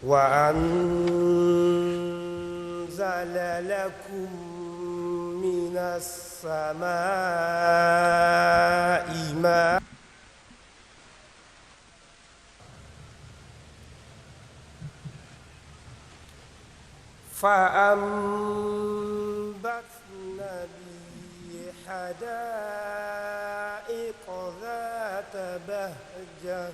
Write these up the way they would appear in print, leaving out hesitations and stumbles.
وأنزل لكم من السماء ماء فأنبتنا به حدائق ذات بهجة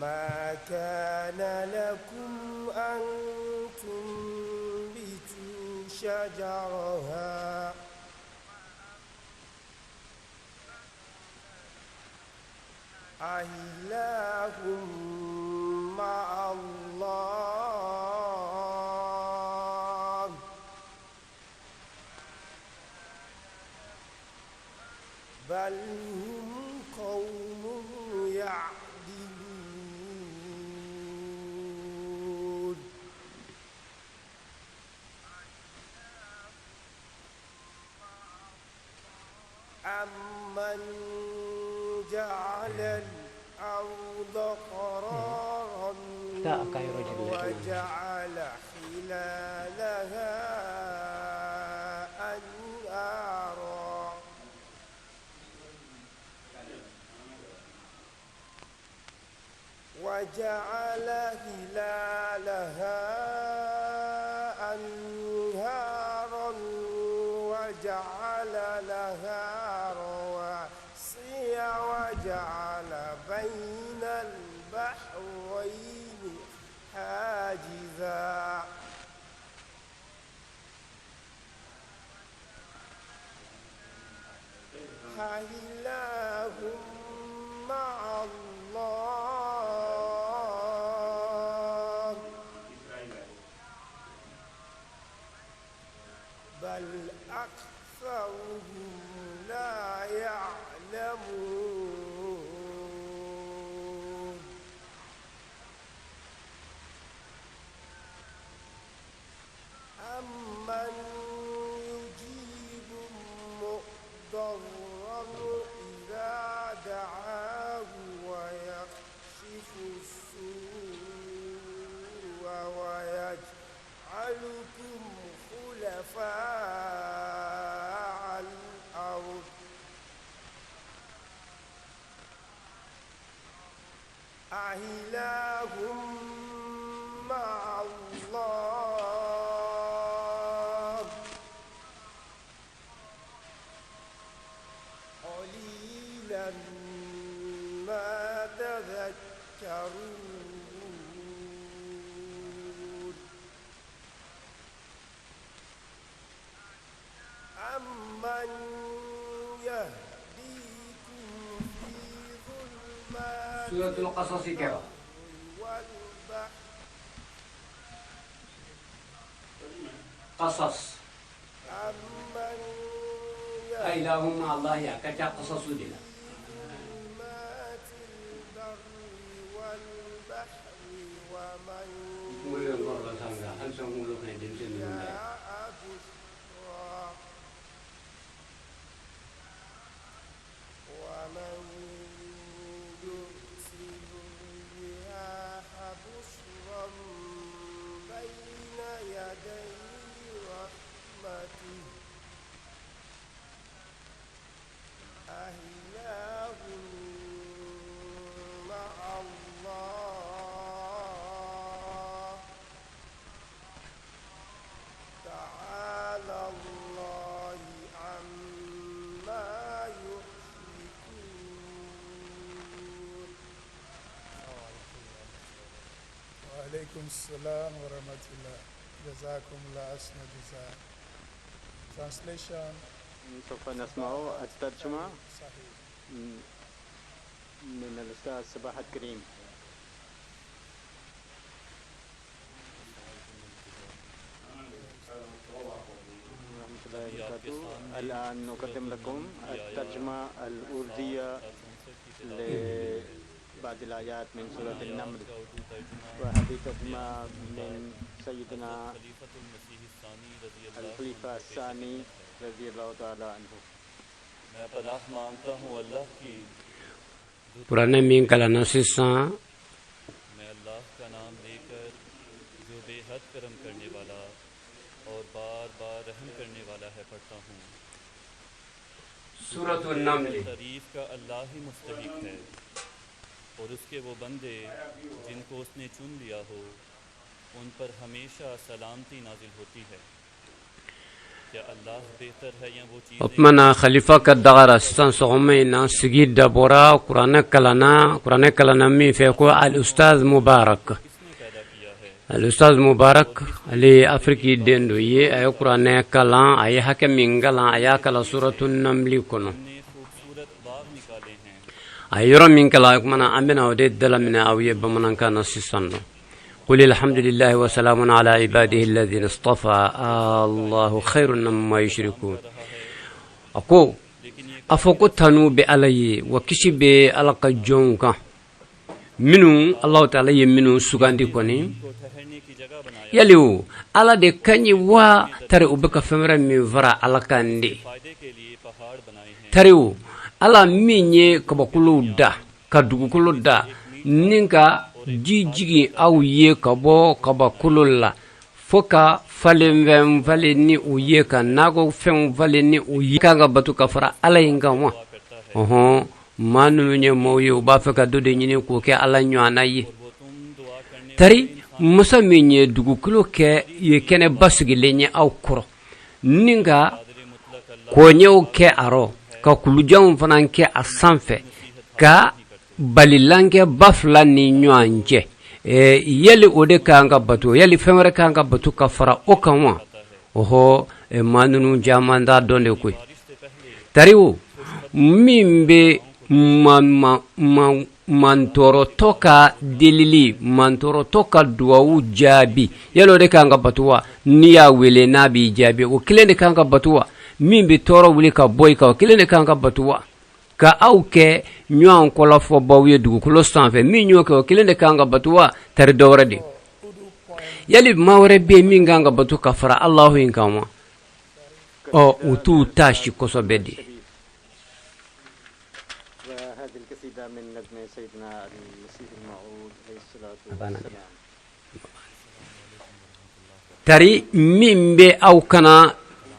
ما كان لكم أن تنبتوا شجرها أإله مع الله بل هم قوم يعدلون أمن جعل الأرض قرارا وجعل خلالها أنهارا وجعل خلالها أنهارا وجعل لها رواسي وجعل بين البحرين حاجزا أإله مع الله بل أكثرهم لا يعلمون أمن يجيب مضطرا إذا دعاه ويكشف السوء ويجعلكم خلفاء الأرض أإله مع الله قليلا ما تذكرون أمن يهديكم في ظلمات سورة القصص كده والبحر قصص أمن أإله مع الله يا كجا قصص دينا ظلمات البر والبحر ومن mulai ngorla sangga ansong muluk ne din sin dun dai جاء بشرى ومن يرسل الرياح بشرا بين يدي رحمته أإله مع الله تعالى الله عما يشركون. وعليكم السلام warahmatullah. Jazakumullah asna jazaa. Translation سوف نسمع الترجمة صحيح. من الأستاذ صباح الكريم. ورحمة الله وبركاته. الآن نقدم لكم الترجمة الأردية لبعض الآيات من سورة النمل، وهذه ترجمة من سيدنا الخليفة الثاني رضی اللہ تعالی عنہ. میں پناہ مانگتا ہوں اللہ کی पुराने min kalana sisan मैं अल्लाह का नाम लेकर जो बेहद करम करने वाला और बार बार रहम करने वाला है पढ़ता हूँ। Suratul Naml तारीफ का अल्लाह ही मुस्तहिक है और उसके वो बंदे जिनको उसने चुन लिया हो उन पर हमेशा सलामती नाजिल होती है। क्या अल्लाह बेहतर है या वो चीज़ें Mana khalifa ka dagara sisan sogome na sigi dabora Qur'an kalana min fe ko al ustaz Mubarak किसने पैदा किया है? al ustaz Mubarak ali afriki dendo ye ay Qur'an kalan ay hake min galan ay kala suratul Naml kono हमने खूबसूरत बाग निकाले हैं। ay yoro min kala mana amena ode dalamina awiye bamanan kana sisan no قل الحمد لله وسلام على عباده الذين اصطفى الله خير مما يشركون أكو أفوكو تنو بألي وكشي بألق جونكا منو الله تعالى منو سغاندي كوني को ठहरने की जगह बनाया, يليو على دي كاني وا تري أبكا فمرا من فرا على كاندي फायदे के लिए पहाड़ बनाए हैं। تريو على ميني كبكولو دا كدوكولو دا نينكا jijigi aw ye kabo kaba kululla foka falen valen ni uye ka nago fen valen ni uye kanga batu ka fara ala inga wa oho manu nye moye ba fa ka dode nyine ko ke ala nyana yi tari musa menye dugu kulo ke ye kene basigi lenye aw kuro ninga ko nyew ke aro ka kulujan fanan ke asanfe ka balilange bafla ni nyanje yeli ode kanga batu yeli femere kanga batu ka fara o kanwa oho manunu jamanda donde kuy tariwu mimbe mantoro toka dilili mantoro toka duwawu jabi yelo de kanga batuwa niya wele nabi jabi o kilende kanga batuwa mimbe toro wuli ka boy ka kilende kanga batuwa ka auke nyon kola fo bawiye dugu kulo sanfe mi nyo ko kilende kanga batuwa tar dawrade yali mawre be mi nganga batu ka fara Allahu in kama o utu tashi koso bedi وهذه القصيدة من نظم سيدنا المسيح الموعود عليه الصلاة والسلام. tari mimbe au kana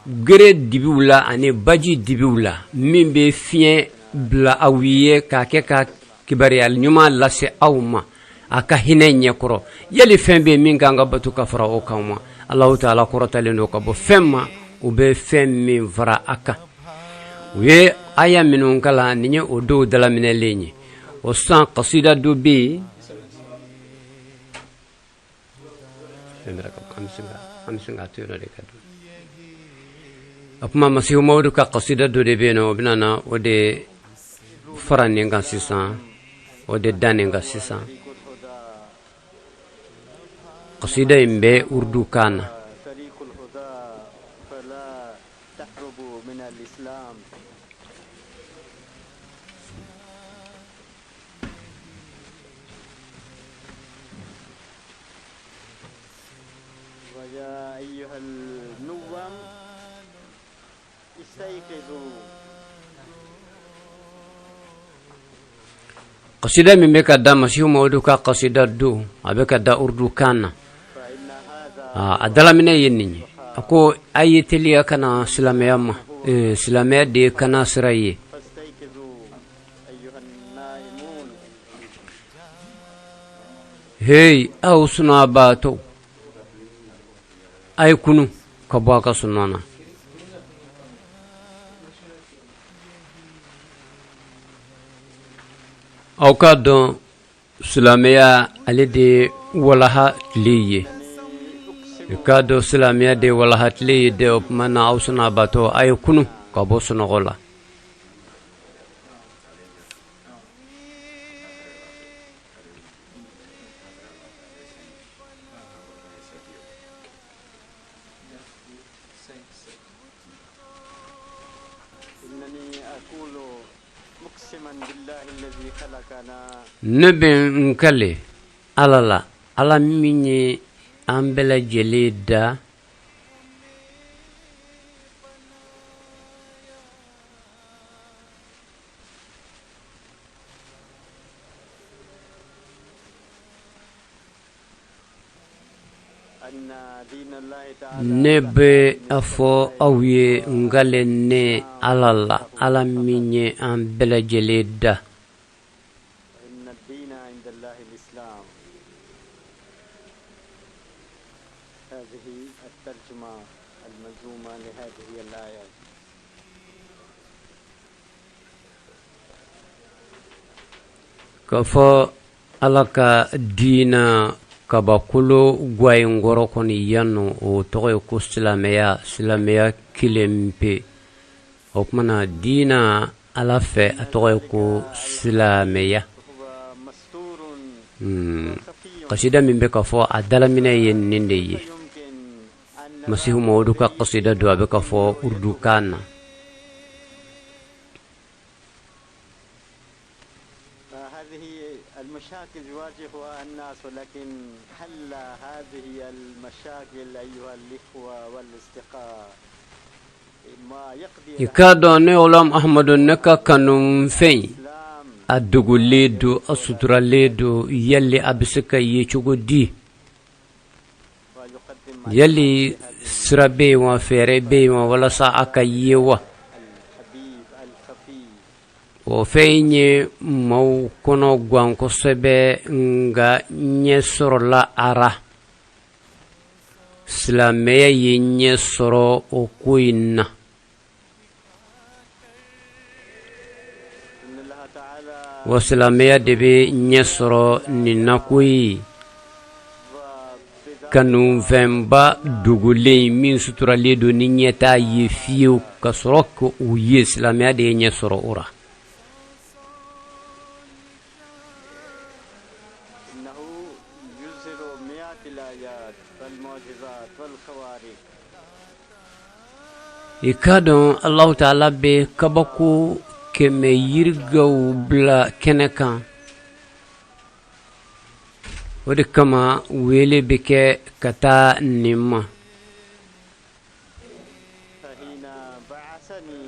gere dibiwla ani baji dibiwla mimbe fien bla awiye ka ke ka kibariyal nyuma lase awma aka hinenya koro yali fembe minganga batu ka fara o kama Allah taala korota lendo ka bo femma ube femmi vara aka we aya minun kala ninye odo dala mineleni o san qasida do bi femra ka amsinga tuyno de kadu apma masihu mawdu ka qasida do de beno binana ode farani nga sisan ode dani nga sisan qasida imbe urdu kana طريق الهدى فلا تهربوا من الإسلام. ويا أيها النوام استيقظوا. qasida min be kadda masihu mawdu ka qasida do abe kadda urdu kana فإن هذا adala mine yenni ako ayeteli kana silamiyama silamiya de kana siraye فاستيقظوا أيها النائمون. hey aw suna bato ay kunu ka baka sunana aw ka don silamiya ale de walaha liye ka do silamiya de walaha liye de mana aw suna bato ay kunu ka bo sunogola إنني أقول مقسما بالله الذي خلقنا ne be nkale alala ala minye ambela jelida أن دين الله تعالى nebe afo awye ngale ne alala alaminye an belajeleda إن الدين عند الله الإسلام. هذه الترجمة المنظومة لهذه الآية. kafo alaka dina kabakulo gwayngoro koni yano o togo ko silameya kilempe okmana dina ala fe atogo ko silameya هو مستور qasida min be kafo adala mina yenninde ye يمكن أن masihu mawdu ka qasida do be kafo urdu kana هذه المشاكل يواجهها الناس، ولكن حل هذه المشاكل أيها الإخوة والأصدقاء ما يقضي ikado ne olam ahmadu naka kanum fein الإسلام aduguledo asutraledo yalli abisaka yechugodi ويقدم yalli sirabe wa ferebe wa wala sa akayewa الحبيب الخفي o feinye mau kono gwanko sebe nga nyesoro la ara silameya yenyesoro o kuina إن الله تعالى wa silameya debe nyesoro ninakui kanu vemba dugule min suturale do ninyeta yefiu kasrok o silameya de nyesoro ora إنه يظهر مئات الآيات والمعجزات والخوارق ikadon Allah ta'ala be kabako keme yirgaw bla kenekan wode kama wele beke kata nimma فحين بعثني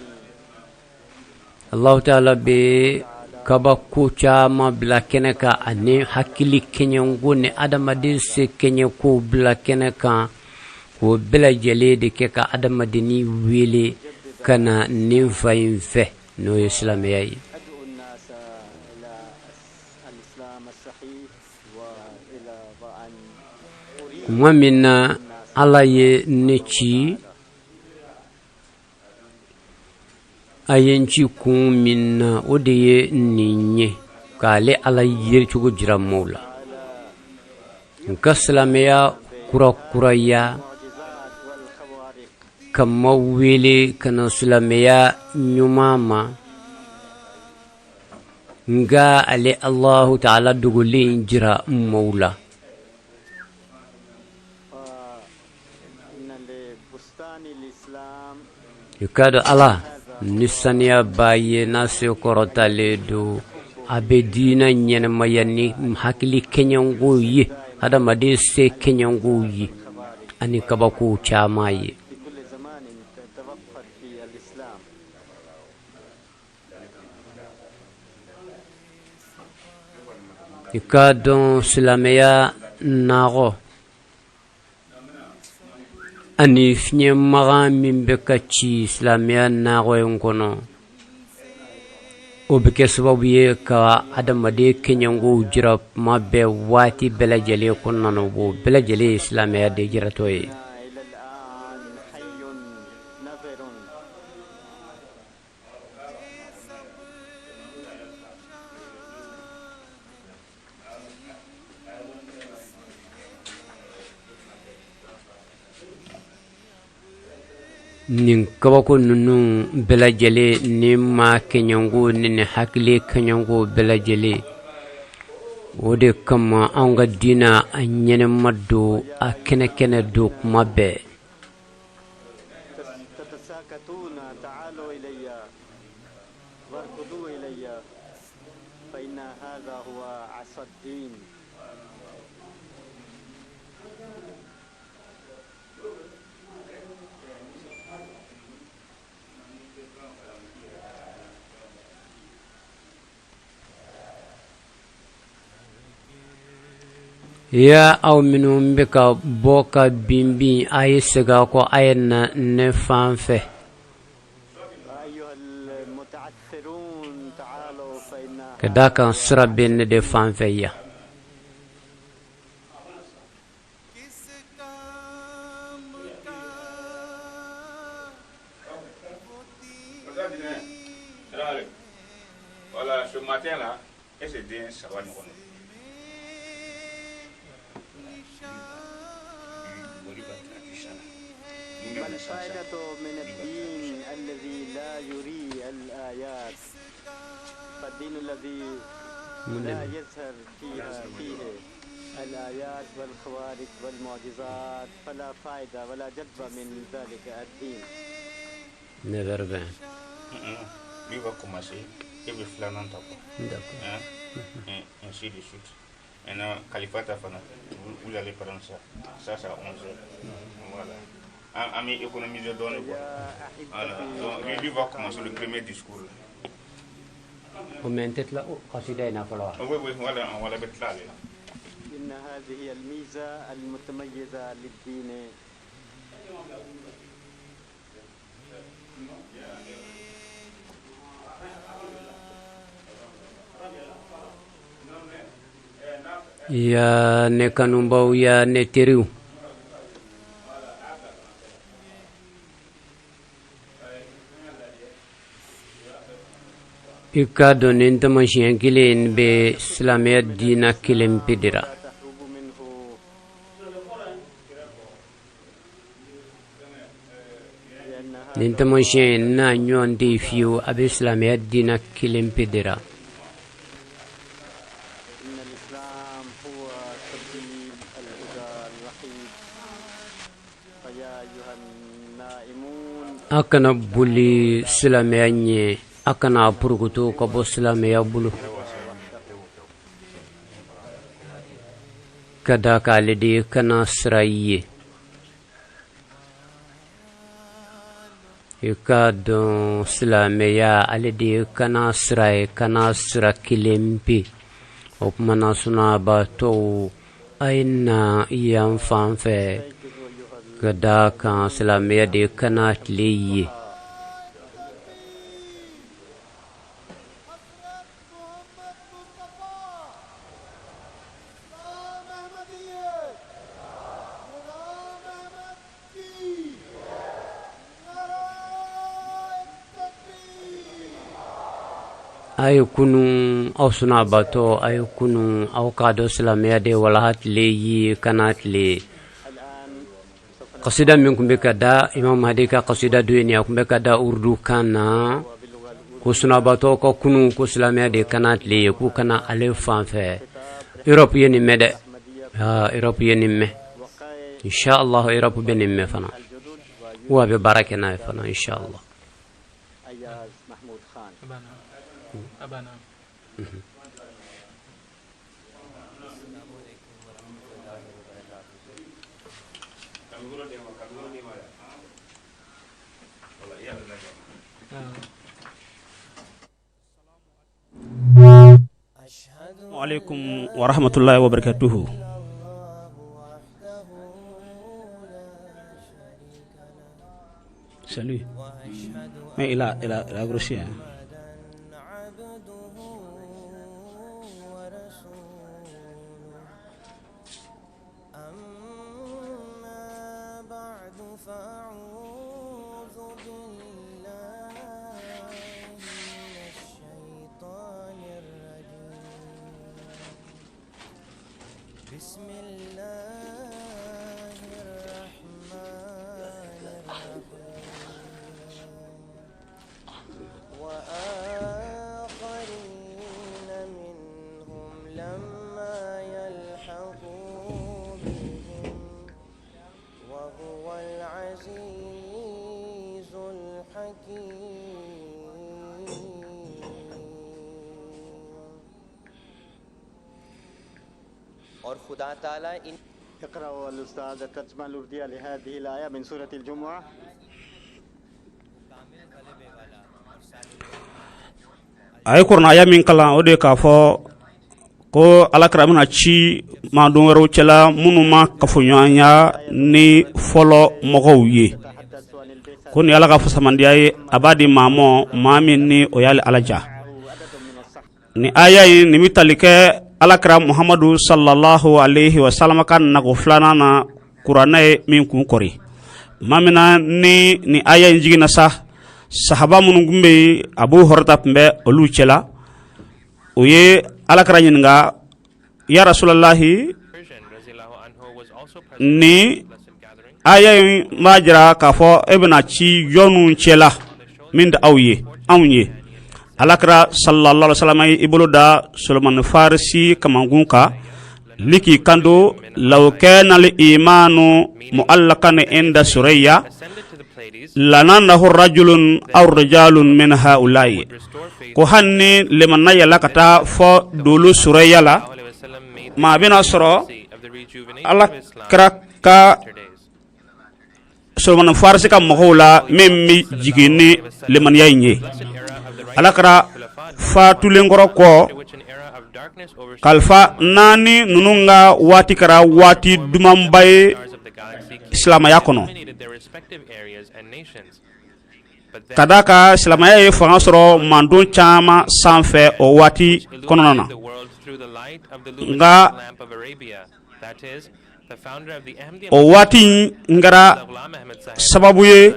Allah ta'ala be kabako chama bla keneka ane hakili kenyango ne adamade se kenyako bla keneka ko bela jele de ke ka adamadini wele kana nimfa infe no islam yayi أدعو الناس إلى الإسلام الصحيح وإلى أن أريد kuma minna ala ye nechi ayenci kun minna o de ye ninye kale ala yeri cogo jira mola nka silameya kura kuraya المعجزات والخوارق kama wele kana silameya nyumama nga ale Allahu ta'ala dugulin jira mola إن لبستان الإسلام yukado ala nisaniya baye nase korota ledo abedina nyene mayani hakili kenyango yi adamade se kenyango yi ani kabako chamaye في كل زمان تتوفر في الإسلام. yukado silameya nago ani finye maga min be kachi silameya nago yonkono o be ke sababu ye ka adamade kenyango jira mabe wati belajele konnano bo belajele silameya de jira toye إلى الآن حي نذر nin kabako nunu belajele ni ma kenyango ni hakile kenyango belajele o de kama an ga dina a ɲɛnɛma don a kɛnɛ don kuma bɛɛ تتساكتون تعالوا إلي واركضوا إلي فإن هذا هو عصا الدين. ya aw minum bika boka bimbi ayisga ko ayna ne fanfe أيها المتعثرون تعالوا فإن kadaka srabin de fanfe ya Voilà, ce matin-là, et c'est bien, ça va nous rendre. ما الفائدة من الدين الذي لا يري الآيات فالدين الذي لا يظهر فيه الآيات والخوارق والمعجزات فلا فائدة ولا جدوى من ذلك الدين. never ben Lui va commencer, et puis flanant d'accord. d'accord Ainsi de suite. Maintenant, Kalifata Fana, vous allez prendre ça. Ça, c'est à 11h. Voilà. Ami économiser donner quoi. Voilà. Donc, lui va commencer le premier discours. ومنتت لا قصيدة فلا Oui, oui, voilà, on va la mettre là. إن هذه هي الميزة المتميزة للدين. ya ne kanumbaw ya ne teriw ikado nin tamashiyan kilen be islamiyat dina kilen pidira تهرب منه لأن nin tamashiyan na nyon de fiu abe islamiyat dina kilen pidira إن الإسلام هو سبيل الهدى الوحيد. فيا أيها النائمون akana buli islamiyat nye akana purgutu ko bo islamiyat bulu kada kale de kana sraye ikado islamiyat ale de kana sraye kana sra kilempi opmana suna ba to aina yan fanfe kada kan islamiyat de kana tliye ay kunu aw suna bato ay kunu aw kado islamiyya de wala hatle yi kanatle الآن سوف qasida min kumbe kada imam hadi ka qasida dueni kumbe kada urdu kana ko suna bato ko kunu ko islamiyya de kanatle ku kana ale fanfe europe yeni mede ha europe yeni me وقاية inshallah europe benimme fana الجدد wa be barakena fana inshallah وأياز محمود خان. أبانا عليكم ورحمة الله وبركاته. Salut. Mais il a grossi. Hein. بسم الله الرحمن الرحيم وآخرين منهم لما يلحقوا بهم وهو العزيز الحكيم और खुदा ताला इन اقرأوا الأستاذ الترجمة الأردية لهذه الآية من سورة الجمعة. Ay kurna ya min kala o de ka fo ko alakra mina ci ma don wero cela munuma kafunyanya ni folo mogo ye ko ni alaka fusamandiaye abadi mamo mami ni oyali alaja ni aya ni mitalike alakra muhammadu sallallahu alaihi wasallam kan nago flana na qur'anae min kun kori mamina ni aya njigina sa sahaba mun gumbe abu horta pembe olu cela oye alakra nyinga ya rasulullahi ni aya majra kafo ebna ci yonu cela min da awye awnye alakra sallallahu alaihi wasallam ibulu da sulman farisi kamangunka liki kando law kana al imanu muallakan inda surayya lananahu rajulun aw rijalun min haula'i ko hanni liman nayala kata fo dulu surayya la ma bina soro alakra ka sulman farisi kam mohula memmi jigini liman yayne alakra fatulengoro ko kalfa nani nununga wati kara wati dumambaye islama yakono kadaka islama ya fansoro mandon chama sanfe o wati kononana nga o wati ngara sababu ye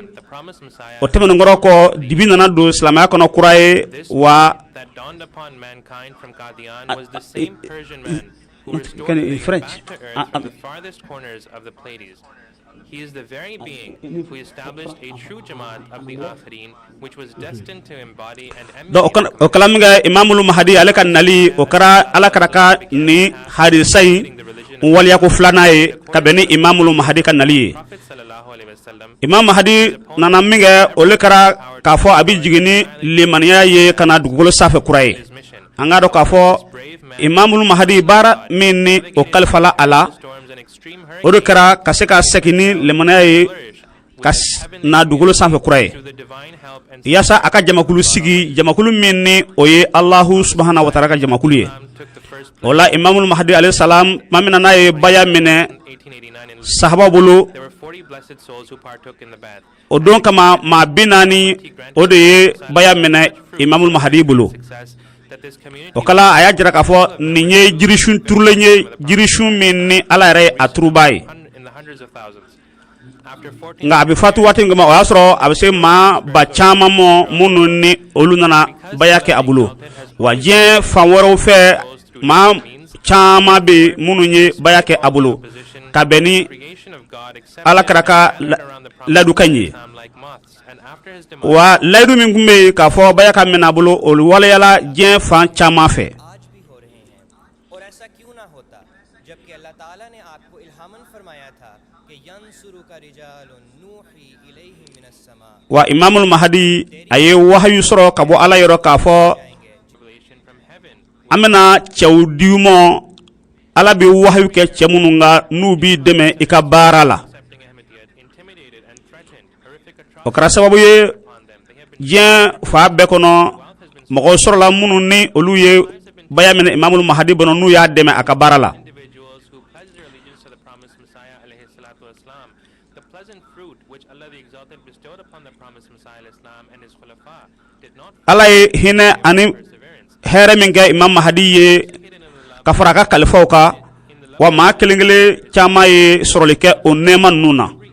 o temen ngoro ko dibina na do islama yakono kuraye wa that dawned upon mankind from Qadian was the same Persian man who restored in French back to earth from the farthest corners of the Pleiades. He is the very being who established a true Jamaat of the Akhirin, which was destined to embody and emulate o kalamga imamul mahdi alaka nali o kara alaka ka ni hadisai wal yako flanae kabeni imamul mahdi kan nali imam mahdi nanaminga olekara kafo abi jigini limaniya ye kana dugolo safe kuraye anga do kafo imamul mahdi bara minni o kalfala ala odo kara kaseka sekini limaniya ye kas na dugolo safe kuraye yasa aka jamakulu sigi jamakulu minni oye allah subhanahu wa ta'ala ka jamakulu ye wala imamul mahdi alayhi salam mamina naye baya mine sahaba bulu o don kama ma binani o de baya mena imamul mahdi bulu o kala aya jira ka fo ni nye jirishun turlenye jirishun minni ala re atrubai nga abi fatu wati ngama o asro abse ma ba chama mo mununi olunana bayake abulu waje fanworo fe ma chama be mununye bayake abulu kabeni alakaraka ladu kanye wa ladu min gumbe ka fo bayaka mena bulu ol wala yala jen fan chama fe आज भी हो रहे हैं और ऐसा क्यों ना होता जबकि अल्लाह ताला ने आपको इल्हामन फरमाया था कि यंसुरु का रिजालुन नूही इलैहि मिनस समा wa imamul mahdi aye wahyu soro kabo ala yoro ka fo amena chawdiumo ala bi wahyu ke chemununga nubi deme ikabarala o kara sababu ye jen fa be kono mogo sorla munu ni olu ye bayamene imamul mahdi bono nu ya deme akabarala ala ye hine ani here min ga imam mahdi ye kafara ka kalifo ka wa ma kelengele chama ye sorolike o neman nuna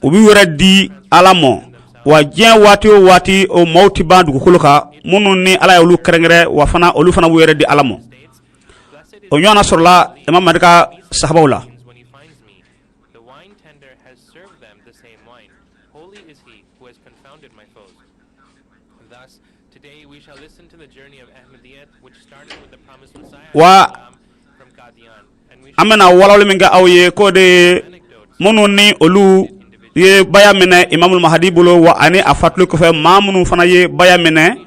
ubi wera di alamo wa jen wati o wati o mauti bandu kuluka munu ni ala yulu kerengere wa fana olu fana wera di alamo o nyona sorla imam madika sahabawla wa amena walawle minga awye ko de munu ni olu ye bayamene imamul mahdi bulo wa ani afatlu ko fe mamunu fana ye bayamene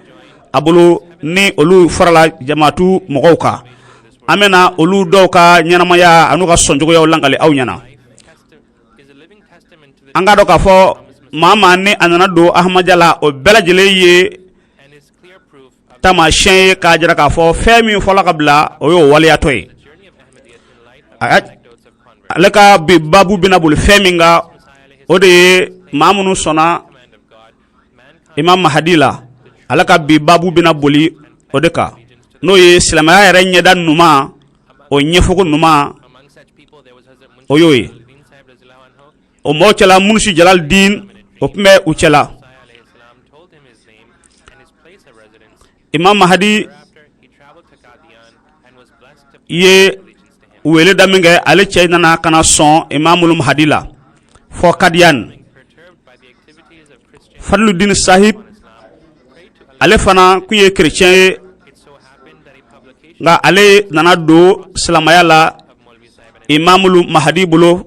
abulu ni olu farala jamatu mogowka amena olu dowka nyanama ya anuka sonjogo yaw langale aw nyana anga do ka fo mama ni anana do ahmadjala o belajele ye tamasiyɛn ye k'a jira k'a fɔ fɛn min fɔla ka bila o y'o waliyatɔ ye ale ka bi babu bɛna boli fɛn min kan o de ye maa minnu sɔnna Imam Mahdi la ale ka bi babu bɛna boli o de kan n'o ye silamɛya yɛrɛ ɲɛda ɲuman o ɲɛfɔko ɲuman o y'o ye o mɔgɔ cɛla Munshi Jalaluddin o tun bɛ u cɛla Imam Mahdi ye wele da min kɛ ale cɛ nana kana sɔn Imamul Mahdi la fɔ Kadian Fadluddin Sahib ale fana kun ye chrétien ye nka ale nana don silamɛya la Imamul Mahdi bolo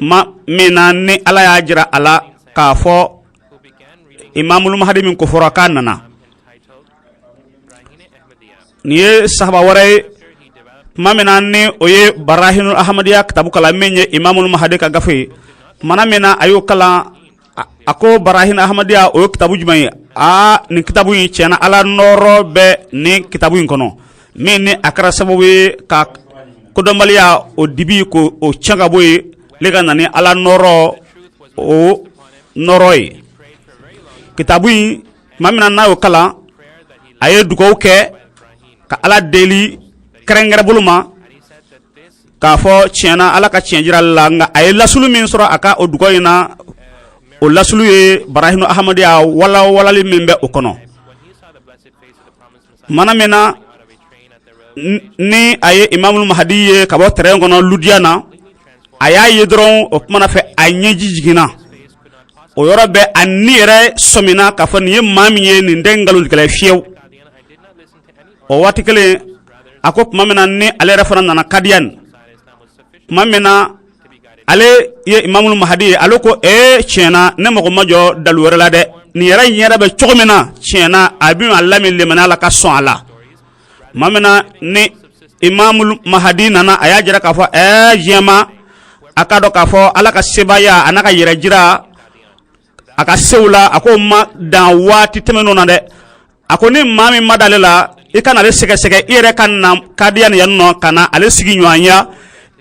min na ni Ala y'a jira a la k'a fɔ Imamul Mahdi min kofɔra k'a nana nin ye sahaba wɛrɛ ye tuma min na ni o ye Barahinul Ahmadiyya kitabu kalan min ye Imamul Mahdi ka gafe ye tuma min na a y'o kalan a ko Barahinul Ahmadiyya o ye kitabu jumɛn ye nin kitabu in tiɲɛna Ala nɔɔrɔ bɛ nin kitabu in kɔnɔ min ni a kɛra sababu ye ka kodɔnbaliya o dibi ko o tiɲɛ ka bɔ ye le ka na ni Ala nɔɔrɔ o nɔɔrɔ ye kitabu in tuma min na n'a y'o kalan a ye dugawu kɛ ka Ala deli kɛrɛnkɛrɛn bolo ma k'a fɔ tiɲɛna Ala ka tiɲɛ jira la nka a ye lasulu min sɔrɔ a ka o dugawu in na o lasulu ye Barahinul Ahmadiyya walawalali min bɛ o kɔnɔ mana min na ni a ye Imamul Mahdi ye ka bɔ terrain kɔnɔ Ludiana a y'a ye dɔrɔn o kumana fɛ a ɲɛji jiginna o yɔrɔ bɛ a ni yɛrɛ sɔmina k'a fɔ nin ye maa min ye nin tɛ ngalontigɛla fiyewu o waati kelen a ko tuma min na ni ale yɛrɛ fana nana Kadian tuma min na ale ye Imamul Mahdi ye ale ko tiɲɛna ne mago ma jɔ dalu wɛrɛ la dɛ nin yɛrɛ ɲɛda bɛ cogo min na tiɲɛna a bɛ a lamin lemaniya la ka sɔn a la tuma min na ni Imamul Mahdi nana a y'a jira k'a fɔ jɛma a ka dɔn k'a fɔ Ala ka sebaya a n'a ka yɛrɛ jira a ka sew la a ko ma dan waati tɛmɛnenw na dɛ a ko ni maa min ma d'ale la i kana ale sɛgɛsɛgɛ i yɛrɛ ka na Kadian yan nɔ ka na ale sigi ɲɔgɔnya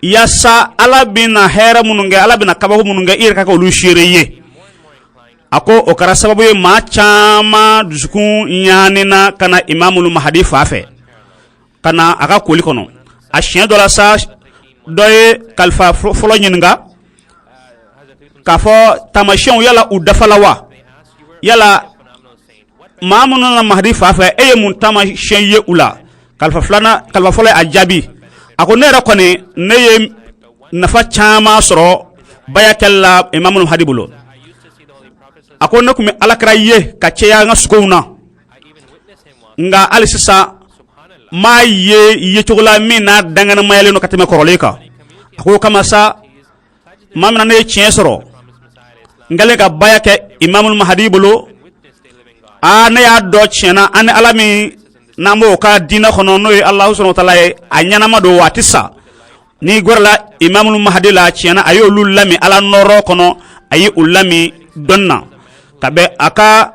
yasa Ala bɛna hɛrɛ minnu kɛ Ala bɛna kabako minnu kɛ i yɛrɛ ka olu seere ye a ko o kɛra sababu ye maa caman dusukun ɲaanina ka na Imamul Mahdi fa fɛ ka na a ka koli kɔnɔ a siɲɛ dɔ la sa dɔ ye kalifa fɔlɔ ɲininka k'a fɔ tamasiyɛnw yala u dafala wa yala maa minnu na Mahdi fa fɛ e ye mun tamasiyɛn ye u la kalifa fɔlɔ a jaabi a ko ne yɛrɛ kɔni ne ye nafa caman sɔrɔ bayakɛli la Imamul Mahdi bolo a ko ne tun bɛ Alakira ye ka caya an ka sukow na nka hali sisan maa ye cogo la min n'a danganimayalen don ka tɛmɛ kɔrɔlen kan a ko o kama sa maa min na ne ye tiɲɛ sɔrɔ n kɛlen ka baya kɛ Imamul Mahdi bolo ne y'a dɔn tiɲɛna an ni Ala min n'an b'o ka diinɛ kɔnɔ n'o ye Alahu subahanahu wa taala ye a ɲɛnama don wa a tɛ sa n'i gɔrɔla Imamul Mahdi la tiɲɛna a ye olu lami Ala nɔɔrɔ kɔnɔ a ye u lami dɔnni na ka bɛn a ka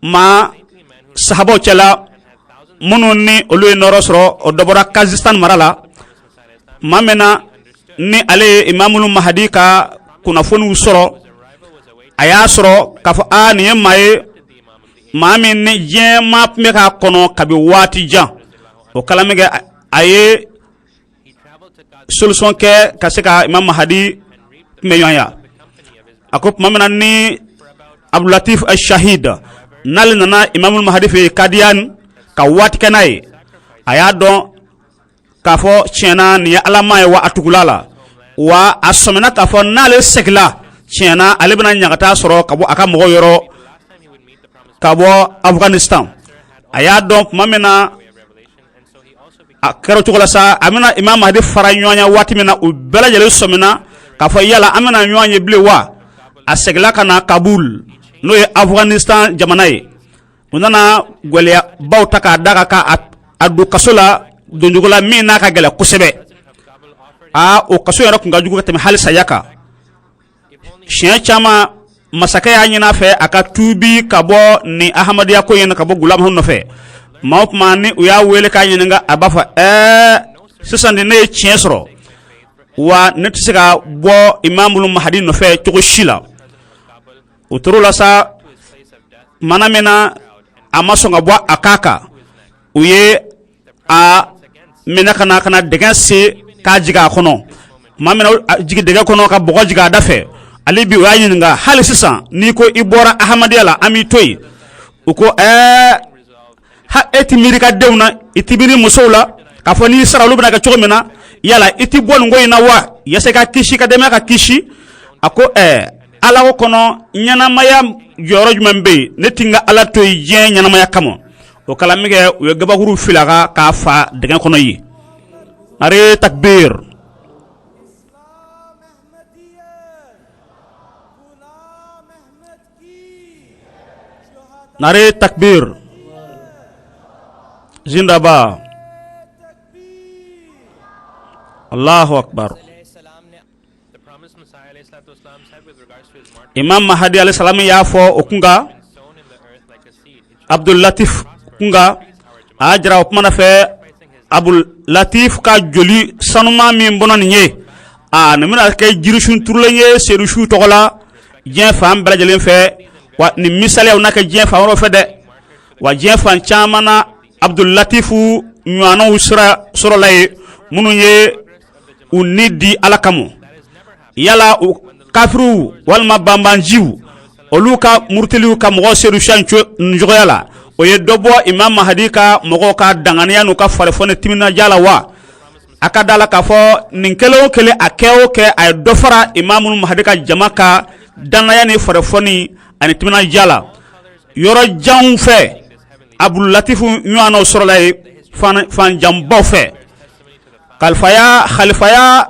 maa sahabaw cɛla minnu ni olu ye nɔɔrɔ sɔrɔ o dɔ bɔra Kazistan mara la maa min na ni ale ye Imamul Mahdi ka kunnafoniw sɔrɔ a y'a sɔrɔ k'a fɔ nin ye maa ye maa min ni diɲɛ maa tun bɛ k'a kɔnɔ kabi waati jan o kala min kɛ a ye solution kɛ ka se ka Imam Mahdi kunbɛ ɲɔgɔnya a ko tuma min na ni Abdulatif Shahid n'ale nana Imamul Mahdi fɛ Kadian ka waati kɛ n'a ye a y'a dɔn k'a fɔ tiɲɛna nin ye Alama ye wa a tugula la wa a sɔmina k'a fɔ n'ale segila tiɲɛna ale bɛna ɲagata sɔrɔ ka bɔ a ka mɔgɔw yɔrɔ ka bɔ Afghanistan a y'a dɔn tuma min na a kɛra cogo la sa a bɛna Imam Mahdi fara ɲɔgɔn ye waati min na u bɛɛ lajɛlen sɔmina k'a fɔ yala an bɛna ɲɔgɔn ye bilen wa a segila ka na Kabul n'o ye Afghanistan jamana ye u nana gwɛlɛyabaw ta k'a da ka don kaso la doncogo la min n'a ka gɛlɛn kosɛbɛ o kaso yɛrɛ tun ka jugu ka tɛmɛ hali saya kan siɲɛ caman masakɛ y'a ɲin'a fɛ a ka tuubi ka bɔ ni ahmadiyya ko in ka bɔ gulam hun nɔfɛ maa o tuma ni u y'a wele k'a ɲininka a b'a fɔ sisan de ne ye tiɲɛ sɔrɔ wa ne tɛ se ka bɔ imamul mahdi nɔfɛ cogo si la o tor'o la sa mana min na a ma sɔn ka bɔ a k'a kan u ye a minɛ ka na dɛgɛ se k'a jigin a kɔnɔ maa min na jigin dɛgɛ kɔnɔ ka bɔgɔ jigin a da fɛ ale bi u y'a ɲininka hali sisan n'i ko i bɔra ahmadiyya la an b'i to yen u ko e ti miiri ka denw na i ti miiri musow la k'a fɔ n'i sara olu bɛna kɛ cogo min na yala i ti bɔ nin ko in na wa yasa ka kisi ka denbaya ka kisi a ko ala ko kɔnɔ ɲɛnamaya jɔyɔrɔ jumɛn bɛ yen ne ti n ka ala to yen diɲɛ ɲɛnamaya kama o kala min kɛ u ye gabakuru fili a kan k'a fa dingɛ kɔnɔ yen are takbir nare takbir zindaba Allahu akbar. Imam Mahdi alayhi salam y'a fɔ o kunga Abdul Latif kunga a jira o kuma na fɛ Abdul Latif ka joli sanuma min bɔnɔ nin ye nin bɛna kɛ jirisun turulen ye seerusu tɔgɔ la diɲɛ fan bɛɛ lajɛlen fɛ wa nin misaliyaw na kɛ diɲɛ fan wɛrɛw fɛ dɛ wa diɲɛ fan caman na Abdul Latifu ɲɔgɔnnaw sɔrɔla ye minnu ye u ni di ala kama yala u kafiru walima banbanjiw olu ka murtiliw ka mɔgɔ seerusiya cogoya la o ye dɔ bɔ Imam Mahdi ka mɔgɔw ka danganiya n'u ka farifɔni timinadiya la wa a ka da la k'a fɔ nin kelen o kelen a kɛ o kɛ a ye dɔ fara Imamul Mahdi ka jama ka danaya ni farifɔni ani timinadiya la yɔrɔ janw fɛ Abdul Latifu ɲɔgɔnnaw sɔrɔla ye fan janbaw fɛ khalifaya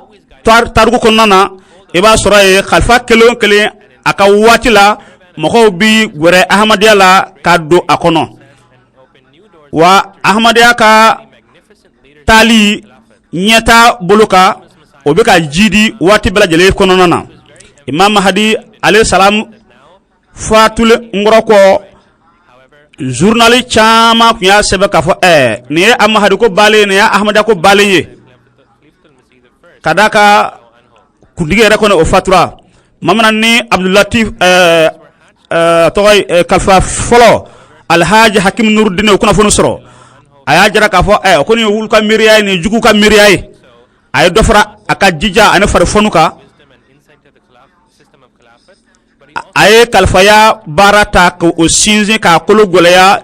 tariku kɔnɔna na i b'a sɔrɔ ye khalifa kelen o kelen a ka waati la mɔgɔw bi gwɛrɛ ahmadiyya la ka don a kɔnɔ wa ahmadiyya ka taali ɲɛta bolo kan o bɛ ka jidi waati bɛɛ lajɛlen kɔnɔna na Imam Mahdi alayhi salam fatule ngɔrɔ kɔ journal caman tun y'a sɛbɛn k'a fɔ nin ye Mahdi ko baalen nin ye ahmadiyya ko baalen ye ka d'a kan kuntigi yɛrɛ kɔnɔ o fatura mamana ni Abdul Latif tɔgɔ kalifa fɔlɔ Alhaji Hakim Nuruddin o kunnafoni sɔrɔ a y'a jira k'a fɔ ko nin ye wulu ka miiriya ye nin jugu ka miiriya ye a ye dɔ fara a ka jija ani farifɔni kan a ye kalifaya baara ta k'o sinsin k'a kolo gɛlɛya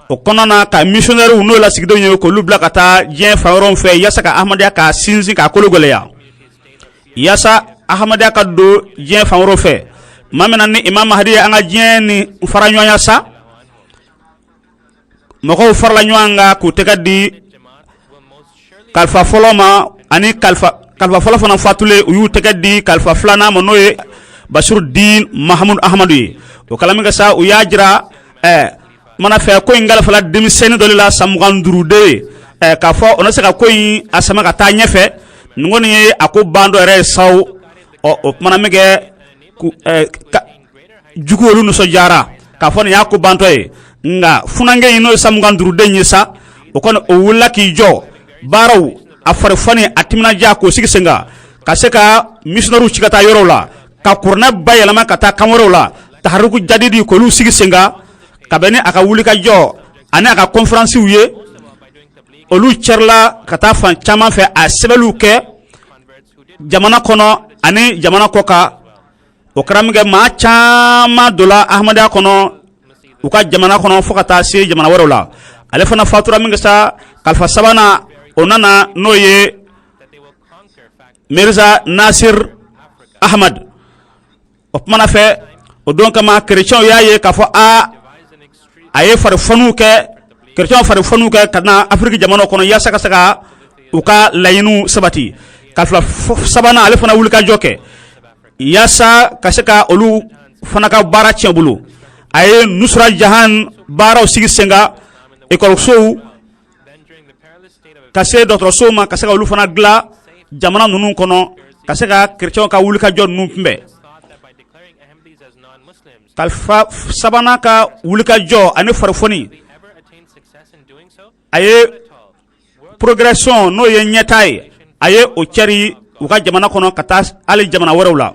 o kɔnɔna na ka missionnaire n'o lasigidenw ye k'olu bila ka taa diɲɛ fan wɛrɛw fɛ yasa ka ahmadiyya k'a sinsin k'a kolo gɛlɛya yasa ahmadiyya ka don diɲɛ fan wɛrɛw fɛ maa min na ni Imam Mahdi an ka diɲɛ ni fara ɲɔgɔnya sa mɔgɔw farala ɲɔgɔn kan k'u tɛgɛ di kalifa fɔlɔ ma ani kalifa fɔlɔ fana fatulen u y'u tɛgɛ di kalifa filanan ma n'o ye Basiruddin Mahamud Ahmadu ye o kala min kɛ sa u y'a jira mana fɛ ko in galafala denmisɛnnin dɔ de la san 25 de k'a fɔ o na se ka ko in a sama ka taa ɲɛfɛ nin kɔni ye a ko ban dɔ yɛrɛ ye saw o kumana min kɛ jugu olu nisɔndiyara k'a fɔ nin y'a ko bantɔ ye nka funankɛ in n'o ye san 25 den ye sa o kɔni o wulila k'i jɔ baaraw a farifɔni a timinadiya k'o sigi sen kan ka se ka missionnaires ci ka taa yɔrɔw la ka kuranɛ bayɛlɛma ka taa kan wɛrɛw la tahariku jadidi k'olu sigi sen kan ka bɛn ni a ka wuli ka jɔ ani a ka conférencew ye olu cɛrila ka taa fan caman fɛ a sɛbɛnniw kɛ jamana kɔnɔ ani jamana kɔ kan o kɛra min kɛ maa caman donna ahmadiyya kɔnɔ u ka jamana kɔnɔ fo ka taa se jamana wɛrɛw la ale fana fatura min kɛ sa kalifa sabanan o nana n'o ye Mirza Nasir Ahmad o kumana fɛ o don kama chrétiens y'a ye k'a fɔ a ye farifɔniw kɛ chrétiens farifɔniw kɛ ka na Afrique jamanaw kɔnɔ yasa ka se ka u ka laɲiniw sabati kalifa sabanan ale fana wuli ka jɔ kɛ yasa ka se ka olu fana ka baara tiɲɛ bolo a ye Nusra Jahan baaraw sigi sen kan ekɔlisow ka se dɔgɔtɔrɔsow ma ka se ka olu fana dilan jamana ninnu kɔnɔ ka se ka chrétiens ka wuli ka jɔ ninnu kunbɛn kalfa sabana ka wulika jo ani farfoni ever attained success in doing so? aye Not at all. World progression no ye nyatai aye o chari uka jamana kono kata ali jamana warawla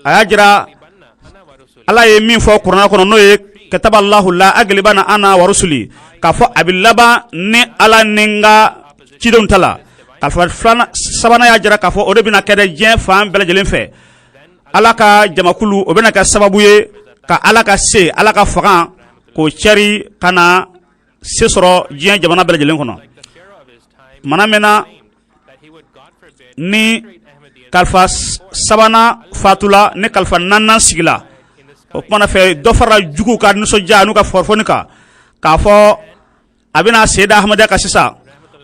aya jira ala ye min fo qur'an kono no ye kataba allah la aglibana ana wa rusuli ka fo abillaba ni ala ninga cidon tala kalfa flana sabana ya jira ka fo o de bina kede jen fam bela jelen fe ala ka jamakulu o bena ka sababu ye ka ala ka se ala ka fagan ko chari kana sesoro jen jamana bela jelen kono mana mena ni kalfa sabana fatula ne kalfa nanna sigila o kuma fe do fara jugu ka no so janu ka forfonika ka fo abina seda ahmada ka sisa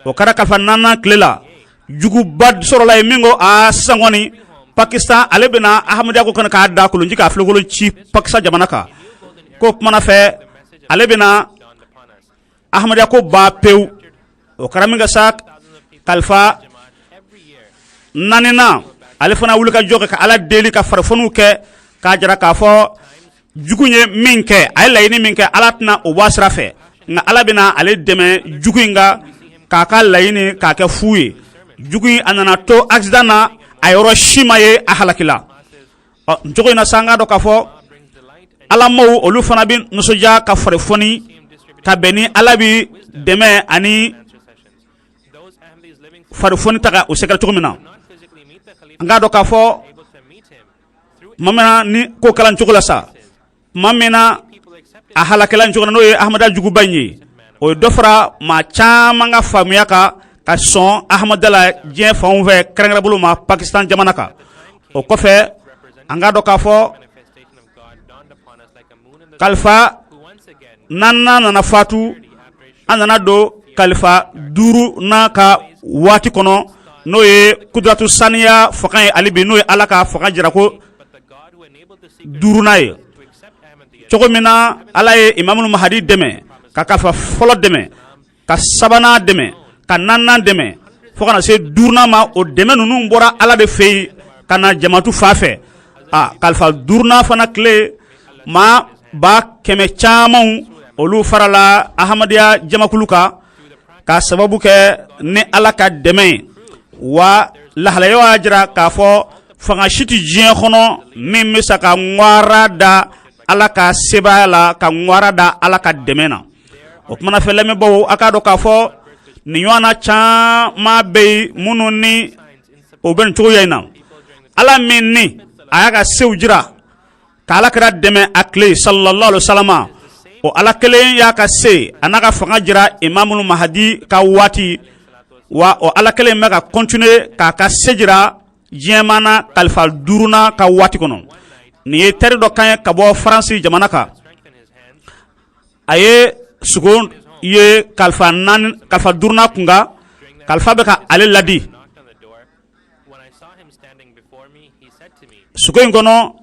o kara kalfa nanna klela jugu bad soro lay mingo a sangoni Pakistan alebina ahmada ko kan ka da ko lunji ka flogolo ci paksa jamana ka ko kuma fe alebina ahmada ko ba pew o kara minga sak kalfa nanina alifana wulika joge ka ala deli ka farfonu ke ka jara ka fo jugunye minke ay layni minke alatna o wasrafe nga alabina ale deme jugunga ka ka layni ka ke fuye jugui anana to accident ay shimaye ahalakila njogo ina sanga do ka fo ala mo olu fana bin nusoja ka farfoni ka beni alabi deme ani farfoni taka o sekra chugumina nga do ka fo mamena ni ko kalan chugula sa mamena ahala kalan chugula no ye ahmada jugu banyi o dofra ma chama nga famuya ka son ahmadala je fon ve krengra bulu ma Pakistan jamana ka o ko fe nga do ka fo kalfa nanna nana fatu anana do kalfa duru na ka wati kono no ye kudratu saniya fakan alibi no ye alaka fakan jira ko durunaye chogo mina ala ye imamul mahdi deme ka kalfa folo deme ka sabana deme ka nanna deme fokana se durna ma o deme nunu bora ala de fey kana jamatu fafe kalfa durna fana kle ma ba keme chamon olu farala ahmadiya jamakuluka ka sababu ke ne alaka deme wa lahalayo ajra ka fo fanga shiti jien khono mimmi saka ngwara da alaka sebala ka ngwara da alaka demena o kuma fe leme bo akado ka fo ni yona cha ma be mununi o ben to yayna ala minni ayaka sewjira kala kra deme akle sallallahu alaihi wasallama o ala kele ya ka se anaka fanga jira imamul mahdi ka wati wa o ala kele mega continuer ka sejira jemana kalfa duruna ka wati kono ni tere do kan ka bo France jamana ka aye sugon ye kalfa nan kalfa duruna kunga kalfa be ka ale ladi sugo ngono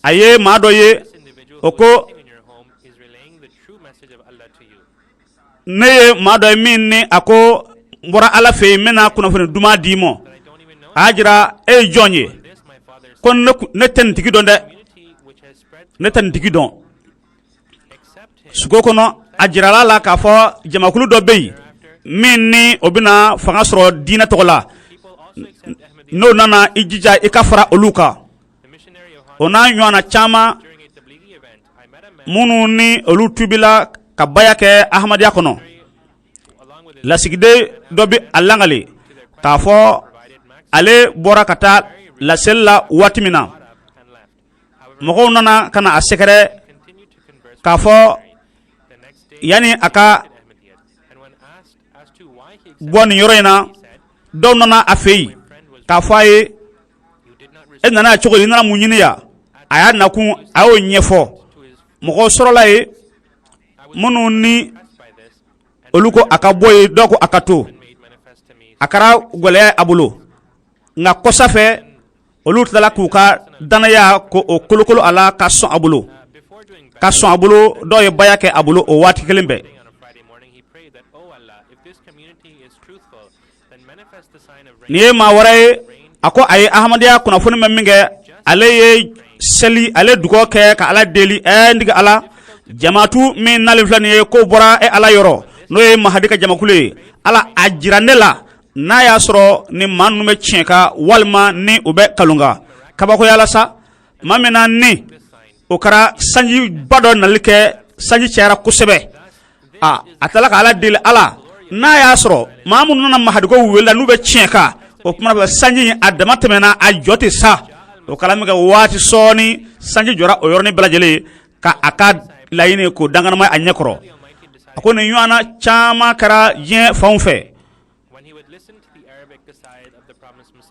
aye mado ye oko ne mado min ni ako mbora ala fe mena kuna fene duma dimo ajira e jonye kon ne ten tigi don de ne ten tigi don sugo kono ajira la ka fo jamakulu do bey minni obina fanga soro dina tola no nana ijija ikafara oluka ona nywana chama munu ni olu tubila kabaya ke ahmadiya kono la sigide dobi allangali ka fo ale bora kata la sella watimina moko nana kana asekere ka fo yani aka bon yorena do nana afei ka fo ay enana choko nana munyiniya aya nakun ayo nyefo moko sorola e munu ni oluko akaboy doko akato akara gole abulo nga kosafe olu tala kuka danaya ko o kolokolo ala ka son abulo do ye bayake abulo o wati kelimbe niye ma waray ako ay ahmadiya kuna funu memminge aleye seli ale dugo ke ka ala deli ndiga ala jamatu min nalin flani ko bora ala yoro no e mahadi ka jamakule ala ajiranela na ya soro ni manu me chenka walma ni ube kalunga kabako yala sa mamena ni okara sanji bado nalike sanji chera kusebe atala ka ala deli ala na ya soro mamu nana mahadi ko wela nube chenka o kuma ba sanji adama temena a joti sa o kala mi ga wati soni sanji jora o yorni belajele ka aka layine ko dangana ma anyekro ako ne yuana chama kara yen faunfe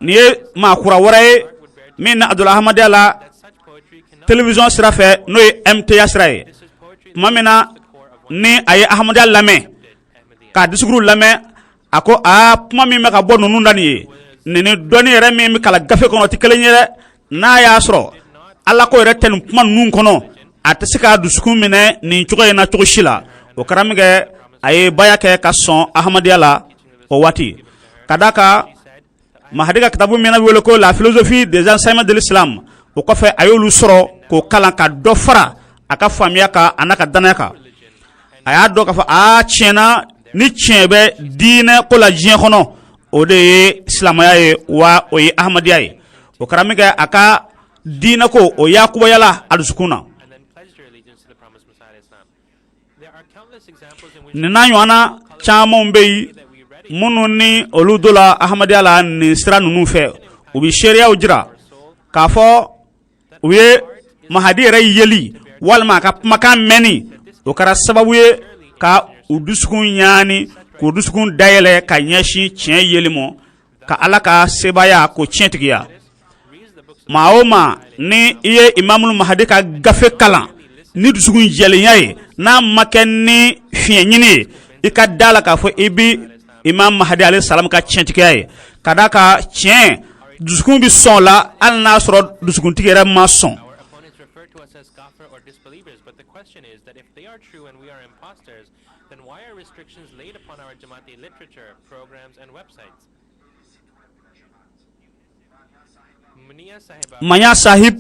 ni ma kura wore min Abdul Ahmad ala television sirafe no MTA siraye mamina ni ay Ahmad lame ka disguru lame ako kuma mi me ka bo nunu ndani ni doni re mi kala gafe kono ti kelenyere na ya soro alla ko re ten kuma nun kono atasika dusukun mine ni chogo na chogo shila o karamge ay bayake ka son Ahmadiala o wati kadaka mahadiga kitabu mena wolo ko la philosophie des enseignements de l'islam o ko fe ayolu soro ko kala ka do fara aka famia ka anaka danaka aya do ka fa chena ni chebe dine ko la jien kono o de islamaya ye wa o ye Ahmadiya ye o karamge aka dina ko o yakuba yala alsukuna nina yuana chamon bey munu ni oludola Ahmadiya la ni sira nunu fe o bi sharia ujira ka fo we mahadi re yeli walma ka makan meni o kara sababu ye ka uduskun yani ko duskun dayele ka nyashi chen yelimo ka alaka sebaya ko chentigiya maoma ni iye imamul mahadi ka gafe kala ni duskun jeliyaye na makeni fiyenyini ika dala ka fo ibi imam mahadi alayhi salam ka chentigiya kadaka chen duskun bi son la al nasro duskun tigere ma son then why are restrictions laid upon our Jamaati literature, programs and websites? Manya Sahib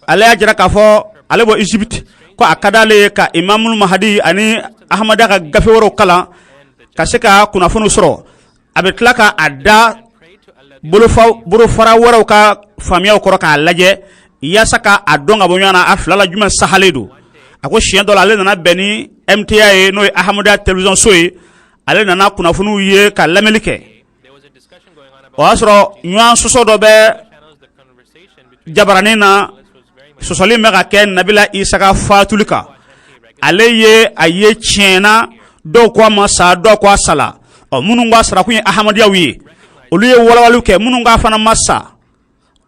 ale ajira ka fo ale bo Egypt ko akadale ka Imamul Mahdi ani Ahmada ka gafe woro kala ka seka kuna funu soro abetla ka adda buru fara woro ka famiya ko ka laje yasaka adonga bonyana aflala juma sahaledu ako chien dola ale nana beni MTA no Ahmada television soy ale nana kuna funu ye ka lamelike o asro nyuan soso do be jabaranina sosoli mega ken nabila isaka fatulika ale ye aye chena do kwa masa do kwa sala o mununga sara ku Ahmadiya wi oluye walawalu ke mununga fana masa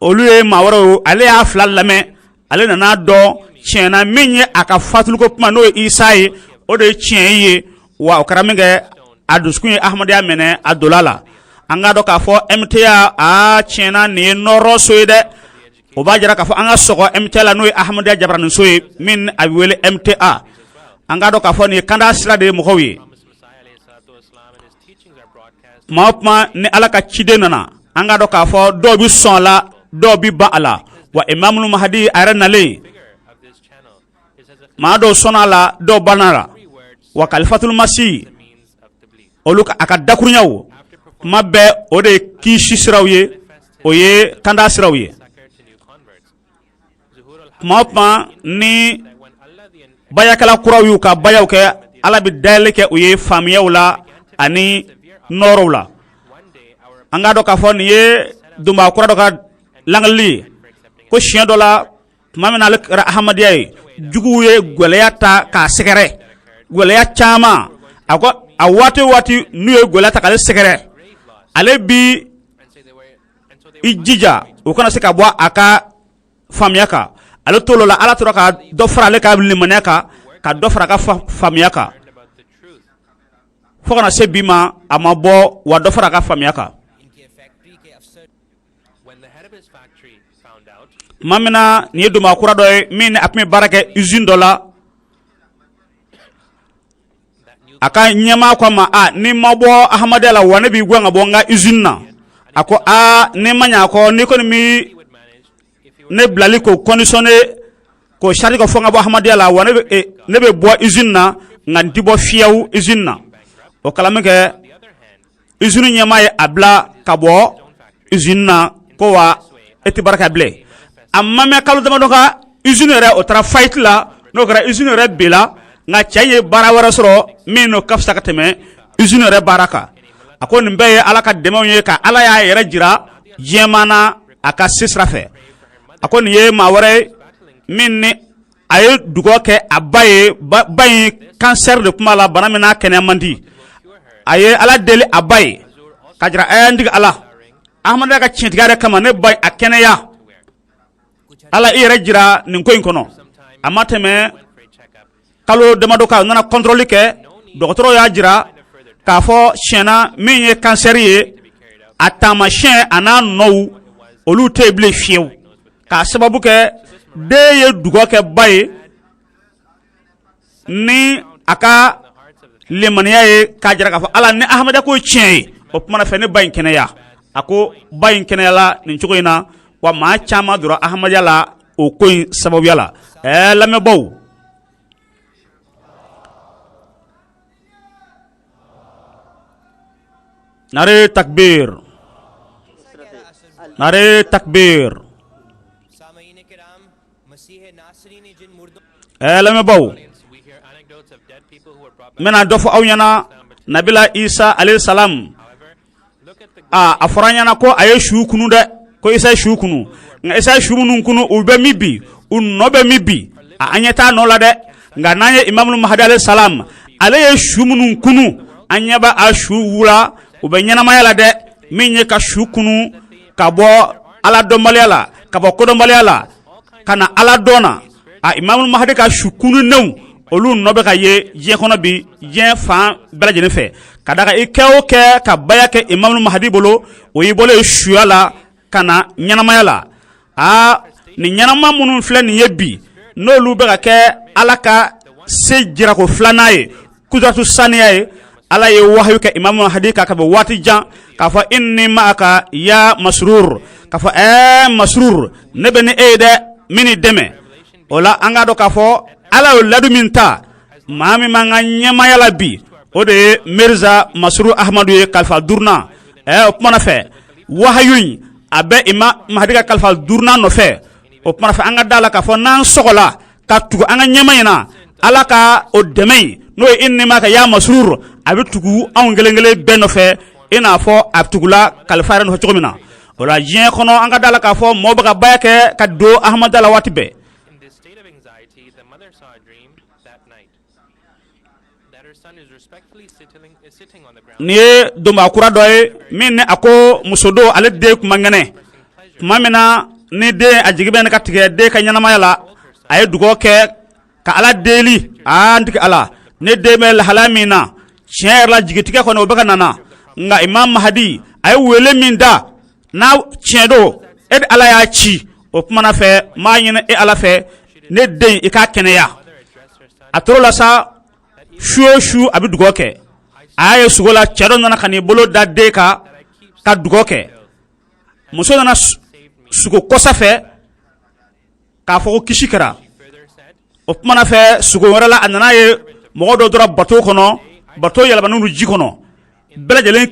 oluye mawaro ale afla lame ale nana do chena minye aka fatuluko kuma no isai o de chienye wa okaramenge adusku Ahmadiya mene adolala anga do ka fo MTA chena ni noro soide o ba jara ka fo anga soko MTA la no Ahmadiya jabran soy min awele MTA anga do ka fo ni kanda sira de mo howi maopma ni alaka chide nana anga do ka fo do bi son la do bi baala wa Imamul Mahdi aranale ma do sonala do banara wa Khalifatul Masih oluka akadakurnyawo mabbe o de kishi sirawye o ye kanda sirawye mapma ni bayakala kurawu ka bayawke ala bi daleke o ye famiyawla ani norowla anga do ka fon ye dumba kura do ka langali ko chien dola mamena le Ahmadiya juguye goleyata ka sekere goleya chama ako awati nuye goleta ka sekere ale bi ijija o kana se ka bɔ aka famiya ka ale tolola ala tora ka dɔ fara ale ka limaniya ka dɔ fara ka famiya ka fo kana se bi ma a ma bɔ wa dɔ fara ka famiya ka mamina ni duma kura dɔ ye min a tun bɛ baara kɛ usine dɔ la aka nyama kwa ma ni mabo Ahmadiya la wane bi gwa ngabo nga usine na ako a ne manya ko ni ko mi ne blali ko conditionné ko shari ko fonga bo ahmadiya la wa ne be bo usine na nganti bo fiaw usine na o kala ke usine nyama e abla kabo usine na ko wa eti baraka ble amma me kalu dama doka usine re o tra fight la no gra usine re bela nga chaye bara wara soro mino kafsa kateme usine re baraka ako nimbe alaka demo ye ka ala ya yere jira yemana aka sisrafe ako ni ye ma wore minni ay dugo ke abaye bayi cancer de kuma la bana mina kene mandi aye ala deli abaye kajra andi ala ahmada ka chintigare kama ne bay akene ya ala yere jira nin ko inkono amateme kalo demado ka nana contrôle ke docteur ya jira ka fo chena minye cancer ye atama chen ana no olu table fiew ka sababu ke de ye dugo ke bay ni aka lemaniya ye ka jira ka fo ala ni ahmada ko chen o mana fe ne bay kene ya ako bay kene la ni chukoina wa ma chama dura ahmada la o ko sababu yala la me baw nare takbir lame baw mena dofo awnyana nabila isa alayhi salam afranyana ko aye shukunu de ko isa shukunu nga isa shumunu kunu ube mibi unnobe mibi anyeta no la de nga nanye imamul mahdi alayhi salam alaye shumunu kunu anyaba ashu wula ubanyana mayala de minye ka shukunu kabo ala dombaliala kabo kodombaliala kana ala dona imamul mahdi ka shukunu new olu nobe ka ye je kono bi je fa bela jene fe kadaka ikewo ke ka baya ke imamul mahdi bolo o yibole shuala kana nyana mayala ni nyana mamunun fle ni yebi no lu be ka ke alaka se jira ko flanaye kudratu saniye ala ye wahyu ka imam mahdi ka be wati jan ka fa inni ma'aka ya masrur ka fa masrur nebe ni ede mini deme ola anga do ka fo ala ladu minta mami manga nyama yala bi o de mirza masrur ahmadu ye kalfa durna o mana fe wahyu abe imam mahdi ka kalfa durna no fe o mana fe anga dala ka fo nan sokola ka tugo anga nyama yana ala ka o deme no inni maka ya masrur abitugu angelengele beno fe ina fo abtugula kalfaran ho chogomina wala jien kono anga dala ka fo mo baga bayake ka do ahmad dala watibe. In this state of anxiety, the mother saw a dream that night that her son is respectfully sitting on the ground. Ni do ma kura doy min ako musodo ale de kumangane mamina ni de ajigibe ka tige de ka nyana mayala ay dugo ke ka ala deli antik ala ne de mel halamina cher la jigitike ko no baka nana nga imam mahdi ay wele minda na chedo ed ala ya chi o mana fe ma nyina e ala fe ne de e ka keneya atrola sa shu abi dugoke ay sugola chedo nana kani bolo da de ka dugoke muso nana sugo kosa fe ka fo kishikara o mana fe sugo wala anana ye mogodo dora bato kono bato yala banu ji kono bela jelen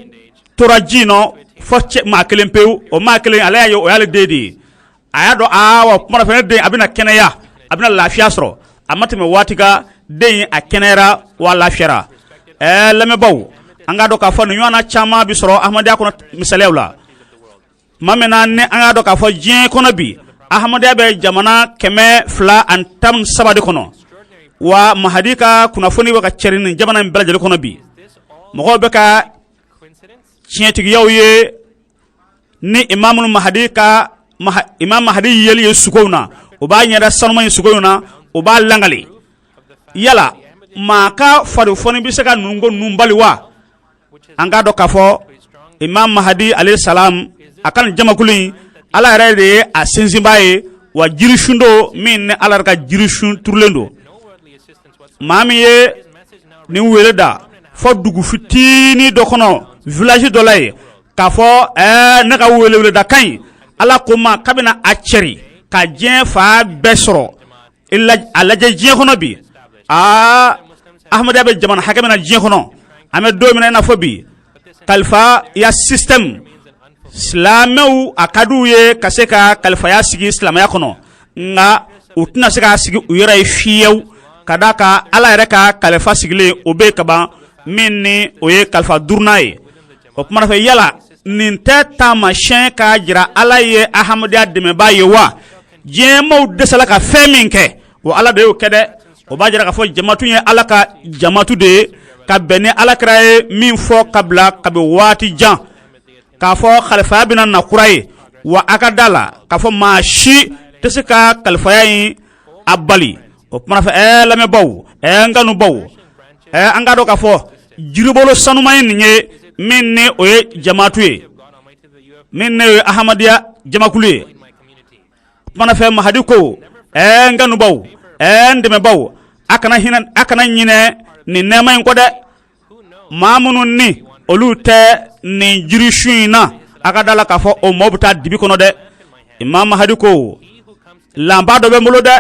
tora ji no foche ma kelen peu o ma kelen ala yo o yale dedi aya do awa mara fe de abina keneya abina lafiya soro amati me watiga de a kenera wa lafiya leme baw anga do ka fo no yana chama bi soro ahmadiya kono misalewla mamena ne anga do ka fo jien kono bi ahmadiya be jamana keme fla antam sabade kono wa mahadika kuna foni waka cherin jamana bela jele kono bi mo be ka chienti yawye ni imamul mahadika imam mahdi yeli yesukona o ba nyada sanuma yesukona o ba langali yala maka fadu foni bi seka nungo numbali wa anga do kafo imam mahdi alayhi salam akan jamakuli ala rede a senzimbaye wa jirishundo min ala ka jirishun turlendo mami ye ni weleda fo dugu fitini do kono village do lay k'a fɔ ne ka weleweleda kan ɲi ala ko ma k'a bɛna a cɛri ka diɲɛ fa bɛɛ sɔrɔ a lajɛ diɲɛ kɔnɔ bi ahmadiyya bɛ jamana hakɛ min na diɲɛ kɔnɔ an bɛ don min na i n'a fɔ bi kalifa ya système silamɛw a ka d'u ye ka se ka kalifaya sigi silamɛya kɔnɔ nka u tɛna se k'a sigi u yɛrɛ ye fiyewu ka d'a kan ala yɛrɛ ka kalifa sigilen o bɛ ka ban min ni o ye kalifa duurunan ye o kumana fɛ yala nin tɛ taamasiyɛn k'a jira ala ye ahmadiyya dɛmɛbaa ye wa diɲɛmaw dɛsɛla ka fɛn min kɛ o ala de y'o kɛ dɛ o b'a jira k'a fɔ jamatu ye ala ka jamatu de ye ka bɛn ni alakira ye min fɔ ka bila kabi waati jan k'a fɔ kalifaya bɛna na kura ye wa a ka da la k'a fɔ maa si tɛ se ka kalifaya in a bali o kumana fɛ lamɛnbaw n kanubaw an k'a dɔn k'a fɔ jiribolo sanuma ye nin ye min ni o ye jamatu ye min ni o ye ahmadiyya jamakulu ye o kumana fɛ mahadi ko n kanubaw n dɛmɛbaw a kana ɲinɛ nin nɛɛma in kɔ dɛ maa minnu ni olu tɛ nin jirisu in na a ka da la k'a fɔ o maaw bɛ taa dibi kɔnɔ dɛ imam mahadi ko lanba dɔ bɛ n bolo dɛ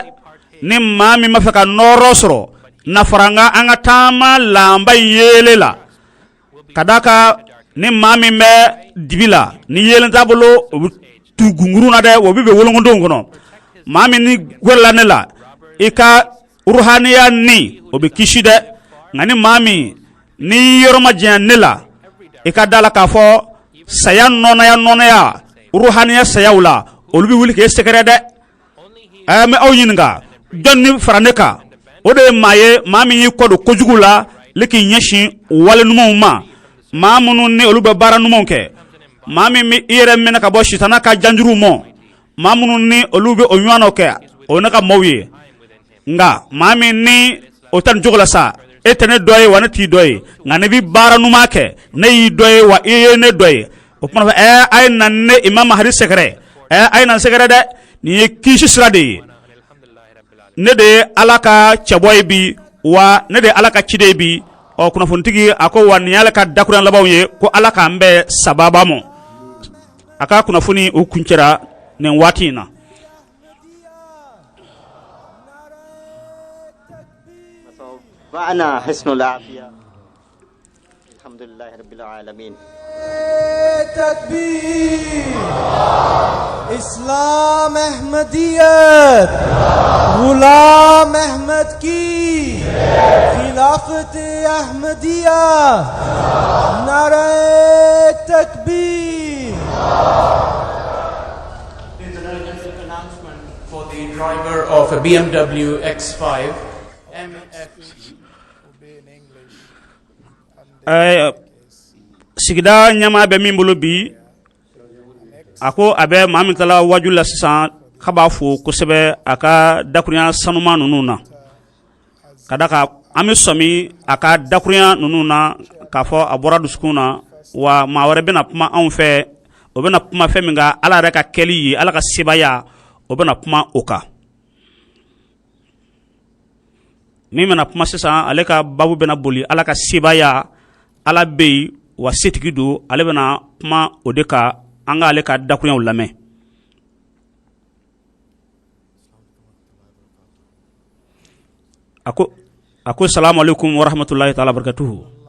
ni maa min b'a fɛ ka nɔɔrɔ sɔrɔ nafaranga an ka taama lanba yeele la ka d'a kan ni maa min bɛ dibi la ni yeelen t'a bolo o bɛ tu gunguru na dɛ o bɛ bɛn wolongodenw kɔnɔ maa min ni gwɛrɛla ne la i ka ruhaniya ni o bɛ kisi dɛ nka ni maa min ni yɔrɔ ma janya ne la i ka da la k'a fɔ saya nɔnaya ruhaniya sayaw la olu bɛ wuli k'e sɛgɛrɛ dɛ n bɛ aw ɲininka jɔn ni fara ne kan o de ye maa ye maa min y'i kɔdon kojugu la le k'i ɲɛsin wale ɲumanw ma maa minnu ni olu bɛ baara ɲumanw kɛ maa min bɛ i yɛrɛ minɛ ka bɔ sitana ka janjuruw ma maa minnu ni olu bɛ o ɲɔgɔnnaw kɛ o ye ne ka maaw ye nka maa min ni o tɛ nin cogo la sa e tɛ ne dɔ ye wa ne t'i dɔ ye nka ne bɛ baara ɲuman kɛ ne y'i dɔ ye wa i ye ne dɔ ye o kumana fɛ a ye na ne imam mahadi sɛgɛrɛ a ye na sɛgɛrɛ dɛ nin ye kisi sira de ye ne de ye ala ka cɛbɔ ye bi wa ne de ye ala ka ciden ye bi ɔ kunnafonitigi a ko wa nin y'ale ka dakuruyan labanw ye ko ala k'an bɛɛ sababa mɔ a ka kunnafoni o kuncɛra nin waati in na. وأنا حسن العافية الحمد لله رب العالمين. تكبير इस्लाम अहमदियत गुलाम अहमद की खिलाफत अहमदिया नारे तकबीर. There's an announcement for the driver of a BMW X5 sigida ɲama bɛ min bolo bi a ko a bɛ maa min tala waju la sisan k'a b'a fo kosɛbɛ a ka dakurunya sanuma ninnu na ka da ka an bɛ sɔmi a ka dakurunya ninnu na k'a fɔ a bɔra dusukun na wa maa wɛrɛ bɛna kuma anw fɛ o bɛna kuma fɛn min kan ala yɛrɛ ka kɛli ye ala ka sebaya o bɛna kuma o kan min bɛna kuma sisan ale ka babu bɛna boli ala ka sebaya ala bɛ yen wa setigi don ale bɛna kuma o de kan an ka ale ka dakurunyaw lamɛn. a ko salamu alaikum wa rahmatulahi ta'ala barakatuhu.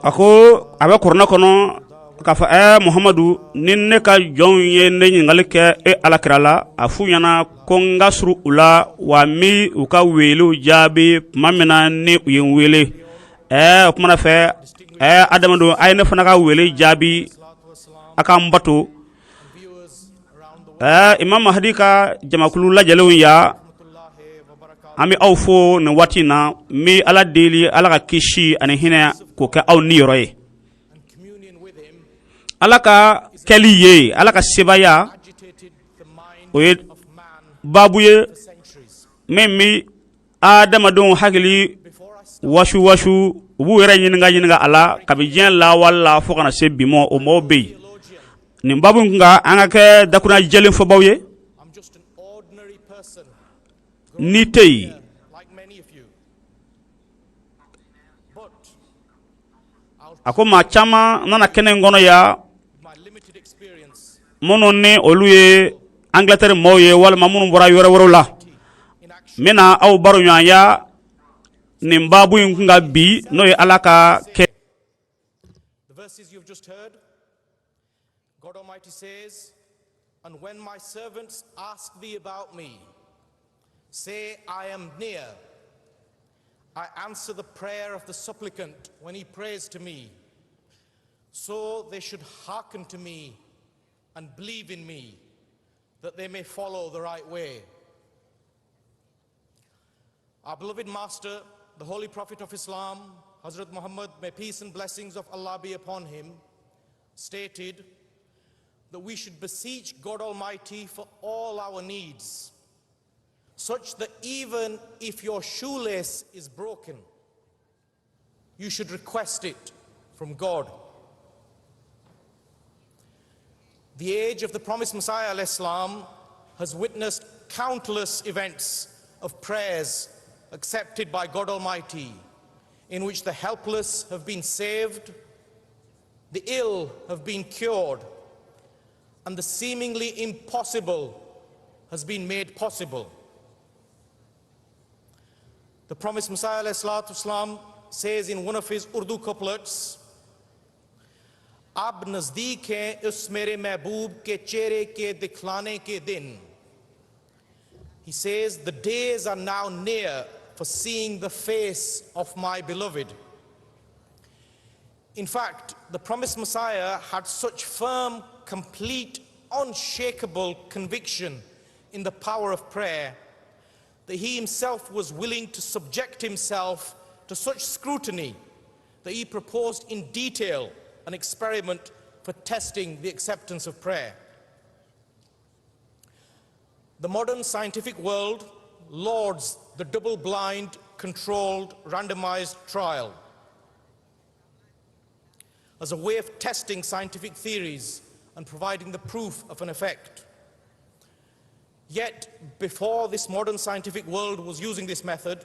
a ko a bɛ kurana kɔnɔ k'a fɔ muhamadu ni ne ka jɔnw ye ne ɲininkali kɛ alakira la a f'u ɲɛna ko n ka suru u la wa n bɛ u ka welew jaabi tuma min na ni u ye n wele o kumana fɛ adamadenw a ye ne fana ka wele jaabi a k'an bato imam mahadi ka jamakulu lajɛlenw ya an bɛ aw fo nin waati in na n bɛ ala deli ala ka kisi ani hinɛ k'o kɛ aw ni yɔrɔ ye ala ka kɛli ye ala ka sebaya o ye babu ye min bɛ adamadenw hakili washu washu u b'u yɛrɛ ɲininga a la kabi diɲɛ lawale la fo kana se bi ma o mɔgɔw bɛ yen nin babu in kun ka an ka kɛ dakunna jɛlen fɔbaw ye ni tɛ yen a ko maa caman nana kɛnɛ in kɔnɔ ya minnu ni olu ye Angleterre mɔgɔw ye walima minnu bɔra yɔrɔ wɛrɛw la n bɛna aw baro ɲɔgɔn ya nin babu in kun ka bi n'o ye Ala ka kɛ. The verses you've just heard, God Almighty says, "And when my servants ask thee about me, say, I am near. I answer the prayer of the supplicant when he prays to me. So they should hearken to me and believe in me, that they may follow the right way." Our beloved Master, the Holy Prophet of Islam, Hazrat Muhammad, may peace and blessings of Allah be upon him, stated that we should beseech God Almighty for all our needs, such that even if your shoelace is broken, you should request it from God. The age of the promised Messiah al-Islam has witnessed countless events of prayers accepted by God Almighty, in which the helpless have been saved, the ill have been cured, and the seemingly impossible has been made possible. The promised Messiah ﷺ says in one of his Urdu couplets, "Ab nazdeek hai us mere mehboob ke chehre ke dikhlane ke din." He says, the days are now near for seeing the face of my beloved. In fact, the promised Messiah had such firm, complete, unshakable conviction in the power of prayer that he himself was willing to subject himself to such scrutiny that he proposed in detail an experiment for testing the acceptance of prayer. The modern scientific world lauds the double-blind, controlled, randomized trial as a way of testing scientific theories and providing the proof of an effect. Yet, before this modern scientific world was using this method,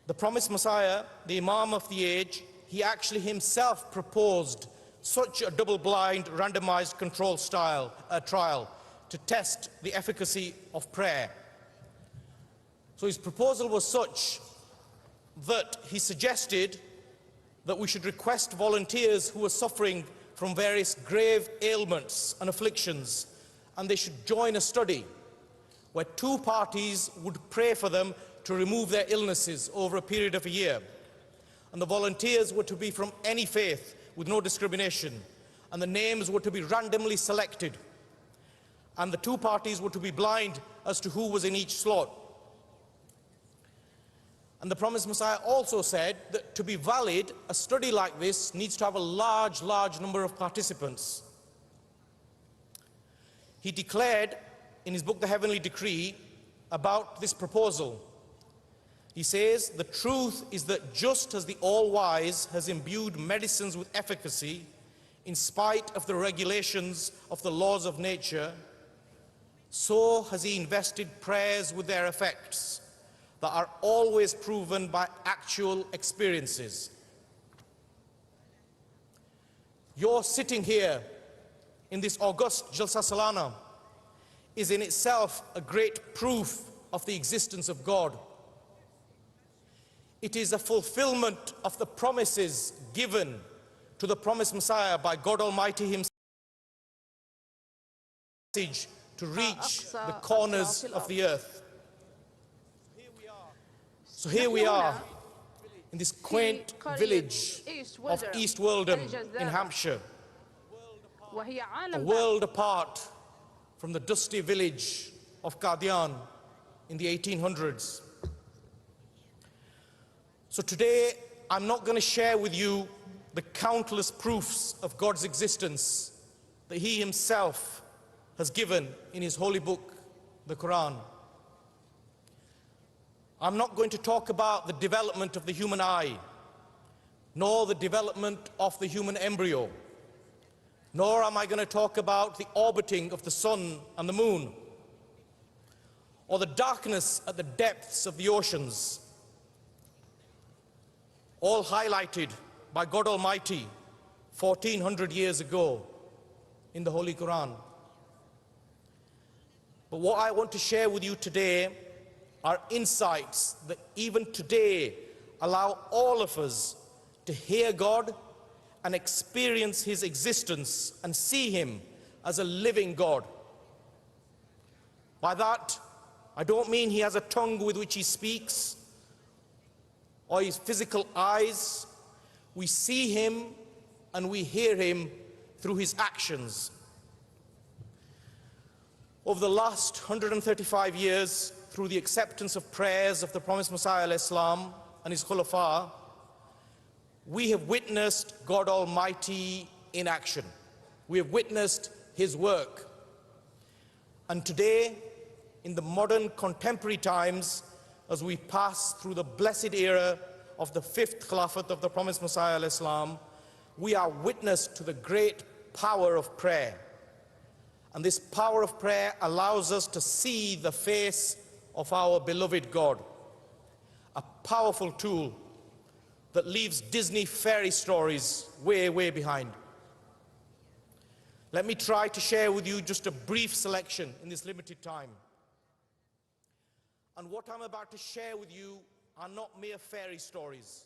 the promised Messiah, the Imam of the age, he actually himself proposed such a double-blind, randomized control trial to test the efficacy of prayer. So his proposal was such that he suggested that we should request volunteers who were suffering from various grave ailments and afflictions, and they should join a study where two parties would pray for them to remove their illnesses over a period of a year. And the volunteers were to be from any faith with no discrimination, and the names were to be randomly selected. And the two parties were to be blind as to who was in each slot. And the promised Messiah also said that to be valid, a study like this needs to have a large number of participants. He declared in his book, The Heavenly Decree, about this proposal. He says, "The truth is that just as the All-Wise has imbued medicines with efficacy, in spite of the regulations of the laws of nature, so has he invested prayers with their effects that are always proven by actual experiences." Your sitting here in this august Jalsa Salana is in itself a great proof of the existence of God. It is a fulfillment of the promises given to the promised Messiah by God Almighty himself to reach the corners of the earth. So here we are in this quaint village of East Weldham in Hampshire, a world apart from the dusty village of Qadian in the 1800s. So today, I'm not going to share with you the countless proofs of God's existence that he himself has given in his holy book, the Quran. I'm not going to talk about the development of the human eye, nor the development of the human embryo, nor am I going to talk about the orbiting of the sun and the moon, or the darkness at the depths of the oceans, all highlighted by God Almighty 1400 years ago in the Holy Quran. But what I want to share with you today are insights that even today allow all of us to hear God and experience His existence and see Him as a living God. By that, I don't mean He has a tongue with which He speaks or His physical eyes. We see Him and we hear Him through His actions. Over the last 135 years, through the acceptance of prayers of the promised Messiah al-Islam and his Khulafa, we have witnessed God Almighty in action. We have witnessed His work. And today, in the modern contemporary times, as we pass through the blessed era of the 5th Khilafat of the promised Messiah al-Islam, we are witness to the great power of prayer. And this power of prayer allows us to see the face of our beloved God. A powerful tool that leaves Disney fairy stories way, way behind. Let me try to share with you just a brief selection in this limited time. And what I'm about to share with you are not mere fairy stories.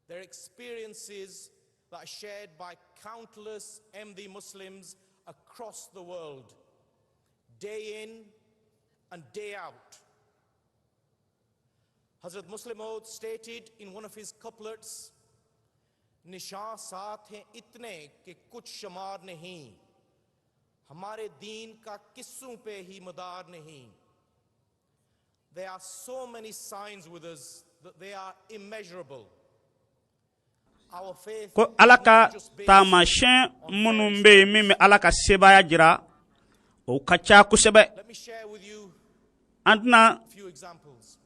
They're experiences that are shared by countless Ahmadi Muslims across the world, day in and day out. Hazrat Muslim Maud stated in one of his couplets, "Nishan saath hain itne ke kuch shamar nahi, hamare deen ka kisson pe hi madar nahi." There are so many signs with us that they are immeasurable. Our faith ko alaka tamashin munumbe mimi alaka sebaya jira o kacha kusebe. Let me share with you Antna a few examples.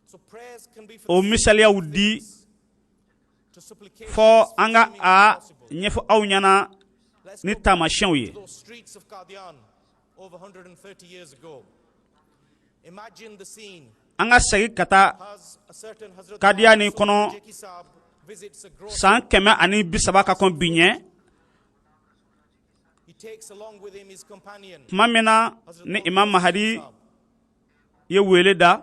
So prayers can be o misalia wudi fo anga a nyefo awnyana ni tamashin yi. those streets of Qadian over 130 years ago. Imagine the scene. Anga segi kata As a certain Hazrat Qadiani kono Jeki Sahab visits a grocer. san keme ani bisaba ka kon binye He takes along with him his companion. mamena ni Imam Mahdi ye wele da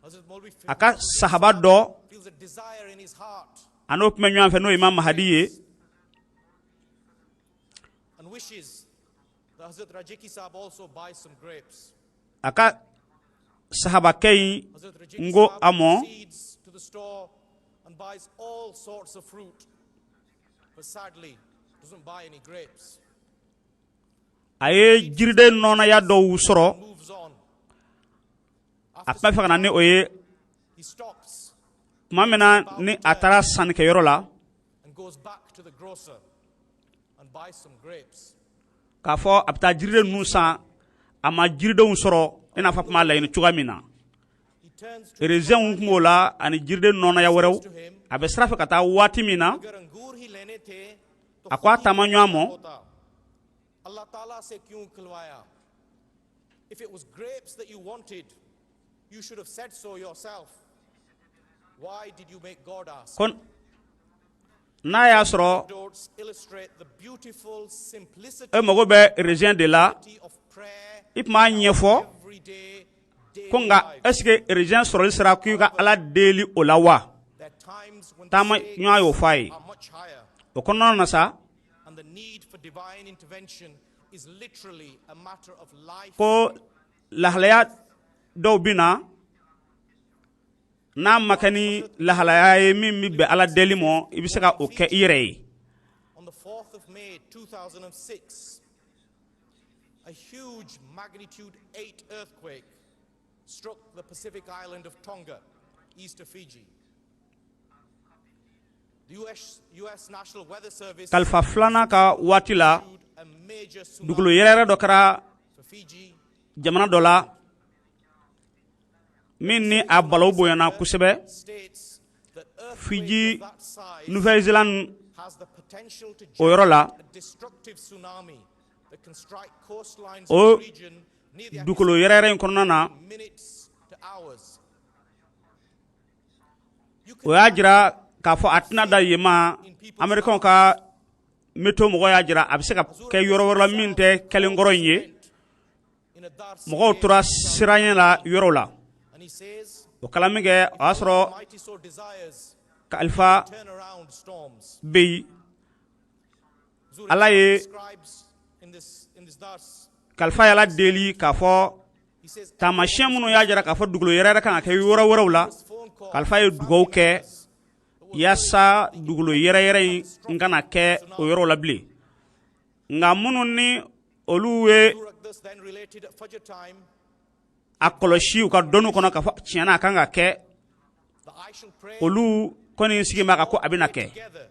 Hazrat Maulvi aka sahaba do feels a desire in his heart anop menyo fe no Imam Mahdi ye and wishes that Hazrat Rajeki Sahab also buys some grapes. aka sahaba kay Hazrat Rajeki ngo Sahab amo proceeds to the store and buys all sorts of fruit, but sadly doesn't buy any grapes. aye jirde nona ya do wusoro Moves on. akpa fe kana ni oye He stops mamena ni atara san ke yoro la and goes back to the grocer and buys some grapes. ka fo apta jirde nu sa ama jirde wusoro ina fa ma la ina chugamina He turns to rezen ngola ani jirde nona ya worew abe srafe kata wati mina अगर अंगूर ही लेने थे तो akwa खुद ही tamanyo लेना amo होता। अल्लाह ताला से क्यों खिलवाया? If it was grapes that you wanted, you should have said so yourself. Why did you make God ask? kon na ya soro Anecdotes illustrate the beautiful simplicity e mogo be rezen de la of prayer ipma nyefo everyday daily konga life. eske rezen soro sira ku ka ala daily olawa There are times when tama the nyo ayo stakes fai are much higher o kono na sa and the need for divine intervention is literally a matter of life. ko lahlaya do bina na makani lahlaya mi be ala daily mo ibisaka o ke ire On the 4th of May 2006, a huge magnitude 8 earthquake struck the Pacific island of Tonga, east of Fiji. The US National Weather Service kalfa flana ka watila issued a major dugulu tsunami yerere do kara for Fiji. jamana dola min ni a balo boyana kusebe states that Fiji, earthquake of that size Nouvelle-Zélande has the potential to o yɔrɔ la generate a destructive tsunami that can strike coastlines o of the region near the dukolo yɛrɛyɛrɛ in kɔnɔna na minutes to hours. o y'a jira k'a fɔ a tɛna da yen ma Américains ka météo mɔgɔ y'a jira a bɛ se ka kɛ yɔrɔ wɛrɛ la min tɛ kɛlenkɔrɔ in ye mɔgɔw tora siranya la yɔrɔw la And he says, o kala min kɛ o y'a sɔrɔ Almighty so desires kalifa turn around storms. bɛ yen Zuri Ala ye describes in this dars, kalifa yala deli k'a fɔ taamasiyɛn minnu y'a jira k'a fɔ dugukolo yɛrɛ kan ka kɛ yɔrɔ wɛrɛw la kalifa ye dugawu kɛ yaasa dugukolo yɛrɛ in kana kɛ o yɔrɔ la bilen nka minnu ni olu ye Zurak then related at Fajr time, a kɔlɔsi u ka dɔnniw kɔnɔ k'a fɔ tiɲɛna a kan ka kɛ the Aisha prayed olu kɔni sigi bɛ kan ko a bɛna kɛ together.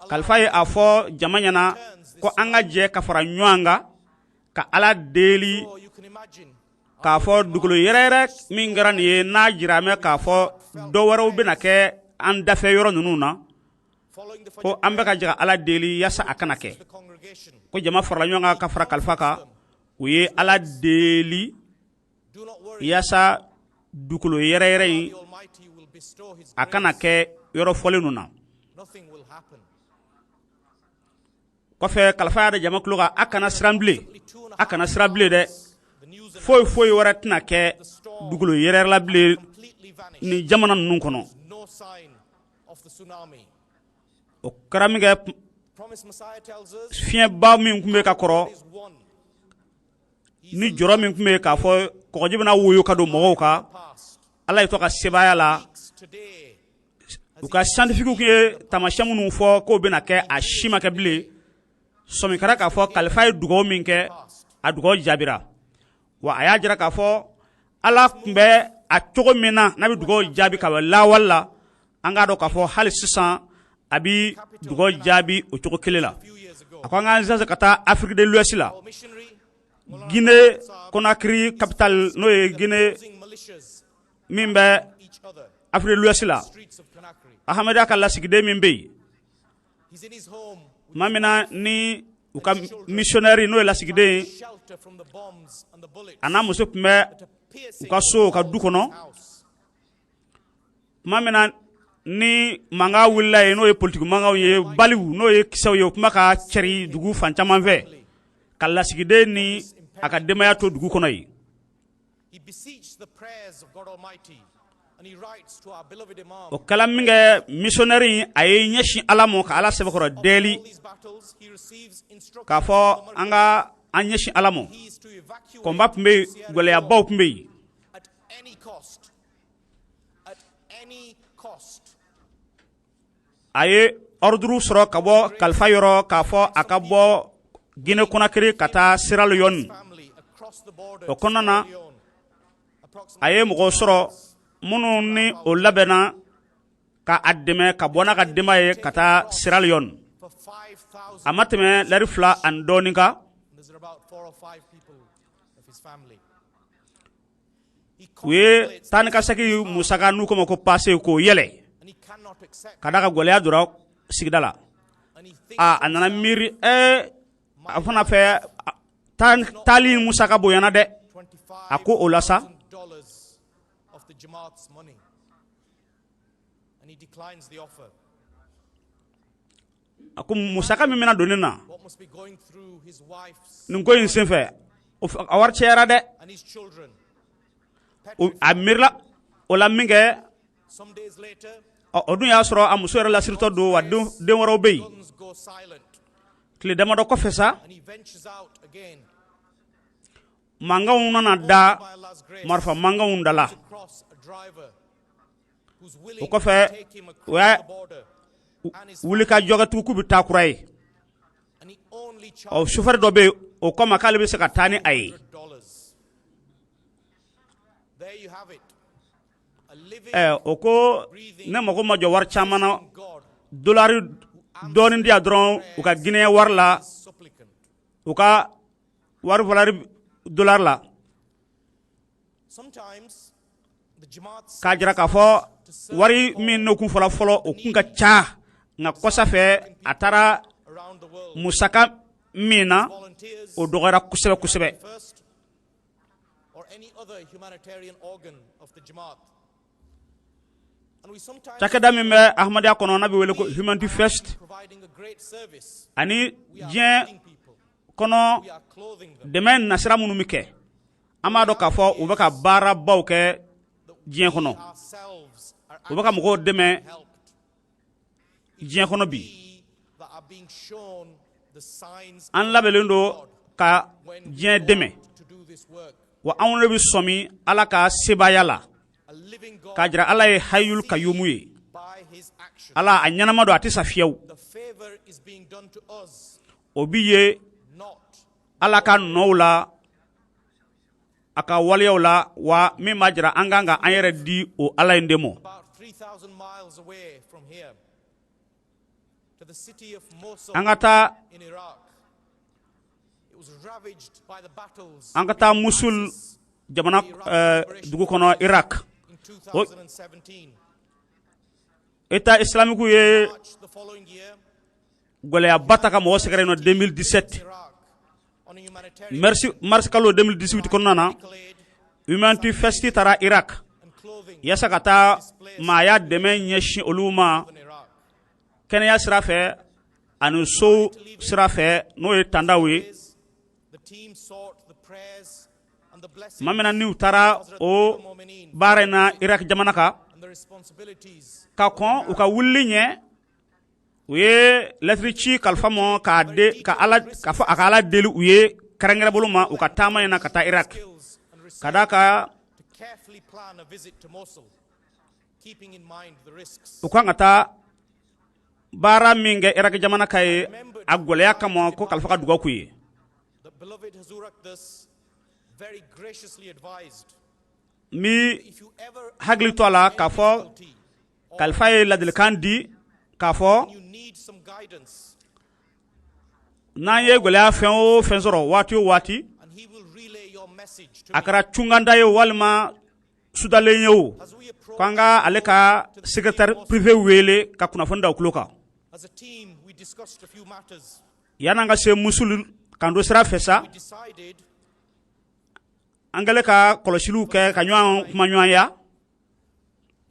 kalifa ye a fɔ jama ɲɛna ko an ka jɛ ka fara ɲɔgɔn kan ka ala deli So you can imagine k'a fɔ dugukolo yɛrɛ min kɛra nin ye n'a jira mɛ k'a fɔ dɔ wɛrɛw bɛna kɛ an dafɛ yɔrɔ ninnu na following the Fajr ko an bɛ ka jɛ ka ala deli yaasa a kana kɛ the congregation, ko jama farala ɲɔgɔn kan ka fara kalifa kan u ye ala deli do not worry, yaasa dugukolo yɛrɛ in the Almighty will bestow his a grace. kana kɛ yɔrɔ fɔlen ninnu na Nothing will happen. kɔfɛ kalifa y'a da jama tulo kan a kana siran bilen a kana siran bilen dɛ foyi wɛrɛ tɛna kɛ dugukolo yɛrɛ la bilen Completely vanished. ni jamana ninnu kɔnɔ No sign of the tsunami. o kɛra min kɛ Promised Messiah tells us fiɲɛba min tun bɛ ka kɔrɔ is one. ni jɔrɔ min tun bɛ k'a fɔ kɔgɔji bɛna woyo ka don mɔgɔw kan Past. ala ye to ka sebaya la Today, u ka scientifique tun ye taamasiyɛn minnu fɔ k'o bɛna kɛ a si ma kɛ bilen sɔmi kɛra k'a fɔ kalifa ye dugawu min kɛ a dugawu jaabira wa a y'a jira k'a fɔ ala tun bɛ a cogo min na n'a bɛ dugawu jaabi ka bɔ lawale la an k'a dɔn k'a fɔ hali sisan a bɛ dugawu jaabi o cogo kelen la a ko an k'an sase ka taa Afrique de l'Ouest la our missionary Guinée Conakry capitale n'o ye Guinée using militias min bɛ each other. Afrique de l'Ouest la Streets of Conakry. Ahamadu ka lasigiden min bɛ yen He's in his home maa min na ni u ka missionnaire n'o ye lasigiden ye shelter from the bombs and the bullets a n'a muso tun bɛ that are piercing u ka so u ka du kɔnɔ his house. maa min na ni mankan wulila yen n'o ye politiki mankanw ye baliw n'o ye kisɛw ye u tun bɛ ka cɛri dugu fan caman fɛ ka lasigiden ni a ka denbaya to dugu kɔnɔ yen He beseeched the prayers of God Almighty, and he writes to our beloved Imam. o kɛla min kɛ missionnaire in a ye ɲɛsin ala ma ka ala sɛbɛkɔrɔ dɛli All these battles, he receives instructions k'a fɔ an ka an ɲɛsin ala ma he is to evacuate kɔnba tun bɛ yen gwɛlɛyabaw tun bɛ yen at any cost. At any cost. a ye ordre sɔrɔ ka bɔ kalifa yɔrɔ k'a fɔ a ka bɔ Guinée Conakry ka taa Sierra Leone Family across the border. o to kɔnɔna na Sierra Leone. a ye mɔgɔw sɔrɔ minnu ni o labɛnna ka a dɛmɛ ka bɔ n'a ka denbaya ye ka taa Sierra Leone For 5,000. a ma tɛmɛ lɛri 2 ani dɔɔnin kan There's about 4 or 5 people of his family. He u ye contemplates taa ni ka segin musaka n'u ko ma ko paase k'o yɛlɛ and he cannot accept. ka da ka gɛlɛya donna sigida la And he thinks a nana miiri a fana fɛ taali musaka bonyana dɛ a ko o la sa $25,000 of the Jamaat's money. And he declines the offer. a ko musaka min bɛna don ne na What must be going through his wife's nin ko in senfɛ a wari cɛyara dɛ and his children. a miirila o la min kɛ Some days later, o dun y'a sɔrɔ a muso yɛrɛ lasiritɔ don wa den wɛrɛw bɛ yen guns go silent tile damadɔ kɔfɛ sa and he ventures out again. mankanw nana da By Allah's grace, marifa mankanw da la across a driver who's willing o kɔfɛ to take him o across y'a the border. And his wuli ka jɔkɛtugu k'u bɛ taa kura ye and he only ɔ charged sofɛri dɔ bɛ yen o kɔ ma k'ale bɛ se ka taa ni a ye $100. There you have it. A living o ko ne mago ma jɔ wari caman na God, dolari dɔɔnin di yan dɔrɔn u ka Guinée wari la supplicant. u ka wari valeur dollar la Sometimes ka jira ka fo wari min no kun fola folo o kun ka cha nga kosa fe atara musaka mina o dogora kusebe or any other humanitarian organ of the Jamaat. And we sometimes takada mi me ahmadiya kono nabi wele ko humanity first providing a great service. ani jien kono demen nasira munu mike amado ka fo ubaka bara bawke jien kono ubaka mo deme jien kono bi an labelendo ka jien deme wa awon bi somi ala ka sebayala ka jira ala e hayul kayumuye ala anyanama do atisa fiyaw obiye ala ka nowla aka waliyawla wa mi majra anganga anyere di o ala ndemo angata angata musul jamana dugu kono Iraq État islamique ye gole abataka mo sekere no 2017 mars kalo 2018 kono nana humanity festi tara Iraq yasa kata maya deme nyeshi oluma kenya srafe anu so srafe no e tandawe mamena ni utara o barena Iraq jamanaka ka kon u ka wullinye uye letrichi kalfamo ka de ka ala ka fa akala delu uye karangere boluma u ka tama na kata Iraq kadaka u ka ngata bara minge Iraq jamana kay agole yakamo ko kalfa ka duga kuye mi hagli tola ka fo kalfa la del kandi ka fo na ye gole afen o fenzoro wati akara chunganda ye walma sudale nyew kwanga aleka secrétaire privé wele ka kuna fonda okuloka yana nga se musul kando sera fesa angale ka koloshilu ke kanywa kumanywa ya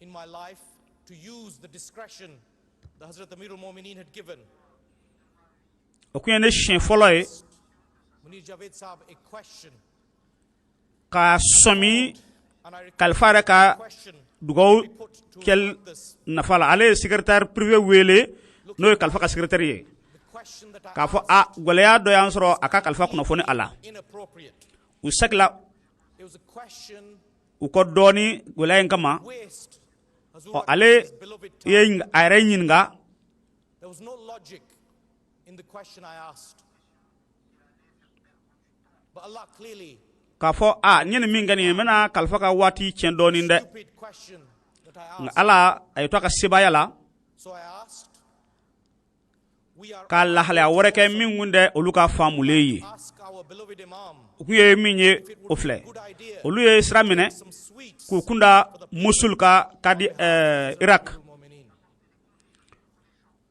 in my life to use the discretion that Hazrat Amir al-Mu'minin had given. Okuyene shin follow Munir Javed Saab a question ka somi kalfara ka dugo kel nafala ale secrétaire privé wele no kalfa ka secrétaire ka fo a golea do yansoro aka kalfa kuna foni ala usakla u ko doni golea ngama o ale yen ayre nyinga there was no logic in the question I asked, but Allah clearly ka fo a nyen mingani mena kalfa ka wati chen doni nde ala ay to ka sibaya la so I asked ka la hala woreke mingunde oluka famuleye kuye minye ofle oluye sramine ku kunda musul ka kadi Iraq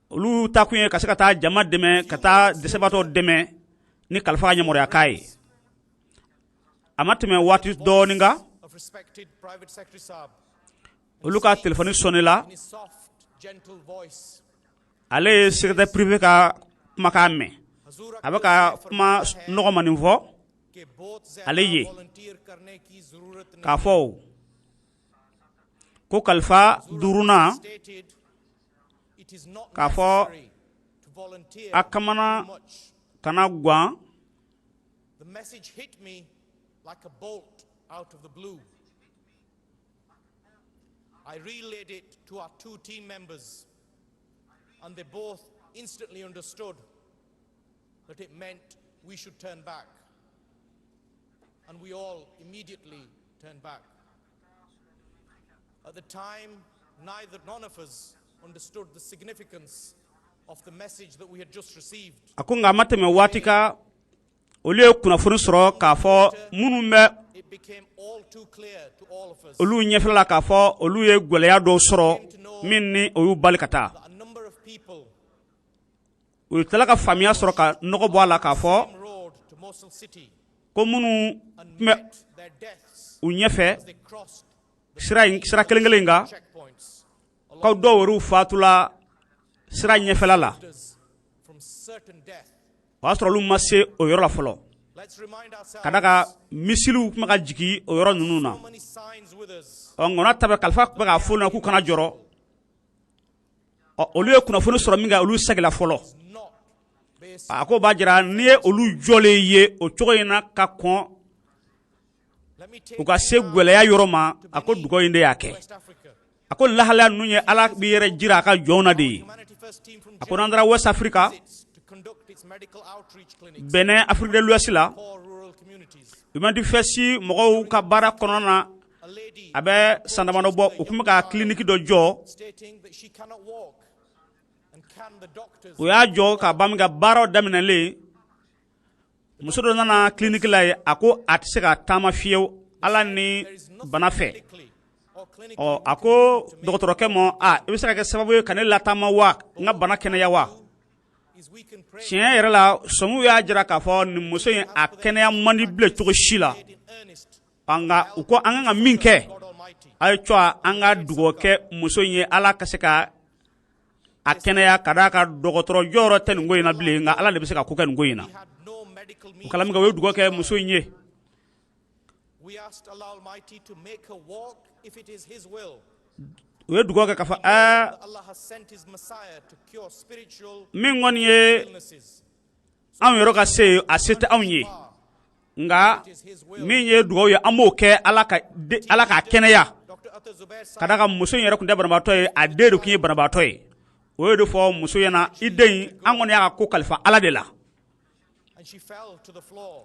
olu takuye kasika ta jama deme kata desebato deme ni kalfa nyamore akai amatme wati do ninga olu ka telefoni sonela ale secrétaire privé ka makame abaka ma nogo maninfo ale ye ka fo ko kalfa duruna ka fo akamana kana gwa the message hit me like a bolt out of the blue. I relayed it to our two team members, and they both instantly understood that it meant we should turn back. And we all immediately turned back. At the time, none of us understood the significance of the message that we had just received. Akunga mateme watika ole kuna furu soro ka fo munu me it became all too clear to all of us olu ɲɛfɛla k'a fɔ olu ye gwɛlɛya dɔw sɔrɔ min ni o y'u bali ka taa that a number of people u tila ka faamuya sɔrɔ ka nɔgɔ bɔ a la k'a fɔ road to Mosul city ko minnu and tun bɛ met their deaths u ɲɛfɛ as they crossed sira kelen kelen kan checkpoints k'aw dɔw yɛrɛw fatula sira ɲɛfɛla la from certain death. o y'a sɔrɔ olu ma se o yɔrɔ la fɔlɔ Let's remind ourselves ka da ka misiliw tun bɛ ka jigin o yɔrɔ ninnu na so many signs with us. ŋɔna ta bɛ kalifa tun bɛ k'a fɔ olu la k'u kana jɔrɔ olu ye kunnafoni sɔrɔ min kɛ olu segila fɔlɔ Not based a ko b'a jira n'i ye olu jɔlen ye o cogo in na ka kɔn let me take u ka se gwɛlɛya yɔrɔ ma a ko dugɔ in de y'a kɛ West Africa. a ko lahalaya ninnu ye ala b'i yɛrɛ jira a ka jɔnw na de ye Humanity First team from a ko n'an taara West Africa to conduct its medical outreach clinics Benin Afrique de l'Ouest la for rural communities. Humanity First mɔgɔw ka baara kɔnɔna na A lady a bɛ san damadɔ bɔ u tun bɛ ka kiliniki dɔ jɔ stating that she cannot walk and can the doctors u y'a jɔ ka ban min ka baaraw daminɛlen muso dɔ nana kiliniki la ye a ko a tɛ se ka taama fiyewu ala ni bana fɛ medically or clinically a ko dɔgɔtɔrɔkɛ ma i bɛ se ka kɛ sababu ye ka ne lataama wa n ka bana kɛnɛya wa is we can pray tiɲɛ yɛrɛ la sɔngu y'a jira k'a fɔ nin muso in a kɛnɛya man di bilen cogo si la in earnest nka u ko an kan ka min kɛ God Almighty. a ye cɔ an ka dugawu kɛ muso in ye ala ka se ka a kɛnɛya ka d'a ka dɔgɔtɔrɔ jɔyɔrɔ tɛ nin ko in na bilen nka ala de bɛ se ka ko kɛ nin ko in na He had no medical o means. kala min kɛ u ye dugawu kɛ muso in ye We asked Allah Almighty to make her walk if it is His will. u ye dugawu kɛ k'a fɔ That Allah has sent His Messiah to cure spiritual min kɔni ye illnesses. anw yɛrɛ ka se a se tɛ anw ye nka It is His will. min ye dugawu ye an b'o kɛ ala k'a kɛnɛya Dr. Atta Zubair ka da ka muso in yɛrɛ tun tɛ banabaatɔ ye a den de tun ye banabaatɔ ye o ye de fɔ muso ɲɛna i den an kɔni y'a ka ko kalifa ala de la and she fell to the floor.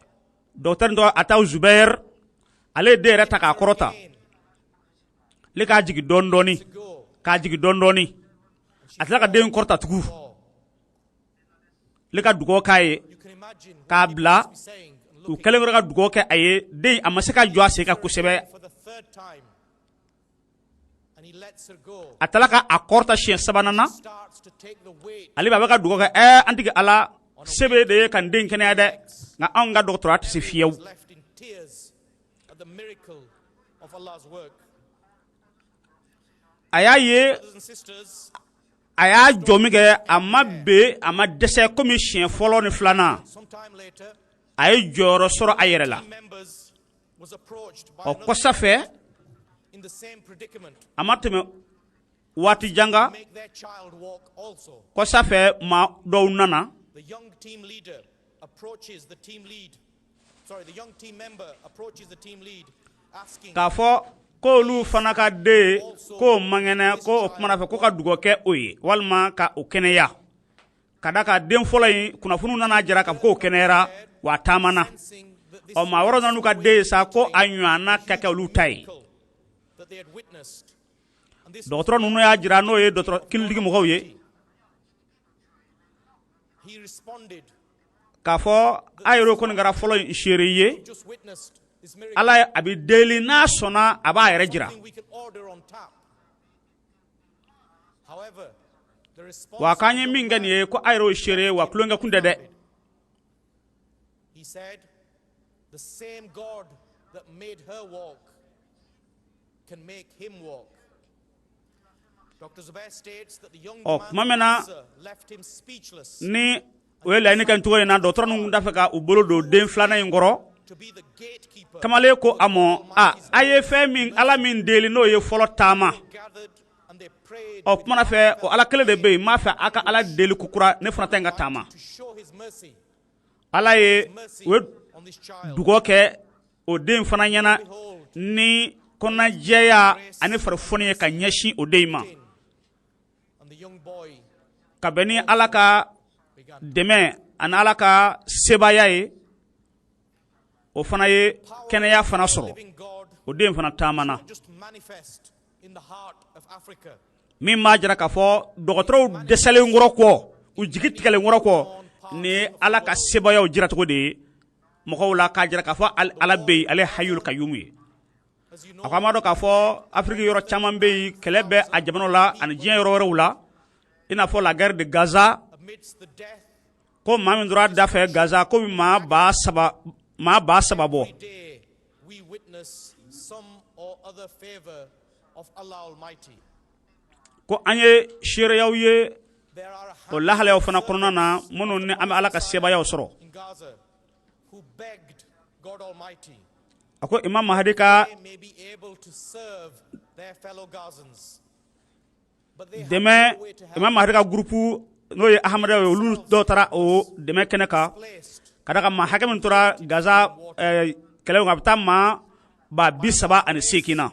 dɔgɔtɛri dɔ Atta Zubair ale ye den yɛrɛ ta k'a kɔrɔta ale k'a jigin dɔɔni dɔɔni Go. k'a jigin dɔɔni dɔɔni a tila ka den kɔrɔta tugun ale ka dugawu k'a ye You can imagine k'a what bila he's saying and u looking kɛlen kɔrɔ ka dugawu kɛ a ye den a ma se ka jɔ a sen kan kosɛbɛ for the third time. And he lets her go. a tila ka a kɔrɔta siɲɛ sabanan na Starts to take the weight ale b'a bɛ ka dugawu kɛ an tigi ala sebe de ye ka n den kɛnɛya dɛ nka anw ka dɔgɔtɔrɔya tɛ se fiyewu is left in tears at the miracle of Allah's work. a y'a ye Brothers and sisters, a y'a jɔ min kɛ a ma ben a ma dɛsɛ komi siɲɛ fɔlɔ ni filanan sometime later, a ye jɔyɔrɔ sɔrɔ a yɛrɛ la team members was approached by ɔ another kɔsa fɛ in the same predicament a ma tɛmɛ waati jan kan to make their child walk also. kɔsa fɛ maa dɔw nana The young team leader approaches the team lead. Sorry, the young team member approaches the team lead asking k'a fɔ k'olu fana ka den k'o man kɛnɛ ko o kumana fɛ ko ka dugawu kɛ o ye walima ka o kɛnɛya ka da ka den fɔlɔ in kunnafoniw nana jira k'a fɔ k'o kɛnɛyara wa a taamana sensing that this ɔ maa wɔɔrɔ nana n'u ka den ye sa ko a ɲɔgɔnna ka kɛ olu ta ye miracle that they had witnessed. And this dɔgɔtɔrɔ ninnu y'a jira n'o ye dɔgɔtɔrɔ kiliniki mɔgɔw ye he responded, k'a fɔ a yɛrɛ kɔni kɛra fɔlɔ in seere ye just witnessed this miracle. ala ye a bɛ deli n'a sɔnna a b'a yɛrɛ jira Something we can order on tap. However, the response wa of k'an the ye young min kɛ man, nin ye ko a yɛrɛ o seere ye wa tulonkɛ kun tɛ dɛ he said, the same God that made her walk can make him walk. Dr. Zubair states that the young kuma man's mɛn na answer left him speechless ni o ye laɲini kɛ cogo in na dɔgɔtɔrɔ ninnu t'a fɛ ka u bolo don den filanan in kɔrɔ to be the gatekeeper. kamalen ko a mɔ a ye fɛn min ala min deli n'o ye fɔlɔ taama Gathered and they prayed ɔ kumana fɛ o ala kelen de bɛ yen n b'a fɛ a ka ala deli kukura ne fana ta in ka taama to show his mercy ala ye u ye on this child. dugawu kɛ o den fana ɲɛna ni kɔnɔnajɛya ani farifoni ye ka ɲɛsin o den ma And the young boy ka bɛn ni ala ka dɛmɛ ani ala ka sebaya ye o fana ye kɛnɛya fana sɔrɔ living God o den fana taamana just manifest in the heart of Africa. min b'a jira k'a fɔ dɔgɔtɔrɔw dɛsɛlen kɔrɔ kɔ u jigi tigɛlen kɔrɔ kɔ ni ye ala ka sebayaw jiracogo de ye mɔgɔw la k'a jira k'a fɔ ala bɛ yen ale hayul kayyum ye a ko an b'a dɔn k'a fɔ Afrique yɔrɔ caman bɛ yen kɛlɛ bɛ a jamanaw la ani diɲɛ yɔrɔ wɛrɛw la i n'a fɔ la guerre de Gaza ko maa min dɔrɔn a da fɛ Gaza ko bi maa ba saba bɔ ko an ye seereyaw ye o lahalayaw fana kɔnɔna na minnu ni an bɛ ala ka sebayaw sɔrɔ a ko Imam Mahdi ka dɛmɛ Imam Mahdi ka groupe n'o ye Ahmadiya ye olu dɔw taara o dɛmɛ kɛnɛ kan ka da ka maa hakɛ min tora Gaza kɛlɛ a bɛ taa maa ba 38 na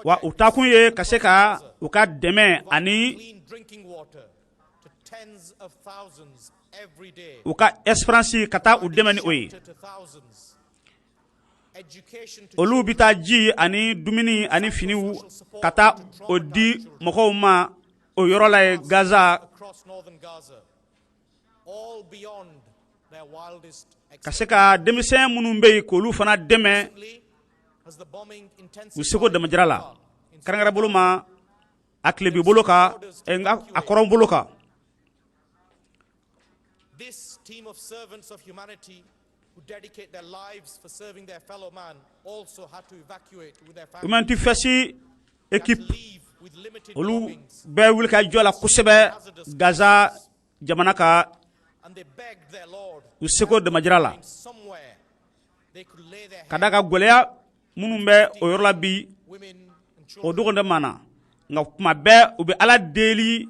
wa u taakun ye ka se ka u ka dɛmɛ ani u ka espérance ka taa u dɛmɛ ni o ye olu bi taa ji ani dumuni ani finiw ka taa o di mɔgɔw ma o yɔrɔ la ye Gaza ka se ka denmisɛn minnu bɛ yen k'olu fana dɛmɛ u seko damajira la kɛrɛnkɛrɛn bolo ma a tile bi bolo kan a kɔrɔn bolo kan This team of servants of humanity who dedicate their lives for serving their fellow man also had to evacuate with their families. Humanity Fesi équipe olu bɛɛ wuli ka jɔ la kosɛbɛ Gaza jamana ka u seko damajira la ka da ka gɛlɛya minnu bɛ o yɔrɔ la bi o dɔgɔnin mana nka kuma bɛɛ u bɛ ala deli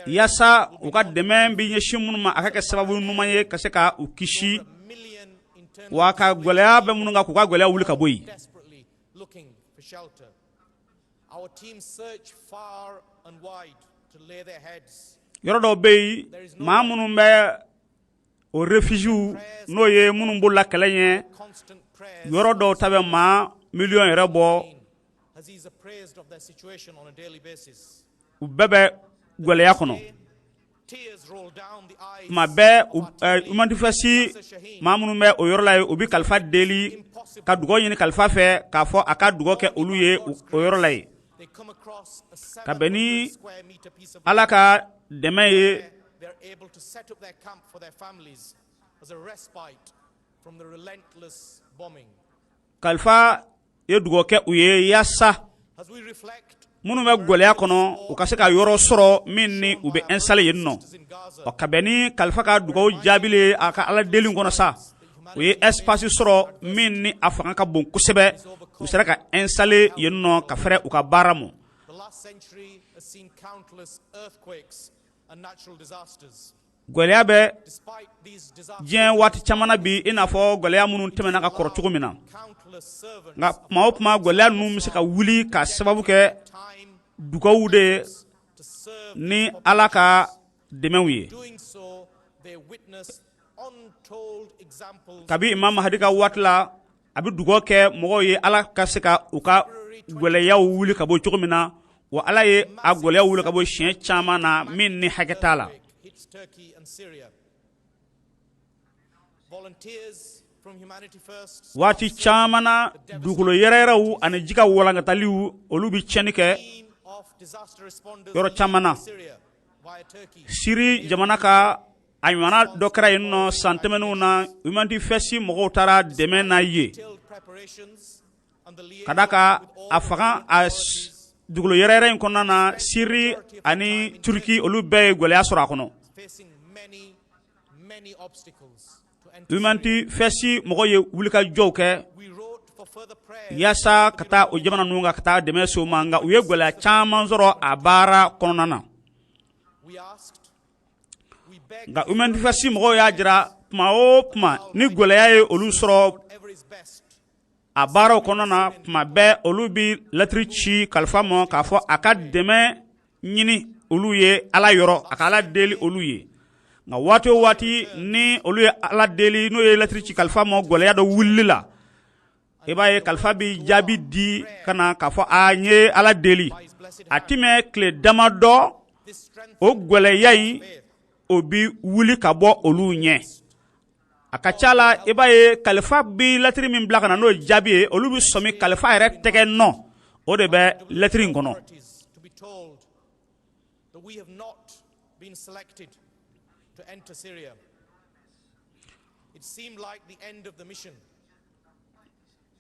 yasa u ka dɛmɛ bɛ ɲɛsin minnu ma a ka kɛ sababu ɲuman ye ka se ka u kisi wa ka gɛlɛya bɛ minnu kan k'u ka gɛlɛya wuli ka bɔ yen yɔrɔ dɔw bɛ yen maa minnu bɛ o réfugiés n'o ye minnu bolola kɛlɛ ɲɛ yɔrɔ dɔw ta bɛ maa miliyɔn yɛrɛ bɔ u bɛɛ bɛ gɛlɛya kɔnɔ tuma bɛɛ Humanity Fesi maa minnu bɛ o yɔrɔ la ye u bɛ kalifa deli ka dugawu ɲini kalifa fɛ k'a fɔ a ka dugawu kɛ olu ye o yɔrɔ la ye ka bɛn ni ala ka dɛmɛ ye kalifa ye dugawu kɛ u ye yasa minnu bɛ gɛlɛya kɔnɔ u ka se ka yɔrɔ sɔrɔ min ni u bɛ installer yen nɔ ɔ ka bɛn ni kalifa ka dugawu jaabile a ka ala deli kɔnɔ sa u ye espace sɔrɔ min ni a fanga ka bon kosɛbɛ u sera ka installer yen nɔ ka fɛrɛ u ka baara mɔ gɛlɛya bɛ diɲɛ waati caman bi i n'a fɔ gɛlɛya minnu tɛmɛna ka kɔrɔ cogo min na nka tuma o tuma gɛlɛya ninnu bɛ se ka wuli ka sababu kɛ dugawu de ni ala ka dɛmɛw ye kabi Imam Mahdi ka waati la a bɛ dugawu kɛ mɔgɔw ye ala ka se ka u ka gɛlɛyaw wuli ka bɔ cogo min na wa ala ye a gɛlɛyaw wuli ka bɔ siɲɛ caman na min ni hakɛ t'a la waati caman na dugukolo yɛrɛyɛrɛw ani ji ka walankataliw olu bɛ tiɲɛni kɛ yɔrɔ caman na Siri jamana ka a ɲɔgɔnna dɔ kɛra yen nɔ san tɛmɛnenw na Humanity Fesi mɔgɔw taara dɛmɛ na ye ka da ka a fanga a dugukolo yɛrɛyɛrɛ in kɔnɔna na Siri ani Turki olu bɛɛ ye gɛlɛya sɔrɔ a kɔnɔ Humanity Fesi mɔgɔ ye wulikajɔw kɛ yasa ka taa o jamana ninnu kan ka taa dɛmɛ se u ma nka u ye gɛlɛya caman sɔrɔ a baara kɔnɔna na nka Humanity Fesi mɔgɔw y'a jira tuma o tuma ni gɛlɛya ye olu sɔrɔ a baaraw kɔnɔna na tuma bɛɛ olu bɛ lettre ci kalifa ma k'a fɔ a ka dɛmɛ ɲini olu ye ala yɔrɔ a ka ala deli olu ye nka waati o waati ni olu ye ala deli n'o ye lettre ci kalifa ma gɛlɛya dɔ wulili la i b'a ye kalifa bɛ jaabi di ka na k'a fɔ n ye ala deli a ti mɛn tile damadɔ o gweleya yi obi wuli ka bɔ olu ɲɛ a ka ca la i b'a ye kalifa bi lettre min bila ka na n'o jaabi ye olu bi sɔmi kalifa yɛrɛ tɛgɛ nɔ o de bɛ lettre in kɔnɔ. We have not been selected to enter Syria. It seemed like the end of the mission.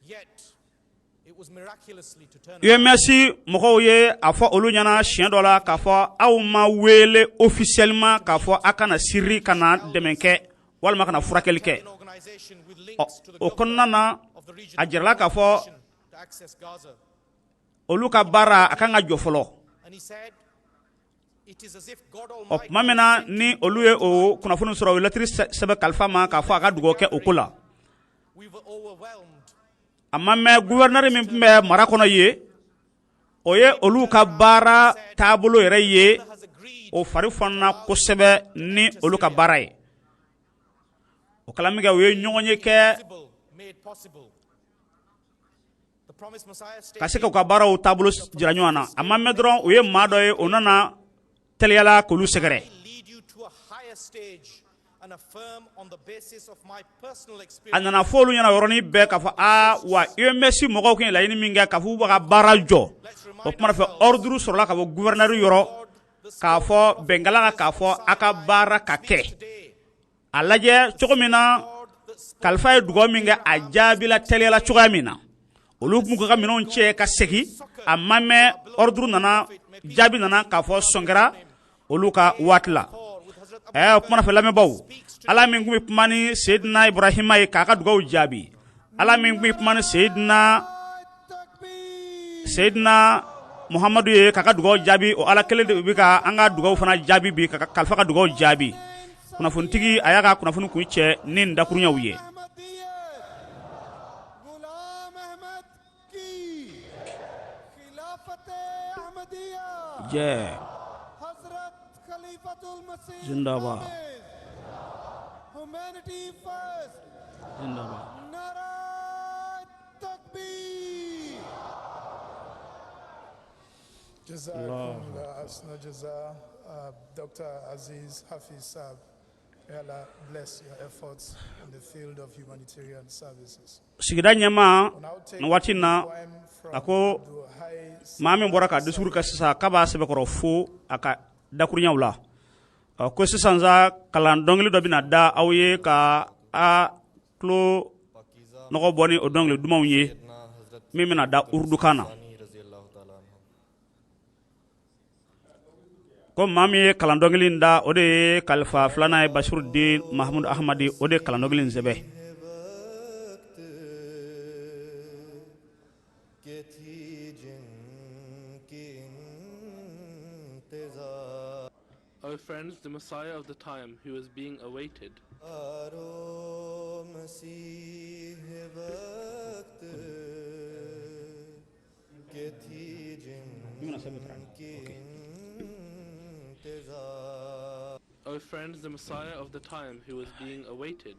Yet, it was miraculously to turn around. UMS mɔgɔw ye a fɔ olu ɲɛna siɲɛ dɔ la k'a fɔ aw ma wele officiellement k'a fɔ a kana siri kana dɛmɛ kɛ walima kana furakɛli kɛ. O kɔnɔna na a jirala k'a fɔ olu ka baara a kan ka jɔ fɔlɔ. O tuma min na ni olu ye o kunnafoni sɔrɔ o ye lettre sɛbɛn kalifa ma k'a fɔ a ka dugawu kɛ o ko la. A ma mɛn gouverneur min tun bɛ mara kɔnɔ ye o ye olu ka baara taabolo yɛrɛ ye o fari fɔnna kosɛbɛ ni olu ka baara ye. O kala min kɛ o ye ɲɔgɔn ye kɛ ka se ka u ka baaraw taabolo jira ɲɔgɔn na. A ma mɛn dɔrɔn o ye maa dɔ ye o nana teliyala k'olu sɛgɛrɛ. A nana fɔ olu ɲɛna yɔrɔnin bɛɛ k'a fɔ wa UMS mɔgɔw kun ye laɲini min kɛ k'a fɔ u b'a ka baara jɔ. O kuma fɛ ordre sɔrɔla ka bɔ gouverneur yɔrɔ k'a fɔ bɛnkala k'a fɔ a ka baara ka kɛ. A lajɛ cogo min na kalifa ye dugawu min kɛ a jaabila teliyala cogoya min na. Olu kun ka minɛnw cɛ ka segin a ma mɛn ordre nana jaabi nana k'a fɔ sɔn kɛra olu ka waati la. O kuma fɛ lamɛnbaaw Ala min kun bɛ kuma ni Seydina Ibrahima ye k'a ka dugawu jaabi. Ala min kun bɛ kuma ni Seydina Muhammadu ye k'a ka dugawu jaabi o Ala kelen de bɛ ka an ka dugawu fana jaabi bi ka kalifa ka dugawu jaabi. Kunnafonitigi a y'a ka kunnafoni kun cɛ ni nin dakurunyaw ye. Yeah. Zindabad. Humanity first. Zindabad. Nara Takbir. Jazakumullah asna jaza, Dr. Aziz Hafiz Saab. May Allah bless your efforts in the field of humanitarian services. Sigida ɲɛma na waati na a ko maa min bɔra ka discours kɛ sisan k'a b'a sɛbɛkɔrɔ fo a ka dakurunyaw la. Ko sisan sa kalan dɔnkili dɔ bɛna da aw ye ka a tulo nɔgɔ bɔ ni o dɔnkili dumanw ye min bɛna da urudukan na. Ko maa min ye kalan dɔnkili in da o de ye kalifa filanan ye Bashirudin Mahamud Ahmadi o de ye kalan dɔnkili in sɛbɛn. O friends, the Messiah of the time who is being awaited. O friends, the Messiah of the time who is being awaited.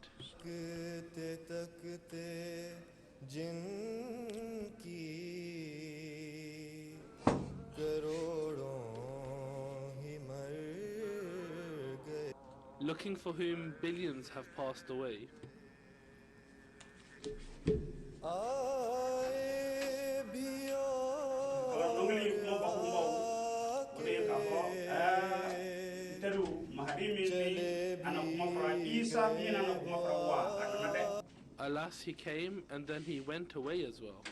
Looking for whom billions have passed away. Alas, he came and then he went away as well.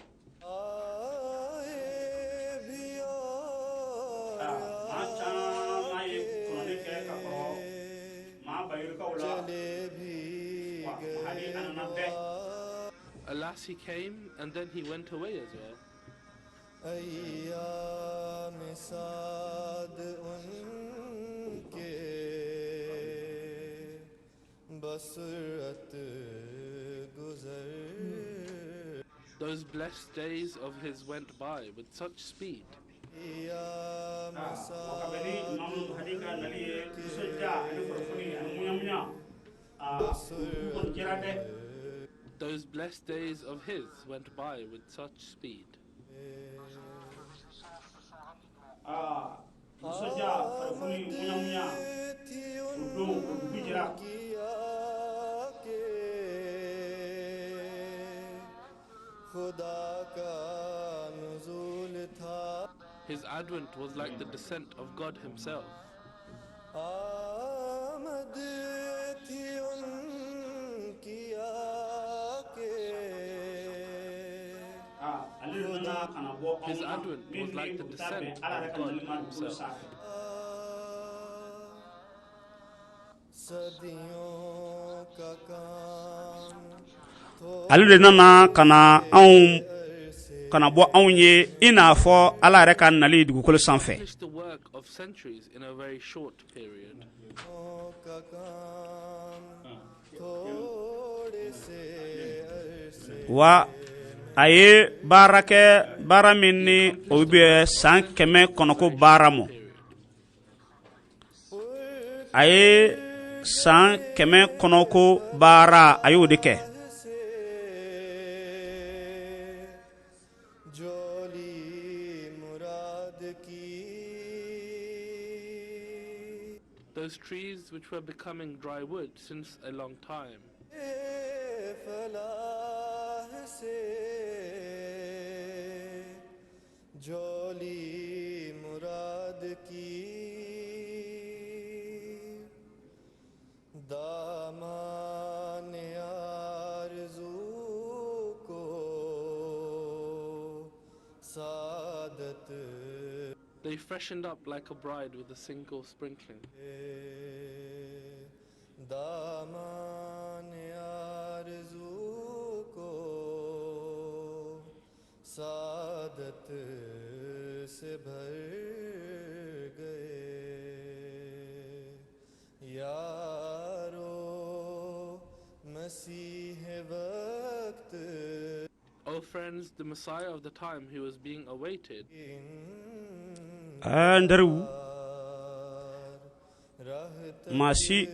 Alas, he came and then he went away as well. Those blessed days of his went by with such speed. Those blessed days of his went by with such speed. His advent was like the descent of God himself. His advent was like the descent of God himself. Alu nana kana bo awnye ina fo ala reka nali dugukolo sanfé. The work of centuries in a very short period. Wa aye barake baramini obe san keme konoko baramo. Aye san keme konoko bara ayo deke. Those trees which were becoming dry wood since a long time. They freshened up like a bride with a single sprinkling. Oh friends, the Messiah of the time who was being awaited Andaru Masi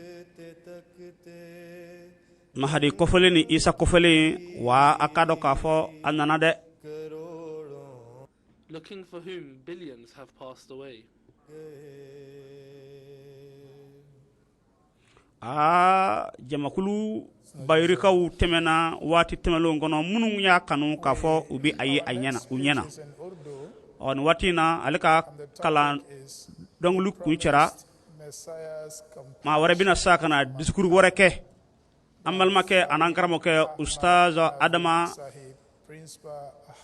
Mahadi kofole ni Isa kofole wa akado kafo ananade. looking for whom billions have passed away. Jamakulu bayrikaw temena wati temelo ngono munu ya kanu kafo ubi ayi anyana unyana on watina alika kala donglu kunchara ma warabina sakana diskuru wareke amal make anankaramo ke ustaz Adama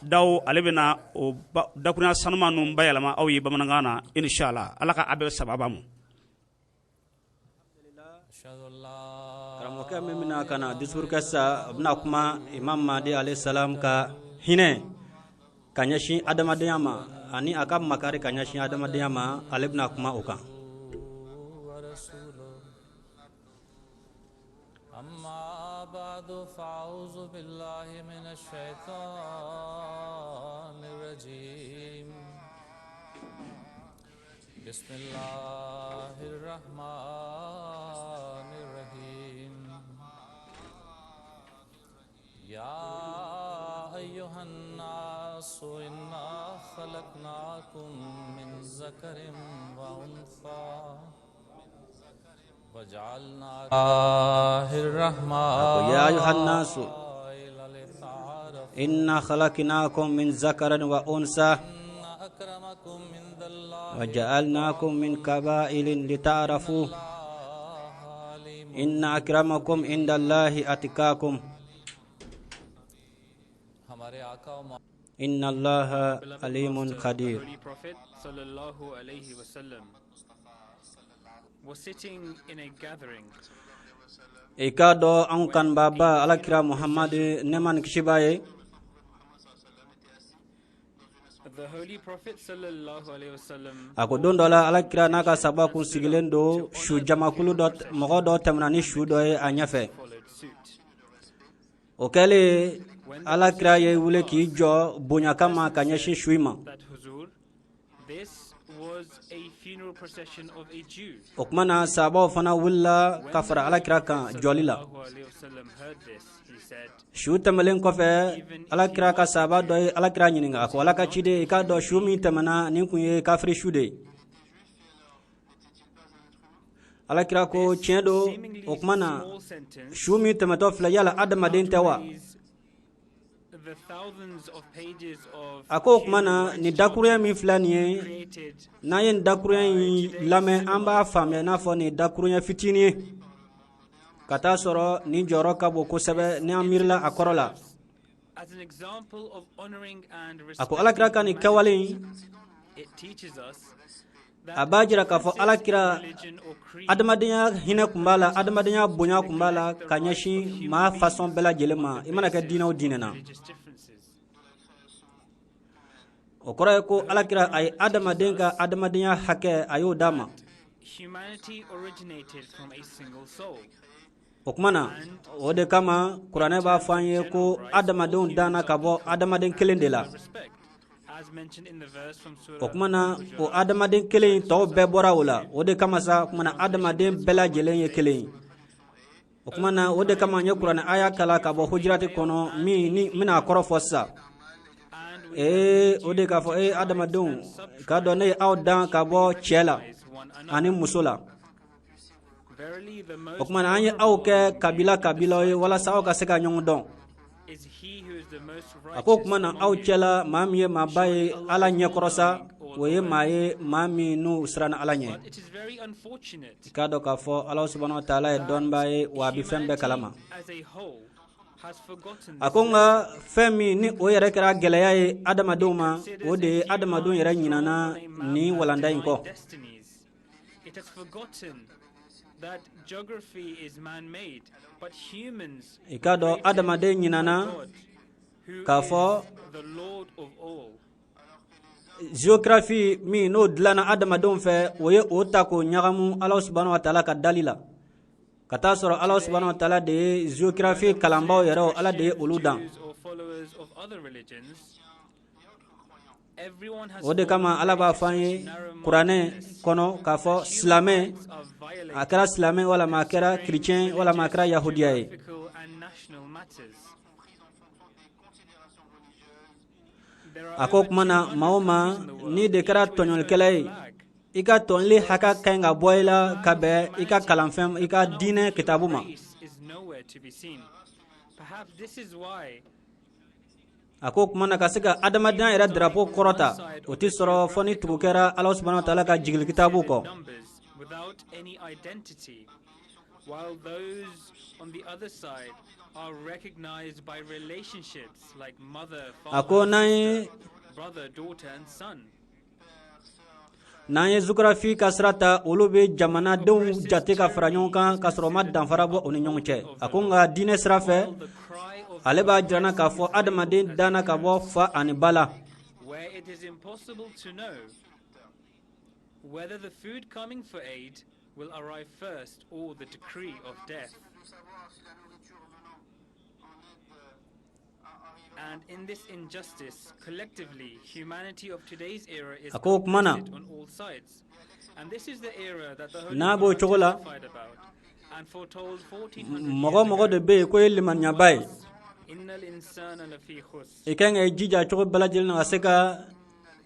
daw alibina o dakuna sanuma num bayalama aw yibamanangana inshallah alaka abe sababamu Karamoke mimina kana discours kasa abna kuma Imam Mahdi alayhi salam ka hine kanyashi adama diyama ani akam makari kanyashi adama diyama alibna kuma uka amma ba'du fa'uzu billahi minash shaitanir rajim bismillahir rahmanir rahim ya ayyuhan nas inna khalaqnakum min zakarin wa untha يا أيها الناس إنا خلقناكم من ذكر وأنثى وجعلناكم من قبائل لتعارفوا إن أكرمكم عند الله أتقاكم إن الله عليم قدير. Was sitting in a gathering. Ikado angkan baba alakira Muhammad neman kishibaye. The Holy Prophet sallallahu alaihi wasallam. Ako dondola alakira naka sabakun sigilendo shu jamakulu dot mogodo temnani shu doye anyafe. Okele alakira ye wule ki jo bunya kama kanyeshi shuima. This was a funeral procession of a Jew. Okmana sabo fana willa kafara alakira kan jolila. Shu temelen kofe alakira ka saba doy alakira nyininga ako alaka chide ka do shumi temana ninkuye kafri shude. alakira ko tiendo o kumana shumi tamato fla yala adamaden tawa the thousands of pages of ako kumana ni dakuruya min flaniye na yen dakuruya lame amba famya na fo ni dakuruya fitini kata soro ni joro kabo ko sebe ni amirla akorola as an example of honoring and ako alakira kan kawali it teaches us abajira ka fo alakira adamadenya hina kumbala adamadenya bonya kumbala kanyashi ma façon bela jelema imana ka dina o dinena o kora ko alakira ay adamadenga adamadenya hake ayo dama humanity originated from a single soul. Okmana ode kama Qur'an ba fanye ko adamadon dana kabo adamaden kelendela As mentioned in the verse from Surah Okmana o adamaden kelen to be bora wala ode kama sa okmana adamaden bela jelen ye kelen Okmana ode kama nya Qur'an aya kala kabo hujrati kono mi ni mina koro fossa ode ka fo adamadon ka do ne aw dan kabo chela ani musula Okmana anye aw ke kabila wala sa aw ka seka nyong don ako kumana aw chela mamiye mabaye ala nye korosa woye maye mami nu usrana ala nye kado ka fo Allah subhanahu wa ta'ala don baye wa bi fembe kalama ako nga femi ni o yere kera geleya ye adamaduma o de adamadun yere nyinana ni walanda inko that geography is man-made, but humans ikado adamade nyinana kafo the Lord of all. Geography mi no dlana adamadon fe woye otako nyagamu Allah subhanahu wa ta'ala ka dalila kata soro Allah subhanahu wa ta'ala de geography kalambao yero ala de uludan ode kama alaba fanye Qur'ane kono kafo slame akara slame wala makara chrétien wala makara yahudiya akok mana maoma ni de kara tonyol kelay ika tonli haka kainga boyla kabe ika kalamfem ika dine kitabuma Perhaps this is why akok mana kasika adamadina era drapo korota oti soro foni tukera Allah subhanahu wa ta'ala ka jigil kitabu ko without any identity, while those on the other side are recognized by relationships like mother, father, brother, daughter, and son. Naye geography kasrata ulube jamana don jate ka franyoka kasroma danfarabo oninyonche akunga dine srafe aleba jana ka fo adamaden dana ka bo fa anibala where it is impossible to know whether the food coming for aid will arrive first or the decree of death. And in this injustice, collectively, humanity of today's era is oppressed on all sides. And this is the era that the Holy Quran testified about and foretold 1400 years ago. Innal insana lafi khusr. Ikenge jija choko balajil na aseka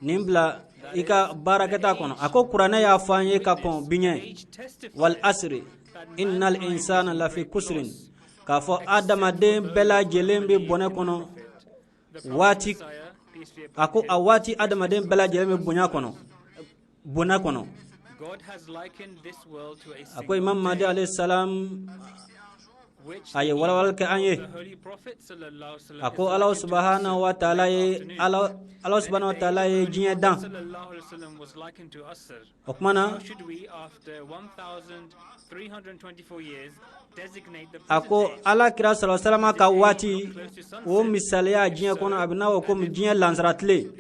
nimbla ika barakata kono ako Qur'ana ya fanye ka kon binye wal asri innal insana lafi kusrin ka fo adama de bela jelembe bone kono wati ako awati adama de bela jelembe bonya kono bona kono God has likened this world to a ako Imam Mahdi alayhi salam aye walawal ke anye ako Allah subhanahu wa ta'ala Allah subhanahu wa ta'ala jinya dan okmana ako ala kira sallallahu alaihi wasallam ka wati o misaliya jinya kono abina o ko jinya lanzratle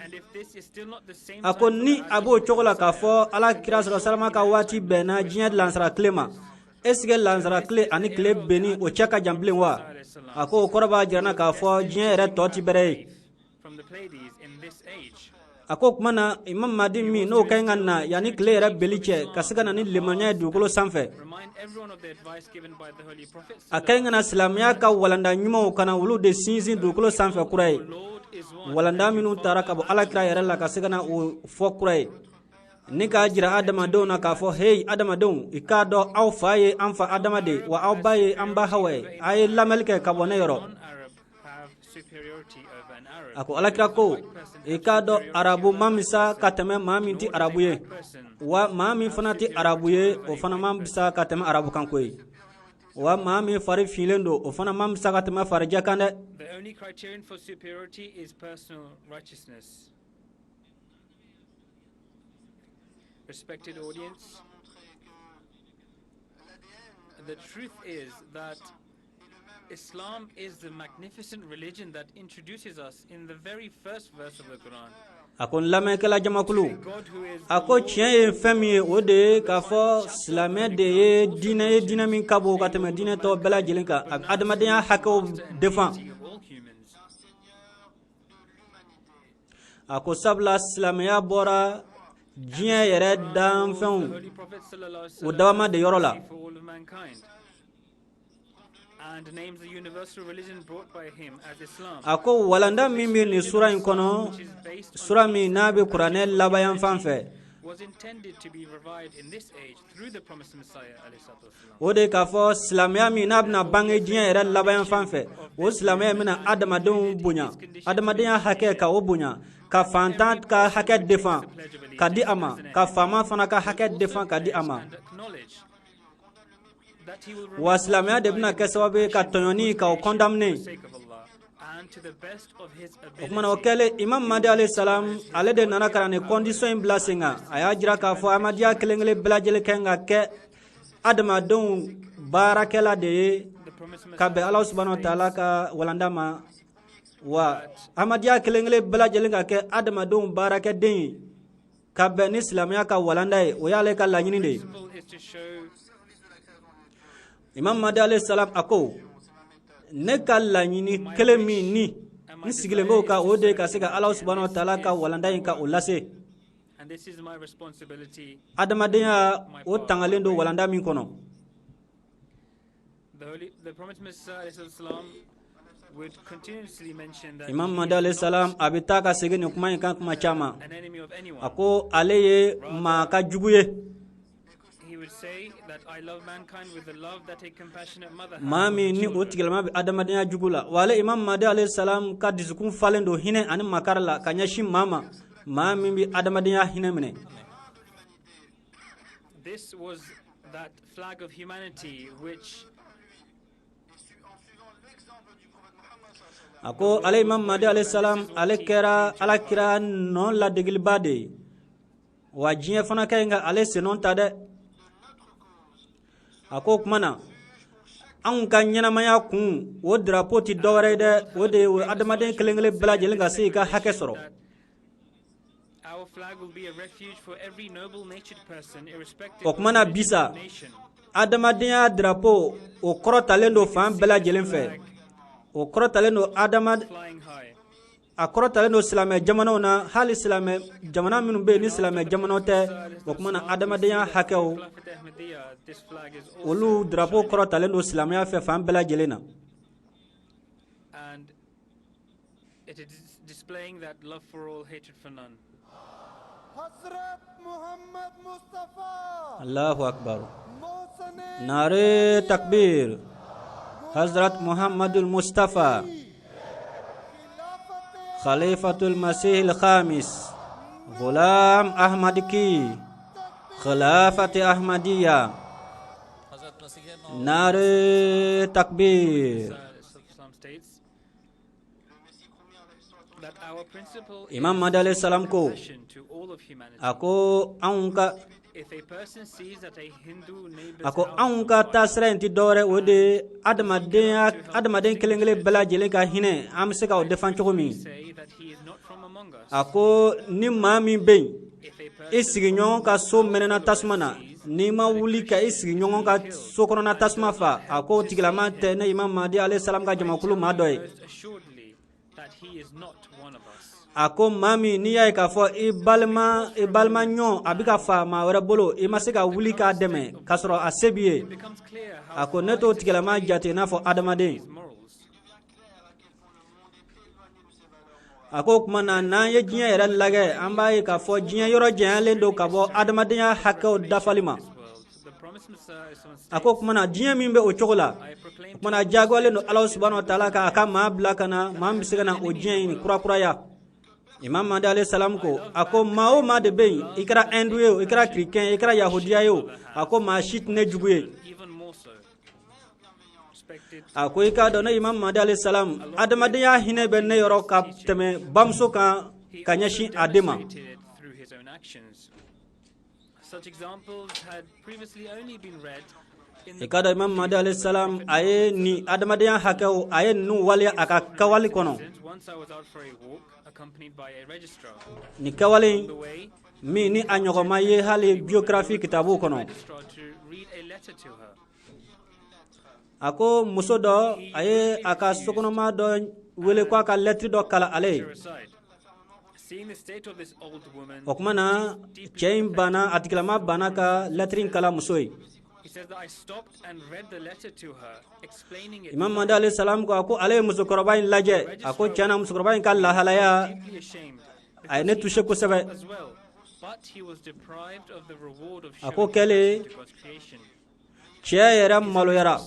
ako ni abo chokola ka fo ala kira sallallahu alaihi wasallam ka wati bena jinya lanzratle ma esge lanzara kle ani kle beni o chaka jamblen wa ako koraba jirana ka fo jien re toti bere ako mana Imam Mahdi mi no kaynganna yani kle re beliche kasgana ni lemanya dukulo sanfe akaynga islamia ka walanda nyimo kana wulu de sinzin dukulo sanfe kurai walanda minu taraka bo alakra yare la kasgana o fo kurai nika jira adamadenw na k'a fɔ hey adamadenw i k'a dɔn aw fa ye an fa adama de wa aw ba ye an ba hawa ye a ye lamɛnni kɛ ka bɔ ne yɔrɔ a ko alakira ko i k'a dɔn arabu ma bisa ka tɛmɛ maa min ti arabu ye wa maa min fana ti arabu ye o fana ma bisa ka tɛmɛ arabu kan ko ye wa maa min fari filen don o fana ma bisa ka tɛmɛ farijɛ kan dɛ. The only criterion for superiority is personal righteousness. Respected audience, the truth is that Islam is the magnificent religion that introduces us in the very first verse of the Quran. Ako lamɛnkɛla jamakulu ako tiɲɛ ye fɛn min ye o de ye k'a fɔ silamɛ de ye diinɛ min ka bon ka tɛmɛ diinɛ tɔ bɛɛ lajɛlen kan a bɛ adamadenya hakɛw defan. Ako sabula silamɛya bɔra diɲɛ yɛrɛ danfɛnw o dabama de yɔrɔ la. And names the universal religion brought by him as Islam. Ako walanda min bɛ nin sura in kɔnɔ sura min n'a bɛ kuranɛ laban yan fan fɛ was intended to be revived in this age through the promised Messiah alayhi salatu wasalam. o de k'a fɔ silamɛya min n'a bɛna bange diɲɛ yɛrɛ laban yan fan fɛ o silamɛya bɛna adamadenw bonya adamadenya hakɛ ka o bonya ka fantan ka hakɛ defan ka di a ma ka faama fana ka hakɛ defan ka di a ma. Wa silamɛya de bɛna kɛ sababu ye ka tɔɲɔni ka o condamner. O kumana o kɛlen Imam Mahdi alayhi salam ale de nana ka na nin condition in bila sen kan a y'a jira k'a fɔ Ahmadiyya kelen kelen bɛɛ lajɛlen kan ka kɛ adamadenw baarakɛla de ye ka bɛn Ala subhanahu wa ta'ala ka walanda ma wa Ahmadiyya kelen kelen bɛɛ lajɛlen ka kɛ adamadenw baarakɛden ye ka bɛn ni silamɛya ka walanda ye o y'ale ka laɲini de ye. Imam Mahdi alayhi salam ako ne ka laɲini kelen min ni n sigilen b'o kan o de ka se ka Ala subhanahu wa ta'ala ka walanda in ka o lase adamadenya o tangalen don walanda min kɔnɔ. Imam Mahdi alayhi salam a bɛ taa ka segin nin kuma in kan kuma caman a ko ale ye maa ka jugu ye. Maa min ni o tigilamɔgɔ bɛ adamadenya jugu la wa ale Imam Mahdi alayhi salam ka dusukun falen don hinɛ ani makari la ka ɲɛsin maa ma maa min bɛ adamadenya hinɛ minɛ. This was that flag of humanity which a ko ale Imam Mahdi alayhi salam ale kɛra alakira nɔ ladegeliba de ye wa diɲɛ fana ka ɲi ka ale senɔn ta dɛ. A ko kuma na anw ka ɲɛnamaya kun o drapeau ti dɔwɛrɛ ye dɛ o de ye adamaden kelen kelen bɛɛ lajɛlen ka se i ka hakɛ sɔrɔ. O kuma na bisa adamadenya drapeau o kɔrɔtalen don fan bɛɛ lajɛlen fɛ o kɔrɔtalen don a kɔrɔtalen don silamɛ jamanaw na hali silamɛ jamana minnu bɛ yen ni silamɛ jamanaw tɛ o kuma na adamadenya hakɛw olu drapeau kɔrɔtalen don silamɛya fɛ fan bɛɛ lajɛlen na. And it is displaying that love for all, hatred for none. Allahu Akbar. Nare takbir. Hazrat Muhammadul Mustafa Khalifatul Masih al-Khamis Ghulam Ahmad ki Khilafati Ahmadiyya Nare takbir. Imam Mahdi alayhi salam ko ako anw ka taasira in ti dɔwɛrɛ o de adamaden kelen kelen bɛɛ lajɛlen ka hinɛ an bɛ se ka o defan cogo min. A ko ni maa min bɛ yen i sigiɲɔgɔn ka so mɛnɛna tasuma na n'i ma wuli ka i sigiɲɔgɔn ka so kɔnɔna tasuma fa a ko tigilama tɛ ne Imam Mahdi alayhi salam ka jamakulu maa dɔ ye. A ko maa min n'i y'a ye k'a fɔ i balima ɲɔgɔn a bɛ ka fa maa wɛrɛ bolo i ma se ka wuli k'a dɛmɛ k'a sɔrɔ a se b'i ye a ko ne t'o tigilama jate i n'a fɔ adamaden. ako kuma na ye diɲɛ yɛrɛ lagɛ an b'a ye k'a fɔ diɲɛ yɔrɔ janyalen don ka bɔ adamadenya hakɛw dafali ma ako kuma na diɲɛ min bɛ o cogo la kuma na jagoyalen don Ala subhanahu wa ta'ala ka a ka maa bila ka na maa min bɛ se ka na o diɲɛ in kurakuraya. Imam Mahdi alayhi salam ko ako maa o maa de bɛ yen i kɛra hindu ye o i kɛra chrétien i kɛra yahudiya ye o ako maa si tɛ ne jugu ye. ako i k'a dɔn ne Imam Mahdi alayhi salam adamadenya hinɛ bɛ ne yɔrɔ ka tɛmɛ bamuso kan ka ɲɛsin a den ma. i k'a dɔn Imam Mahdi alayhi salam a ye ni adamadenya hakɛw a ye ninnu waleya a ka kawale kɔnɔ. ni kawale min ni a ɲɔgɔnma ye hali biographie kitabu kɔnɔ. a ko muso dɔ a ye a ka sokɔnɔma dɔ wele ko a ka lettre dɔ kala ale ye. o kuma na cɛ in banna a tigilama banna ka lettre in kala muso ye. Imam Mahdi alayhi salam ko a ko ale ye musokɔrɔba in lajɛ a ko tiɲɛna musokɔrɔba in ka lahalaya a ye ne touché kosɛbɛ. a ko kɛlen cɛ yɛrɛ maloyara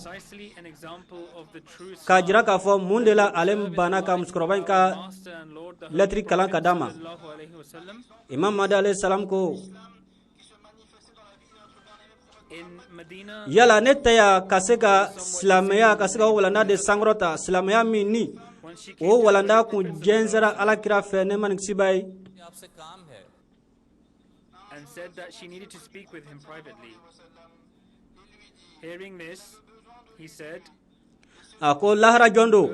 k'a jira k'a fɔ mun de la ale banna ka musokɔrɔba in ka lettre kalan ka d'a ma. Imam Mahdi alayhi salam ko yala ne tɛ yan ka se ka silamɛya ka se ka o walanda de sankɔrɔta silamɛya min ni o walanda kun jɛnsɛra alakira fɛ ne ma nin kisi b'a ye. a ko lahara jɔn don.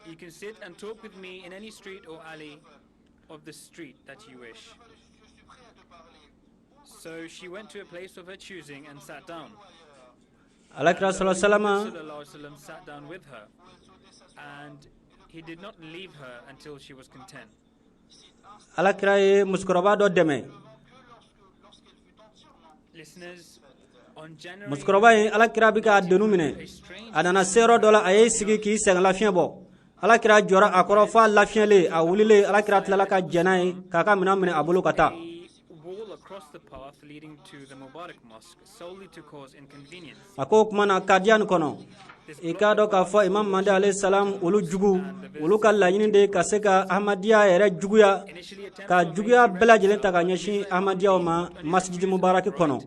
You can sit and talk with me in any street or alley of the street that you wish. So she went to a place of her choosing and sat down. Alakira sallallahu alaihi wasallam sat down with her, and he did not leave her until she was content. Alakira ye musokɔrɔba dɔ dɛmɛ. Listeners, on January musokɔrɔba ye alakira bɛ ka denu minɛ a nana se yɔrɔ dɔ la a ye sigi k'i sɛgɛn lafiɲɛ bɔ. alakira jɔra a kɔrɔ f'a lafiyɛnlen a wulilen alakira tilala ka jɛn n'a ye k'a ka minɛn minɛ a bolo ka taa. a ko kuma na kadiya nin kɔnɔ i k'a dɔn k'a fɔ Imam Mahdi alayhi salam olu jugu olu ka laɲini de ka se ka ahmadiya yɛrɛ juguya ka juguya bɛɛ lajɛlen ta ka ɲɛsin ahmadiyaw ma masjidi mubaraki kɔnɔ.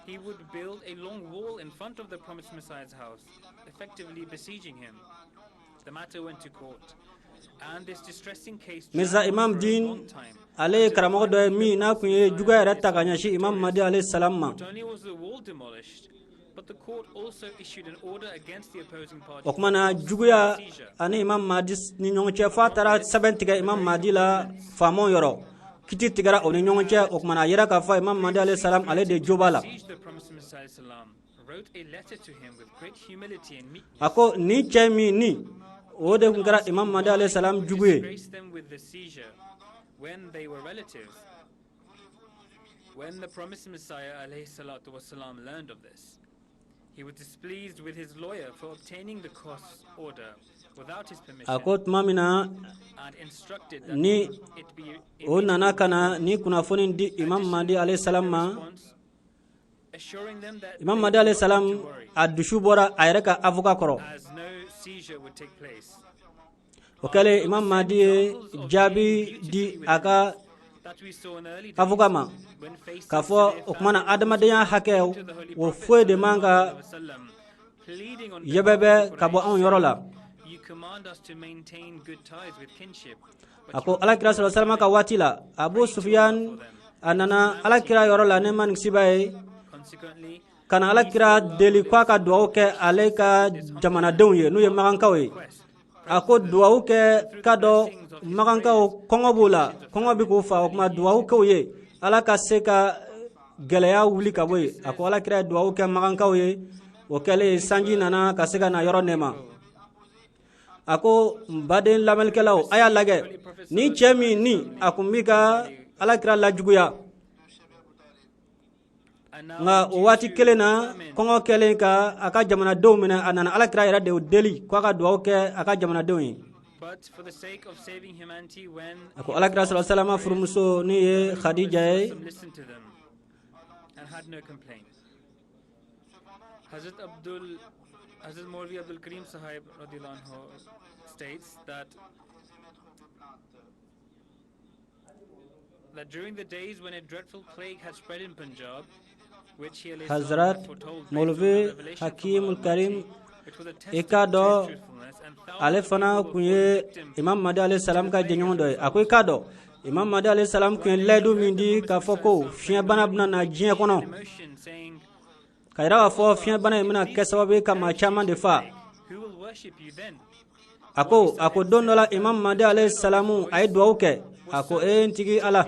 He would build a long wall in front of the promised Messiah's house, effectively besieging him. The matter went to court, and this distressing case Mirza Imam Din ale karamɔgɔ dɔ ye min n'a kun ye juguya yɛrɛ ta ka ɲɛsin Imam Mahdi alayhi salam ma. Not only was the wall demolished, but the court also issued an order against the opposing party. O kuma na juguya ani Imam Mahdi ni ɲɔgɔn cɛ f'a taara sɛbɛn tigɛ Imam Mahdi la faamaw yɔrɔ. kiti tigara o ni ɲɔgɔn cɛ o kuma na yɛrɛ k'a fɔ Imam Mahdi alayhi salam ale de jo b'a la. a ko ni cɛ min ni o de kun kɛra Imam Mahdi alayhi salam jugu ye. When the promised Messiah alayhi salatu wasalam learned of this, he was displeased with his lawyer for obtaining the court order without his permission, a ko tuma min na ni o nana ka na ni kunnafoni di Imam Mahdi alayhi salam ma. Imam Mahdi alayhi salam a dusu bɔra a yɛrɛ ka avocat kɔrɔ. o kɛlen Imam Mahdi ye jaabi di a ka avocat ma k'a fɔ o kuma na adamadenya hakɛ o foyi de man ka yɛbɛbɛ ka bɔ anw yɔrɔ la. a ko alakira sallallahu alaihi wasallam ka waati la Abu Sufyan a nana alakira yɔrɔ la ne ma nin kisiba ye ka na alakira deli k'a ka duwawu kɛ ale ka jamanadenw ye n'u ye magankaw ye. a ko duwawu kɛ ka dɔ magankaw kɔngɔ b'u la kɔngɔ bɛ k'u fa o kuma duwawu kɛw ye ala ka se ka gɛlɛya wuli ka bɔ yen. a ko alakira ye duwawu kɛ magankaw ye o kɛlen sanji nana ka se ka na yɔrɔ nɛma. a ko n baden lamɛnnikɛlaw a y'a lajɛ ni cɛ min ni a kun b'i ka alakira lajuguya nga o wati kelena kongo kelen ka aka jamana do mena anana alakira ira de deli ko aka do ke aka jamana do yi But for the sake of saving humanity, when ako alakira sallallahu alaihi wasallam furmuso ni ye khadija ye listened to them and had no complaint. Hazrat Maulvi Abdul Karim Sahib radhiyallahu anhu states that during the days when a dreadful plague had spread in Punjab, which he Hazrat Maulvi Hakim Karim ikado alefana kunye Imam Mahdi alayhi salam ka jenyon do akoy kado Imam Mahdi alayhi salam kun ledu mindi ka foko fien bana bana na jien kono kaira fo fien bana mina kesawabe ka ma chaman de fa ako dondola Imam Mahdi alayhi salamu ay do ke ako entigi ala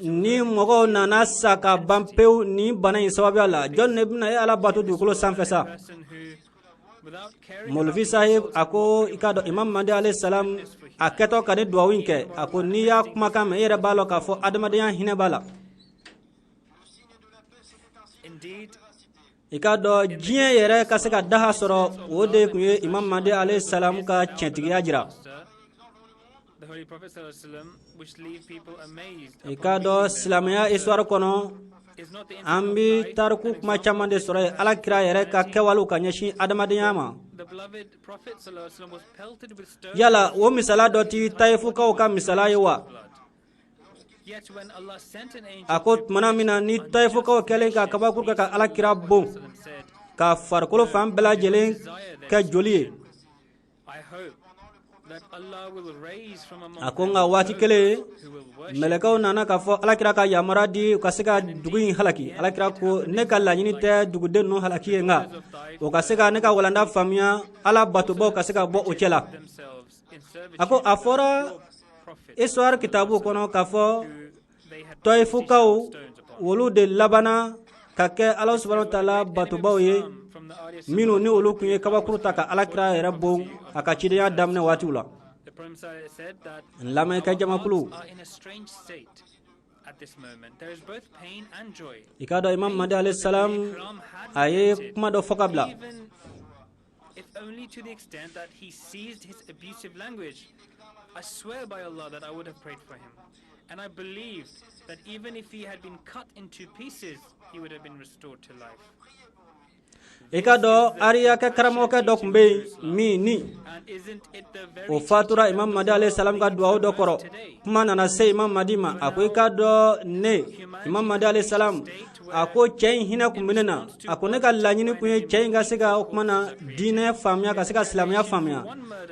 ni mogo nana saka bampeu ni bana isawabe ala jonne ibn ay ala batu du kulo sanfesa Maulvi sahib ako ikado Imam Mahdi alayhi salam aketo kade duawin ke ako ni ya kuma kam ere balo ka fo adamadiyan hine bala ikado jien yere ka se ka daha soro wode kuye Imam Mahdi alayhi salam ka chentigiya jira the Holy Prophet ﷺ, which leave people amazed. Ikado Islamia iswar kono ambi tarku kuma chamande sore ala kira yere ka kewalu ka nyeshi adamadiyama The beloved Prophet ﷺ was pelted with stones. yala wo misala doti taifu ka misala yewa Yet when Allah sent an angel akot manamina ni taifu ka kelen ka kabakur ka ala kira bo ka farkolo fam bela jelen ka joliye I hope that Allah will raise from among akonga wati kele melekaw nana ka fo ala kira ka yamara di ka seka duguin halaki ala kira ko ne ka lanyini te dugude no halaki nga o ka seka ne ka walanda famia ala batubo ka seka bo ochela ako afora iswar kitabu kono ka fo toifu kaw wolu de labana ka ke Allah subhanahu wa ta'ala batubo ye minu ni wolu kunye kabakuruta ka ala kira era bon aka chidiya damne wati ula the Prophet said that lama ka jama kulu are in a strange state at this moment. There is both pain and joy. ikado Imam Mahdi alayhi salam aye kuma do fokabla Even if only to the extent that he ceased his abusive language. I swear by Allah that I would have prayed for him. And I believe that even if he had been cut into pieces, he would have been restored to life. ikado ariya ka karamo ka dokumbe mi ni And isn't it the very o fatura Imam Mahdi alayhi salam ka duwa do koro kuma nana se Imam Mahdi ma ako ikado ne Imam Mahdi alayhi salam ako chain hina kuminena ako ne ka lanyini kunye chain ga sega kuma na dine famya ka sega islamya famya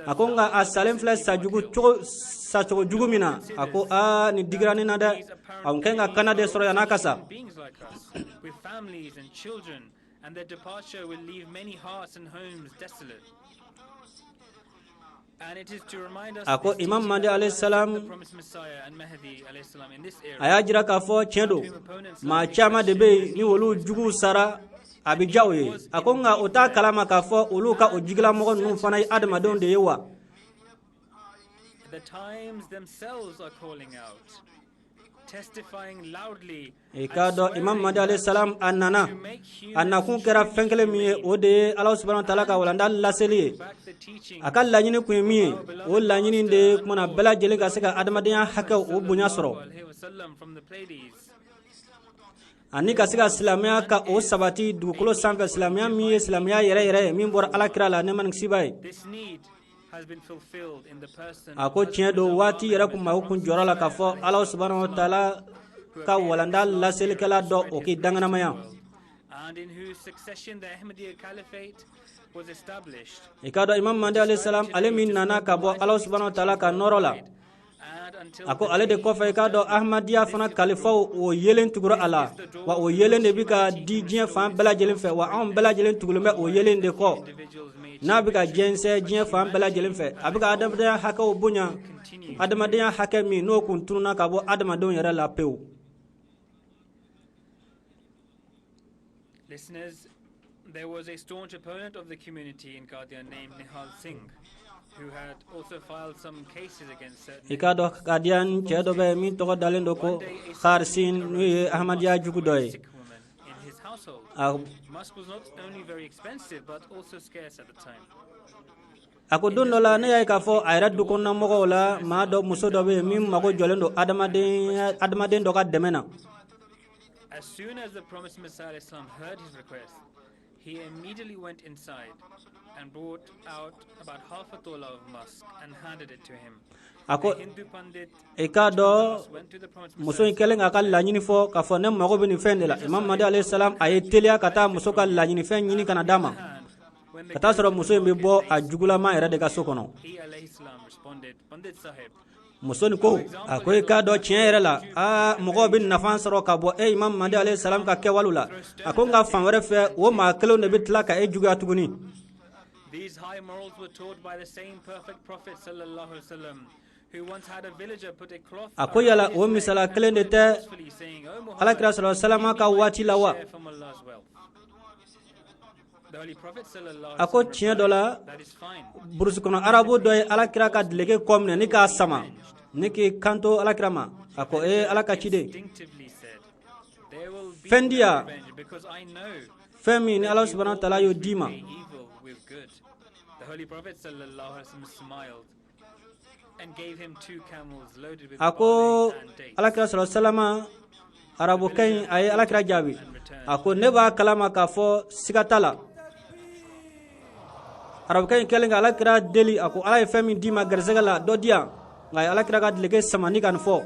ako nga asalem fla sa jugu mina ako a ni digrani nada au kenga kanade soro ya nakasa beings like us, with families and children, and their departure will leave many hearts and homes desolate. And it is to remind us ako this Imam teaching Mahdi that alayhi Allah salam sent the promised Messiah and Mahdi alayhi salam in this era. aya jira ka fo chendo ma chama de be ni wolu jugu sara abijawe ako nga ota kalama ka fo ulu ka ojigla mo no fana adama don de yewa The times themselves are calling out, testifying loudly. ikado Imam Mahdi alayhi salam annana annakun kera fenkele mi ode Allah subhanahu wa ta'ala ka walanda laseli akal lanyini ku mi o lanyini de kuma bela jele ka seka adamadiya hakka o bunya soro From the Pleiades. ani ka seka islamia ka o sabati dukulo sanka islamia mi islamia yere min bor alakira la ne man sibai This need has been fulfilled in the person ako chedo wati yere kuma hukun jorala ka fo Allah subhanahu wa ta'ala ka walanda laseli kala do o ki dangana maya and in whose succession the Ahmadiyya Caliphate was established. ikado Imam Mahdi alayhi salam alemin nana ka bo Allah subhanahu wa ta'ala ka norola ako ale de kofa ikado Ahmadiyya fana khalifa o yelen tuguro ala wa o yelen de bika di jien fam bela jelen fe wa on bela jelen tugulo o yelen de ko na bika jense jien fam bela jelen fe abika adam de haka o bunya adam de haka mi no kun tununa ka bo adam don yara la peu. Listeners, there was a staunch opponent of the community in Qadian named Nihal Singh, who had also filed some cases against certain ikado kadian chedo be mi to dalen do ko kharsin ni Ahmadiyya jugudoy household. Musk was not only very expensive but also scarce at the time. ako don la ne ay ka fo ayra du ko na mo la ma do muso do be mi mago jolendo adamaden do ka demena. As soon as the promised Messiah Islam heard his request, he immediately went inside and brought out about half a tola of musk and handed it to him. ako ekado muso ikelen akal la nyini fo ka fo ne mago be ni fende la imam Mahdi alayhi salam ay telia kata muso kal la nyini fen nyini kana dama kata soro muso mbe bo a jugula ma era de ka sokono He alayhi salam responded, Pandit Sahib, muso ni ko ako ekado chien era la a mago bin nafan soro ka bo e imam Mahdi alayhi salam ka ke walula ako nga fan wore fe wo ma kelo ne bitla ka e juga tuguni. These high morals were taught by the same perfect Prophet sallallahu alaihi wasallam, who once had a villager put a cloth ako yala wo misala kelende te saying, "O Muhammad, ala kira sallallahu alaihi wasallam ka wati lawa share from Allah's wealth." The Holy Prophet sallallahu alaihi ako wasallam chien dola replied, "That is fine." burus kono arabo doy ala kira ka delege komne ni ka sama ni ki kanto ala kira ma ako e ala ka chide Instinctively said, "There will be Fendia. no revenge because I know femi ni Allah subhanahu wa ta'ala yo dima evil with good." The Holy Prophet sallallahu alaihi wasallam smiled and gave him 2 camels loaded with ako barley and dates. ala kira sallallahu alaihi wasallam arabo kay ay ala kira jabi ako ne ba kalama ka fo sigatala arabo kay kelenga ala kira deli ako ala femi dima garzegala do dia ngai ala kira ka delege samani kan fo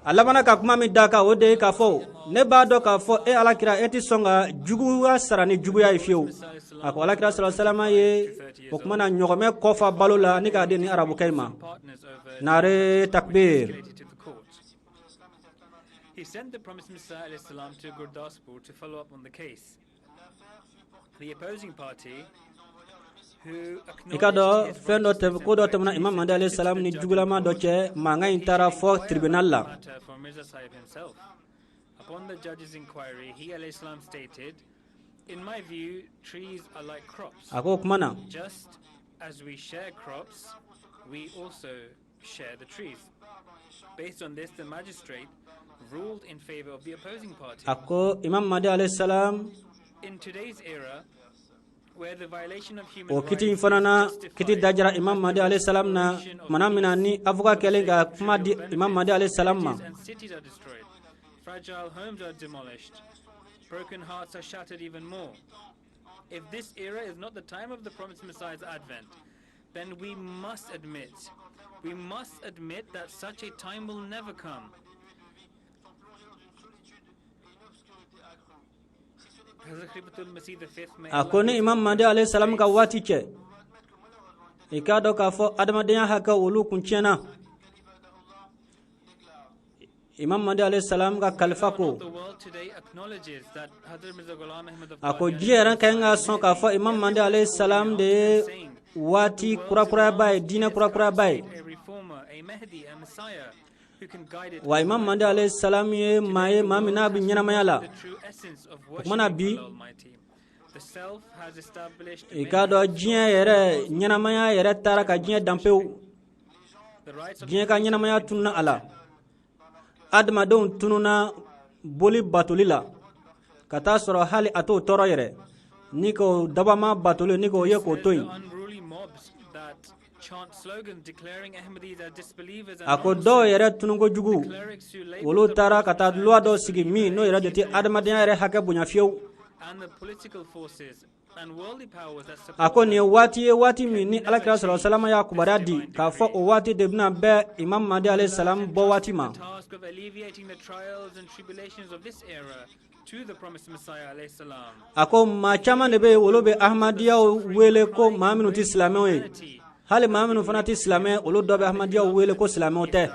ala mana ka kuma mi daka o de ka fo ne ba do ka fo e ala kira eti songa jugu wa sarani jugu ya ifiu ako ala kira sallallahu alaihi wasallam ye o kuma na nyogome kofa balula ni ka de ni arabu kayma nare takbir. Related to the court. He sent the promised Messiah alayhi salam to Gurdaspur to follow up on the case. The opposing party, who ikado acknowledged his fendo righteousness te and ko do temna imam Mahdi alayhi salam ni jugulama do che manga intara fo tribunal la matter for Mirza Sahib himself. Upon the judge's inquiry, he alayhi salam stated, "In my view, trees are like crops. ako kumana Just as we share crops, we also share the trees." Based on this, the magistrate ruled in favor of the opposing party. ako imam Mahdi alayhi salam In today's era, where the violation of human o rights kiti is fanana justified, kiti dajara imam Mahdi alayhi salam na manamina ni avoka kelenga kuma di imam Mahdi alayhi salam ma villages and cities are destroyed, fragile homes are demolished, broken hearts are shattered even more. If this era is not the time of the promised Messiah's advent, then we must admit that such a time will never come. Hazrat Khalifatul Masih V, may ako ni imam Mahdi alayhi salam ka wati che ikado ka fo adamadiya haka ulu kunchena imam Mahdi alayhi salam ka kalfa ko the world today acknowledges that Hazrat Mirza Ghulam Ahmad of ako jiera kanga son ka fo imam Mahdi alayhi salam de wati kura bay dina kura bay a reformer, a Mahdi, a Messiah who can guide it wa imam Mahdi alayhi salam ye maye mamina bi nyana mayala the true essence of mana worship bi of Allah Almighty. The self has established ikado jiya yere nyana maya yere tara ka jiya dampew the rights of jiya ka nyana maya tunna ala adama don tununa boli batulila kata soro hali ato toro yere niko dabama batuli niko ye ko toy unruly mobs that chant slogans declaring Ahmadis as disbelievers and ako do yere tunungo jugu wolo tara kata loi do sigi mi no yere de adama den yere haka bunya fiew and the political forces and worldly powers that support ako ni wati mi ni alakira sallallahu alaihi wasallam ya kubaradi ka fo o wati de bina be imam Mahdi alayhi salam bo wati ma the task of alleviating the trials and tribulations of this era to the promised Messiah alayhi salam. ako ma chama ne be wolo be ahmadiya wele ko maaminu ti islamé hali maaminu fana ti islamé wolo do be ahmadiya wele ko islamé te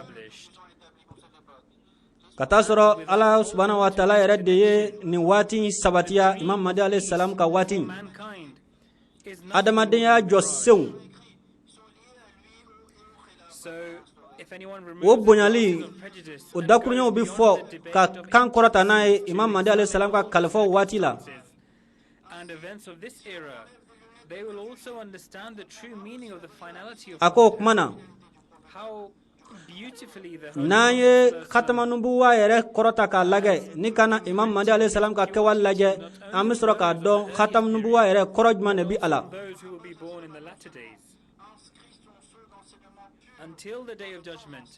kata soro ala subhanahu wa ta'ala yere de ye ni wati sabatiya imam Mahdi alayhi salam ka wati Mankind is not adamadiya josew so if anyone wo removes bonyali of prejudice o dakurunyo bi fo ka kan korata na imam Mahdi alayhi salam ka kalfo wati la and events of this era, they will also understand the true meaning of the finality of ako kumana how beautifully the naye khatama nubuwa yere korota ka lage ni kana imam Mahdi alayhi salam ka kewal laje amisro ka don khatam nubuwa yere korojma nabi ala those who will be born in the latter days. Until the day of judgment,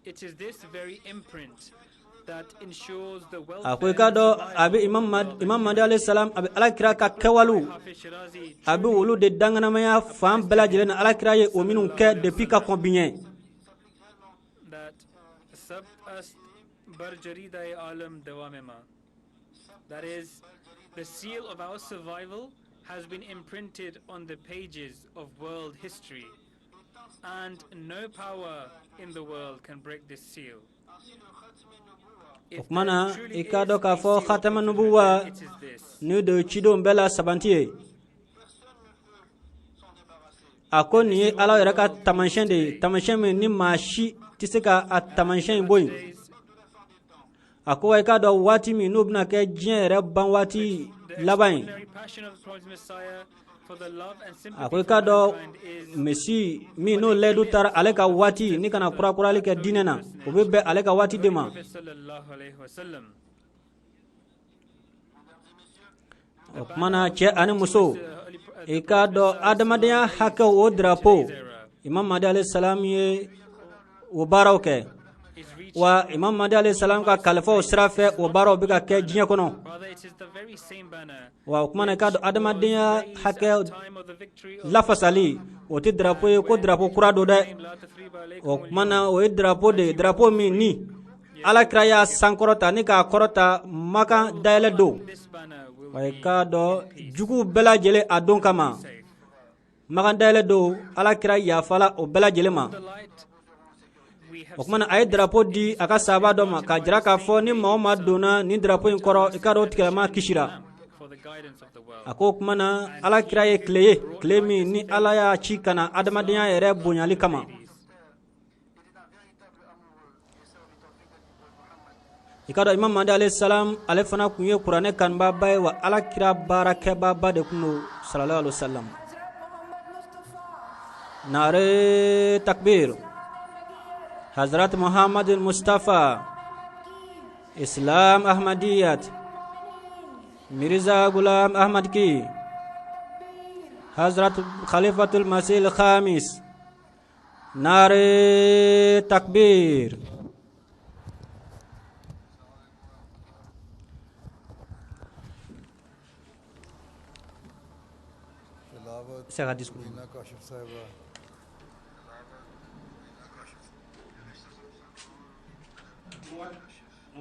it is this very imprint that ensures the welfare akoy ka do abi imam Mahdi alayhi salam abi alakira ka kewalu abi wulu de dangana maya fam bela jelen alakira ye o minun ke depuis ka combien that sab ast bar jarida alam dawamema, that is, the seal of our survival has been imprinted on the pages of world history, and no power in the world can break this seal. okmana ikado ka fo khatama nubuwa ni de chido mbela sabantiye akoni ala yara ka tamanshen ni mashi tisika at tamanshen boy ako ikado wati mi nubna ke jere ban wati labain akoy kado messi mi no ledu tar aleka wati ni kana kura kura like dinena obebe aleka wati dema mana che ani muso ikado adamadiya haka o drapo imam Mahdi alayhi salam ye o baroke wa imam Mahdi alayhi salam ka kalifa o sirafe o baro bi ka ke jinya kono wa kuma ka do adamadiya haka lafasali o ti drapeau ko drapeau kura do de o kuma o drapeau mi ni ala kraya sankorota ni ka korota maka daile do wa ka do jugu bela jele adon kama maka daile do ala kraya fala o bela jele ma o kuma ay drapeau di aka saba do ma ka jira ka fo ni Muhammad dona ni drapeau in koro ikaro tikama kishira ako kuma ala kiraye clé mi ni ala ya ci kana adamadiya yere bonyali kama ikado imam Mahdi alayhi salam ale fana kunye qur'ane kan ba bay wa ala kira baraka baba de kuno sallallahu alaihi wasallam nare takbir Hazrat Muhammad Mustafa Islam Ahmadiyat Mirza Ghulam Ahmad ki Hazrat Khalifatul Masih Khamis Nare takbir saya diskusi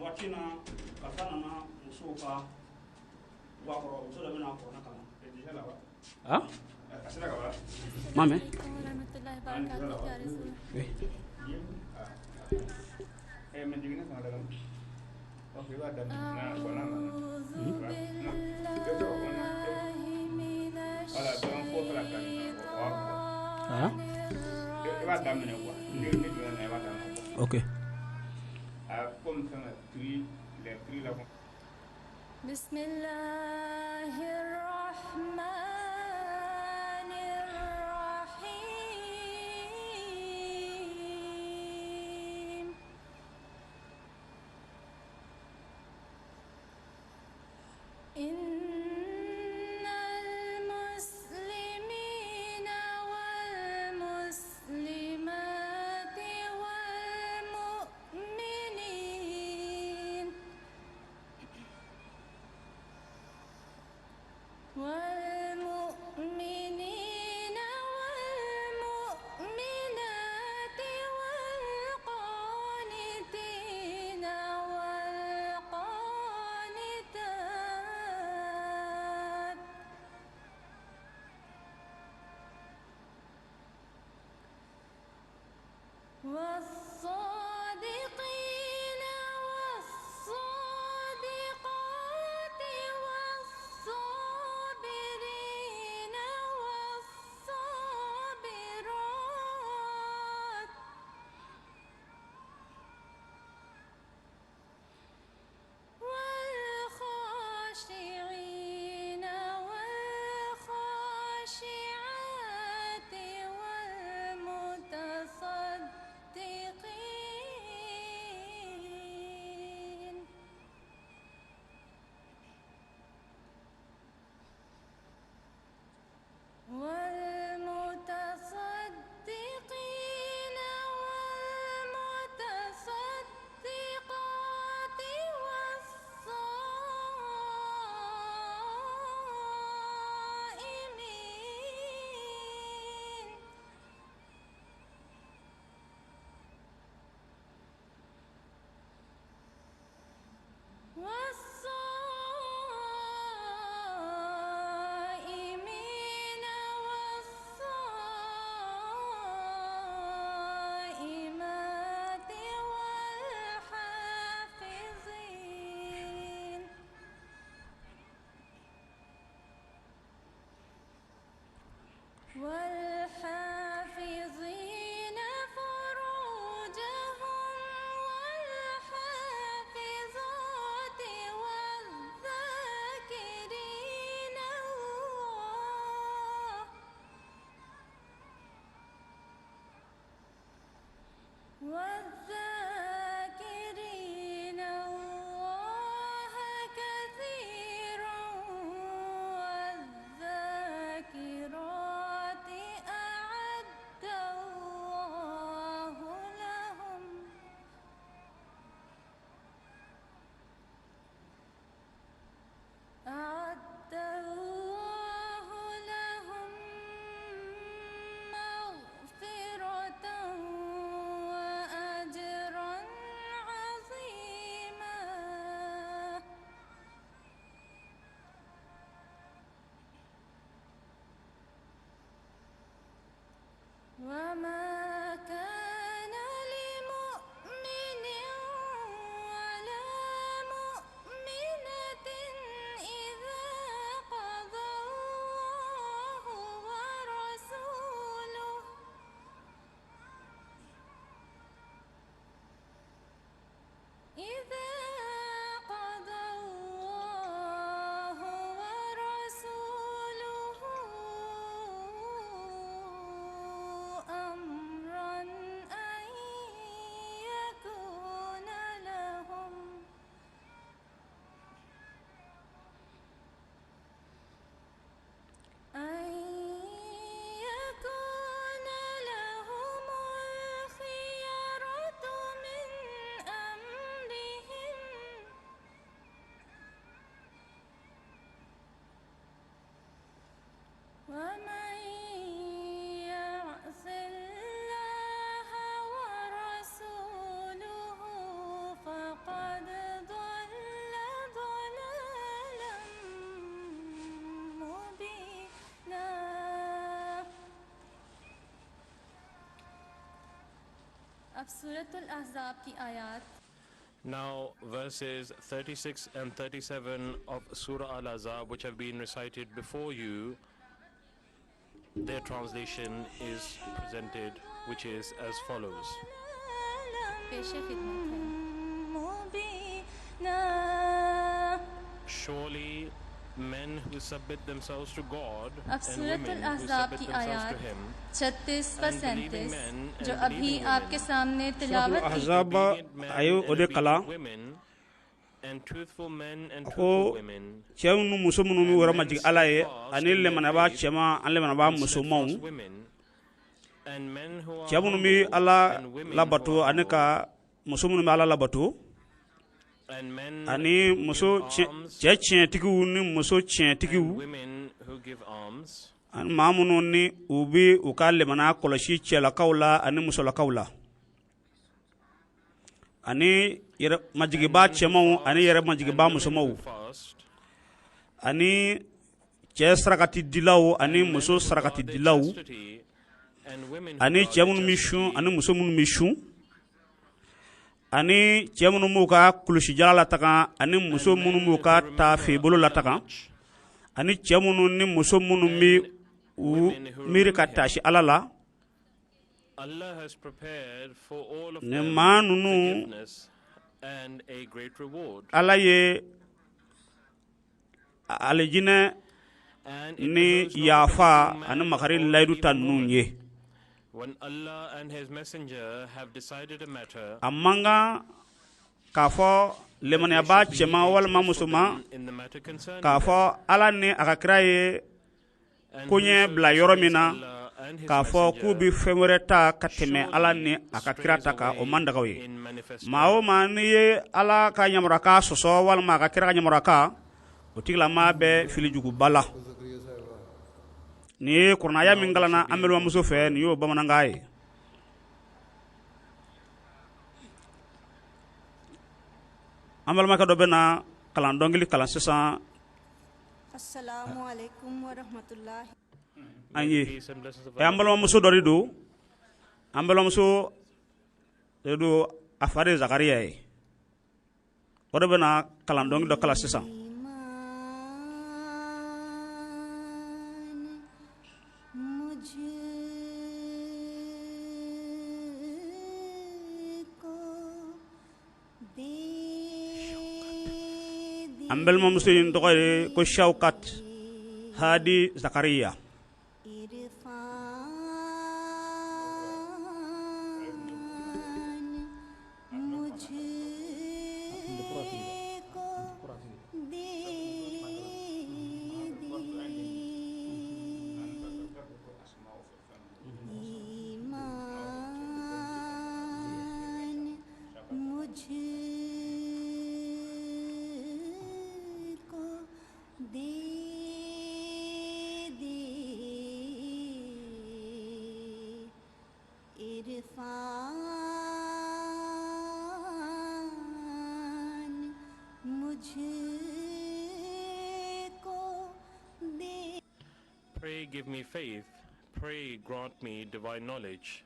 wakina kafana na musoka wakoro usoda bina ko na kama deja la ah kasira ka mame mendigina sama dalam oke wa dan na kona ala don ko kala kan ah wa dan ne wa ni ne wa dan okay بسم الله الرحمن الرحيم إن المسلمين والمسلمات والمؤمنين والمؤمنين والمؤمنات والقانتين والقانتات والصادقين والصادقات والصابرين والصابرات والخاشعين والخاشعات والمتصدقين والذاكرين الله كثيرا والذاكرات أعد الله لهم مغفرة وأجرا عظيما وما كان لمؤمن ولا مؤمنة إذا قضى الله ورسوله أمرا أن يكون لهم الخيرة من أمرهم ومن يعص الله ورسوله فقد ضل ضلالا مبينا अब सूरतुल अहज़ाब की आयत Now, verses 36 and 37 of Surah Al-Ahzab, which have been recited before you, their translation is presented, which is as follows. Surely, men who submit themselves to God अब and Suratul women who अहज़ाब submit की themselves आयत to Him, 36 व and believing 37 men जो and अभी believing आपके women, सामने तिलावत की ahzab ayo ode kala women, and truthful men and ko truthful women, chewnu musumunu mi wara majig alaye anille manaba chema anle manaba musumau women, and men who are chewnu mi humble, ala and women labatu who are aneka musumunu mi ala labatu and men ani who muso give alms, che tigiwu ni muso che and tigiwu women who give alms, an mamunu ni ubi ukalle mana koloshi chela kaula ani musola kaula ani yere majigi ba chemau ani yere majigi ba musomau fast, ani che sarakati dilaw ani muso sarakati dilaw chastity, and women who ani guard chemun their mishu chastity, ani muso mun mishu ani chemunu muka kulushi jala taka ani muso mun muka ta fi bulu lataka ani chemunu ni muso mun mi miri katashi alala Allah has prepared for all of ne them manunu forgiveness and a great reward. alaye alijine And ni it behooves not yafa for ani man makari or laidu even tannunye when Allah and His Messenger have decided a matter, amanga kafo lemani aba chema walma musuma in the matter concerning kafo ala ni akakraye and kunye whoso bla yoromina Allah and His kafo Messenger kubi femureta kateme ala ni akakira taka o mandagawe in manifest mao mani ye ala ka nyamuraka soso walma akakira nyamuraka otigla mabe filijugu bala ni kurna ya mingalana amelwa muso fe ni yo bamanangaye amal maka do bena kalan dongili kalan sisa Assalamu alaikum wa rahmatullahi. anyi e ambalo muso dori do ambalo muso do afare zakaria e odo bena kalan dongi do kala sisa ambel mo muso yin to ko shaukat hadi zakaria Pray, give me faith. Pray, grant me divine knowledge.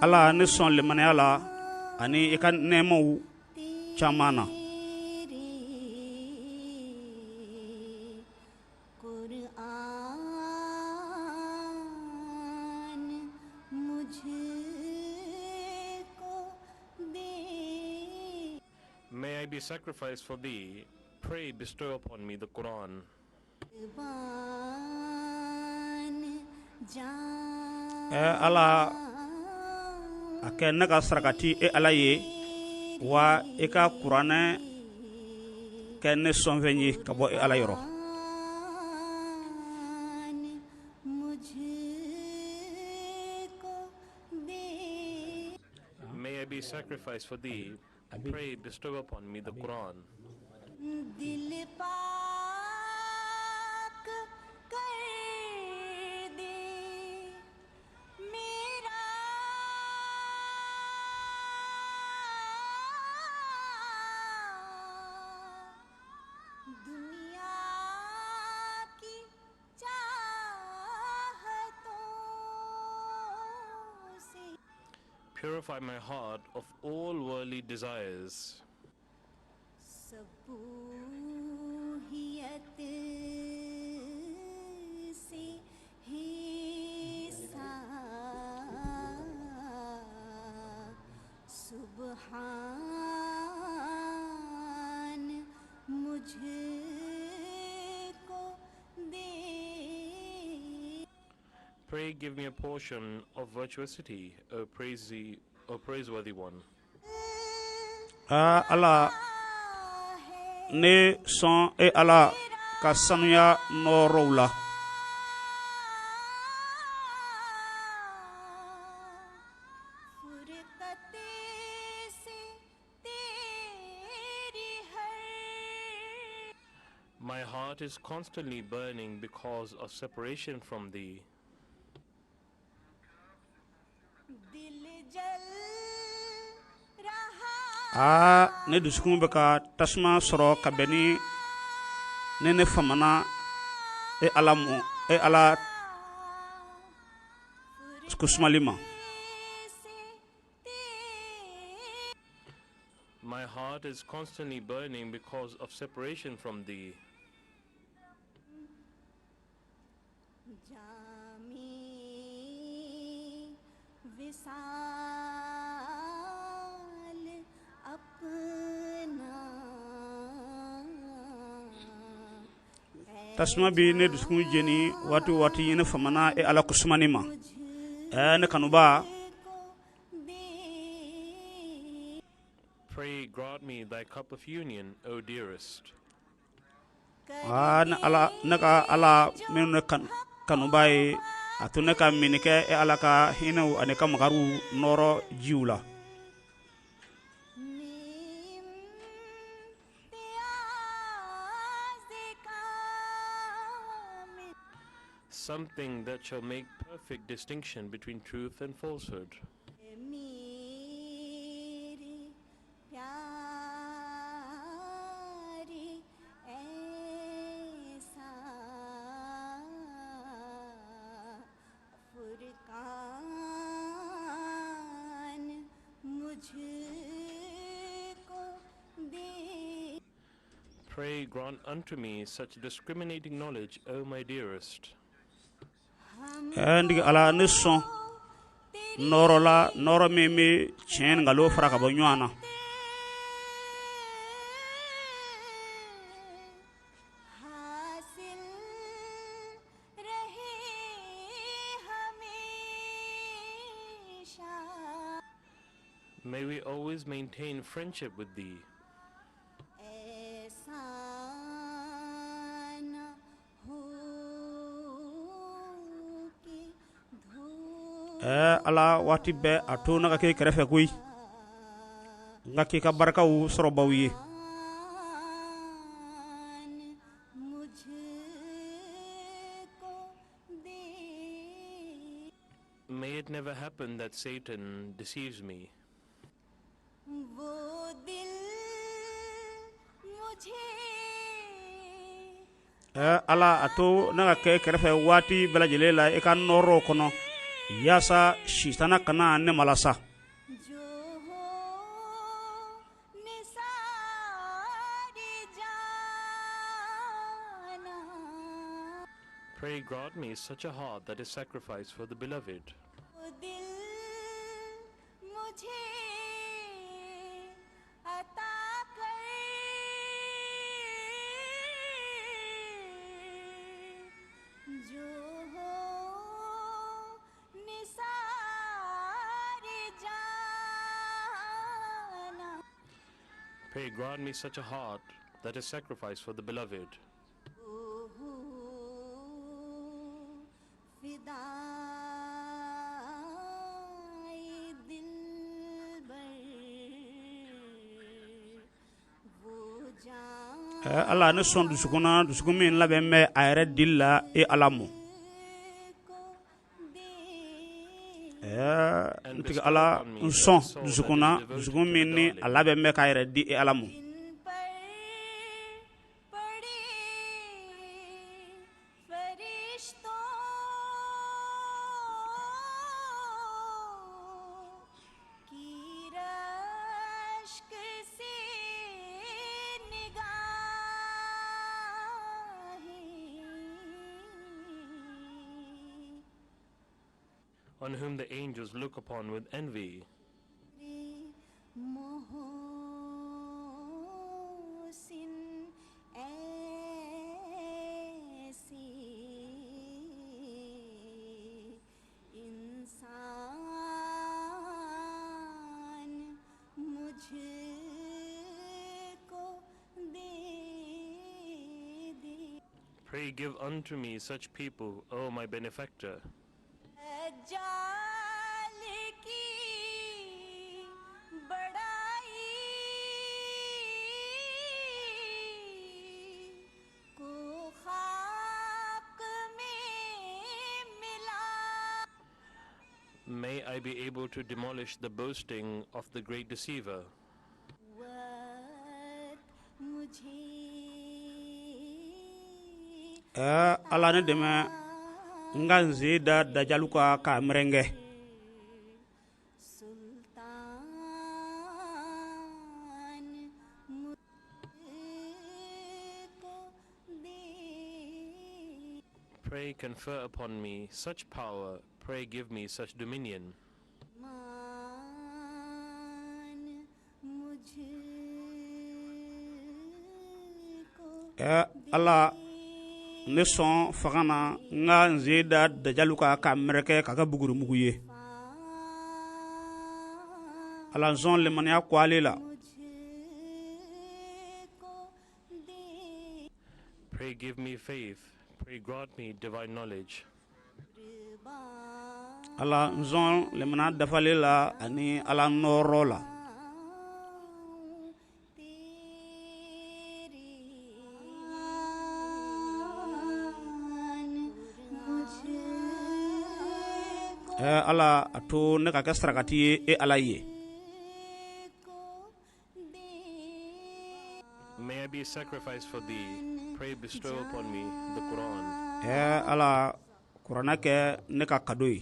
ala ne son le mane ala ani ikan nemo chamana May I be sacrificed for thee. Pray, bestow upon me the Quran. ala aken naga sarakati ala ye wa eka qur'ane ken son veni kabo ala yoro May I be sacrificed for thee. Pray, bestow upon me the Quran. Purify my heart of all worldly desires. Pray, give me a portion of virtuosity, O praiseworthy one. ala ne son ala kasanuya no rola My heart is constantly burning because of separation from thee. ne dusukun be ka tasma soro ka beni ne famana ala kusmalima My heart is constantly burning because of separation from thee. tasma bi ne dusukun jeni wati ne famana ala kusmanima ne kanuba Pray, grant me thy cup of union, O dearest. na ala minu kanubai atune ka minike ala ka hinu ane ka magaru noro jiula Something that shall make perfect distinction between truth and falsehood. Pray, grant unto me such discriminating knowledge, O my dearest. and ala ne son noro me chen ngalo fara ka bonyana May we always maintain friendship with thee. ala wati be atuna ka ke kerefe kuy ngaki ka barka wu soro bawiye May May it never happen that Satan deceives me. वो दिल मुझे ala ato naga ke kerefe wati bela jelela e kan noro kono yasa shitana kana ne malasa जो हो निसारी जाना Pray grant me such a heart that is sacrificed for the beloved. वो दिल मुझे अता कर जो हो निसारी जाना Pray grant me such a heart that is sacrificed for the beloved. फिदाई दिल वो जान ala ne son dusukuna dusukumin labe me ayre dilla e alamu ntiga ala son dusukuna dusukumin ni alabe me kayre di e alamu On whom the angels look upon with envy. Mohsin ऐसी इंसान मुझको दे दे Pray give unto me such people, O my benefactor. जाल की बड़ाई को खाक में मिला May I be able to demolish the boasting of the great deceiver. वक्त मुझे ala ne deme nganzi da dajaluka ka mrenge सुल्तान मुझको दे Pray confer upon me such power. Pray give me such dominion. मान मुझको ala ne son fagana nganzi da dajaluka ka mreke kaga buguru muguye ala zon le mania kwale la Pray give me faith. Pray grant me divine knowledge. ala zon le mana dafale la ani ala noro la ala ato ne ka strakati e ala ye May I be sacrificed for thee. Pray bestow upon me the Quran. ala qur'ana ke ne ka kadoi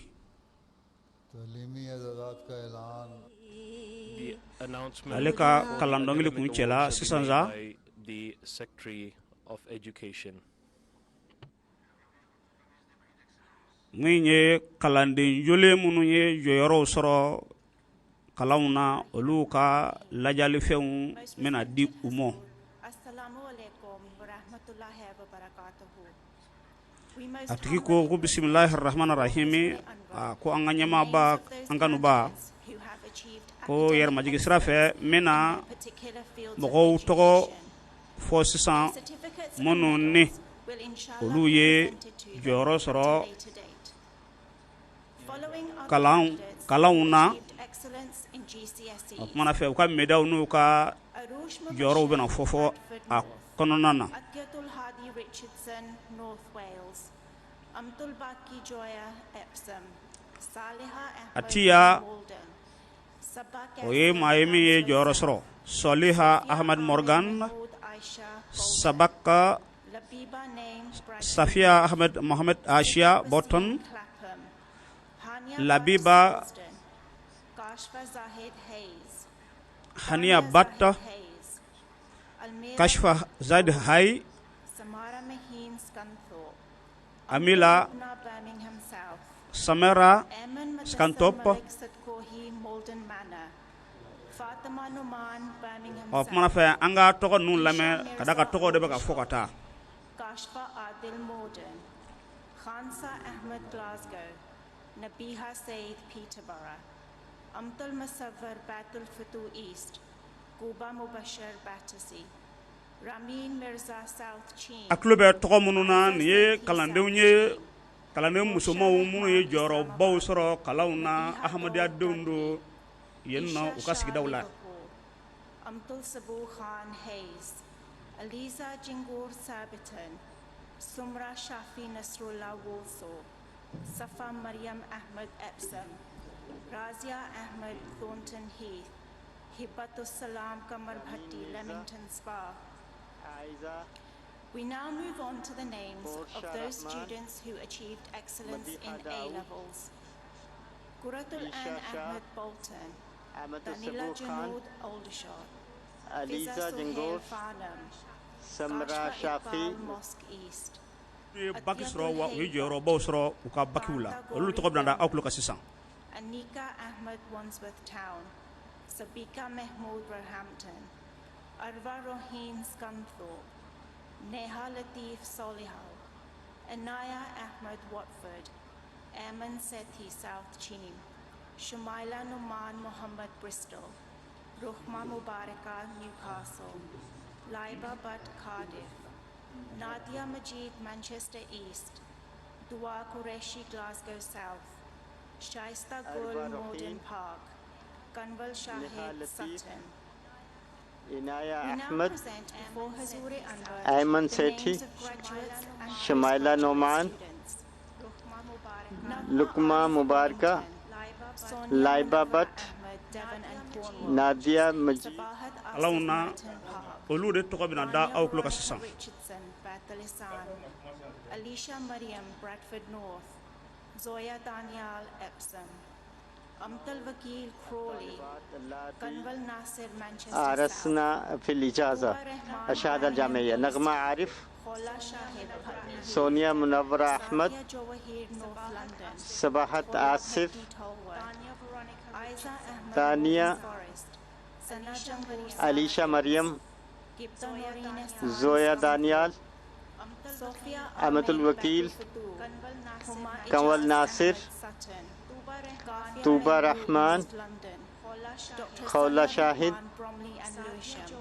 तालीमी आज़ादात का ऐलान The announcement Aleka of the kalandongili academic kunchela awards have been sisanza made by the Secretary of Education. nginye kalanden jole munu ye joyoro soro kalawna oluka lajali feun mena di umo Assalamu alaikum wa rahmatullahi wa barakatuhu. atiki ko bismillahir rahmanir rahim ko anganya ma ba anganu ba ko yer majigi srafe mena mogo togo fo sisan monu ni olu ye joyoro soro kalawna mana fe ka medaw nu ka joro bena fofo a kononana Atyatul Hadi Richardson, North Wales. Amtul Baki Joya, Epsom. atia oye maimi ye jorosro Soliha Ahmad Morgan Sabaka Safia Ahmed Mohamed Aisha Botton Labiba Hania Batta Kashfa Zaid Hai Amila Samara Skantop of Manafa Anga Toko Nun Lame Kadaka Toko de Baka Fokata Kashfa Adil Morden, Khansa Ahmed Glasgow, Nabiha Said Peterborough, Amtul Musawwar Batul Futu East, Kuba Mubashir Battersea, Ramin Mirza South Chin. Aklube Toko Mununa Ye Kalandeunye Kalandem Musoma Umunu Joro Bowsoro Kalauna Ahmadia Dundu Yenna Ukasiki Daula. Amtul Sabu Khan Hayes, Aliza Jingur Sabitan, Sumra Shafi Nasrullah Walsall, Safa Maryam Ahmed Epsom, Razia Ahmed Thornton Heath, Hibatus Salam Kamar Bhatti Leamington Spa. We now move on to the names of those students who achieved excellence in A-levels. Quratul An Ahmed Bolton, Danila Junood Aldershot, Aliza Jingur, Samra Shafi, Mosque East. Bakisro wa Wijoro Bosro Uka Bakula, Olutobranda Outlook Assistant. Anika Ahmed Wandsworth Town, Sabika Mahmood Roehampton, Arva Roheen Scunthorpe, Neha Latif Solihull, Anaya Ahmed Watford, Aman Sethi South Cheam, Shumaila Numan Muhammad Bristol, Ruhma Mubaraka Newcastle, Laiba Butt Cardiff, Nadia Majid Manchester East, Dua Qureshi Glasgow South, Shaista Gul Morden Park, Kanwal Shahid Sutton. Inaya Ahmed, Ayman Sethi, Shamaila Noman, Lukma Mubaraka, Laiba Butt, Nadia Majid. Alauna Olude Tokabina da Outlook Assistant. Alicia Mariam Bradford North, Zoya Daniel Epsom, Amtal Vakil Crawley, Kanwal Nasir Manchester South, عرسنا في الإجازة الشهادة الجامعية نغمة عارف سونيا منورة أحمد صباحة آسف ثانية أليشا مريم زويا دانيال أمة الوكيل كمال ناصر توبة رحمان خولا شاهد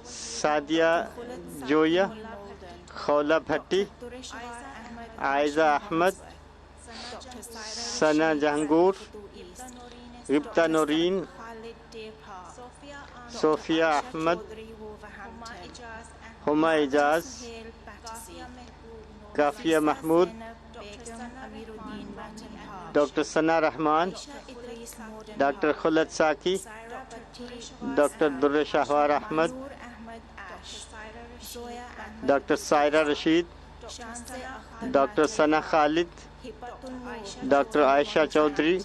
سادية جويا خولا بھٹی عائزة أحمد سنا جهنگور غبطة نورين صوفيا أحمد هما إجاز كافية محمود دكتور سنا رحمان دكتور خلد ساكي دكتور در شهوار أحمد دكتور سائرة رشيد دكتور سنا خالد دكتور عائشة چودھری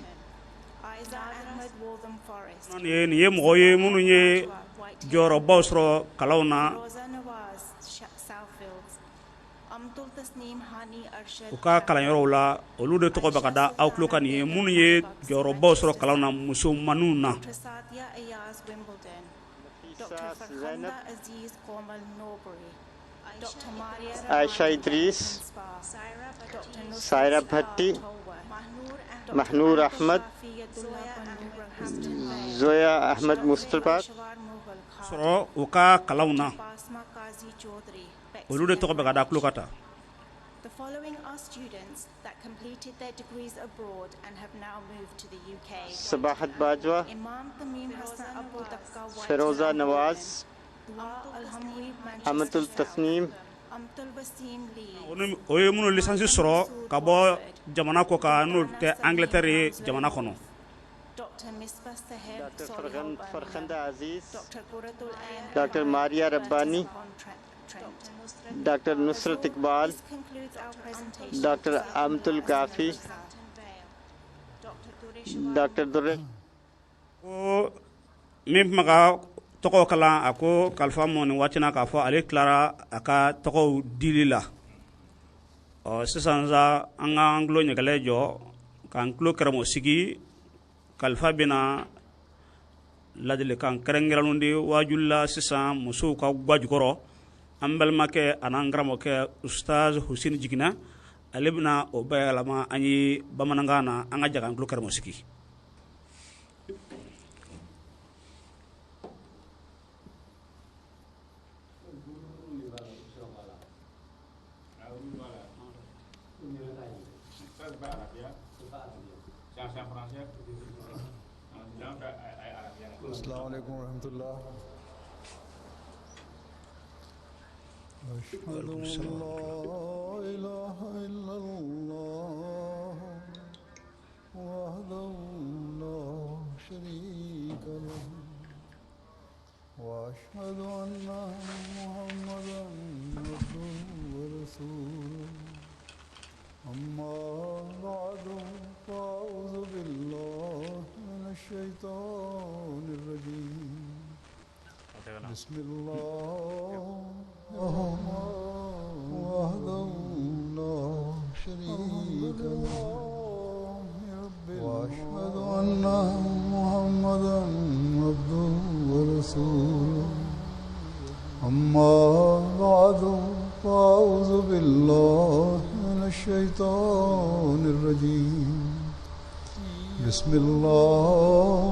Ye Moye Munuye Joro Bosro Kalauna Uka Kalanyorola Olude Tokobakada Outlook and Ye Munuye Joro Bosro Kalauna Musumanuna Aisha Idris Saira Bhatti Mahnoor Ahmed Zoya Ahmed Mustafa Soro Uka Kalauna Olude Tokobakada Klukata. The following are students that completed their degrees abroad and have now moved to the UK. Sabahat Bajwa Imam Tamim Hassan Abu Dakka Feroza Nawaz Amatul Tasneem o ye minnu licence sɔrɔ ka bɔ jamana kɔ kan n'o tɛ Angleterre ye jamana kɔnɔ. Dr. Farkhanda Aziz, Dr. Maria Rabbani, Dr. Nusrat Iqbal, Dr. Amtul Kafi, Dr. Durre. Min maga tɔgɔ kalan a ko kalifa mɔ ni waati na k'a fɔ ale tilara a ka tɔgɔw dili la. Sisan sa an ka an tulo ɲɛgɛlɛ jɔ k'an tulo kɛrɛmɔ sigi kalifa bɛna ladilikan kɛrɛnkɛrɛnnenw di waajuli la sisan musow ka guwa jukɔrɔ. An balimakɛ an'an karamɔgɔkɛ Ustaz Hussein Jigina ale bɛna o bayɛlɛma an ye bamanankan na an ka jɛ k'an tulo kɛrɛmɔ sigi. Assalamu alaikum warahmatullah. Ashhadu an la ilaha illallah wahdahu la sharika lahu wa ashhadu anna Muhammadan abduhu wa rasuluhu. Amma ba'du fa'udhu billahi minash shaitanir rajim. Bismillah wahdahu la sharika lahu wa ashhadu anna Muhammadan abduhu wa rasuluhu. Amma ba'du fa'udhu billahi الشيطان الرجيم بسم الله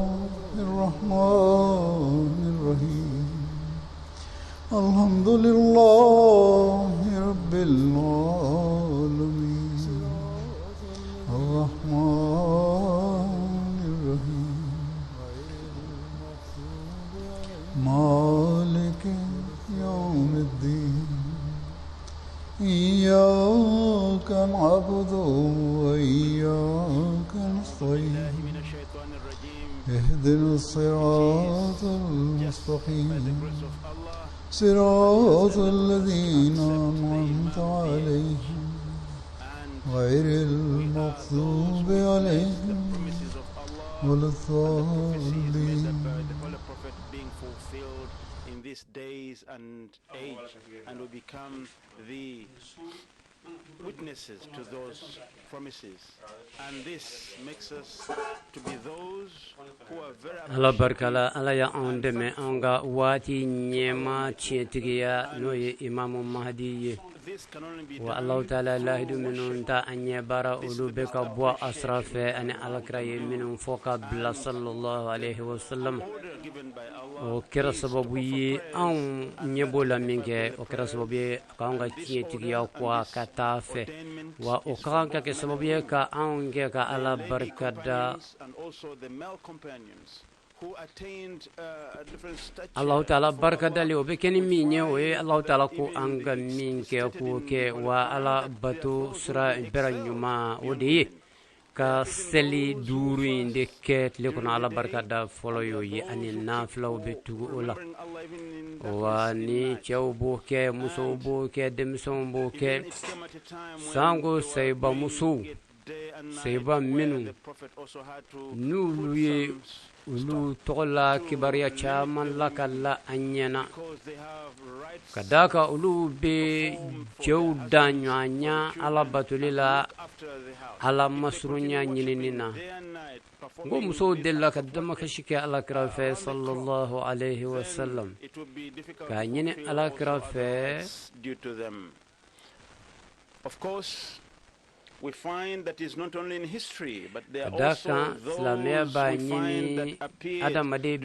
الرحمن الرحيم الحمد لله رب العالمين الرحمن الرحيم مالك يوم الدين إياك نعبد وإياك نستعين اهدنا الصراط المستقيم صراط الذين أنعمت عليهم غير المغضوب عليهم ولا الضالين. In these days and age, and we become the witnesses to those promises, and this makes us to be those who are very Allah barkala Allah ya onde me onga wati nyema chetigiya no ye Imam Mahdi wa Allah ta'ala la hidu minun ta anya bara ulubeka bwa asrafe an alakraye minun foka bla sallallahu alayhi wa sallam o kira sababu yi an nyebola minge o kira sababu yi kanga chetigiya kwa katafe wa o kanga ke sababu yi ka ange ka Allah barkada Allah ta'ala barkadali o bekeni minye o ye Allah ta'ala ko anga minke ko ke wa ala batu sura beranyuma o de ka seli duru inde ket le kono ala barkada folo yo yi ani nafla o betu ola wa ni chew bo ke muso bo ke demson bo ke sango seyba muso seyba minu nulu ye ulu tola kibariya chaman lakalla anyana kadaka ulu be jewda nyanya ala batulila ala masrunya nyinina ngo muso della kadama kashike ala krafe sallallahu alayhi wa sallam ka nyine ala krafe. Of course, we find that is not only in history, but there are also those we find that appeared during the time of the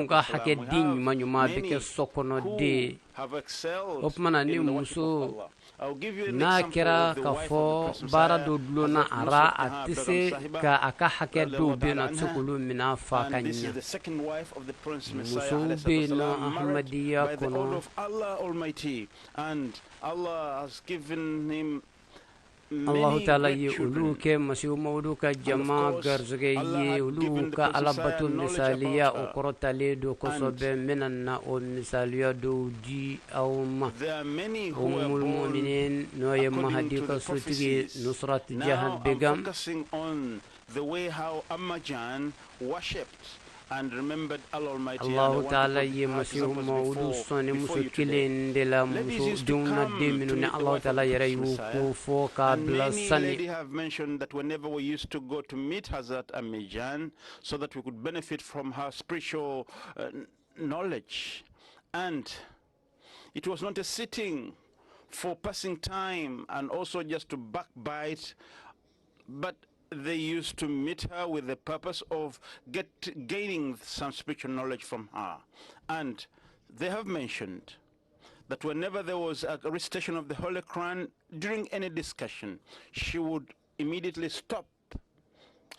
Prophet ﷺ. Many have have excelled opmana ni in the worship of muso Allah. I'll give you an na example kira of the ka wife fo of the Prophet bara Messiah, do dulona Hazrat ara Nusrat Jahan atise Begum Sahiba, ka aka hake do radiallahu be ta'ala na anha. tsukulu mina fa And this is kanya the second wife of the Prince Messiah, muso alayhi be salatu no wasalam, married ahmadiya by the order kono of Allah Almighty. And Allah has given him Allah many Ta'ala great ye ulu children. ke masiu maudu ka And of jama course, garzge Allah ye had ulu given the ka Prophet Messiah alabatu knowledge misaliya about o her. korotale do ko And sobe minanna o misaliya do ji au ma there are many who were ummul born mu'minin no ye according mahadi to ka the sutigi prophecies. Nusrat Now Jahan I'm Begum focusing on the way how Ammajan worshipped and remembered Allah Almighty. And I Allah want Ta'ala to ye put masiu examples maudu soni before musu you today. kilin de la Ladies musu used to duna come de to minune meet the Allah wife of Ta'ala the yere Prophet yu Messiah. ko fo ka And many blasani ladies have mentioned that whenever we used to go to meet Hazrat Ammijan, so that we could benefit from her spiritual knowledge. And it was not a sitting for passing time and also just to backbite, but they used to meet her with the purpose of gaining some spiritual knowledge from her. And they have mentioned that whenever there was a recitation of the Holy Quran, during any discussion, she would immediately stop.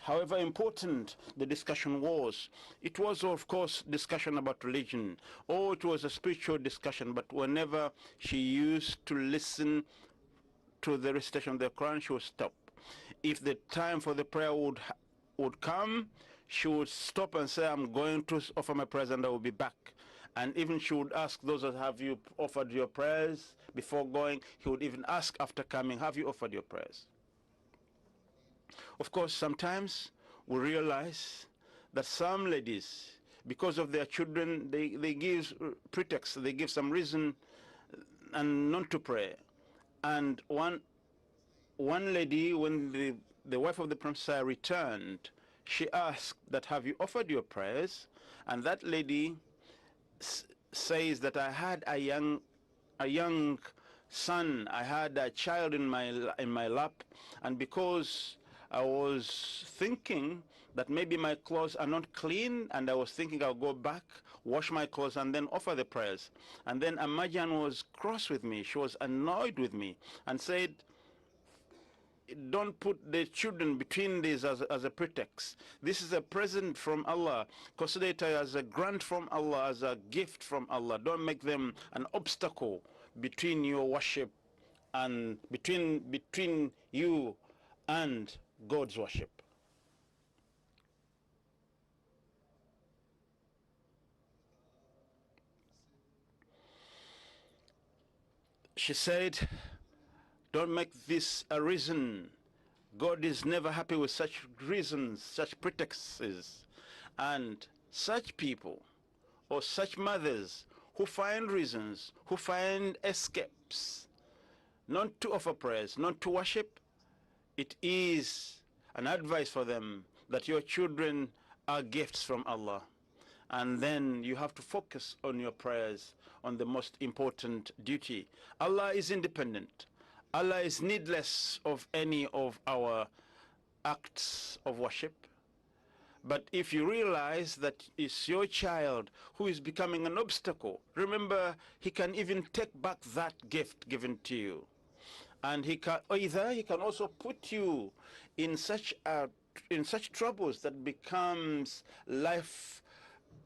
However important the discussion was, it was of course discussion about religion, or it was a spiritual discussion, but whenever she used to listen to the recitation of the Quran, she would stop. If the time for the prayer would come, she would stop and say, I'm going to offer my prayers and I will be back. And even she would ask those that have you offered your prayers before going. He would even ask after coming, have you offered your prayers? Of course, sometimes we realize that some ladies, because of their children, they give pretext, they give some reason and not to pray. And one lady, when the wife of the Prince returned, she asked that, have you offered your prayers? And that lady says that I had a young son, I had a child in my lap, and because I was thinking that maybe my clothes are not clean, and I was thinking I'll go back, wash my clothes, and then offer the prayers. And then Ammajan was cross with me. She was annoyed with me and said, don't put the children between these as a pretext. This is a present from Allah. Consider it as a grant from Allah, as a gift from Allah. Don't make them an obstacle between your worship and between you and God's worship. She said, don't make this a reason. God is never happy with such reasons, such pretexts. And such people or such mothers who find reasons, who find escapes, not to offer prayers, not to worship, it is an advice for them that your children are gifts from Allah. And then you have to focus on your prayers, on the most important duty. Allah is independent. Allah is needless of any of our acts of worship. But if you realize that it's your child who is becoming an obstacle, remember, he can even take back that gift given to you. And he can also put you in such troubles that becomes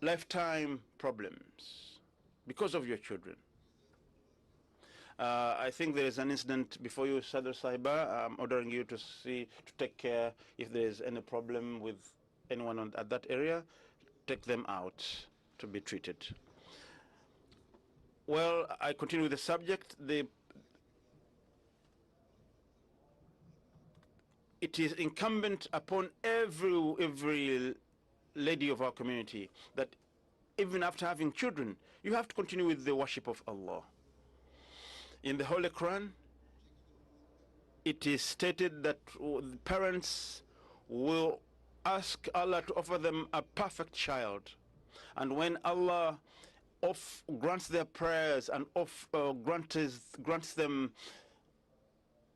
lifetime problems because of your children. I think there is an incident before you, Sadr Sahiba. I'm ordering you to take care if there is any problem with anyone at that area. Take them out to be treated. Well, I continue with the subject. It is incumbent upon every lady of our community that even after having children, you have to continue with the worship of Allah. In the Holy Quran, it is stated that parents will ask Allah to offer them a perfect child. And when Allah grants their prayers and grants them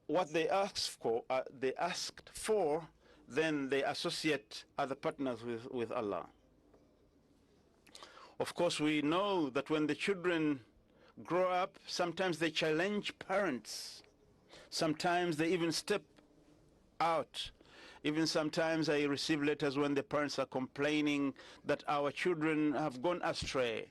what they asked for, then they associate other partners with Allah. Of course, we know that when the children grow up, sometimes they challenge parents. Sometimes they even step out. Even sometimes I receive letters when the parents are complaining that our children have gone astray.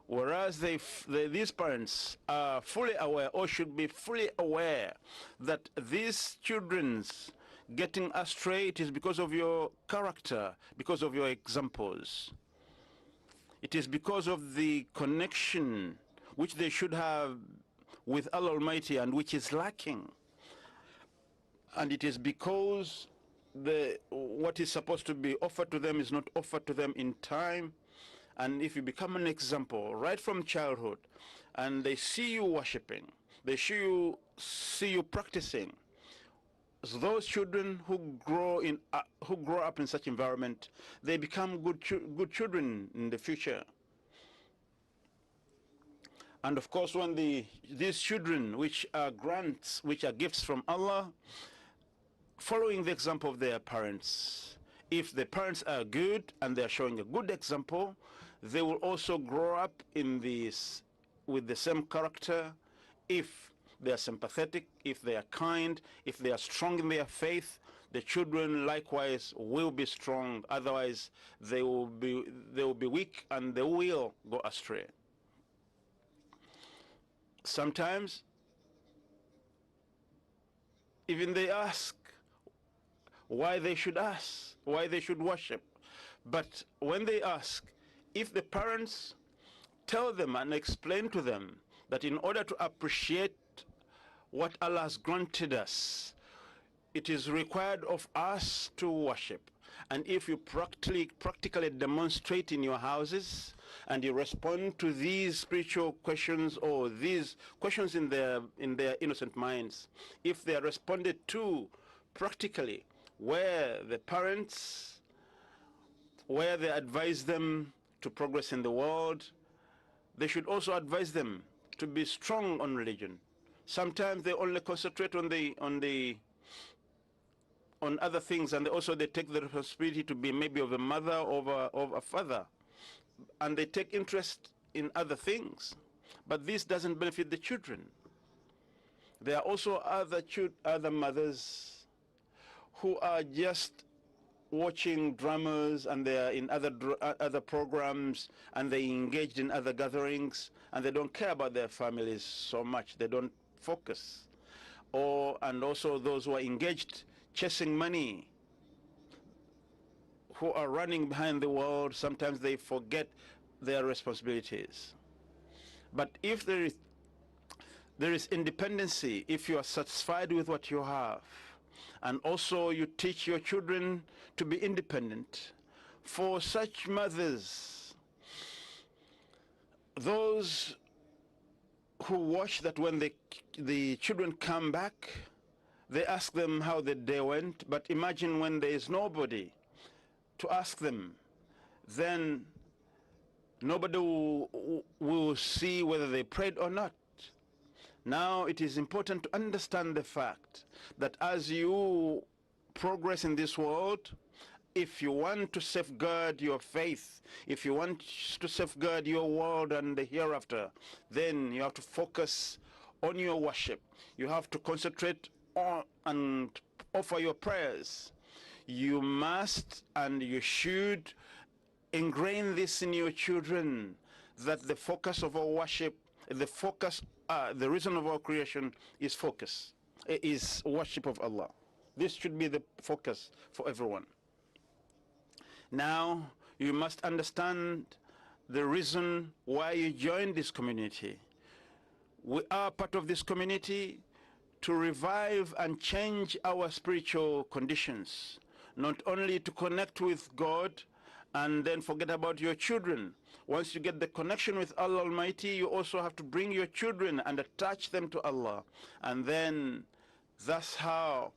Whereas these parents are fully aware, or should be fully aware, that these children's getting astray, it is because of your character, because of your examples. It is because of the connection which they should have with Allah Almighty and which is lacking. And it is because what is supposed to be offered to them is not offered to them in time. And if you become an example right from childhood, and they see you worshiping, they see you practicing, so those children who grow up in such environment, they become good children in the future. And of course, when these children, which are grants, which are gifts from Allah, following the example of their parents, if the parents are good and they are showing a good example, they will also grow up with the same character. If they are sympathetic, if they are kind, if they are strong in their faith, the children likewise will be strong. Otherwise, they will be weak and they will go astray. Sometimes, even they ask why they should worship. But when they ask, if the parents tell them and explain to them that in order to appreciate what Allah has granted us, it is required of us to worship. And if you practically demonstrate in your houses and you respond to these spiritual questions or these questions in their innocent minds, if they are responded to practically, where the parents, where they advise them to progress in the world, they should also advise them to be strong on religion. Sometimes they only concentrate on other things, and they take the responsibility to be maybe of a mother or of a father, and they take interest in other things. But this doesn't benefit the children. There are also other mothers who are just watching dramas, and they are in other programs, and they engaged in other gatherings, and they don't care about their families so much. They don't focus. And also those who are engaged chasing money, who are running behind the world, sometimes they forget their responsibilities. But if there is independency, if you are satisfied with what you have, and also you teach your children to be independent, for such mothers, those who watch that when the children come back, they ask them how the day went. But imagine when there is nobody to ask them, then nobody will see whether they prayed or not. Now it is important to understand the fact that as you progress in this world, if you want to safeguard your faith, if you want to safeguard your world and the hereafter, then you have to focus on your worship. You have to concentrate on and offer your prayers. You must and you should ingrain this in your children, that the focus of our worship, the reason of our creation is focus, is worship of Allah. This should be the focus for everyone. Now, you must understand the reason why you joined this community. We are part of this community to revive and change our spiritual conditions, not only to connect with God and then forget about your children. Once you get the connection with Allah Almighty, you also have to bring your children and attach them to Allah. And then that's how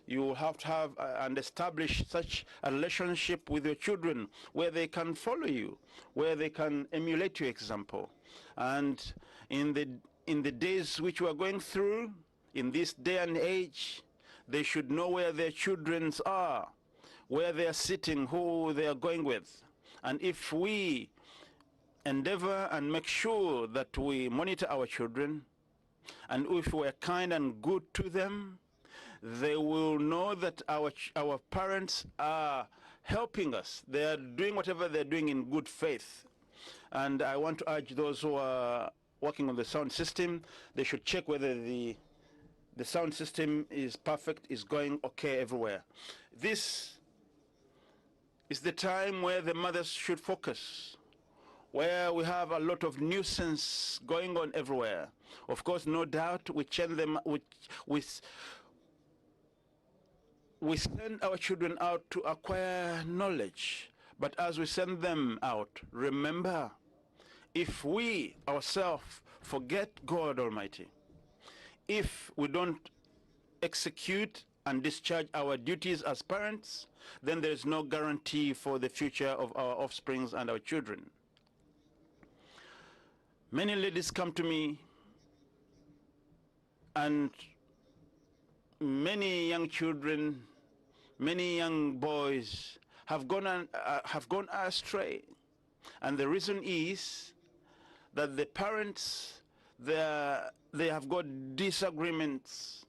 you will have to have and establish such a relationship with your children where they can follow you, where they can emulate your example. And in the days which we are going through, in this day and age, they should know where their children are, where they are sitting, who they are going with. And if we endeavor and make sure that we monitor our children, and if we are kind and good to them, they will know that our parents are helping us. They are doing whatever they're doing in good faith. And I want to urge those who are working on the sound system, they should check whether the sound system is perfect, is going okay everywhere. This is the time where the mothers should focus, where we have a lot of nuisance going on everywhere. Of course, no doubt, we send our children out to acquire knowledge. But as we send them out, remember, if we ourselves forget God Almighty, if we don't execute and discharge our duties as parents, then there is no guarantee for the future of our offsprings and our children. Many ladies come to me, and many young children, many young boys have gone astray. And the reason is that the parents, they have got disagreements,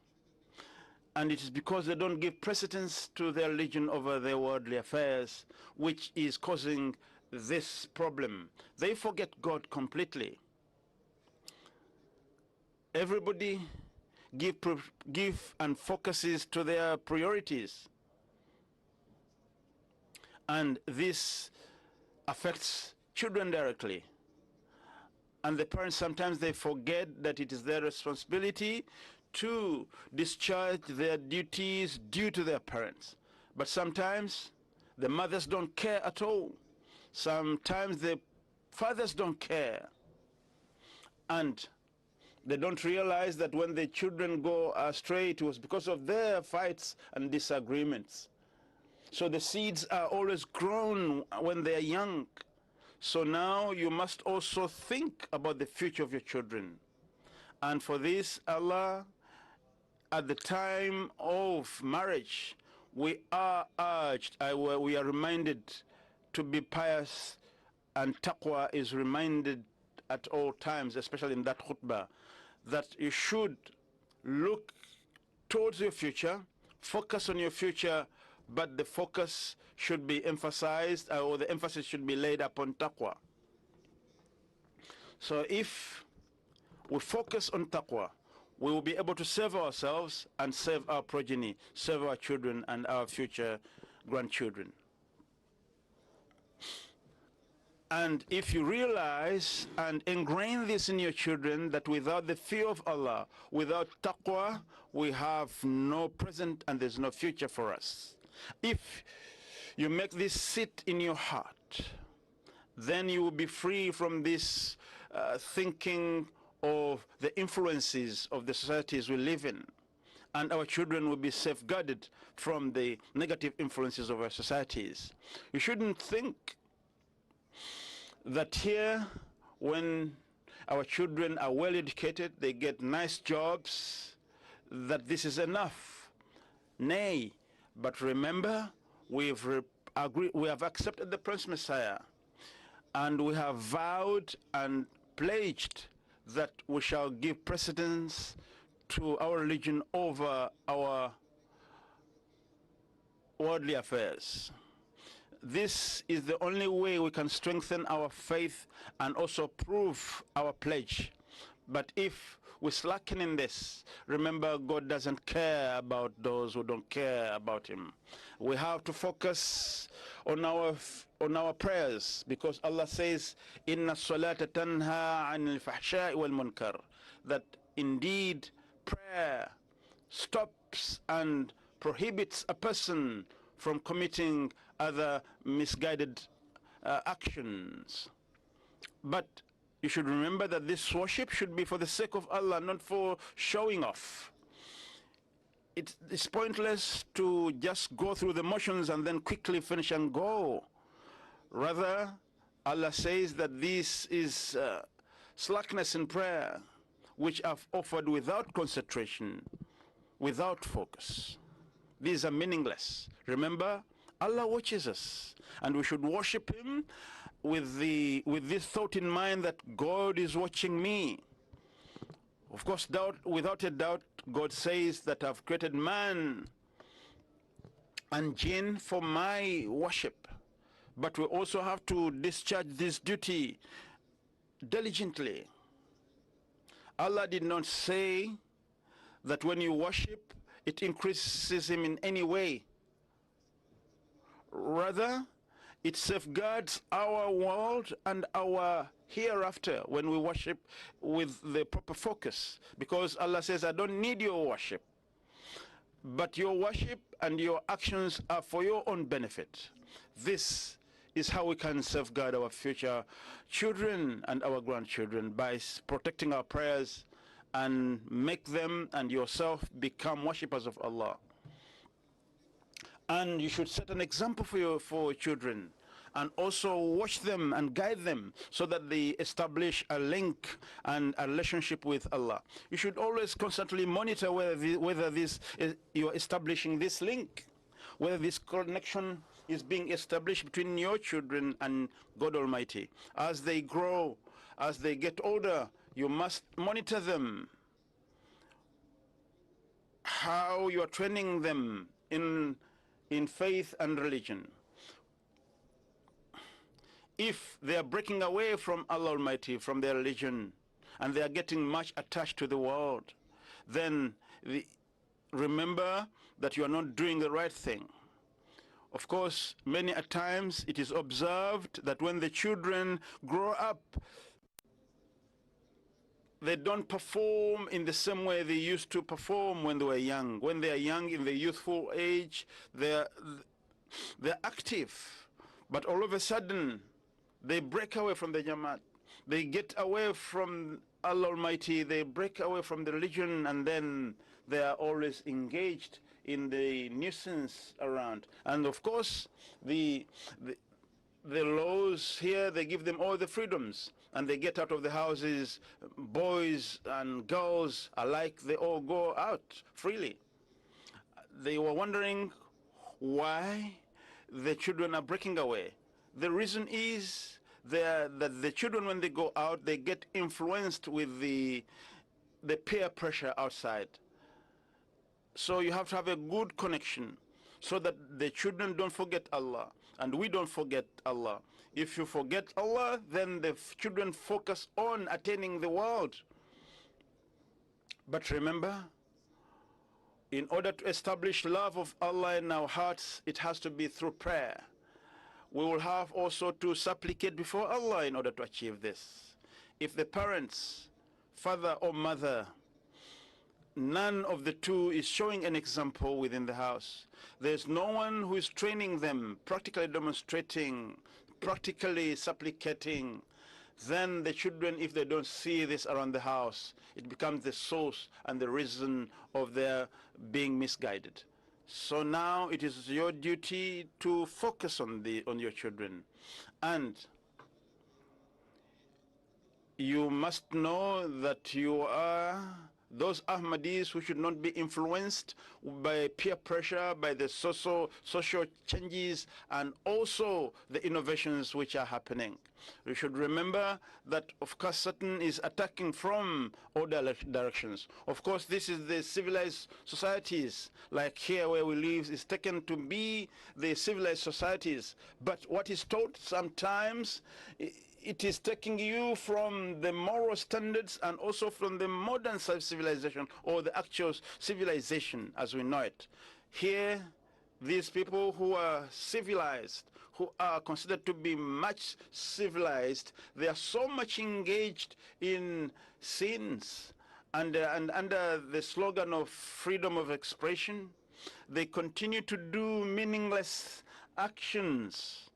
and it is because they don't give precedence to their religion over their worldly affairs, which is causing this problem. They forget God completely. Everybody give and focuses to their priorities, and this affects children directly. And the parents, sometimes they forget that it is their responsibility to discharge their duties due to their parents. But sometimes the mothers don't care at all. Sometimes the fathers don't care. And they don't realize that when the children go astray, it was because of their fights and disagreements. So the seeds are always grown when they are young. So now you must also think about the future of your children. And for this, Allah, at the time of marriage, we are urged, we are reminded to be pious, and taqwa is reminded at all times, especially in that khutbah, that you should look towards your future, focus on your future, but the focus should be emphasized, or the emphasis should be laid upon taqwa. So if we focus on taqwa, we will be able to save ourselves and save our progeny, save our children and our future grandchildren. And if you realize and ingrain this in your children, that without the fear of Allah, without taqwa, we have no present and there's no future for us. If you make this sit in your heart, then you will be free from this thinking of the influences of the societies we live in. And our children will be safeguarded from the negative influences of our societies. You shouldn't think that here, when our children are well educated, they get nice jobs, that this is enough. Nay, but remember, we have accepted the Prince Messiah, and we have vowed and pledged that we shall give precedence to our religion over our worldly affairs. This is the only way we can strengthen our faith and also prove our pledge. But if we slacken in this, remember, God doesn't care about those who don't care about him. We have to focus on our prayers, because Allah says, Inna salata tanha anil fahsha'i wal munkar, that indeed prayer stops and prohibits a person from committing other misguided actions. But you should remember that this worship should be for the sake of Allah, not for showing off. It's pointless to just go through the motions and then quickly finish and go. Rather, Allah says that this is slackness in prayer, which I've offered without concentration, without focus. These are meaningless. Remember, Allah watches us, and we should worship him with this thought in mind that God is watching me. Of course, without a doubt, God says that I've created man and jinn for my worship. But we also have to discharge this duty diligently. Allah did not say that when you worship, it increases him in any way. Rather, it safeguards our world and our hereafter when we worship with the proper focus. Because Allah says, I don't need your worship. But your worship and your actions are for your own benefit. This is how we can safeguard our future children and our grandchildren, by protecting our prayers and make them and yourself become worshippers of Allah. And you should set an example for your children, and also watch them and guide them so that they establish a link and a relationship with Allah. You should always constantly monitor whether you're establishing this link, whether this connection is being established between your children and God Almighty. As they grow, as they get older, you must monitor them, how you are training them in faith and religion. If they are breaking away from Allah Almighty, from their religion, and they are getting much attached to the world, then remember that you are not doing the right thing. Of course, many a times it is observed that when the children grow up, they don't perform in the same way they used to perform when they were young. When they are young, in the youthful age, they're active. But all of a sudden, they break away from the Jamaat. They get away from Allah Almighty. They break away from the religion, and then they are always engaged in the nuisance around. And of course, the laws here, they give them all the freedoms, and they get out of the houses. Boys and girls alike, they all go out freely. They were wondering why the children are breaking away. The reason is that the children, when they go out, they get influenced with the peer pressure outside. So you have to have a good connection so that the children don't forget Allah and we don't forget Allah. If you forget Allah, then the children focus on attaining the world. But remember, in order to establish love of Allah in our hearts, it has to be through prayer. We will have also to supplicate before Allah in order to achieve this. If the parents, father or mother, none of the two is showing an example within the house, there's no one who is training them, practically demonstrating, practically supplicating, then the children, if they don't see this around the house, it becomes the source and the reason of their being misguided. So now it is your duty to focus on your children, and you must know that you are those Ahmadis who should not be influenced by peer pressure, by the social changes, and also the innovations which are happening. We should remember that, of course, Satan is attacking from all directions. Of course, this is the civilized societies, like here where we live, is taken to be the civilized societies. But what is taught sometimes, it is taking you from the moral standards and also from the modern civilization, or the actual civilization as we know it. Here, these people who are civilized, who are considered to be much civilized, they are so much engaged in sins, and under the slogan of freedom of expression, they continue to do meaningless actions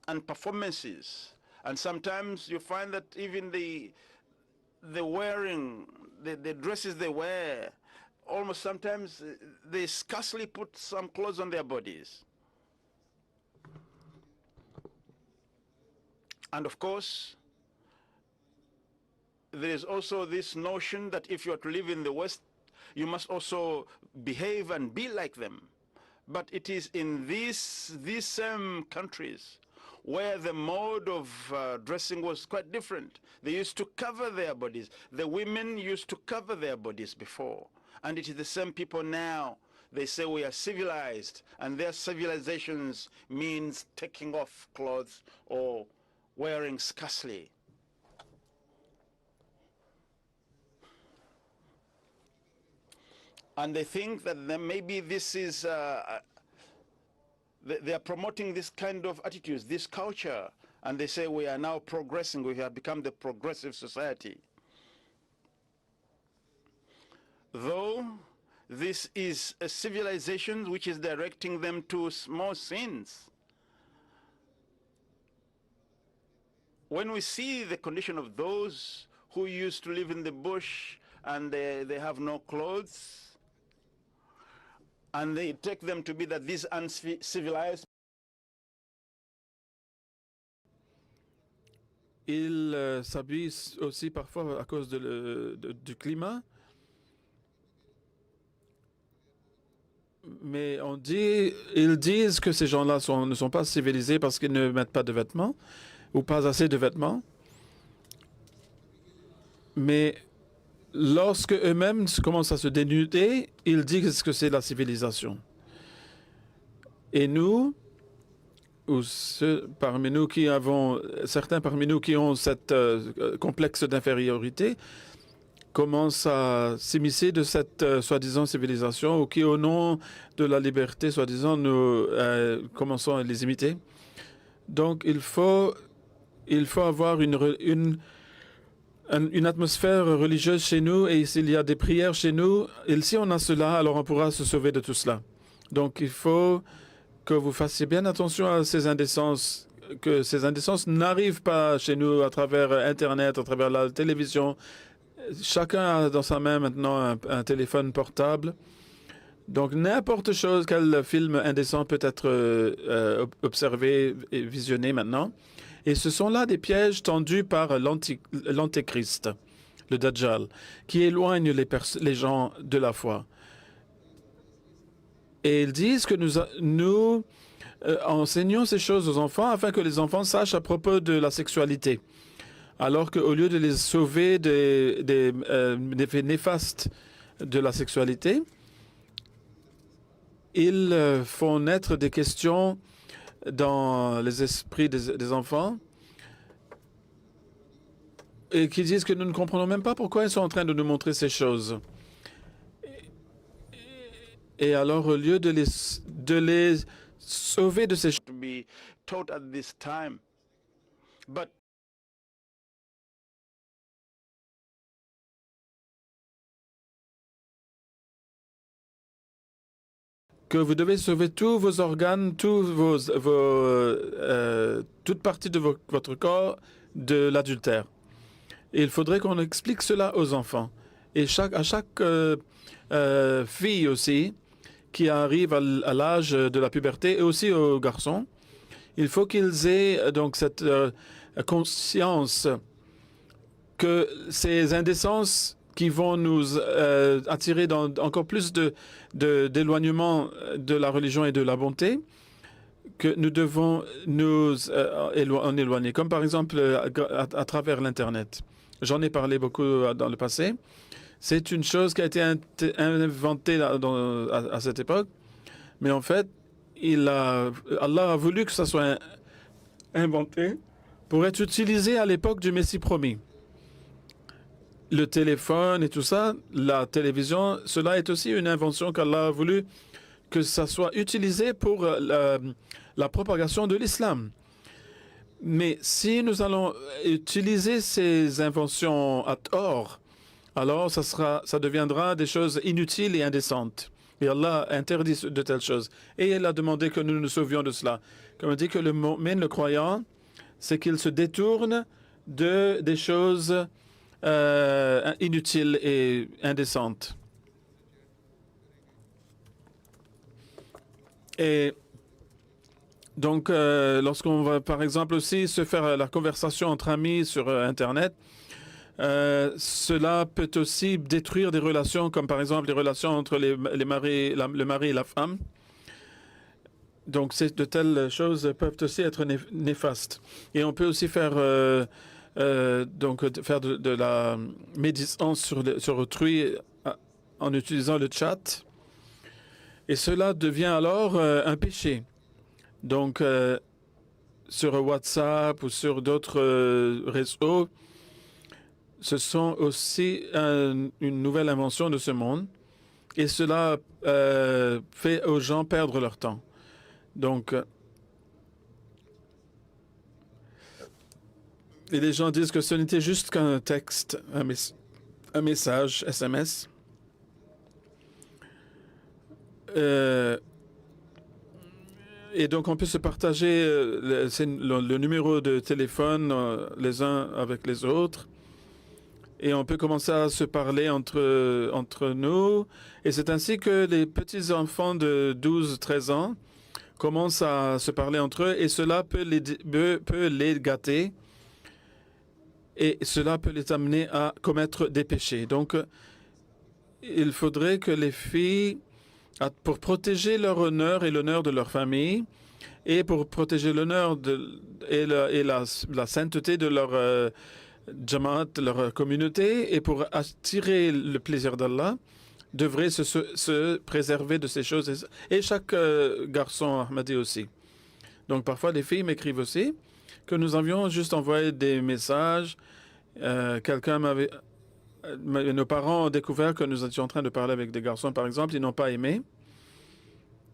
and performances. And sometimes you find that even the wearing, the dresses they wear, almost sometimes they scarcely put some clothes on their bodies. And of course, there is also this notion that if you are to live in the West, you must also behave and be like them. But it is in these same countries where the mode of dressing was quite different. They used to cover their bodies. The women used to cover their bodies before. And it is the same people now. They say we are civilized, and their civilizations means taking off clothes or wearing scarcely. And they think that maybe this is, they are promoting this kind of attitudes, this culture, and they say we are now progressing, we have become the progressive society. Though this is a civilization which is directing them to small sins. When we see the condition of those who used to live in the bush and they have no clothes, and they take them to be that these uncivilized. Ils s'habillent aussi parfois à cause du climat. Mais ils disent que ces gens-là ne sont pas civilisés parce qu'ils ne mettent pas de vêtements ou pas assez de vêtements. Mais lorsque eux-mêmes commencent à se dénuder, ils disent que c'est la civilisation. Et nous, ou certains parmi nous qui ont cette complexe d'infériorité, commencent à s'immiscer de cette soi-disant civilisation ou qui, au nom de la liberté, soi-disant, nous commençons à les imiter. Donc, il faut avoir une atmosphère religieuse chez nous, et s'il y a des prières chez nous, et si on a cela, alors on pourra se sauver de tout cela. Donc, il faut que vous fassiez bien attention à ces indécences, que ces indécences n'arrivent pas chez nous à travers Internet, à travers la télévision. Chacun a dans sa main maintenant un téléphone portable. Donc, n'importe chose, quel film indécent peut être observé et visionné maintenant. Et ce sont là des pièges tendus par l'Antéchrist, le Dajjal, qui éloigne les gens de la foi. Et ils disent que nous enseignons ces choses aux enfants afin que les enfants sachent à propos de la sexualité. Alors qu'au lieu de les sauver des effets néfastes de la sexualité, ils font naître des questions dans les esprits des enfants et qui disent que nous ne comprenons même pas pourquoi ils sont en train de nous montrer ces choses. Et alors, au lieu de les sauver de ces choses, que vous devez sauver tous vos organes, toute partie de votre corps de l'adultère. Et il faudrait qu'on explique cela aux enfants. Et à chaque fille aussi, qui arrive à l'âge de la puberté, et aussi aux garçons, il faut qu'ils aient donc cette conscience que ces indécences qui vont nous attirer dans encore plus d'éloignement de la religion et de la bonté, que nous devons nous en éloigner. Comme par exemple à travers l'Internet. J'en ai parlé beaucoup dans le passé. C'est une chose qui a été inventée à cette époque. Mais en fait, Allah a voulu que ça soit inventé pour être utilisé à l'époque du Messie promis. Le téléphone et tout ça, la télévision, cela est aussi une invention qu'Allah a voulu que ça soit utilisé pour la propagation de l'islam. Mais si nous allons utiliser ces inventions à tort, alors ça deviendra des choses inutiles et indécentes. Et Allah interdit de telles choses. Et il a demandé que nous nous sauvions de cela. Comme on dit que le croyant, c'est qu'il se détourne des choses inutiles et indécentes. Et donc, lorsqu'on va, par exemple, aussi se faire la conversation entre amis sur Internet, cela peut aussi détruire des relations, comme par exemple les relations entre le mari et la femme. Donc, de telles choses peuvent aussi être néfastes. Et on peut aussi faire, faire de la médisance sur autrui en utilisant le chat. Et cela devient alors un péché. Donc, sur WhatsApp ou sur d'autres réseaux, ce sont aussi une nouvelle invention de ce monde. Et cela fait aux gens perdre leur temps. Donc, et les gens disent que ce n'était juste qu'un texte, un message SMS. Et donc, on peut se partager le numéro de téléphone les uns avec les autres. Et on peut commencer à se parler entre nous. Et c'est ainsi que les petits-enfants de 12-13 ans commencent à se parler entre eux. Et cela peut les gâter. Et cela peut les amener à commettre des péchés. Donc, il faudrait que les filles, pour protéger leur honneur et l'honneur de leur famille, et pour protéger l'honneur et la sainteté de leur jamaat, leur communauté, et pour attirer le plaisir d'Allah, devraient se préserver de ces choses. Et chaque garçon ahmadi aussi. Donc parfois, les filles m'écrivent aussi que nous avions juste envoyé des messages. Nos parents ont découvert que nous étions en train de parler avec des garçons, par exemple. Ils n'ont pas aimé.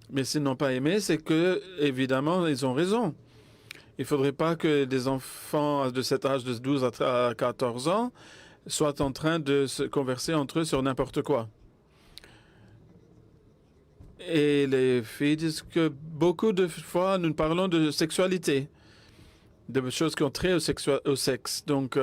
Mais s'ils n'ont pas aimé, c'est que, évidemment, ils ont raison. Il ne faudrait pas que des enfants de cet âge de 12 à 14 ans soient en train de se converser entre eux sur n'importe quoi. Et les filles disent que beaucoup de fois, nous parlons de sexualité, de choses qui ont trait au sexe. Donc,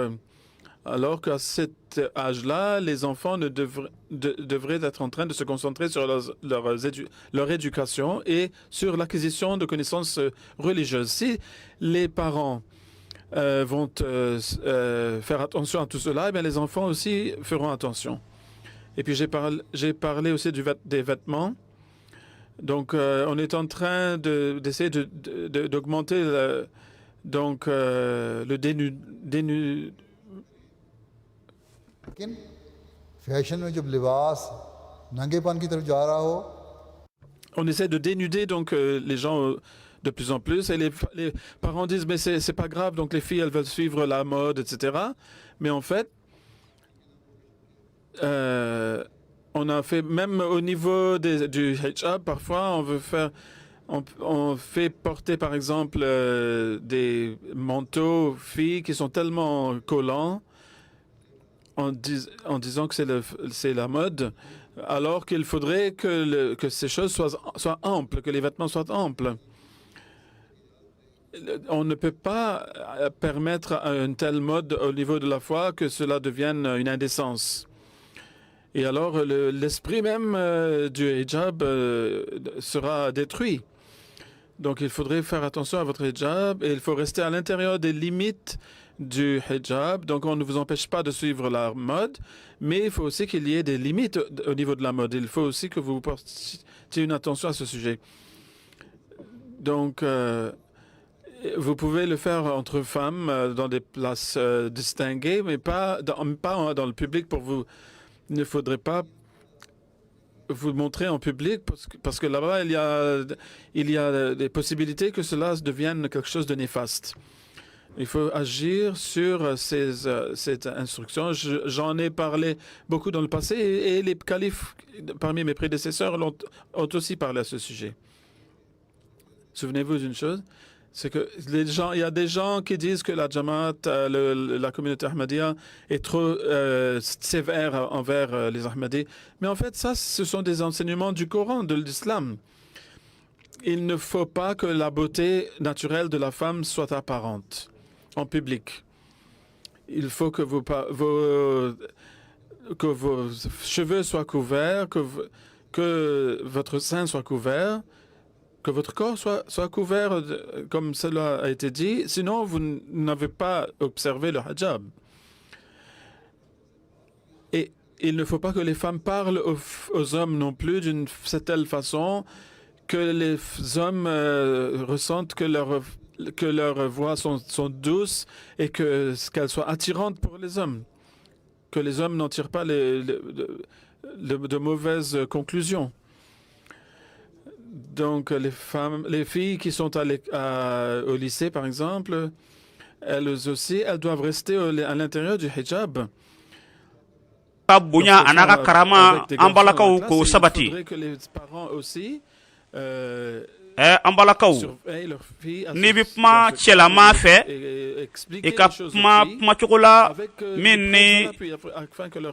alors qu'à cet âge-là, les enfants devraient être en train de se concentrer sur leur éducation et sur l'acquisition de connaissances religieuses. Si les parents vont faire attention à tout cela, eh bien, les enfants aussi feront attention. Et puis j'ai parlé aussi des vêtements. Donc, on est en train d'essayer d'augmenter le On essaie de dénuder donc les gens de plus en plus, et les parents disent mais c'est pas grave, donc les filles elles veulent suivre la mode, etc. Mais en fait, on a fait même au niveau du hijab, parfois on fait porter par exemple des manteaux filles qui sont tellement collants en disant que c'est la mode, alors qu'il faudrait que ces choses soient amples, que les vêtements soient amples. On ne peut pas permettre à une telle mode au niveau de la foi que cela devienne une indécence. Et alors, l'esprit même du hijab sera détruit. Donc, il faudrait faire attention à votre hijab et il faut rester à l'intérieur des limites du hijab. Donc, on ne vous empêche pas de suivre la mode, mais il faut aussi qu'il y ait des limites au niveau de la mode. Il faut aussi que vous portiez une attention à ce sujet. Donc, vous pouvez le faire entre femmes dans des places distinguées, mais pas dans le public pour vous. Il ne faudrait pas vous montrer en public parce que là-bas, il y a des possibilités que cela devienne quelque chose de néfaste. Il faut agir sur cette instruction. J'en ai parlé beaucoup dans le passé et les califes, parmi mes prédécesseurs, ont aussi parlé à ce sujet. Souvenez-vous d'une chose, c'est que il y a des gens qui disent que la Jamaat, la communauté Ahmadiyya est trop sévère envers les Ahmadis. Mais en fait, ce sont des enseignements du Coran, de l'islam. Il ne faut pas que la beauté naturelle de la femme soit apparente en public. Il faut que vos cheveux soient couverts, que votre sein soit couvert, que votre corps soit couvert comme cela a été dit, sinon vous n'avez pas observé le hijab. Et il ne faut pas que les femmes parlent aux hommes non plus d'une telle façon que les hommes ressentent que leurs voix sont douces et qu'elles soient attirantes pour les hommes. Que les hommes n'en tirent pas de mauvaises conclusions. Donc les filles qui sont au lycée, par exemple, elles aussi, elles doivent rester à l'intérieur du hijab. Bunya anaka karama ambalakaw ko sabati. Que les parents aussi ambalakaw ni bi kuma chela ma fe e ka kuma chokola minni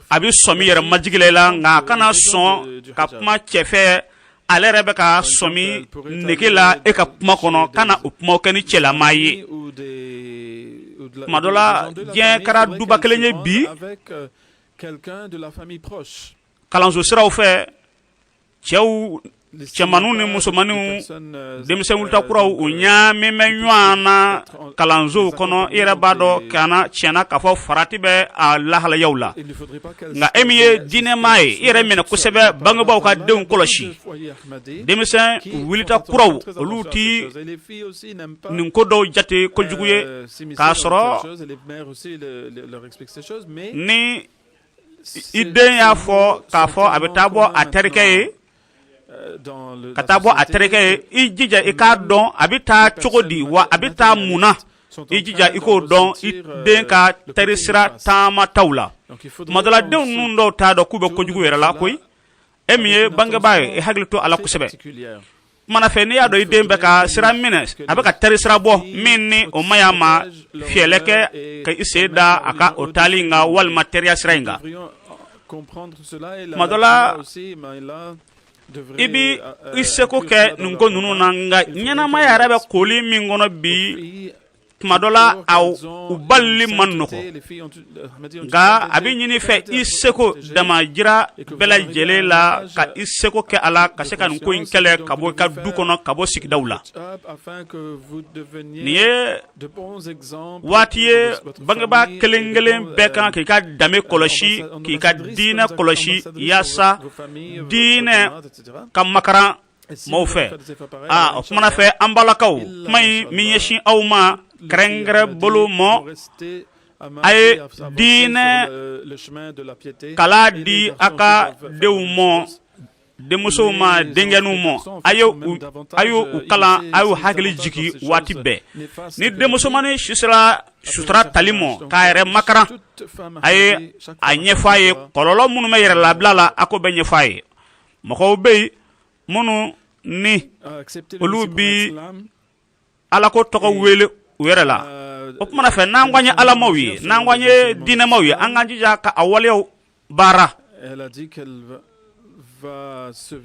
abi somi yere majigilela nga kana son ka kuma chefe ale rebe ka somi nekela e ka kuma kono kana upmo keni chela mayi madola bien kara duba kelenye bi quelqu'un de la famille proche. Kalanzo siraw fe cew cemanu ni musomanu demse wulta kuraw unya meme nywana kalanzo kono ira bado kana chena kafo farati be Allah yawla nga emiye dine mai ira mena kusebe banga baw ka deun koloshi demse wulta kuraw luti nin ko do jate ko juguye ka soro ni idden ya fo ka fo abitabo aterkeye katabo aterkeye ijija ikadon abita chokodi wa abita muna ijija iko don idden ka terisira tama tawla madala den nundo ta do kube ko jugu la koy emiye bange baye e haglito ala kusebe mana fe ni ado idden be ka sira mines abaka terisira bo minni o mayama fieleke ka iseda aka otalinga wal materia sirainga madola ibi iseko ke nungo nunu nanga nyana maya rabe koli mingono bi madola au uballi mannoko ga abi nyini fe iseko dama jira bela jelela ka iseko ke ala ka seka nko inkele kabo ka dukono kabo sikdawla niye watiye bangaba kelengelen bekan ki ka dame koloshi ki ka dina koloshi yasa dine kamakara mawfe mana fe ambalakaw may mi yeshi awma krengre bolu mo ay dine kala di aka dewmo demuso ma dengenu mo ayo ukala ayo hagli jiki wati be ni demuso mane shisra sutra talimo kaire makara ay anyefaye kololo munu me yere lablala ako be nyefaye mako be munu ni olubi alako toko wele werela opmana fe nangwanye alamawi nangwanye dinamawi anganji jaka awale bara. Elle a dit qu'elle va se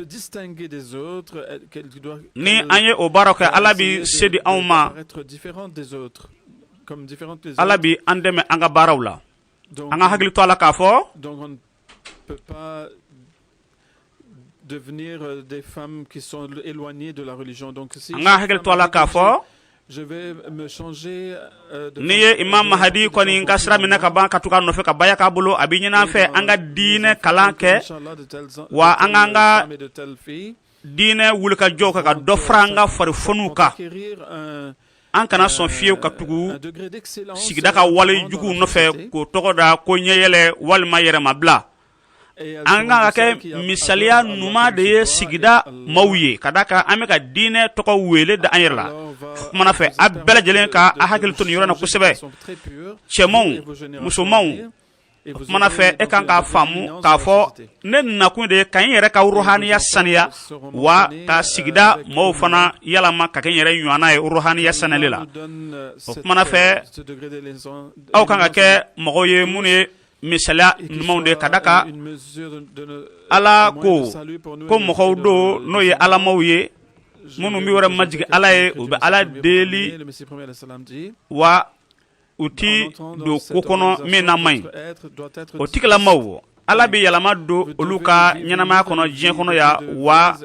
distinguer des autres, qu'elle doit ni anye obaraka alabi sedi awma être différente des autres, comme différentes des alabi andeme anga barawla anga hagli to ala kafo. Donc on ne peut pas devenir des femmes qui sont éloignées de la religion. Donc si je vais me changer niye imam mahdi koni ngasra minaka ban katuka no fe ka baya ka bulo abinyina fe anga dine kalanke wa anga dine wulka joka ka do franga far fonuka an kana son fieu ka tugu sigida ka wale jugu no fe ko togoda ko nyeyele wal mayere mabla anga ke misalia numa de sigida mawye kadaka ameka dine toko wele da anyerla mana fe abela jelen ka ahakil tun yorana kusebe chemon musumon mana fe e kan ka famu ka fo nen na kun de kan yere ka ruhaniya saniya wa ka sigida maw fana yala ma ka ken yere yuana e ruhaniya sanalela mana fe aw kan ke mogoye mune misala numonde kadaka ala ko mokawdo no ye ala mawye munu mi wara majigi ala ye ube ala deli wa uti do kokono mena mai o tikala mawo ala bi yalama do oluka nyanama kono jien kono ya wa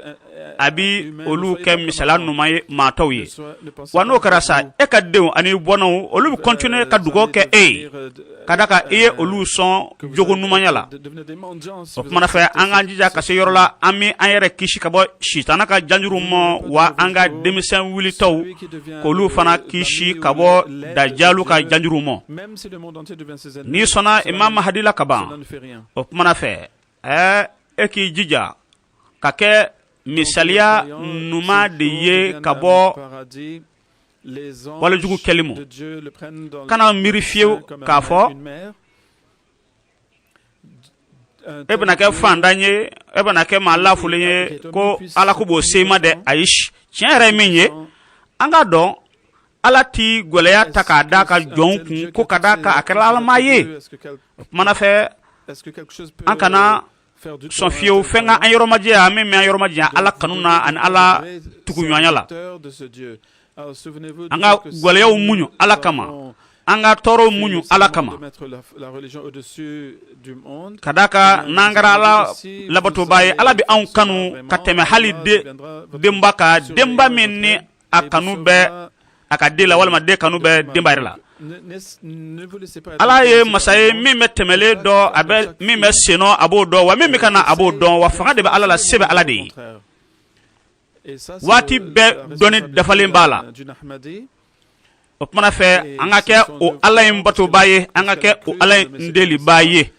abi olu ke misala numay matawye wano karasa e kadde ani bono olu continue kadugo ke kadaka e olu son jogo numanya la o kuma na fɛ an ka jija ka se yɔrɔ la an mi an yɛrɛ kisi ka bɔ sitana ka janjuru mɔ wa an ka denmisɛn wulitaw k'olu fana kisi ka bɔ dajalu ka janjuru mɔ n'i sɔnna imam mahdi la ka ban o kuma na fɛ e k'i jija ka kɛ misaliya numa de ye ka bɔ walajugu kɛli mu kana miiri fiyewu k'a fɔ e bɛna kɛ fandan ye e bɛna kɛ maa lafulen ye ko ala ko b'o se ma dɛ ayi tiɲɛ yɛrɛ ye min ye an ka dɔn ala ti gwɛlɛya ta k'a da ka jɔn kun ko ka da ka a kɛra alama ye o kumana fɛ an kana sɔn fiyewu fɛn ka an yɔrɔmajɛya min bɛ an yɔrɔmajɛya ala kanu na ani ala tuguɲɔgɔnya la an ka gwɛlɛyaw muɲu ala kama an ka tɔɔrɔw muɲu ala kama ka da ka n'an kɛra ala labatoba ye ala bɛ anw kanu ka tɛmɛ hali denba ka denba min ni a kanu bɛ a ka den la walima den kanu bɛ denba yɛrɛ la ala ye masa ye min bɛ tɛmɛlen dɔn a bɛ min bɛ senɔ a b'o dɔn wa min bɛ ka na a b'o dɔn wa fanga de bɛ ala la se bɛ ala de ye waati bɛɛ dɔnni dafalen b'a la o kumana fɛ an ka kɛ o ala in batoba ye an ka kɛ o ala in deliba ye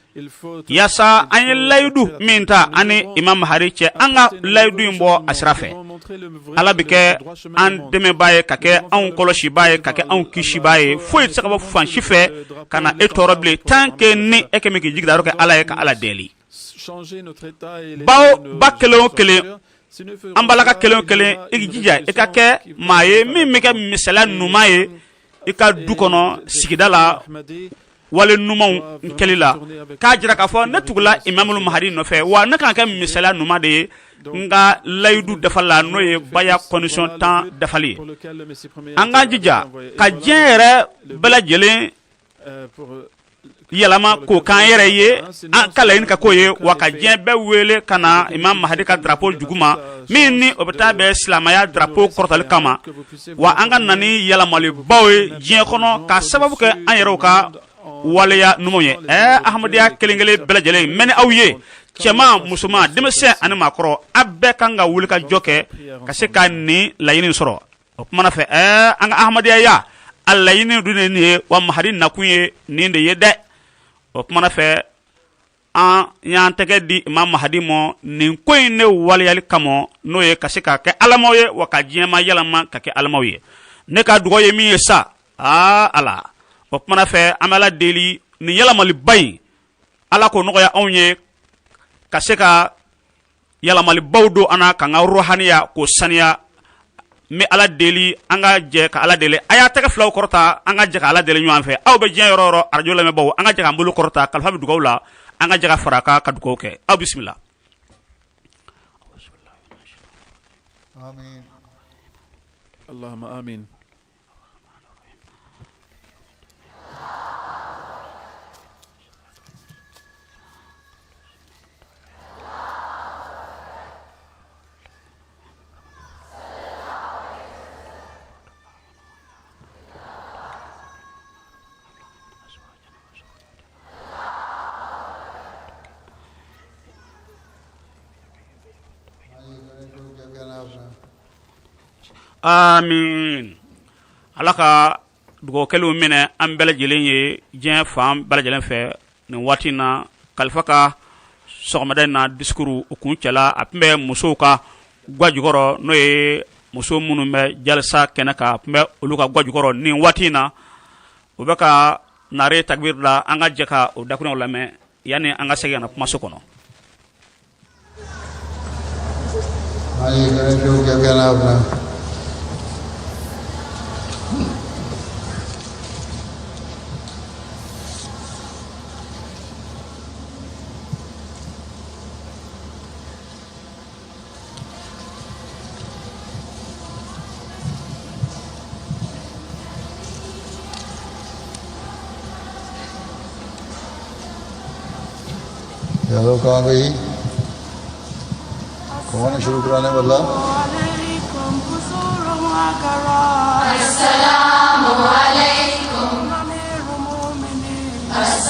yaasa an ye layidu min ta ani imam mahdi cɛ an ka layidu in bɔ a sira fɛ ala bɛ kɛ an dɛmɛbaa ye ka kɛ anw kɔlɔsibaa ye ka kɛ anw kisibaa ye foyi tɛ se ka bɔ fan si fɛ ka na e tɔɔrɔ bilen tant que ni e kɛ min k'i jigida kɛ ala ye ka ala deli bawo ba kelen o kelen an balaka kelen o kelen i k'i jija i ka kɛ maa ye min bɛ kɛ misaliya ɲuman ye i ka du kɔnɔ sigida la wale numanw kɛli la k'a jira k'a fɔ ne tugula imamul mahdi nɔfɛ wa ne kan kɛ misaliya ɲuman de ye n ka layidu dafala n'o ye baya condition 10 dafali ye an k'an jija ka diɲɛ yɛrɛ bɛɛ lajɛlen yɛlɛma k'o k'an yɛrɛ ye an ka laɲini ka k'o ye wa ka diɲɛ bɛɛ wele ka na imam mahdi ka drapeau juguma min ni o bɛ taa bɛn silamɛya drapeau kɔrɔtali kama wa an ka na ni yɛlɛmalibaw ye diɲɛ kɔnɔ ka sababu kɛ an yɛrɛw ka waleya numanw ye ahmadenya kelen-kelen bɛɛ lajɛlen mɛ ni aw ye cɛman musoman denmisɛn ani maakɔrɔ a bɛɛ kan ka wuli ka jɔ kɛ ka se ka nin laɲini sɔrɔ o kumana fɛ an ka ahmadenya a laɲini dun ye nin ye wa mahdi nakun ye nin de ye dɛ o kumana fɛ an y'an tɛgɛ di imam mahdi ma nin ko in ne waleyali kama n'o ye ka se ka kɛ alamaw ye wa ka diɲɛma yɛlɛma ka kɛ alamaw ye ne ka dugawu ye min ye sa ala o kumana fɛ an bɛ ala deli nin yɛlɛmaliba in ala k'o nɔgɔya anw ye ka se ka yɛlɛmalibaw don an na k'an ka ruhaniya k'o saniya n bɛ ala deli an ka jɛ ka ala deli a y'a tɛgɛ filaw kɔrɔta an ka jɛ ka ala deli ɲɔgɔn fɛ aw bɛ diɲɛ yɔrɔ o yɔrɔ arajo lamɛnbaaw an ka jɛ k'an bolo kɔrɔta kalifa bɛ dugawu la an ka jɛ ka fara a kan ka dugawu kɛ aw bisimila. Amin. Allahumma amin. Amin. ala ka dugawu kɛlenw minɛ an bɛɛ lajɛlen ye diɲɛ fan bɛɛ lajɛlen fɛ nin waati na kalifa ka sɔgɔmada in na discours o kun cɛla a tun bɛ musow ka gwajukɔrɔ n'o ye muso minnu bɛ jalsa kɛnɛ kan a tun bɛ olu ka gwajukɔrɔ nin waati in na u bɛ ka nare takbir la an ka jɛ ka o dakunaw lamɛn yanni an ka segin ka na kumaso kɔnɔ. चलो कहाँ गई कौन है शुरू कराने वाला अस्सलामु अलैकुम अस्सलामु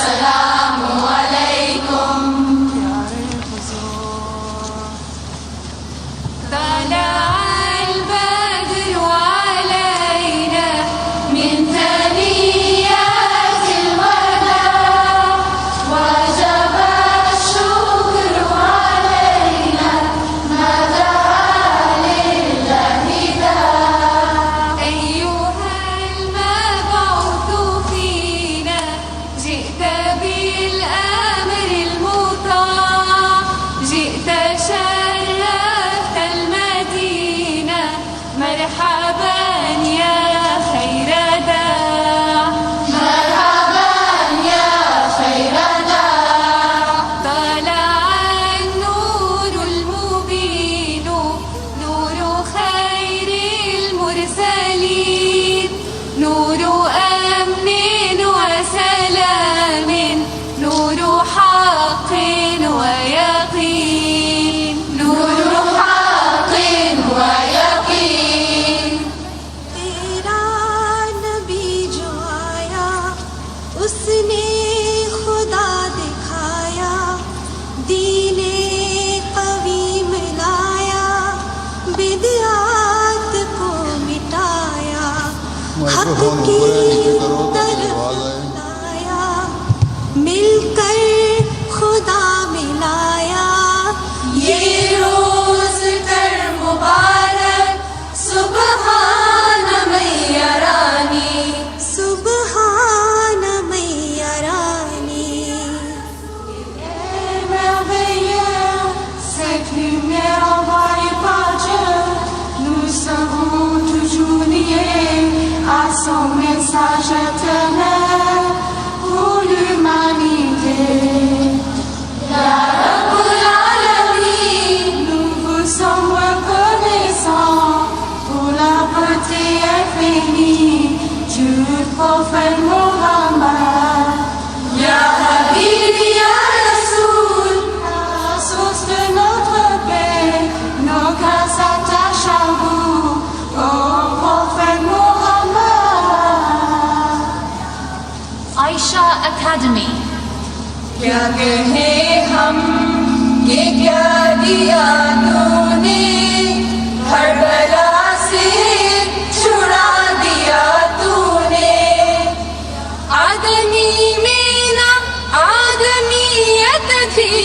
وليد نور أمن وسلام نور حق ويقين نور حق ويقين तेरा नबी जो आया उसने खुदा दिखाया दीने कवीम लाया बिदअत को मिटाया हक की तरफ लाया मिलकर खुदा मिलाया ये रोज कर मुबारक सुबहान मैया रानी सुबहान मैया रानी merveilleux cette lumière envoyée par Dieu nous serons toujours liés à son message éternel pour l'humanité. Ya Rabbul Alamin, nous vous sommes reconnaissants pour la beauté infinie du prophète Mohammed. Ya Habib, Ya Rasoul, la source de notre paix, nos cœurs s'attachent à vous, au prophète Mohammed. Aisha Academy. क्या कहे हम ये क्या दिया तूने हर बला से छुड़ा दिया तूने आदमी में ना आदमियत थी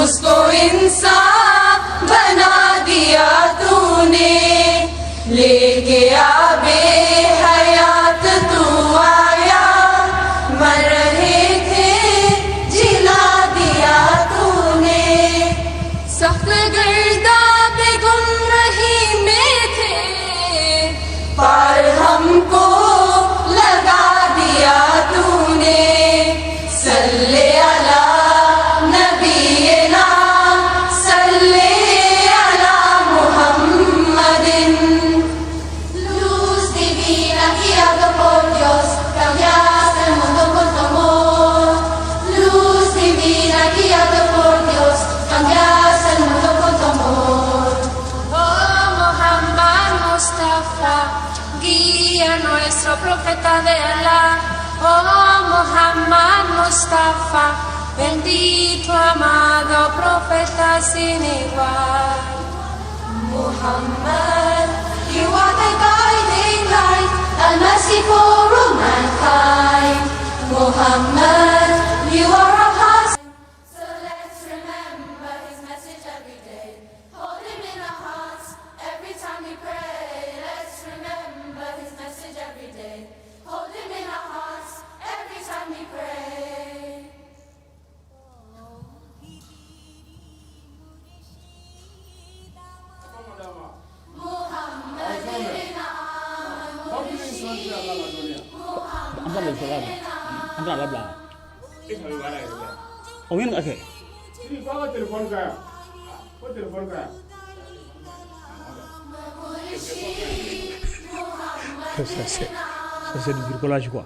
उसको इंसान बना दिया तूने लेके आबे हयात तू आया मर रहे थे जिला दिया तूने सख्त गर्दा पे गुमराही में थे पर हमको लगा दिया तूने सल्ले अला नबीना सल्ले अला मुहम्मदिन luz divina guiado por Dios cambiaste el mundo con tu amor luz divina guiado por Dios cambiaste el mundo con tu amor oh Muhammad Mustafa guía nuestro profeta de Allah oh Muhammad Mustafa bendito amado profeta sin igual Muhammad you are the guiding light and mercy for all mankind Muhammad you are our hearts so let's remember his message every day hold him in our hearts every time we pray let's remember his message every day hold him in our hearts every time we pray Ça c'est du bricolage quoi.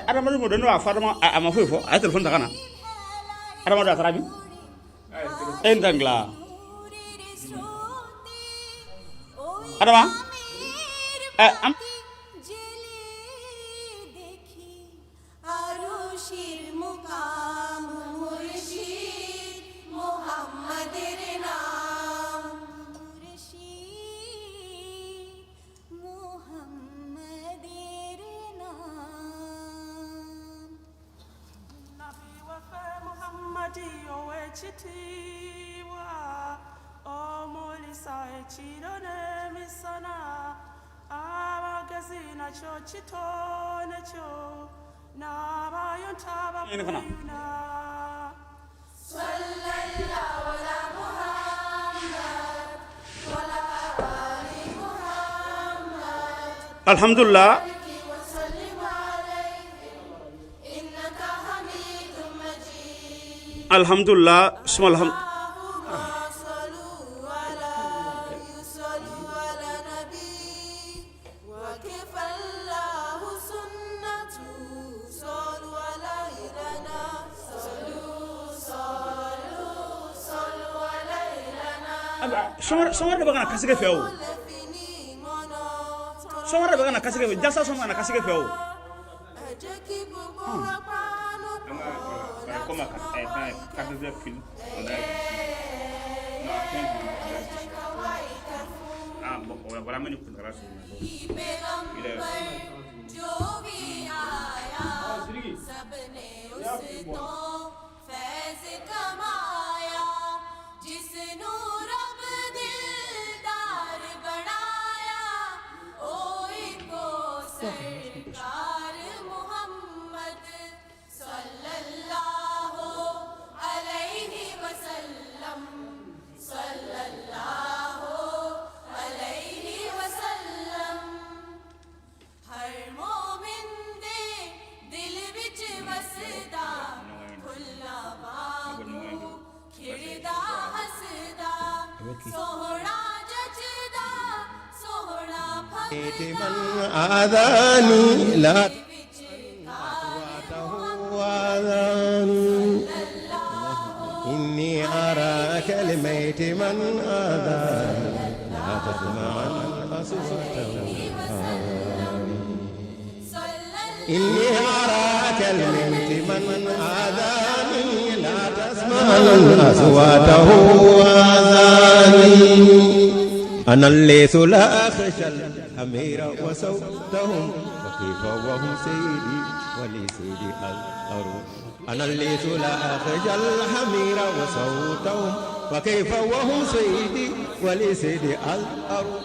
Adama mo do no afadama ama fofo ay telephone takana adama do atarabi endangla adama am আরশের মুকাম মুর্শিদ মুহাম্মাদের নাম মুর্শিদ মুহাম্মাদের নাম নবী ওয়াফা মুহাম্মাদি ওয়েচিতিওয়া ও mulisa echirone misana abagazina cho chitone cho nabayon taba yuna sallallahu ala muhammad wala ali muhammad alhamdulillah innaka hamidum majid alhamdulillah suma Somar da bagana kasige feo. Somar da bagana kasige feo. Jalsa somar na kasige feo. Como cada vez que voilà mais nous grâce آذاني لا إني أراك الميت من آذاني لا تسمع أصواته إني أراك الميت من آذاني لا تسمع أصواته آذاني أنا الليث لا أخشى الحمير وصوتهم وكيف وهم سيدي ولسيدي الأرض أنا الليث لا أخشى الحمير وصوتهم وكيف وهم سيدي ولسيدي الأرض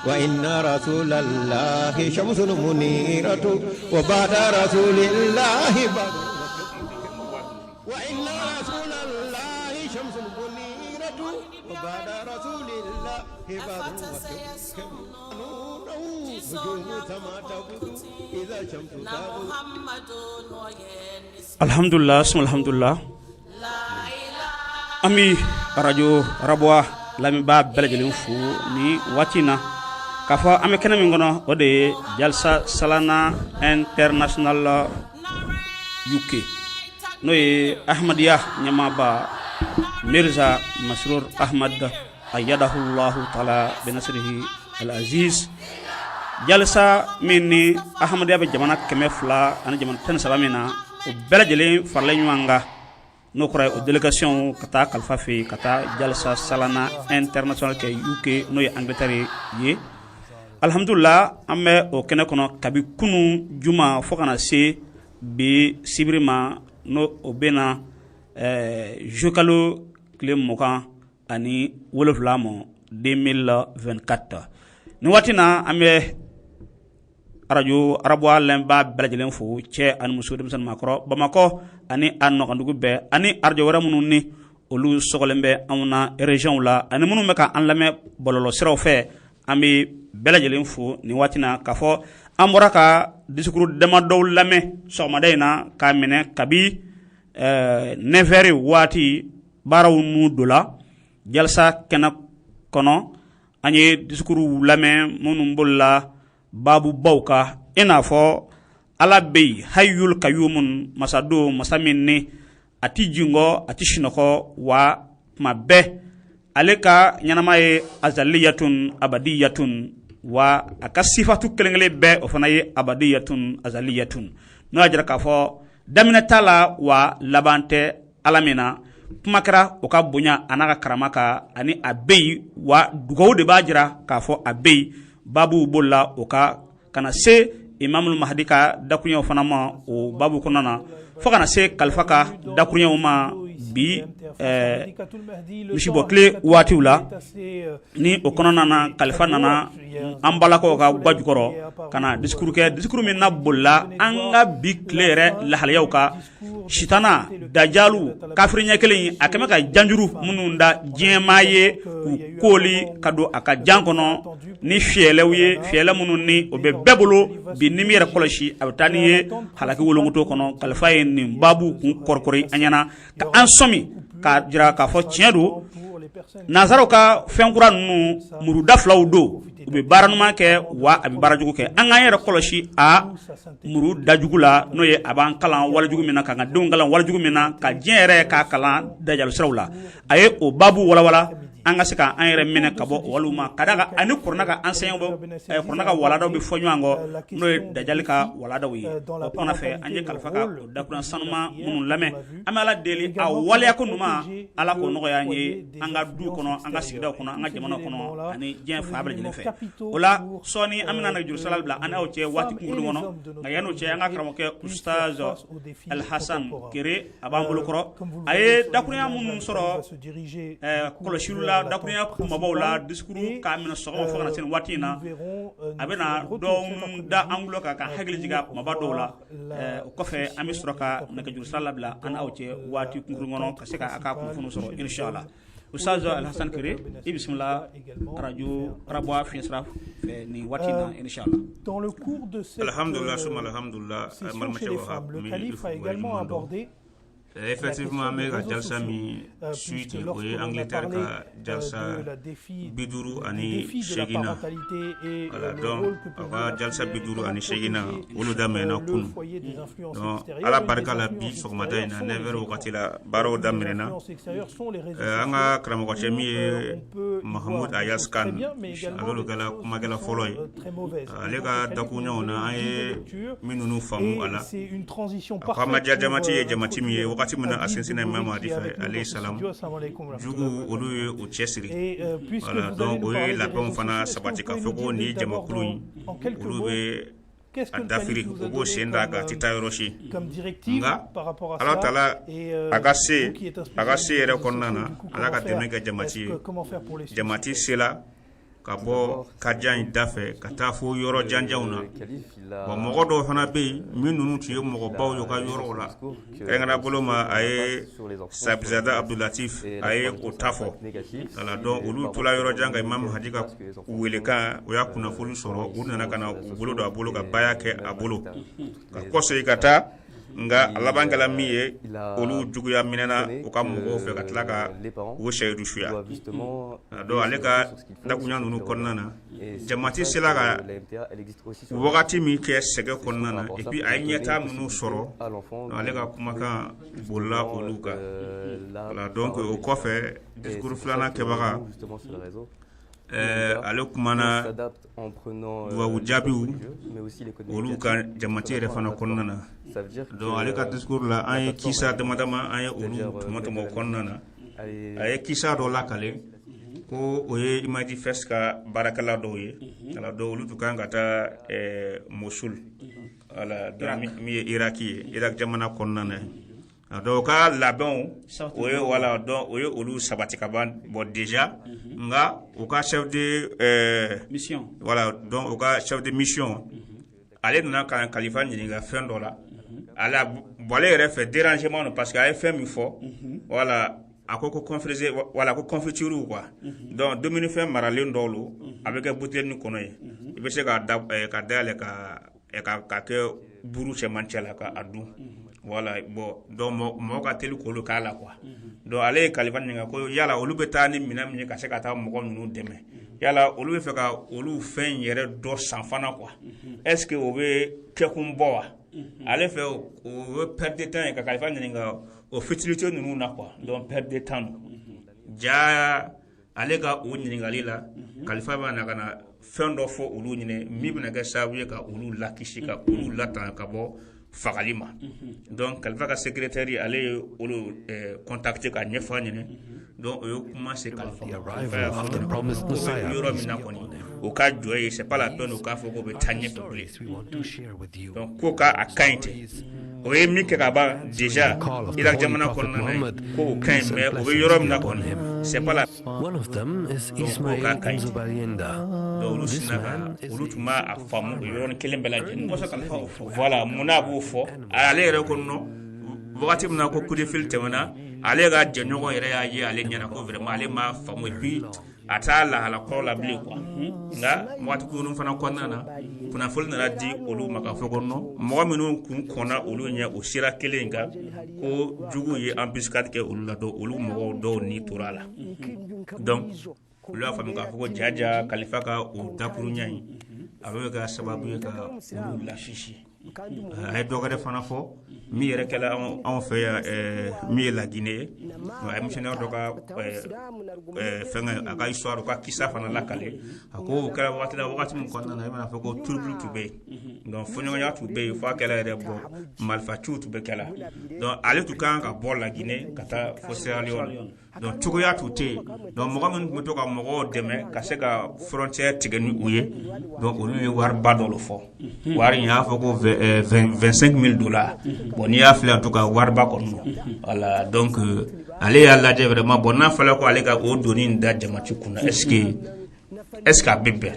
وإن رسول الله شمس منيرة وبعد رسول الله بدر وإن رسول الله شمس منيرة وبعد رسول الله بدر alhamdulillah suma alhamdulillah ami radio rabwa lami ba belajelen fu ni watina kafa ame kena min gono ode jalsa salana international UK no e ahmadiya nyama ba mirza masrur ahmad ayyadahu allah taala binasrihi al aziz jalsa minni ahmadiya be jamana keme fla ana jamana tan salamina o belajelen farle nyanga no kray o delegation kata kalfa fi kata jalsa salana international ke UK no e Angleterre ye alhamdulillah amme o kene kono kabi kunu juma fokana se bi sibrima no obena jokalo klem mokan ani woloflamo 2024 ni watina amme radio arabwa lemba belajelen fu che an musudum san makro bamako ani anno kandugu be ani arjo wara mununi olu sogolembe amuna region la ani munu meka an lame bololo siraw fe ami belajelen fu ni watina kafo amora ka discours dema dow lame soma dayna ka mine kabi neveri wati baraw nu dola jalsa kena kono ani discours lame munu mbolla babu bawka ina fo ala bey hayyul kayumun masado masaminni ati jingo ati shinoko wa mabbe aleka nyanamaye azaliyatun abadiyatun wa akasifatu kelengele be ofanaye abadiyatun azaliyatun no ajra ka fo damina tala wa labante alamina kumakara o ka bonya anaka karamaka ani abey wa dugaw de bajira ka fo abey babu bolla o ka kana se imamul mahdi ka dakunya fanama o babu konana fo kana se kalfaka dakunya ma bi mishibokle watiula ni o konana na kalfa nana ambala ko ka gbajukoro kana discours min na bolla anga bi claire la halyaw ka shitana dajalu kafrinya kelen akama ka janjuru mununda jemaye ku koli kado aka jankono ni fiyɛlɛw ye fiyɛlɛ minnu ni o bɛ bɛɛ bolo bi ni min yɛrɛ kɔlɔsi a bɛ taa ni ye halaki wolongoto kɔnɔ kalifa ye nin baabu kun kɔrɔkɔri an ɲɛna ka an sɔmi k'a jira k'a fɔ tiɲɛ don nanzaraw ka fɛn kura ninnu muruda filaw don u bɛ baara ɲuman kɛ wa a bɛ baara jugu kɛ an k'an yɛrɛ kɔlɔsi a muru dajugu la n'o ye a b'an kalan walijugu min na k'an ka denw kalan walijugu min na ka diɲɛ yɛrɛ k'a kalan dajalisiraw la a ye o baabu walawala an ka se k'an yɛrɛ minɛ ka bɔ waliw ma ka d'a kan ani kuranna ka enseignants kuranna ka waladaw bɛ fɔ ɲɔgɔn kɔ n'o ye dajali ka waladaw ye o kuma fɛ an ye kalifa ka o dakuran sanuma minnu lamɛn an bɛ ala deli a waleya ko ɲuman ala k'o nɔgɔya an ye an ka du kɔnɔ an ka sigidaw kɔnɔ an ka jamana kɔnɔ ani diɲɛ fan bɛɛ lajɛlen fɛ o la sɔɔni an bɛna nɛgɛjuru sira bila an n'aw cɛ waati kunkurunnin kɔnɔ nka yan'o cɛ an ka karamɔgɔkɛ ustaz Alhasan Kere a b'an bolo kɔrɔ a ye dakurunya minnu sɔrɔ kɔlɔsiliw la dakurunya kumabaw la discours k'a minɛ sɔgɔma fo ka na se nin waati in na a bɛna dɔn da an tulo kan ka hakili jigin kumaba dɔw la o kɔfɛ an bɛ sɔrɔ ka nɛgɛjuru sira labila an n'aw cɛ waati kunkurunnin kɔnɔ ka se k'a ka kunnafoni sɔrɔ inshallah Ustaz Alhasan Kere i bisimila radio Arabua fiɲɛ sira fɛ nin waati in na inshallah. Alhamdulillah summa alhamdulillah le calife a également abordé effectivement mais la jalsa mi suite oui Angleterre ka jalsa biduru ani shegina voilà donc aka jalsa biduru ani shegina olu da mena kun donc ala barka la bi sogmata ina never wakati la baro da mena anga kramo ko chemi Mahmoud Ayas Khan alolu gala kuma gala foloy alega dakunya ona ay minunu famu ala kama jamati mi wakati mena asensina mama di fa alayhi salam jugu olu ye o cɛsiri voilà donc o ye labɛnw fana sabati ka fɔ ko ni jamakulu in olu bɛ a dafiri o b'o sen da ka ti taa yɔrɔ si nka ala taala a ka se yɛrɛ kɔnɔna na ala ka dɛmɛ kɛ jamati ye jamati sela ka bɔ kadiya in dafɛ ka taa fo yɔrɔ janjanw na bon mɔgɔ dɔw fana bɛ yen min ninnu tun ye mɔgɔbaw ye ka yɔrɔw la kɛrɛnkɛrɛnnen bolo ma a ye Sabizada Abdulatif a ye o ta fɔ voilà donc olu tola yɔrɔ jan ka Imam Hadi ka welekan o y'a kunnafoni sɔrɔ u nana ka na u bolo don a bolo ka baya kɛ a bolo ka kɔsegin ka taa nga laban kɛla min ye olu juguya minɛna u ka mɔgɔw fɛ ka tila ka o sayidu suya donc ale ka dakunya ninnu kɔnɔna na jamati sela ka wagati min kɛ sɛgɛ kɔnɔna na et puis a ye ɲɛtaa minnu sɔrɔ ale ka kumakan bolila olu kan voilà donc o kɔfɛ discours filanan kɛbaga ale kumana duwawu jaabiw olu ka jamati yɛrɛ fana kɔnɔna na donc ale ka discours la an ye kisa damadama an ye olu tuma o kɔnɔna na a ye kisa dɔ lakale ko o ye Imadi Fest ka baarakɛla dɔw ye ala dɔw olu tun kan ka taa Mosul ala min ye Iraki ye Irak jamana kɔnɔna na donc ka labɛnw o ye wala donc o ye olu sabati ka ban bon déjà nga o ka chef de mission voilà donc o ka chef de mission ale nana ka kalifa ɲininka fɛn dɔ la ala bɔle yɛrɛ fɛ dérangement no parce que a ye fɛn min fɔ voilà a ko confrérie voilà ko confiture quoi donc dumuni fɛn maralen dɔw lo a bɛ kɛ bouteille ni kɔnɔ ye i bɛ se ka dayɛlɛ ka kɛ buru cɛmancɛ la ka a dun voilà bon donc mɔgɔ ka teli k'olu k'a la quoi donc ale ye kalifa ɲininka ko yala olu bɛ taa ni minɛn min ye ka se ka taa mɔgɔ ninnu dɛmɛ yala olu bɛ fɛ ka olu fɛn yɛrɛ dɔ san fana quoi est ce que o bɛ kɛkun bɔ wa ale fɛ o bɛ perte de temps ye ka kalifa ɲininka o futilité ninnu na quoi donc perte de temps ja ale ka o ɲininkali la kalifa bɛ na ka na fɛn dɔ fɔ olu ɲinɛ min bɛna kɛ sababu ye ka olu lakisi ka olu latanga ka bɔ fagali ma donc kalifa ka secrétaire ale ye olu contacter ka ɲɛfɔ ɲinɛ donc o ye kuma se kalifa yɔrɔ min na kɔni o ka jɔ ye c'est pas la peine o k'a fɔ k'o bɛ taa ɲɛfɛ bilen donc ko ka a ka ɲi tɛ o ye min kɛ ka ban déjà Irak jamana kɔnɔna na ko o ka ɲi mais o bɛ yɔrɔ min na kɔni c'est pas la One of them is Ismail Nzobarienda. olu sinaka olu tun b'a a faamu o yɔrɔnin kelen bɛɛ lajɛlen voilà mun na b'o fɔ ale yɛrɛ ko non wagati min na ko coup de fil tɛmɛna ale ka jɛɲɔgɔn yɛrɛ y'a ye ale ɲɛna ko vraiment ale m'a faamu et puis ata la hala ko la bli quoi nga wat ko no fana ko nana kuna fol na di olu maka fogo no mo minu kun kona olu nya o sira kelenga ko jugu ye embuscade ke olu la do olu mo do ni turala donc olu afa maka fogo jaja khalifa ka o dapuru nyai awe ka sababu ye ka olu la shishi ay dogare fana fo mi yere kala on fait mi la Guinée ay missionnaire doka fenga aka histoire ko kissa fana la kale ako kala wakati mun konna na mana fako turbul tube donc fonyo ya tube fo kala re bo malfatu tube kala donc ale tout kan ka bol la Guinée kata fo Sierra Leone donc tugo ya tuté donc mo gamun mo to ka mo deme ka se ka frontière tigenu uye donc on yi war badolo fo war ya fako $25,000 bon ya fle en tout cas war ba kon voilà donc allez ya la vraiment bon na fala ko ale ka o doni nda jamati kuna est-ce que bibbe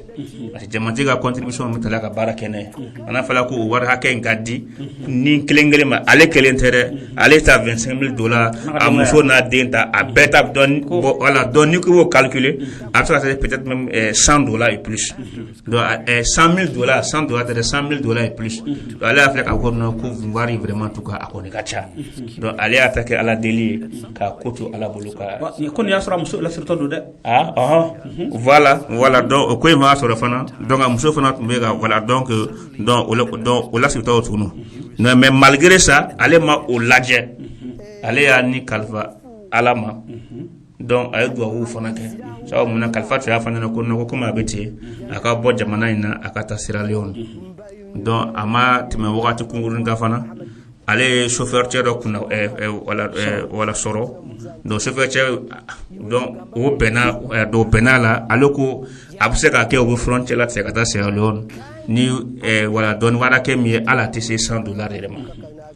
parce que jamati ga contribution mutala ka barakene ana fala ko war hakke ngadi ni kelengele ma ale kelentere ale ta $25,000 a muso na denta a beta don voilà don ni ko calculer après ça peut-être même $100 et plus donc $100,000 $100 $100,000 et plus donc ale a fait ka ko no ko voir vraiment tout cas akoni kacha donc ale attaquer à la délier ka koto ala boluka ko ni asra muso la surtout de voilà donc ko ma so fana donc am so fana mega voilà donc on la surtout autour non mais malgré ça ale ma o ladje ale ya ni kalfa alama donc ay do wu fana ke so mo na kalfa ya fana ko no ko ma beti aka bo jamana ina aka ta Sierra Leone donc ama teme wakati kunguru nga fana ale chauffeur tiero kuna wala soro donc chauffeur tiero donc o bena do benala aloko abse ka ke o frontière la sekata Sierra Leone ni wala don wala ke mi ala tc $100 vraiment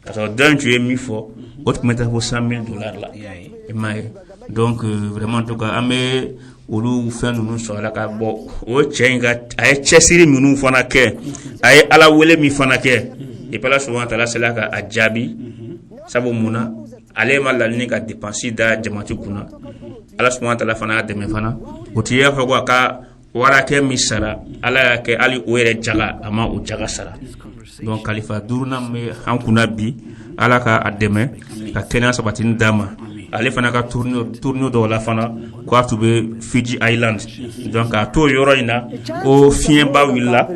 parce que d'un tu es mi fo autre mettre pour $100,000 là et donc vraiment en tout cas amé olu fen nu so la ka bo o chenga ay chesiri minu fana ke ay ala wele mi fana ke et par la souvent la c'est là ka ajabi sabo muna ale mal ni ka dépenser da jamati kuna ala souvent la fana de me fana o tiya fa ko ka wara ke misara ala ke ali were jaga ama o jaga sara donc khalifa duruna me hankuna bi ala ka ademe ka kenya sabatin dama ale fana ka tourno do la fana ko atube Fiji Island donc a to yoro ina o fien ba willa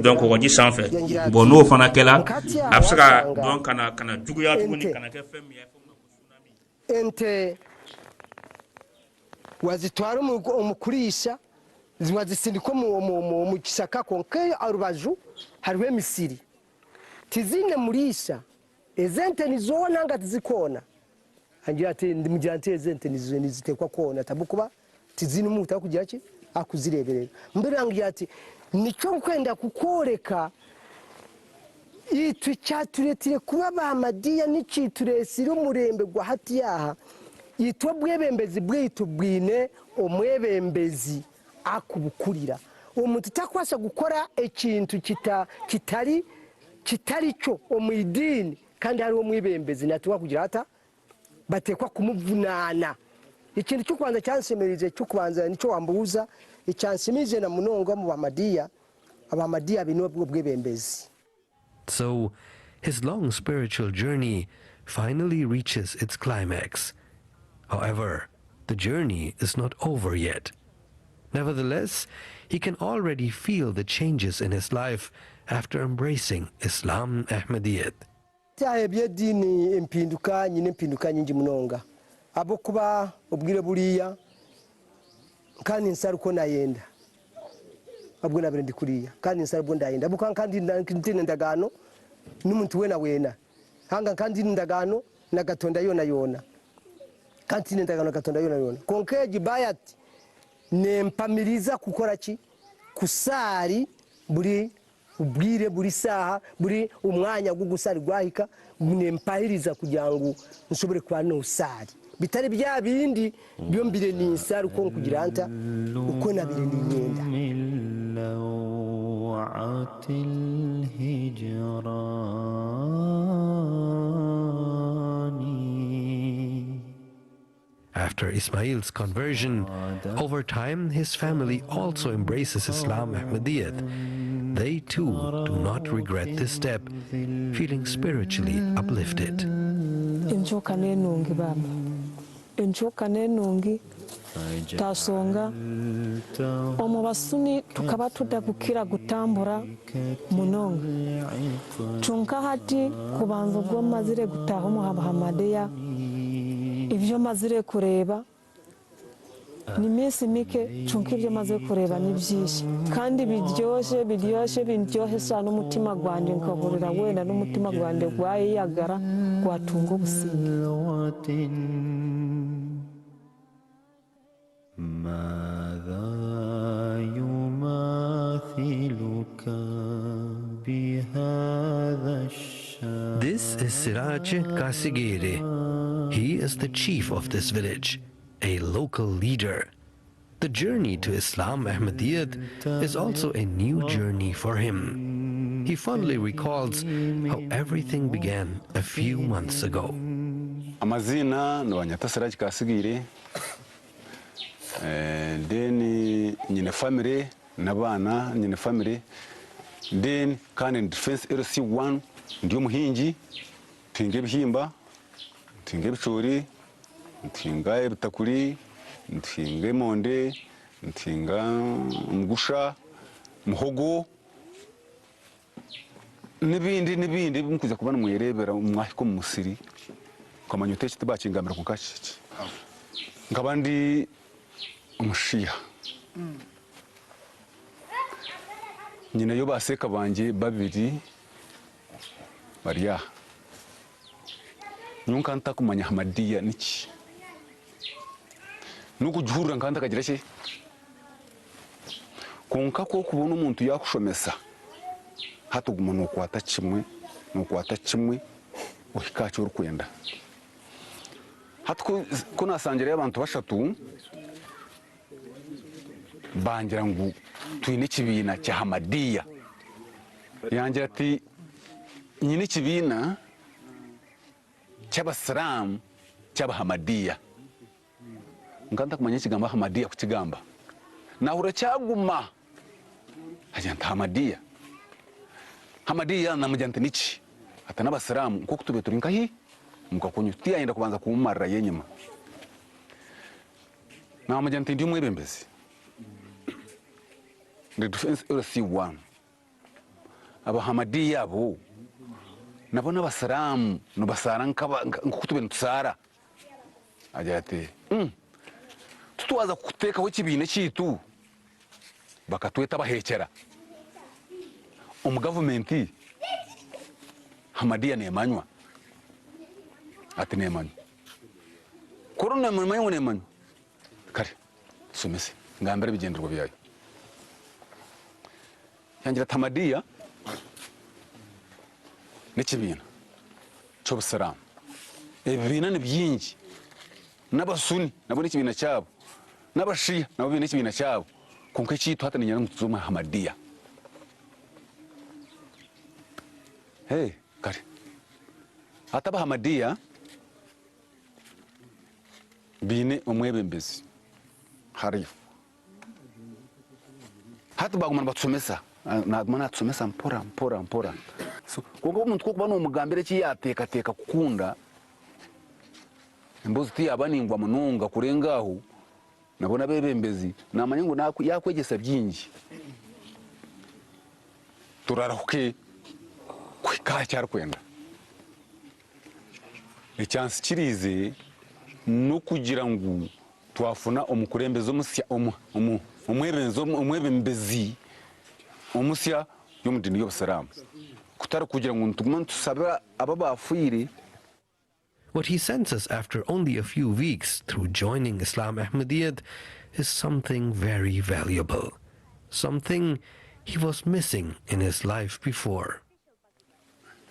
donc o di sanfé bon no fana kela absaka donc kana juguya tuni kana ke femi ya ente wazitwara umukurisha wazisindiko mu kisaka konke arubaju hariwe misiri tizine murisha ezente nizona ngati zikona angira ati ndimujante ezente nizitekwa kona tabukuba tizini muta kugira ki akuzireberera mbere angira ati nico kwenda kukoreka itu cyaturetire kuba bamadiya n'icituresire umurembe gwa hati yaha itwa bwebembezi bwitu bwine omwebembezi akubukurira umuntu takwasha gukora ekintu kitari cyo omwidini kandi hari omwibembezi natwa kugira ata batekwa kumuvunana ikintu cyo kwanza cyansemerije cyo kubanza nico wambuza icyansimije na munongo mu abamadiya bino bwebembezi. So his long spiritual journey finally reaches its climax. However, the journey is not over yet. Nevertheless, he can already feel the changes in his life after embracing Islam Ahmadiyyat. Tahebye dini impinduka nyingi munonga abo kuba ubwire buriya kandi nsaruko nayenda abwo nabire ndikuriya kandi nsaruko ndayenda abo kandi ntine ndagano n'umuntu wena hanga kandi ndagano na gatonda yona kandi ndagano gatonda yona konke gibayat nempamiriza kukora ki kusari buri ubwire buri saha buri umwanya gwo gusari gwahika nempahiriza kugira ngo nshobore kwa no usari bitari bya bindi byo mbire ni isari uko kugira anta uko nabire ni nyenda After Ismail's conversion, over time his family also embraces Islam Ahmadiyyat. They too do not regret this step, feeling spiritually uplifted. Inchoka nenungi baba, inchoka nenungi tasonga omu basuni tukaba tudabukira gutambura munonga chunka hati kubanza ubwo mazire gutaha mu Ahmadiya ibyo mazire kureba ni minsi mike chunka ibyo maze kureba ni byinshi kandi biryoshye cyane umutima gwanje nkahurira wenda n'umutima gwanje gwayiyagara gwatunga ubusinge. This is Siraj Kasigere. He is the chief of this village, a local leader. The journey to Islam Ahmadiyyat is also a new journey for him. He fondly recalls how everything began a few months ago. Amazina ndabanyata Siraj Kasigere. Then nyine family nabana nyine family then kandi defense LC1 ndiyo muhingi twinge ibihimba twinge ibicuri twinga ibitakuri twinge monde twinga mugusha muhogo nibindi mukuza kubana muyerebera umwahiko mu musiri kwamanya uteke tibakingamira ku kashiki ngabandi umushiya nyine yo baseka banje babiri bariya nunka ntakumanya Ahmadiya niki nuko juhura nkanda kagira ki konka ko kubona umuntu yakushomesa hatuguma nukwata kimwe uhikacho urukwenda hatko kuna sanjere abantu bashatu bangira ngo twine kibina cya Ahmadiya yangira ati nyine kibina cy'abasilamu cy'Ahmadiya nganda kumanya kigamba Ahmadiya ku kigamba naho uracyaguma ajanta Ahmadiya namujyante niki ata n'abasilamu kuko tube turi nkahi mukakunyutiya yenda kubanza kumumara yenyuma namujyante ndi umwebembezi the defense LC1 Ahmadiya abo nabona abasilamu no basara nk'ukutube ntusara agira ati tutuwaza kuteka w'ikibine cyitu bakatweta bahekera umugavumenti Ahmadiya nemanywa ati nemanywa korona nemanywa kare sumese ngambere bigenderwa byayo yangira Ahmadiya n'ikibina cy'obusiramu ebibina ni byingi n'abasuni nabo n'ikibina cyabo n'abashiya nabo n'ikibina cyabo konke cyitwa hataninya n'utuzuma Ahmadiya kare hataba Ahmadiya bine umwebembezi harifu hatubagumana batusomesa nagumana atusomesa mpora so kongo umuntu ko kubana umugambire cyiyateka kukunda imbuzi ti abaningwa mununga kurengaho nabona bebembezi namanye ngo yakwegesa byingi turarahuke kwika cyar kwenda icyansi kirize no kugira ngo twafuna umukurembezo musya umwebembezi umusya y'umudini y'obusiramu kutara kugira ngo ntugumane tusaba aba bafuire. What he senses after only a few weeks through joining Islam Ahmadiyyat is something very valuable, something he was missing in his life before.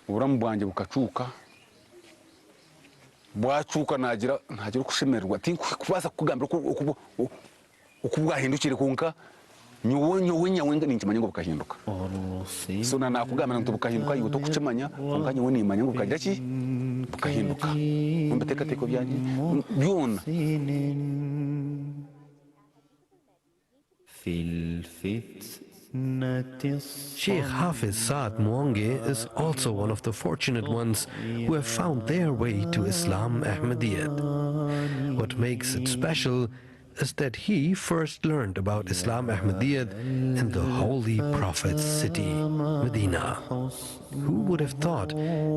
Uburamu bwanje bukacuka bwacuka nagira kushemerwa kubaza kugambira ukubwahindukire kunka nyowe nyawenga ninkimanya ngo bukahinduka so na nakugambira ngo bukahinduka yuto kucimanya kunka nyowe nimanya ngo bukagira ki bukahinduka mu bitekateko byanjye byona. Sheikh Hafiz Saad Muonge is also one of the fortunate ones who have found their way to Islam Ahmadiyyat. What makes it special is that he first learned about Islam Ahmadiyyat in the Holy Prophet's city, Medina. Who would have thought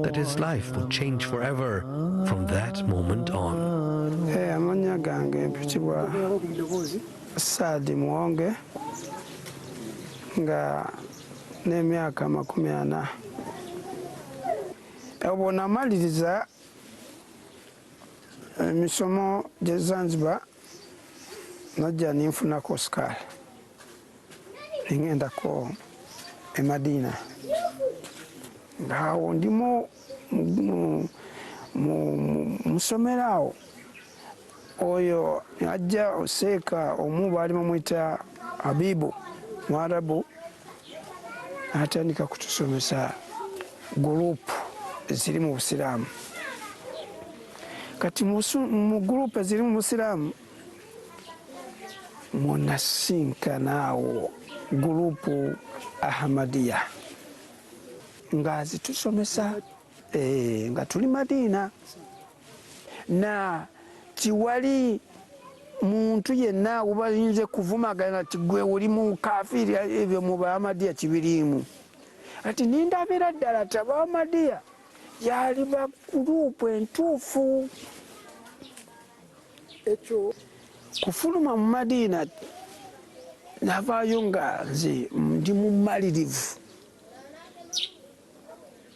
that his life would change forever from that moment on? Amanya gange mpitibwa Saad Muonge nga n'emyaka 40. Obwo namaliriza emisomo gye Zanzibar najja ninfunako Oscar ningendako e Madina ngaawo ndimo musomerawo oyo ajja oseeka omu baali bamwita Habibu Mwarabu atandika kutusomesa gurupu eziri mu Busiraamu. Kati mu gurupu eziri mu Busiraamu munasinkanaawo gurupu Ahmadiyya nga azitusomesa nga tuli Madina na tiwali muntu yenna ubayinze kuvumagana ati gwe uli mu kafiri ebyo mu Ahmadiyya kibirimu. Ati nindabira ddala taba Ahmadiyya yali ba gurupu entuufu. Ekyo kufuluma mu Madina navaayo nga nze ndi mumalirivu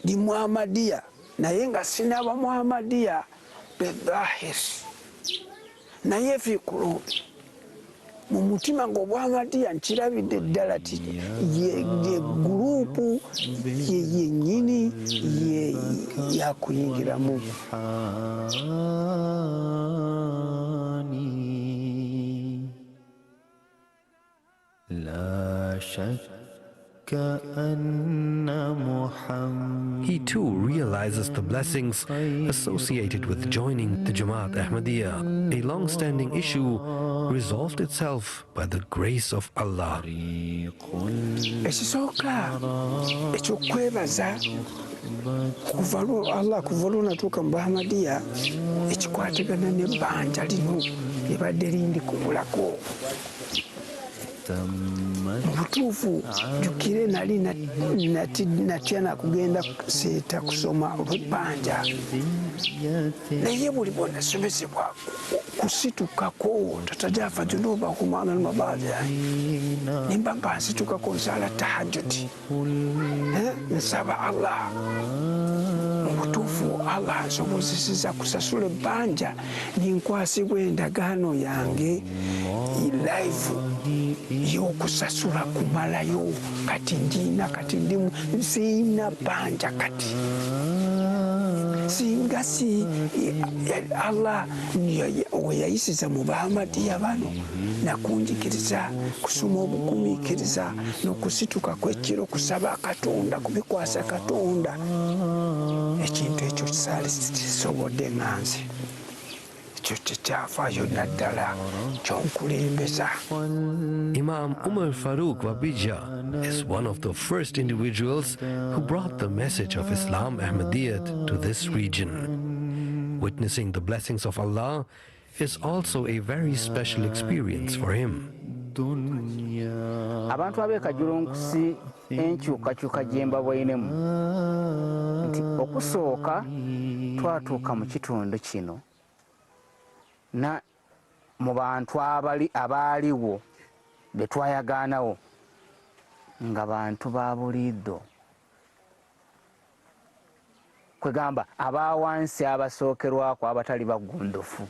ndi mu Ahmadiyya naye nga sinaba mu Ahmadiyya bedhahiri naye fi kulubi mu mutima ng'obw'Ahmadiyya nkirabidde ddala ti ye gurupu yennyini yakuyingiramu. He too realizes the blessings associated with joining the Jamaat Ahmadiyya. A long-standing issue resolved itself by the grace of Allah. Ekisooka ekyokwebaza Allah kuva lunatuuka mu Ahmadiyya ekikwatagana n'ebbanja lino libadde lindi kubulako. Mu butuufu jjukire nali natya nakugenda seeta kusoma olw'ebbanja naye buli bwonasomesebwa kusitukako tatajafa junuba humana almabadi nimba mba nsitukako nsala tahajjudi nsaba Allah. Mu butuufu Allah ansobozeseza kusasula ebbanja ninkwasibwa endagaano yange live y'okusasula kumalayo kati ndina kati ndimu nsiina bbanja kati singa si Allah weyayisiza mu Bahmadiyya bano nakunjikiriza kusoma obugumiikiriza n'okusituka kw'ekiro kusaba Katonda kubikwasa Katonda ekintu ekyo kisaali kisobodde nganze Imam Umar Farooq Wabija is one of the first individuals who brought the message of Islam Ahmadiyyat to this region. Witnessing the blessings of Allah is also a very special experience for him. Abantu ab'ekajulunkusi enkyukakyuka gye mbabwainemu nti okusooka twatuuka mu kitundu kino na mu bantu abaaliwo be twayagaanawo nga bantu ba buliido kwegamba abawansi abasookerwako abatali bagundufu.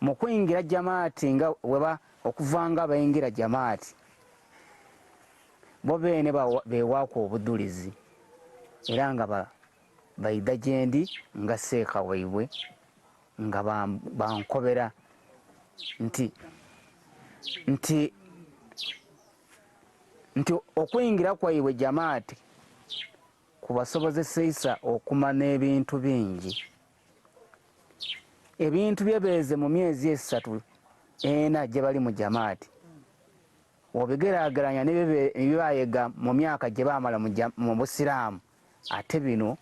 Mu kuyingira jamaati nga weba okuvanga bayingira jamaati bo beene beewaako obudulizi era nga baida gyendi nga seeka waibwe nga bankobera nti okuyingira kwaibwe jamaati kubasobozesa okumanya ebintu bingi. Ebintu byebeeze mu myezi 3 ena gye bali mu jamaati. Obigeraageranya n'ebibayega mu myaka gye baamala mu busiraamu, ate bino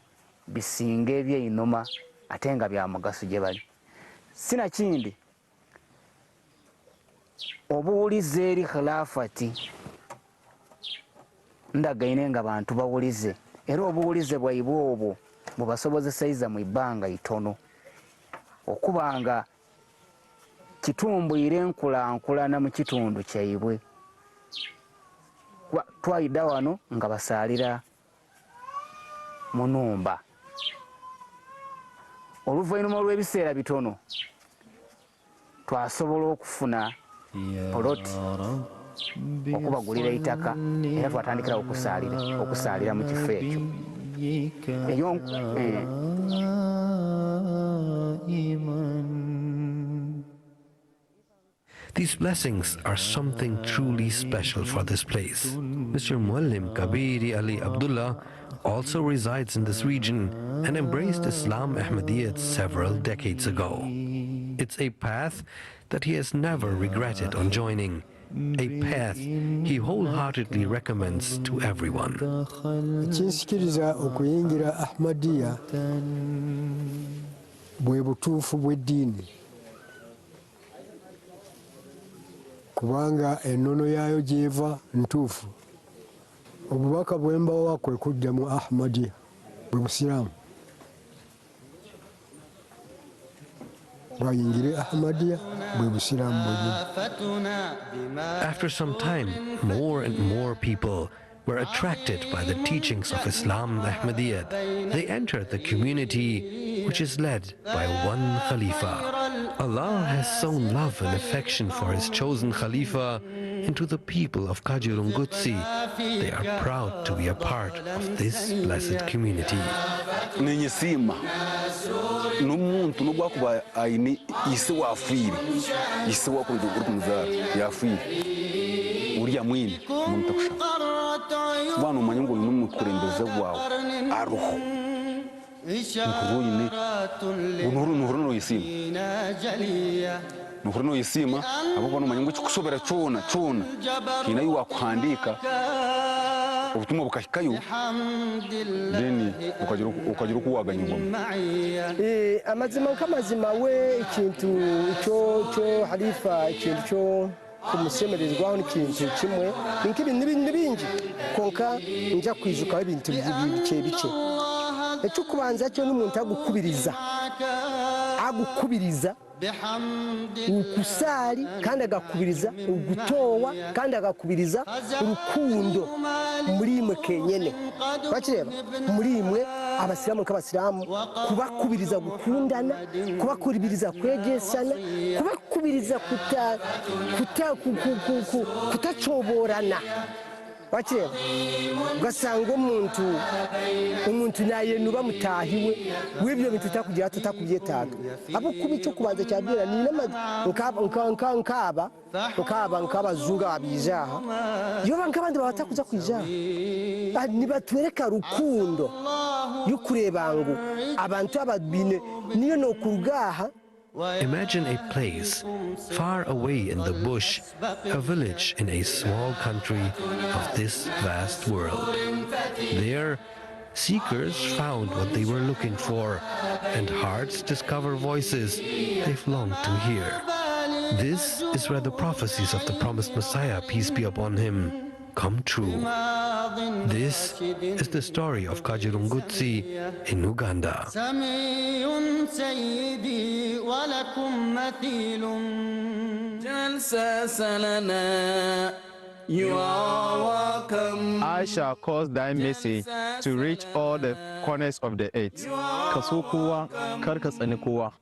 bisinga ebyeinoma ate nga bya mugaso gye bali. Sinakindi obuwulize eri khilafati ndagaine nga bantu bawulize, era obuwulize bwaibwe obwo bubasobozesaiza mu ibbanga itono okubanga kitumbwire enkulankulana mu kitundu kyaibwe. Twayida wano nga basaalira mu nnumba. Oluvannyuma olw'ebiseera bitono twasobola okufuna poloti okubagulira itaka era twatandikira okusaalira mu kifo ekyo. These blessings are something truly special for this place. Mr. Muallim Kabiri Ali Abdullah also resides in this region and embraced Islam Ahmadiyyat several decades ago. It's a path that he has never regretted on joining, a path he wholeheartedly recommends to everyone. Ekinsikiriza okuyingira Ahmadiyya bwe butuufu bw'eddiini, kubanga ennono yaayo gy'eva ntuufu. Obubaka bwe mbawa kwe kujja mu Ahmadiyya bwe busiraamu. Bwayingire Ahmadiyya bwe busiraamu bwennyini. After some time, more and more people were attracted by the teachings of Islam Ahmadiyyat. They entered the community, which is led by one Khalifa. Allah has sown love and affection for His chosen Khalifa into the people of Kajurungutsi. They are proud to be a part of this blessed community. Ninyisima n'umuntu n'ugwakuba ayini isi wafiri isi wakurukumuzara yafiri uriya mwini umuntu akushaka bana umanye ngo n'umuntu kurembeze wawe aruho nkuruye nuhuru yisima nuhuru yisima abo bana umanye ngo kusobera cona kina yu wakuhandika ubutumwa bukahikayo deni ukagira ukuwaganya ingoma. Amazima nk'amazima we ikintu cyo halifa ikintu cyo kumusemerezwaho n'ikintu kimwe n'ibintu bingi konka nja kwijuka ibintu bice ecyo kubanza cyo n'umuntu agukubiriza ukusali kandi agakubiriza ugutowa kandi agakubiriza urukundo muri imwe kenyene. Bakireba muri imwe abasilamu nk'abasilamu kubakubiriza gukundana, kubakubiriza kwegesana, kubakubiriza kutacoborana. Bakireba ugasanga umuntu naye nuba mutahiwe w'ibyo bintu utakugira tutakubyetaga abo kuba icyo kubanza cyabwira ni nk'abazungu abijaha iyo nk'abandi batakuza kwijaha nibatwereka rukundo yo kureba ngo abantu ababine niyo no kurugaha. Imagine a place far away in the bush, a village in a small country of this vast world. There, seekers found what they were looking for, and hearts discover voices they've longed to hear. This is where the prophecies of the promised Messiah, peace be upon him, come true. This is the story of Kajurungutsi in Uganda. JALSA SALANA, you are welcome. Aisha caused thy message to reach all the corners of the earth. Kasukuwa karkasanikuwa.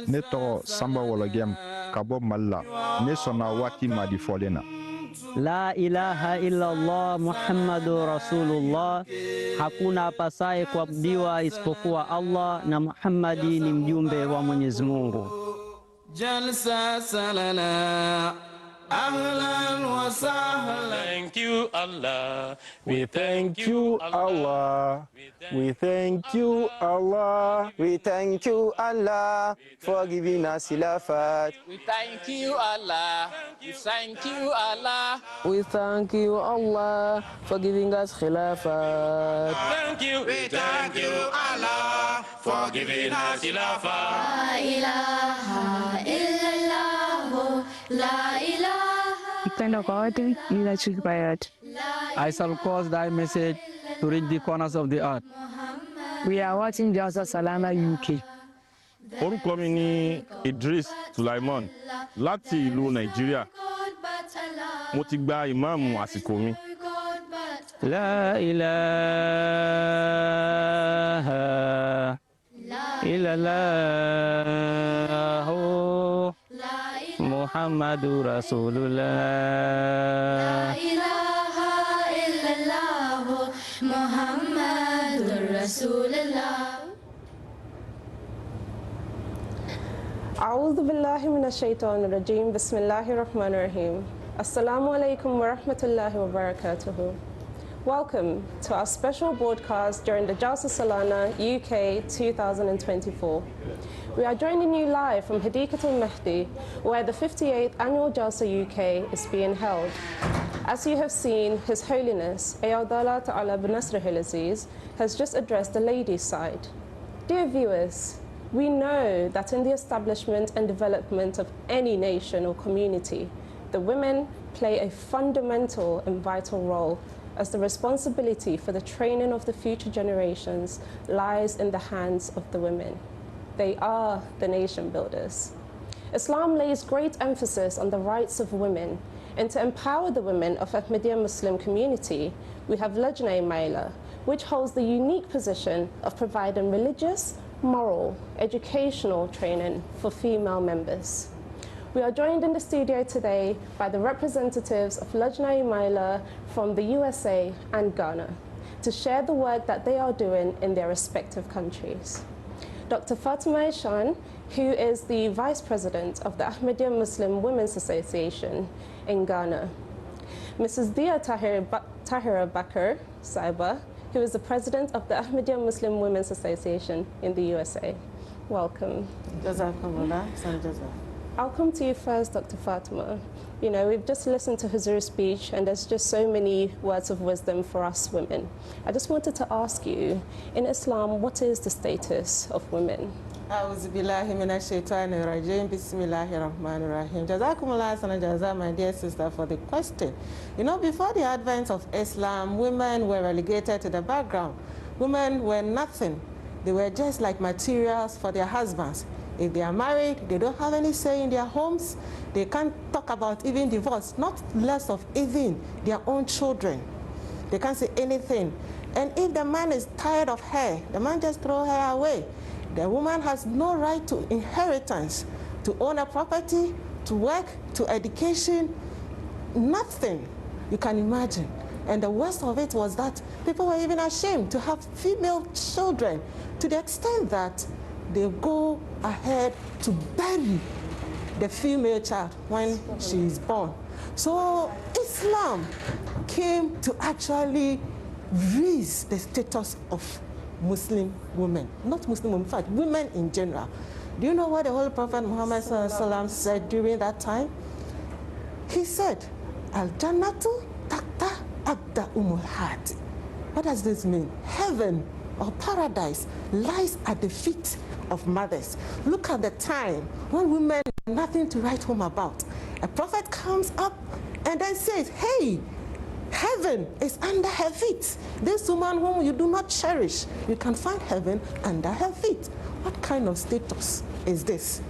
Ne tɔgɔ Samba Wologem ka bɔ Mali la. Ne sɔnna waati ma di fɔlen na. La ilaha illallah Muhammadu Rasulullah, hakuna apasaye kuabudiwa isipokuwa Allah na Muhammadi ni mjumbe wa Mwenyezi Mungu. JALSA SALANA, أهلا وسهلا. Thank you, Allah. We thank you, Allah. We thank you, Allah. We thank you, Allah, for giving us Khilafat. We thank you, Allah. We thank you, Allah. We thank you, Allah, for giving us Khilafat. Thank you. We thank you, Allah, for giving us Khilafat. La ilaha illallah, la ilaha. Thank God, leadership riot. I shall cause thy message to reach the corners of the earth. We are watching JALSA SALANA UK. Orúkọ mi ni Idris Sulaiman láti ìlú Nàìjíríà. Mo ti gba ìmáàmù àsìkò mi. La ilaha illallah Muhammadur Rasulullah. La ilaha illallah, Muhammadur Rasulullah. أعوذ بالله من الشيطان الرجيم بسم الله الرحمن الرحيم Assalamu alaikum wa rahmatullahi wa barakatuhu. Welcome to our special broadcast during the JALSA Salana UK 2024. We are joining you live from Hadiqat al-Mahdi, where the 58th annual JALSA UK is being held. As you have seen, His Holiness Ayadallah Ta'ala bin Nasr al-Aziz has just addressed the ladies' side. Dear viewers, we know that in the establishment and development of any nation or community, the women play a fundamental and vital role, as the responsibility for the training of the future generations lies in the hands of the women. They are the nation builders. Islam lays great emphasis on the rights of women, and to empower the women of Ahmadiyya Muslim community, we have Lajna Maila, which holds the unique position of providing religious, moral, educational training for female members. We are joined in the studio today by the representatives of Lajna Maila from the USA and Ghana to share the work that they are doing in their respective countries. Dr. Fatima Aishan, who is the Vice President of the Ahmadiyya Muslim Women's Association in Ghana. Mrs. Dia Tahira Bakr Saiba, who is the President of the Ahmadiyya Muslim Women's Association in the USA. Welcome. Jazakumullah. I'll come to you first, Dr. Fatima. You know, we've just listened to Huzur's speech, and there's just so many words of wisdom for us women. I just wanted to ask you, in Islam, what is the status of women? A'udhu billahi minash shaitanir rajim. Bismillahir rahmanir rahim. Jazakumullah sana jaza, my dear sister, for the question. You know, before the advent of Islam, women were relegated to the background. Women were nothing. They were just like materials for their husbands. If they are married, they don't have any say in their homes. They can't talk about even divorce, not less of even their own children. They can't say anything. And if the man is tired of her, the man just throws her away. The woman has no right to inheritance, to own a property, to work, to education, nothing you can imagine. And the worst of it was that people were even ashamed to have female children, to the extent that they go ahead to bury the female child when she is born. So Islam came to actually raise the status of Muslim women, not Muslim women, in fact, women in general. Do you know what the Holy Prophet Muhammad said during that time? He said, Al-Jannatu takta abda umul. What does this mean? Heaven or paradise lies at the feet of mothers. Look at the time when women have nothing to write home about. A prophet comes up and then says, hey, heaven is under her feet. This woman whom you do not cherish, you can find heaven under her feet. What kind of status is this?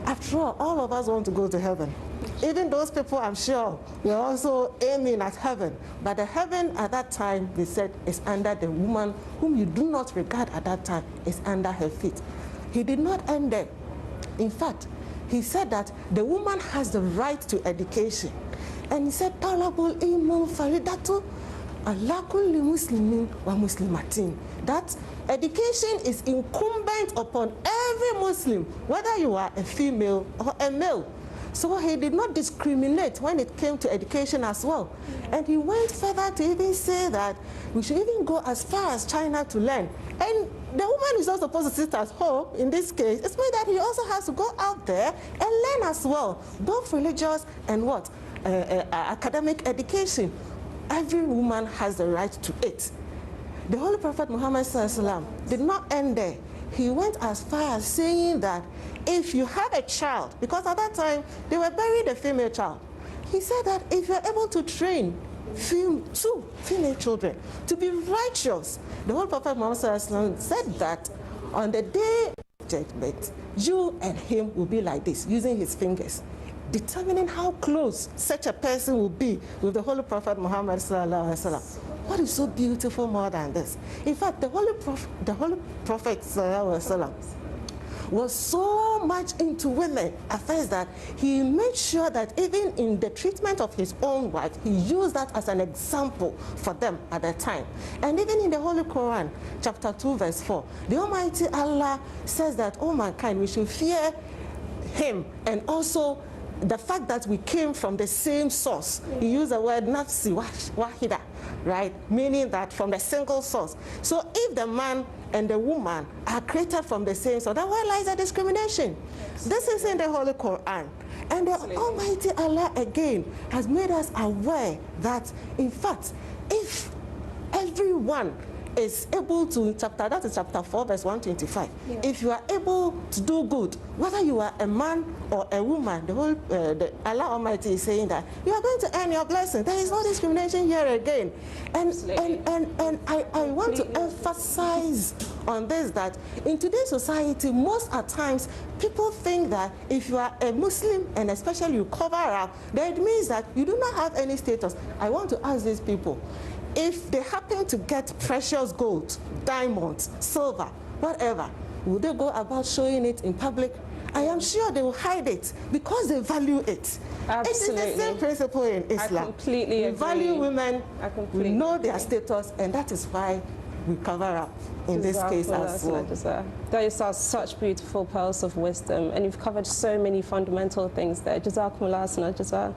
After all of us want to go to heaven. Even those people, I'm sure, were also aiming at heaven. But the heaven at that time, they said, is under the woman whom you do not regard at that time, is under her feet. He did not end there. In fact, he said that the woman has the right to education. And he said, Talabul ilmu faridatu ala kulli muslimin wa muslimatin. That education is incumbent upon every Muslim, whether you are a female or a male. So he did not discriminate when it came to education as well. And he went further to even say that we should even go as far as China to learn. And the woman is not supposed to sit at home in this case. It's meant that he also has to go out there and learn as well, both religious and what? Academic education. Every woman has the right to it. The Holy Prophet Muhammad did not end there. He went as far as saying that if you have a child, because at that time they were burying a female child, he said that if you're able to train two female children to be righteous, the Holy Prophet Muhammad said that on the day of judgment, you and him will be like this, using his fingers, determining how close such a person will be with the Holy Prophet Muhammad sallallahu alaihi wasallam. What is so beautiful more than this? In fact, the Holy Prophet sallallahu alaihi wasallam was so much into women at first that he made sure that even in the treatment of his own wife, he used that as an example for them at that time. And even in the Holy Quran, chapter 2, verse 4, the Almighty Allah says that, oh mankind, we should fear him, and also the fact that we came from the same source. He used the word nafsi wahida, right? Meaning that from the single source. So if the man and the woman are created from the same source, then where lies the discrimination? Yes. This is in the Holy Quran. And the Almighty Allah again has made us aware that, in fact, if everyone is able to, that is chapter 4, verse 125. Yeah. If you are able to do good, whether you are a man or a woman, Allah Almighty is saying that you are going to earn your blessing. There is no discrimination here again. And I want to emphasize on this, that in today's society, most at times, people think that if you are a Muslim, and especially you cover up, then it means that you do not have any status. I want to ask these people, if they happen to get precious gold, diamonds, silver, whatever, will they go about showing it in public? I am sure they will hide it because they value it. Absolutely. It is the same principle in Islam. I completely agree. We value women, we know their status, and that is why we cover up in this case as well. Those are such beautiful pearls of wisdom, and you've covered so many fundamental things there. Jazakumullah sana jazaa.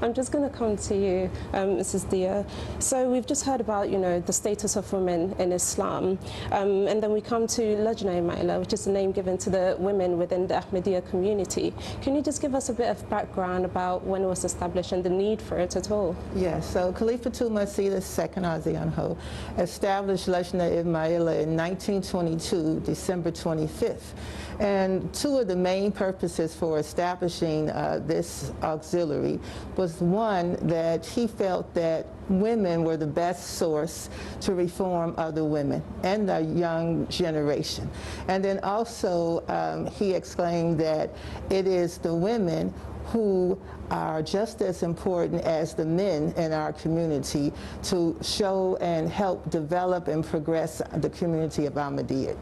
I'm just going to come to you, Mrs. Dia. So we've just heard about, the status of women in Islam, and then we come to Lajna Maila, which is the name given to the women within the Ahmadiyya community. Can you just give us a bit of background about when it was established and the need for it at all? Yes, so Khalifatul Masih II Azianho established Lajna Maila in 1922, December 25th. And two of the main purposes for establishing this auxiliary was, one, that he felt that women were the best source to reform other women and the young generation. And then also he exclaimed that it is the women who are just as important as the men in our community to show and help develop and progress the community of Ahmadiyya.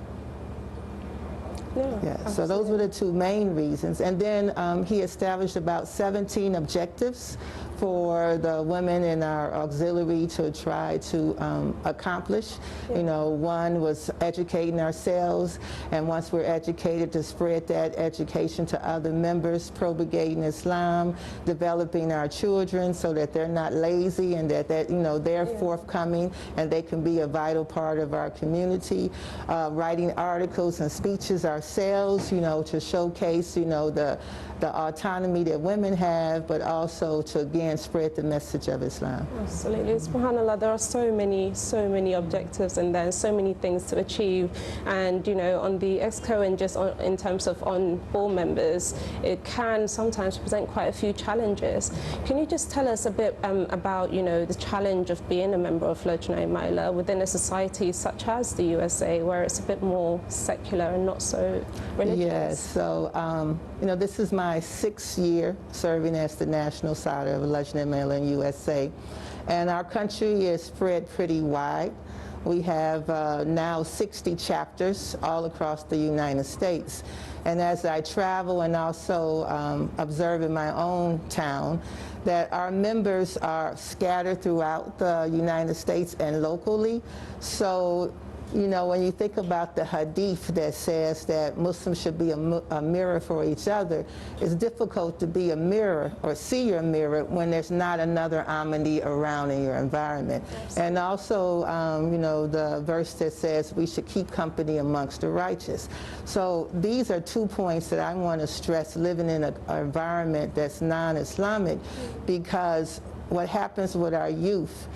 Yeah, so those were the two main reasons. And then he established about 17 objectives for the women in our auxiliary to try to accomplish. One was educating ourselves, and once we're educated, to spread that education to other members, propagating Islam, developing our children so that they're not lazy and that they're forthcoming and they can be a vital part of our community, writing articles and speeches ourselves, to showcase, the autonomy that women have, but also to, again, spread the message of Islam. Absolutely. SubhanAllah, there are so many objectives and there's so many things to achieve. And, on the EXCO and just in terms of on all members, it can sometimes present quite a few challenges. Can you just tell us a bit about, the challenge of being a member of Lajna Maila within a society such as the USA, where it's a bit more secular and not so religious? Yes, so, this is my 6th year serving as the National Sada of Lajna Maila in USA. And our country is spread pretty wide. We have now 60 chapters all across the United States. And as I travel and also observe in my own town, that our members are scattered throughout the United States and locally. So You know, when you think about the hadith that says that Muslims should be a mirror for each other, it's difficult to be a mirror or see your mirror when there's not another Ahmadi around in your environment. And also, you know, the verse that says we should keep company amongst the righteous. So these are 2 points that I want to stress, living in an environment that's non-Islamic, because what happens with our youth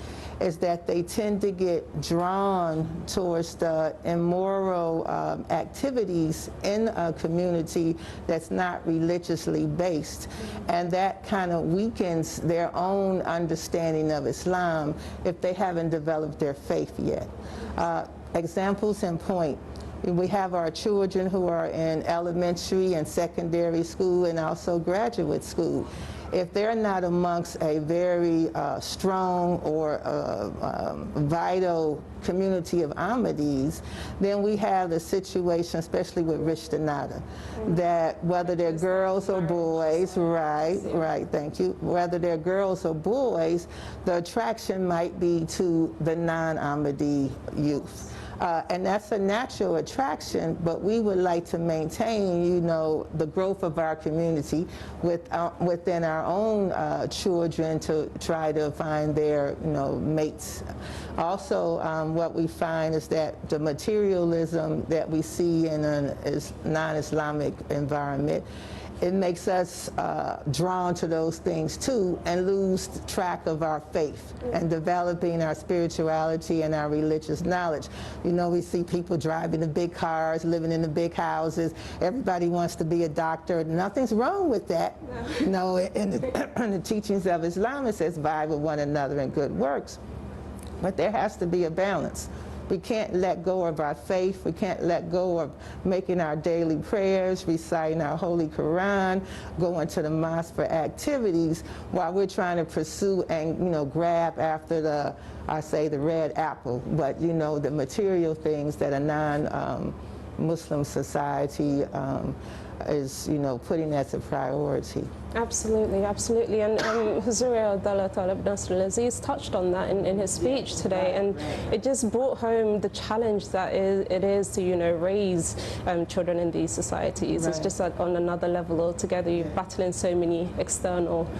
is that they tend to get drawn towards the immoral activities in a community that's not religiously based. And that kind of weakens their own understanding of Islam if they haven't developed their faith yet. Examples in point. We have our children who are in elementary and secondary school and also graduate school. If they're not amongst a very strong or vital community of Ahmadis, then we have the situation, especially with Rishta Nada, that whether they're girls or boys, right, thank you, whether they're girls or boys, the attraction might be to the non-Ahmadi youth. And that's a natural attraction, but we would like to maintain, you know, the growth of our community within our own children to try to find their, you know, mates. Also, what we find is that the materialism that we see in a non-Islamic environment, it makes us drawn to those things too and lose track of our faith and developing our spirituality and our religious knowledge. You know, we see people driving the big cars, living in the big houses. Everybody wants to be a doctor. Nothing's wrong with that. You know, in the teachings of Islam, it says vie with one another in good works. But there has to be a balance. We can't let go of our faith. We can't let go of making our daily prayers, reciting our Holy Quran, going to the mosque for activities while we're trying to pursue and, you know, grab after the, I say, the red apple, but, you know, the material things that a non-Muslim society is, you know, putting as a priority. Absolutely, absolutely. And Huzuria Abdullah Talib Nasr al-Aziz touched on that in his speech today, and it just brought home the challenge that it is to, you know, raise children in these societies. It's just like on another level altogether. You're battling so many external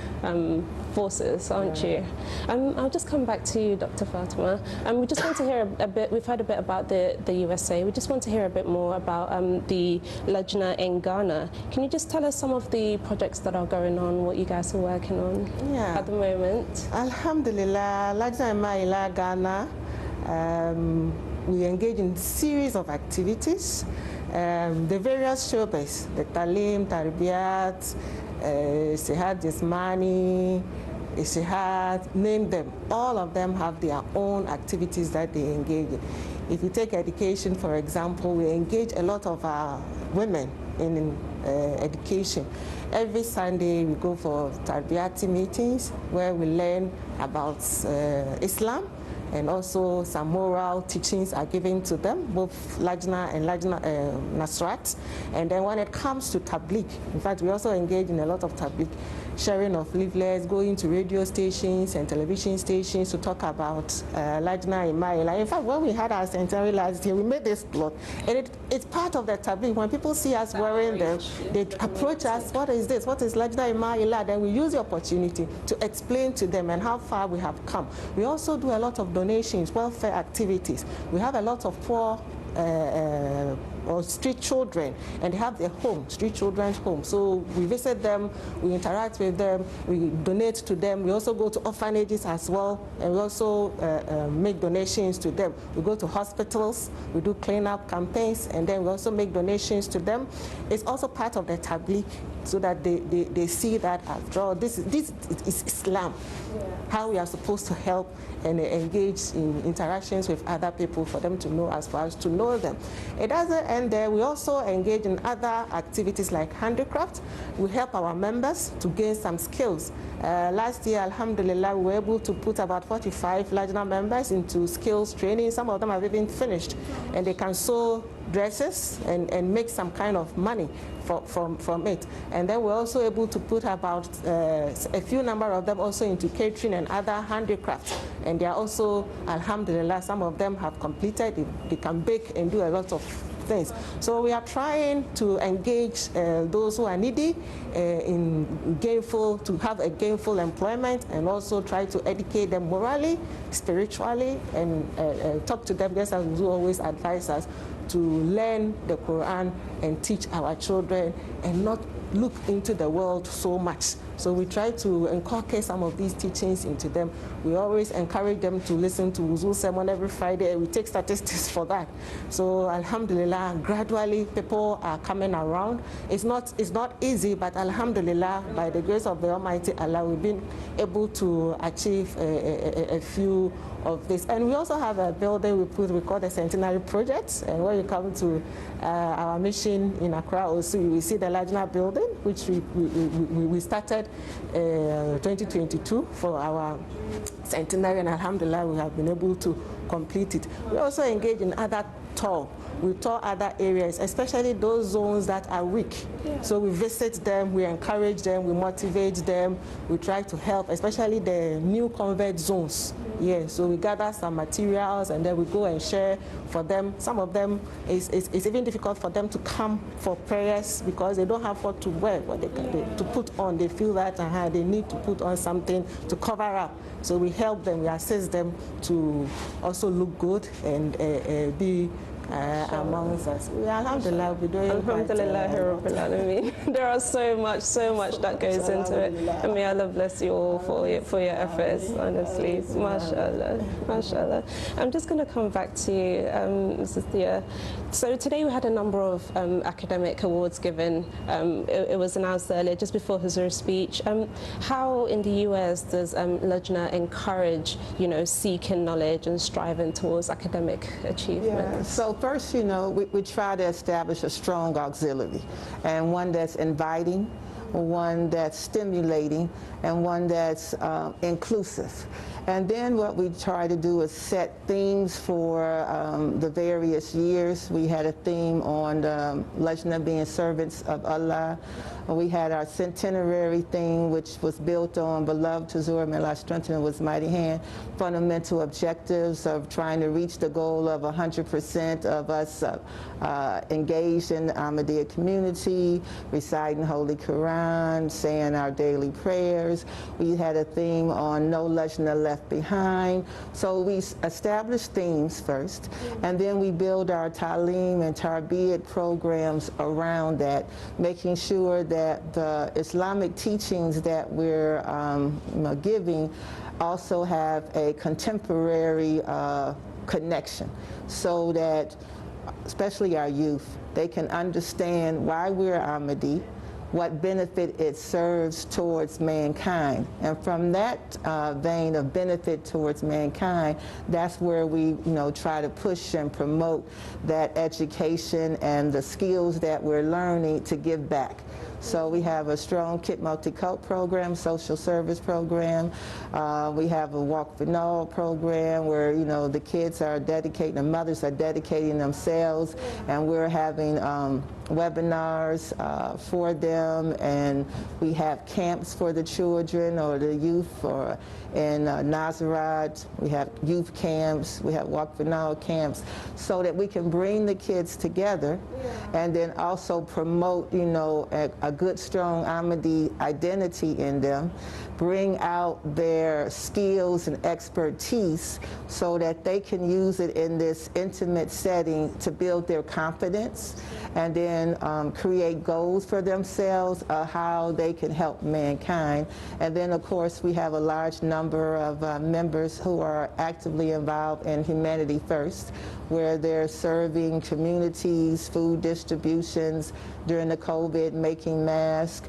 forces, aren't you? I'll just come back to you, Dr. Fatima. We just want to hear a bit, we've heard a bit about the USA. We just want to hear a bit more about the Lajna in Ghana. Can you just tell us some of the projects that are going on, what you guys are working on at the moment? Alhamdulillah, Lajna in Ghana, we engage in series of activities. The various showbase, the Talim, Tarbiyat, Sihad Jismani, Ishihad, name them. All of them have their own activities that they engage in. If you take education, for example, we engage a lot of our women in education. Every Sunday we go for Tarbiyati meetings where we learn about Islam, and also some moral teachings are given to them, both Lajna and Lajna Nasrat. And then when it comes to Tabligh, in fact, we also engage in a lot of Tabligh, sharing of leaflets, going to radio stations and television stations to talk about Lajna in Maila. In fact, when we had our centenary last year, we made this plot, and it's part of the Tabligh. When people see us wearing them, they approach us, what is this? What is Lajna in Maila? Then we use the opportunity to explain to them and how far we have come. We also do a lot of donations, welfare activities. We have a lot of poor or street children, and they have their home, street children's home. So we visit them, we interact with them, we donate to them. We also go to orphanages as well, and we also make donations to them. We go to hospitals, we do cleanup campaigns, and then we also make donations to them. It's also part of the Tabligh, so that they see that after all, this is Islam, how we are supposed to help and engage in interactions with other people for them to know as far as to know them. It doesn't end spend there. We also engage in other activities like handicraft. We help our members to gain some skills. Last year, alhamdulillah, we were able to put about 45 Lajna members into skills training. Some of them have even finished, and they can sew dresses and make some kind of money from it. And then we're also able to put about a few number of them also into catering and other handicrafts. And they are also, alhamdulillah, some of them have completed. They can bake and do a lot of things. So we are trying to engage those who are needy in to have a gainful employment, and also try to educate them morally, spiritually, and talk to them, just as we always advise us, to learn the Quran and teach our children and not look into the world so much. So we try to inculcate some of these teachings into them. We always encourage them to listen to Wuzu sermon every Friday. We take statistics for that. So alhamdulillah, gradually people are coming around. It's not easy, but alhamdulillah, by the grace of the Almighty Allah, we've been able to achieve a few of this. And we also have a building we call the Centenary Project. And when you come to our mission in Accra also, you will see the Lajna building, which we started 2022 for our centenary, and alhamdulillah, we have been able to complete it. We also engage in other tour. We tour other areas, especially those zones that are weak. Yeah. So we visit them, we encourage them, we motivate them, we try to help, especially the new convert zones. Yeah, so we gather some materials and then we go and share for them. Some of them, it's even difficult for them to come for prayers because they don't have what to wear, what to put on. They feel that they need to put on something to cover up. So we help them, we assist them to also look good and be amongst us. Alhamdulillah, we're doing Alhamdulillah, Rabbil Alameen. There are so much that goes into it. And may Allah bless you all for your efforts, honestly. MashaAllah, MashaAllah. I'm just going to come back to you, Mrs. Thea. So today we had a number of academic awards given. It was announced earlier, just before Huzur's speech. How in the US does Lajna encourage, seeking knowledge and striving towards academic achievement? Yeah. So first, we try to establish a strong auxiliary, and one that's inviting, one that's stimulating, and one that's inclusive. And then what we try to do is set themes for the various years. We had a theme on Lajna being servants of Allah. We had our centenary theme, which was built on beloved Tazur, may Allah strengthen with mighty hand, fundamental objectives of trying to reach the goal of 100% of us engaged in the Ahmadiyya community, reciting Holy Quran, saying our daily prayers. We had a theme on no Lajna left behind. So we established themes first, and then we build our Ta'aleem and Tarbiyat programs around that, making sure that the Islamic teachings that we're giving also have a contemporary connection, so that especially our youth, they can understand why we're Ahmadi, what benefit it serves towards mankind. And from that vein of benefit towards mankind, that's where we try to push and promote that education and the skills that we're learning to give back. So we have a strong Kit Multicult program, social service program. We have a Walk for Null program where the kids are dedicating, the mothers are dedicating themselves, and we're having webinars for them, and we have camps for the children or the youth, or in Nazareth we have youth camps, we have Walk for Null camps, so that we can bring the kids together and then also promote a good strong Ahmadi identity in them, bring out their skills and expertise so that they can use it in this intimate setting to build their confidence, and then create goals for themselves themselves, how they can help mankind. And then, of course, we have a large number of members who are actively involved in Humanity First, where they're serving communities, food distributions during the COVID, making masks.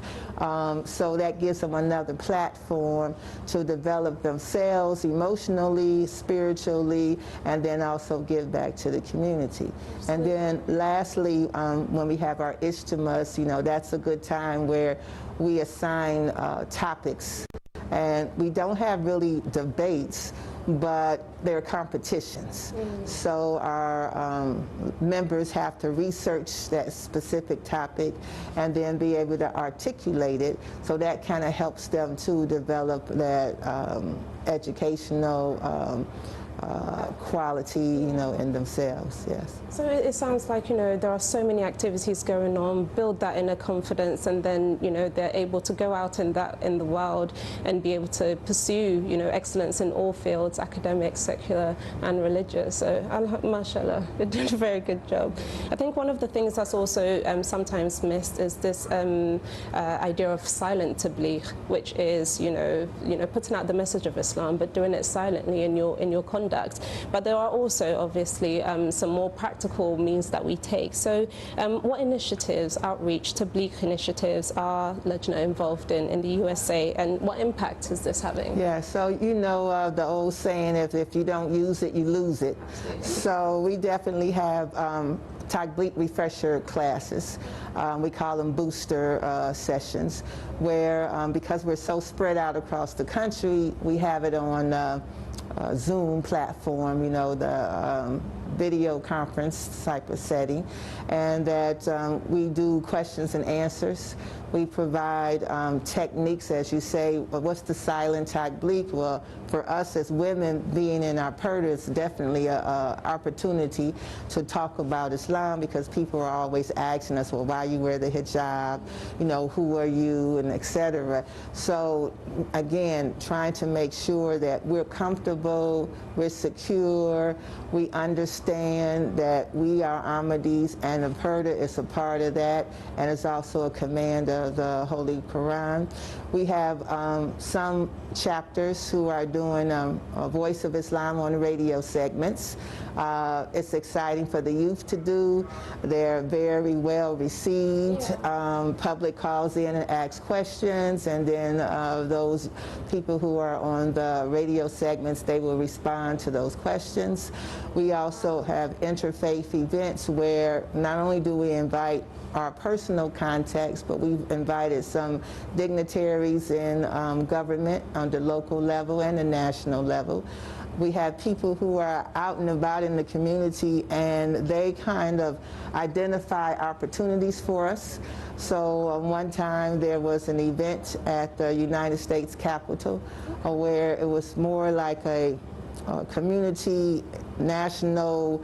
So that gives them another platform to develop themselves emotionally, spiritually, and then also give back to the community. And then lastly, when we have our ijtimas, you know, that's a good time where we assign topics. And we don't have really debates, but they're competitions. So our members have to research that specific topic and then be able to articulate it. So that kind of helps them to develop that educational quality, you know, in themselves, yes. So it sounds like, you know, there are so many activities going on, build that inner confidence, and then, you know, they're able to go out in the world and be able to pursue, you know, excellence in all fields, academic, secular, and religious. So, mashallah, you're doing a very good job. I think one of the things that's also sometimes missed is this idea of silent tabligh, which is, you know, putting out the message of Islam, but doing it silently in your conduct. But there are also obviously some more practical means that we take. So what initiatives, outreach, tabligh initiatives are Lajna involved in the USA, and what impact is this having? Yeah, so you know the old saying, if you don't use it, you lose it. So we definitely have tabligh refresher classes. We call them booster sessions, where because we're so spread out across the country, we have it on Zoom platform, you know, the video conference type of setting, and that we do questions and answers. We provide techniques, as you say. What's the silent tabligh? Well, for us as women, being in our purdah, it's definitely an opportunity to talk about Islam, because people are always asking us, well, why you wear the hijab? You know, who are you, and etc. So again, trying to make sure that we're comfortable, we're secure, we understand that we are Ahmadis, and the purdah is a part of that, and it's also a command of the Holy Quran. We have some chapters who are doing a Voice of Islam on radio segments. It's exciting for the youth to do. They're very well received. Public calls in and asks questions, and then those people who are on the radio segments, they will respond to those questions. We also have interfaith events where not only do we invite our personal contacts, but we've invited some dignitaries in government on the local level and the national level. We have people who are out and about in the community, and they kind of identify opportunities for us. So one time there was an event at the United States Capitol where it was more like a community national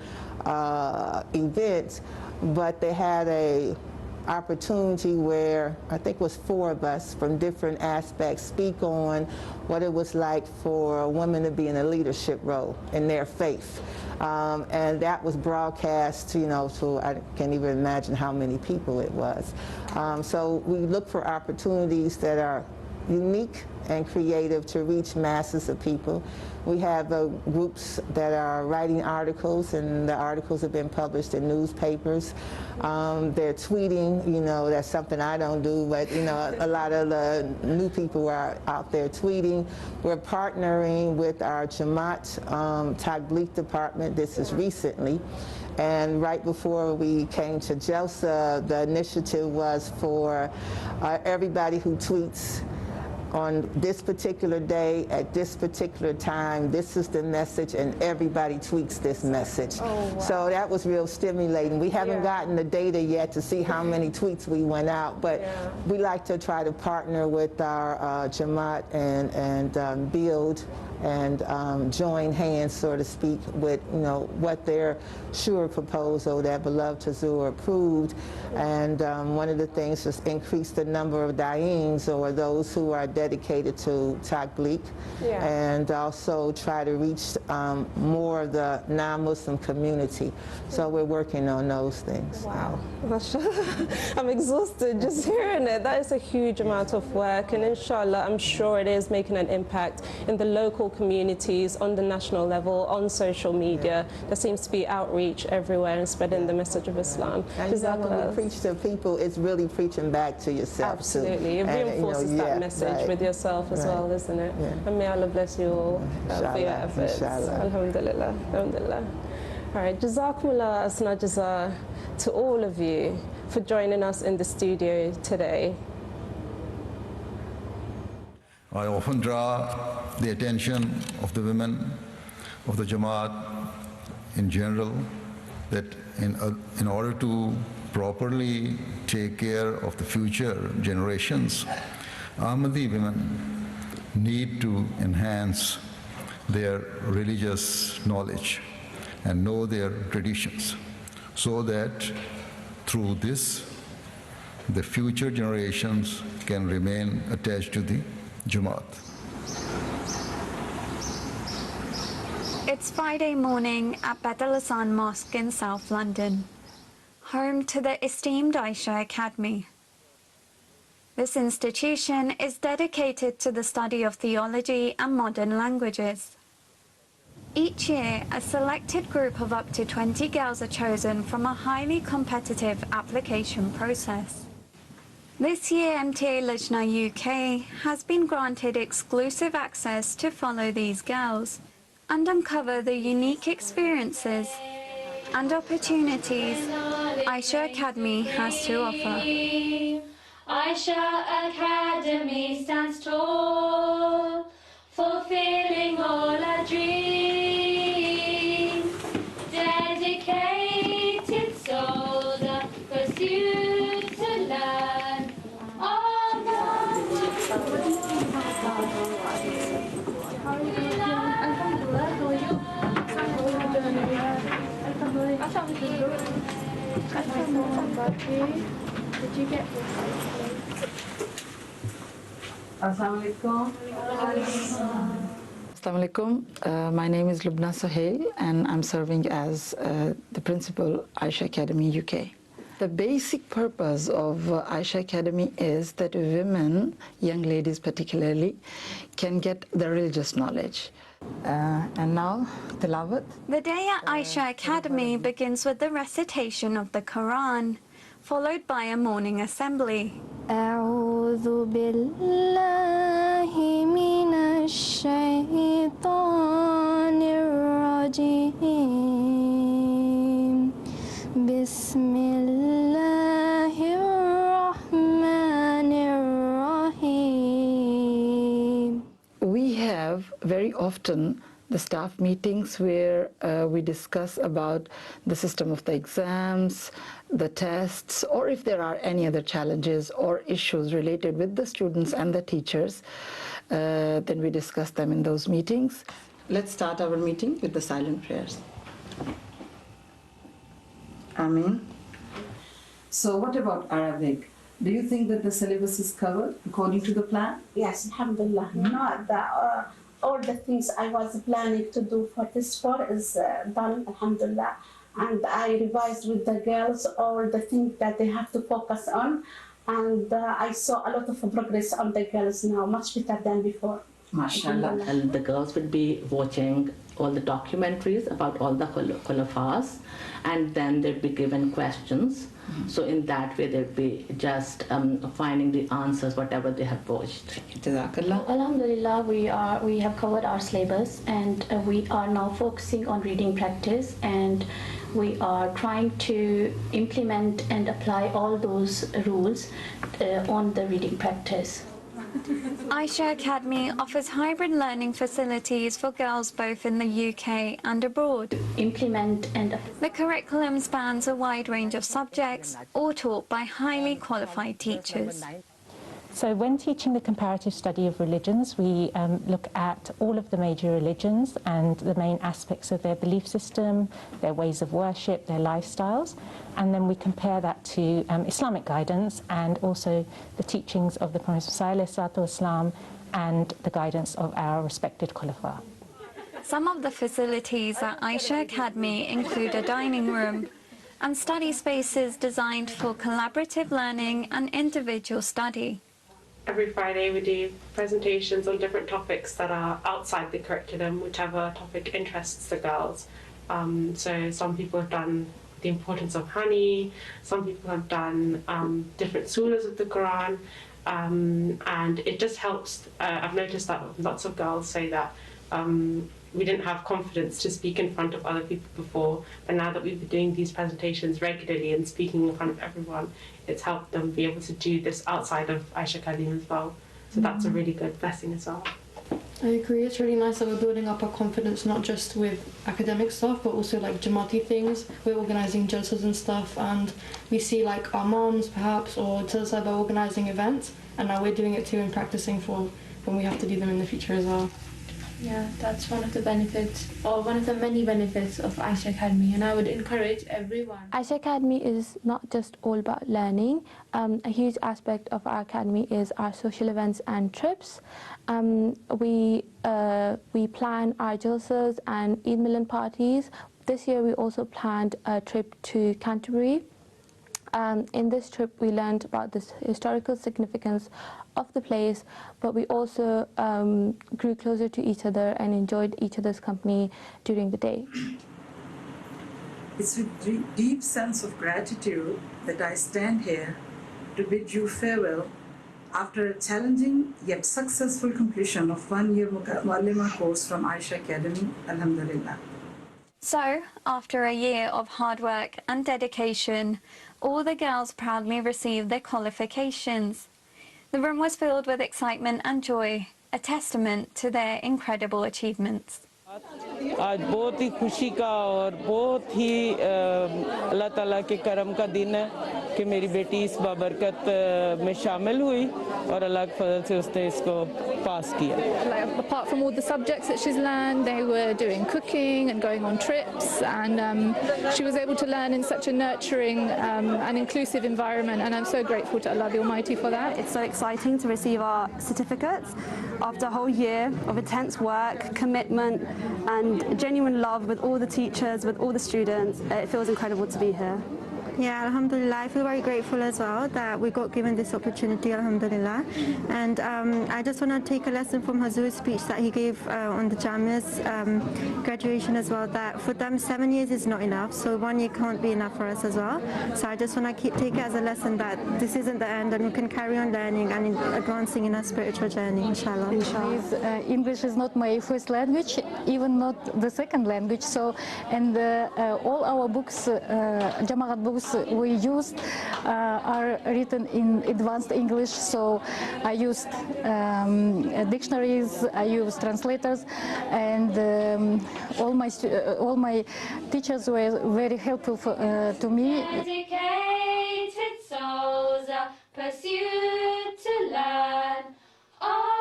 event, but they had a opportunity where I think it was 4 of us from different aspects speak on what it was like for women to be in a leadership role in their faith. And that was broadcast, you know, to I can't even imagine how many people it was. So we look for opportunities that are unique and creative to reach masses of people. We have groups that are writing articles, and the articles have been published in newspapers. They're tweeting, you know, that's something I don't do, but you know, a lot of the new people are out there tweeting. We're partnering with our Jamaat tabligh department. This is recently. And right before we came to JALSA, the initiative was for everybody who tweets on this particular day, at this particular time, this is the message, and everybody tweaks this message. Oh, wow. So that was real stimulating. We haven't gotten the data yet to see how many tweets we went out, but we like to try to partner with our Jamaat and build and join hands, so to speak, with what their sure proposal that beloved Tazur approved. And one of the things was increase the number of da'eens, or those who are dedicated to Tabligh, and also try to reach more of the non-Muslim community. So we're working on those things. Wow, I'm exhausted just hearing it. That is a huge amount of work, and inshallah, I'm sure it is making an impact in the local communities, on the national level, on social media. There seems to be outreach everywhere and spreading the message of Islam. And when we preach to people, it's really preaching back to yourself. Absolutely, it reinforces that message with yourself as well, isn't it? And may Allah bless you all for your efforts. Alhamdulillah, alhamdulillah. All right, Jazakumullah asna jaza to all of you for joining us in the studio today. I often draw the attention of the women of the Jamaat in general that in order to properly take care of the future generations, Ahmadi women need to enhance their religious knowledge and know their traditions, so that through this the future generations can remain attached to the Jamaat. It's Friday morning at Bet Al Hassan Mosque in South London, home to the esteemed Aisha Academy. This institution is dedicated to the study of theology and modern languages. Each year, a selected group of up to 20 girls are chosen from a highly competitive application process. This year, MTA Lajna UK has been granted exclusive access to follow these girls and uncover the unique experiences and opportunities Aisha Academy has to offer. Aisha Academy stands tall, fulfilling all our dreams. Dedicated souls are pursued to learn. Did you get Assalamu alaikum. My name is Lubna Sohail, and I'm serving as the principal Aisha Academy UK. The basic purpose of Aisha Academy is that women, young ladies particularly, can get the religious knowledge. And now, tilawat. The day at Aisha Academy begins with the recitation of the Quran, followed by a morning assembly. أعوذ بالله من الشيطان الرجيم بسم الله الرحمن الرحيم. We have very often the staff meetings where we discuss about the system of the exams, the tests, or if there are any other challenges or issues related with the students and the teachers, then we discuss them in those meetings. Let's start our meeting with the silent prayers. Ameen. So what about Arabic? Do you think that the syllabus is covered according to the plan? Yes, alhamdulillah. No, all the things I was planning to do for this course is done, alhamdulillah. And I revised with the girls all the things that they have to focus on. And I saw a lot of progress on the girls now, much better than before. MashaAllah. And the girls will be watching all the documentaries about all the khulafas, and then they'll be given questions. So in that way, they'll be just finding the answers, whatever they have watched. Alhamdulillah, we have covered our syllabus, and we are now focusing on reading practice, and we are trying to implement and apply all those rules on the reading practice. Aisha Academy offers hybrid learning facilities for girls both in the UK and abroad. The curriculum spans a wide range of subjects, all taught by highly qualified teachers. So when teaching the comparative study of religions, we look at all of the major religions and the main aspects of their belief system, their ways of worship, their lifestyles, and then we compare that to Islamic guidance and also the teachings of the Prophet ﷺ and the guidance of our respected Khulafa. Some of the facilities at Aisha Academy include a dining room and study spaces designed for collaborative learning and individual study. Every Friday we do presentations on different topics that are outside the curriculum, whichever topic interests the girls. So some people have done the importance of honey, some people have done different surahs of the Quran, and it just helps. I've noticed that lots of girls say that we didn't have confidence to speak in front of other people before, but now that we've been doing these presentations regularly and speaking in front of everyone, it's helped them be able to do this outside of Aisha Academy as well. So that's a really good blessing as well. I agree, it's really nice that we're building up our confidence not just with academic stuff but also like Jamaati things. We're organising jalsas and stuff, and we see like our moms perhaps or Jalsa by organising events, and now we're doing it too and practicing for when we have to do them in the future as well. Yeah, that's one of the benefits, or one of the many benefits of Aisha Academy, and I would encourage everyone. Aisha Academy is not just all about learning. A huge aspect of our academy is our social events and trips. We plan our jalsas and Eid Milan parties. This year we also planned a trip to Canterbury. In this trip we learned about the historical significance of the place, but we also grew closer to each other and enjoyed each other's company during the day. It's with deep sense of gratitude that I stand here to bid you farewell after a challenging yet successful completion of one-year Muallima course from Aisha Academy, Alhamdulillah. So, after a year of hard work and dedication, all the girls proudly received their qualifications. The room was filled with excitement and joy, a testament to their incredible achievements. आज बहुत ही खुशी का और बहुत ही अल्लाह ताला के करम का दिन है कि मेरी बेटी इस बाबरकत में शामिल हुई और अल्लाह के फजल से उसने इसको पास किया. Apart from all the subjects that she's learned, they were doing cooking and going on trips, and she was able to learn in such a nurturing and inclusive environment, and I'm so grateful to Allah the Almighty for that. It's so exciting to receive our certificates after a whole year of intense work, commitment and genuine love with all the teachers, with all the students. It feels incredible to be here. Yeah, alhamdulillah, I feel very grateful as well that we got given this opportunity, alhamdulillah. And I just want to take a lesson from Hazur's speech that he gave on the Jamia's graduation as well, that for them 7 years is not enough, so 1 year can't be enough for us as well. So I just want to take it as a lesson that this isn't the end and we can carry on learning and advancing in our spiritual journey, inshallah. English is not my first language, even not the second language, so, and all our books, Jamaat books we used are written in advanced English, so I used dictionaries, I used translators, and all my teachers were very helpful to me. Dedicated souls are pursued to learn.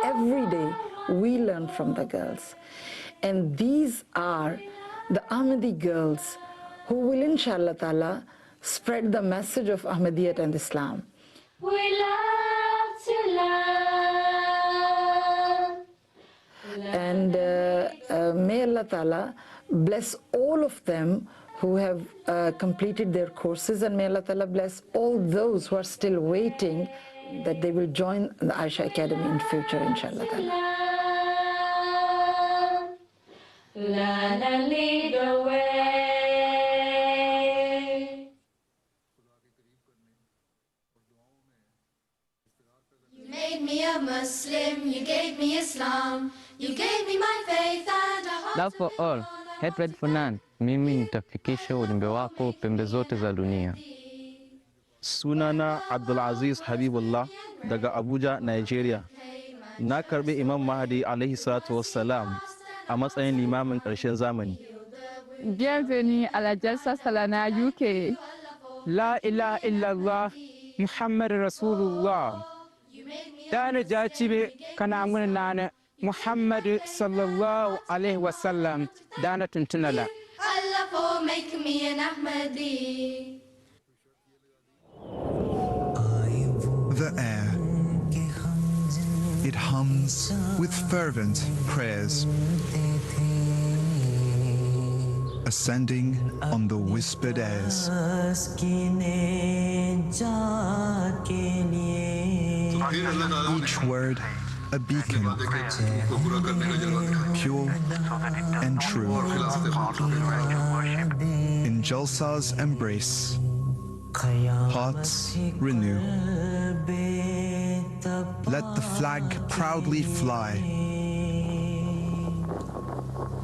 Every day we learn from the girls, and these are the Ahmadi girls who will, inshallah ta'ala, spread the message of Ahmadiyyat and Islam. We love to learn. And may Allah ta'ala bless all of them who have completed their courses, and may Allah ta'ala bless all those who are still waiting that they will join the Aisha Academy in future, inshallah ta'ala. Learn and lead the way. You made me a Muslim, you gave me Islam, you gave me my faith and a heart. Love for all, hatred for none. Mimi nitafikisha ujumbe wako pembe zote za dunia. Sunana Abdulaziz Habibullah daga Abuja, Nigeria. Na karbi Imam Mahdi alaihi salatu wassalam a matsayin limamin ƙarshen zamani. Bienvenue à la JALSA SALANA UK. La ilaha illallah, Muhammad Rasulullah. You made me dana jachibe kana ngwana nana Muhammad sallallahu alaihi wasallam dana tuntunala. Allah for make me an Ahmadi. The air, it hums with fervent prayers, ascending on the whispered airs. Each word a beacon, pure and true. In Jalsa's embrace, hearts renew. Let the flag proudly fly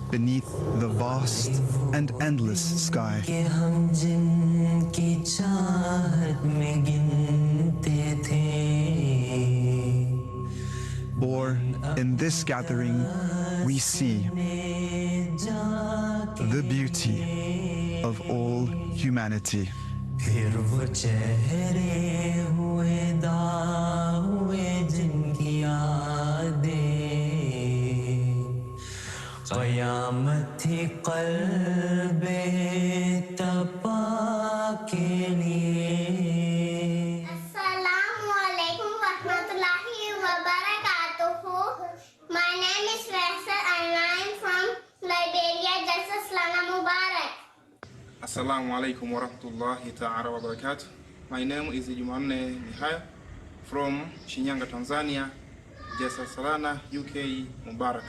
beneath the vast and endless sky. For in this gathering we see the beauty of all humanity. My name is Faisal and I am from Liberia, JALSA SALANA Mubarak. Assalamu alaikum wa rahmatullahi ta'ala wa barakatuh. My name is Jumanne Mihaya from Shinyanga, Tanzania, JALSA SALANA, UK, Mubarak.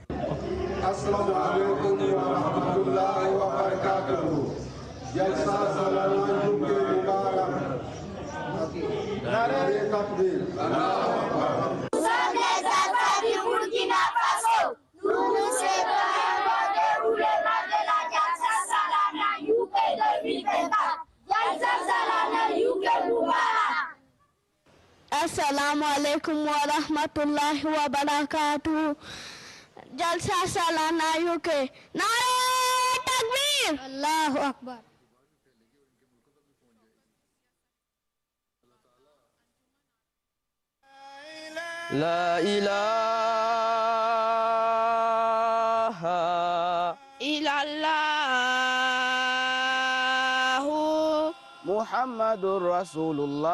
Assalamu alaikum wa rahmatullahi wa barakatuh. JALSA SALANA, UK, Mubarak. Nare takbir. Burkina Faso, nous célébrons la JALSA SALANA UK 2024. JALSA SALANA UK Mubarak. Assalamu alaikum wa rahmatullahi wa barakatuh. JALSA SALANA UK. Nare takbir. Allahu Akbar. La ilaha illallah Muhammadur Rasulullah.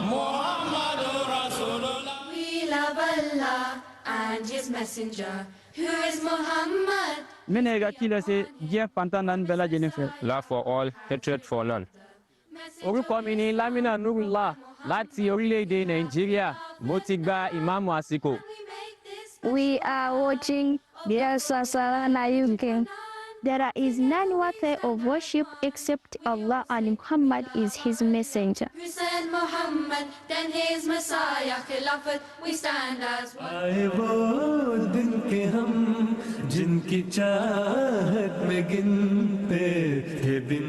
Muhammadur Rasulullah. We love Allah and His Messenger, who is Muhammad. Menega kila se dia pantanan bela Jennifer. Love for all, hatred for none. Orúkọ mi ni Lamina Nurullah láti orílẹ̀-èdè Nàìjíríà. Mo ti gba ìmáàmù àsìkò. We are watching JALSA SALANA UK. There is none worthy of worship except Allah, and Muhammad is his messenger. Who sent Muhammad, then his Messiah, Khilafat, we stand as one. आए वो दिन के हम जिनकी चाहत में गिनते थे दिन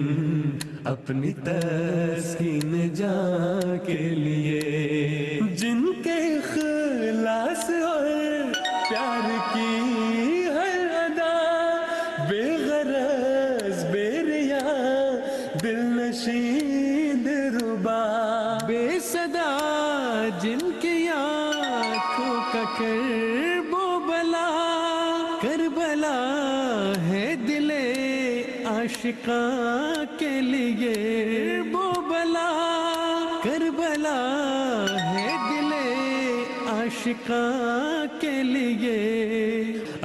अपनी तस्कीन जा के लिए, जिनके इखलास और प्यार की हर अदा बेगरज बेरिया दिलनशीन रुबा बेसदा, जिनकी आँखों का करबला है दिले आशिका के लिए, बोबला करबला है दिले आशिका के लिए।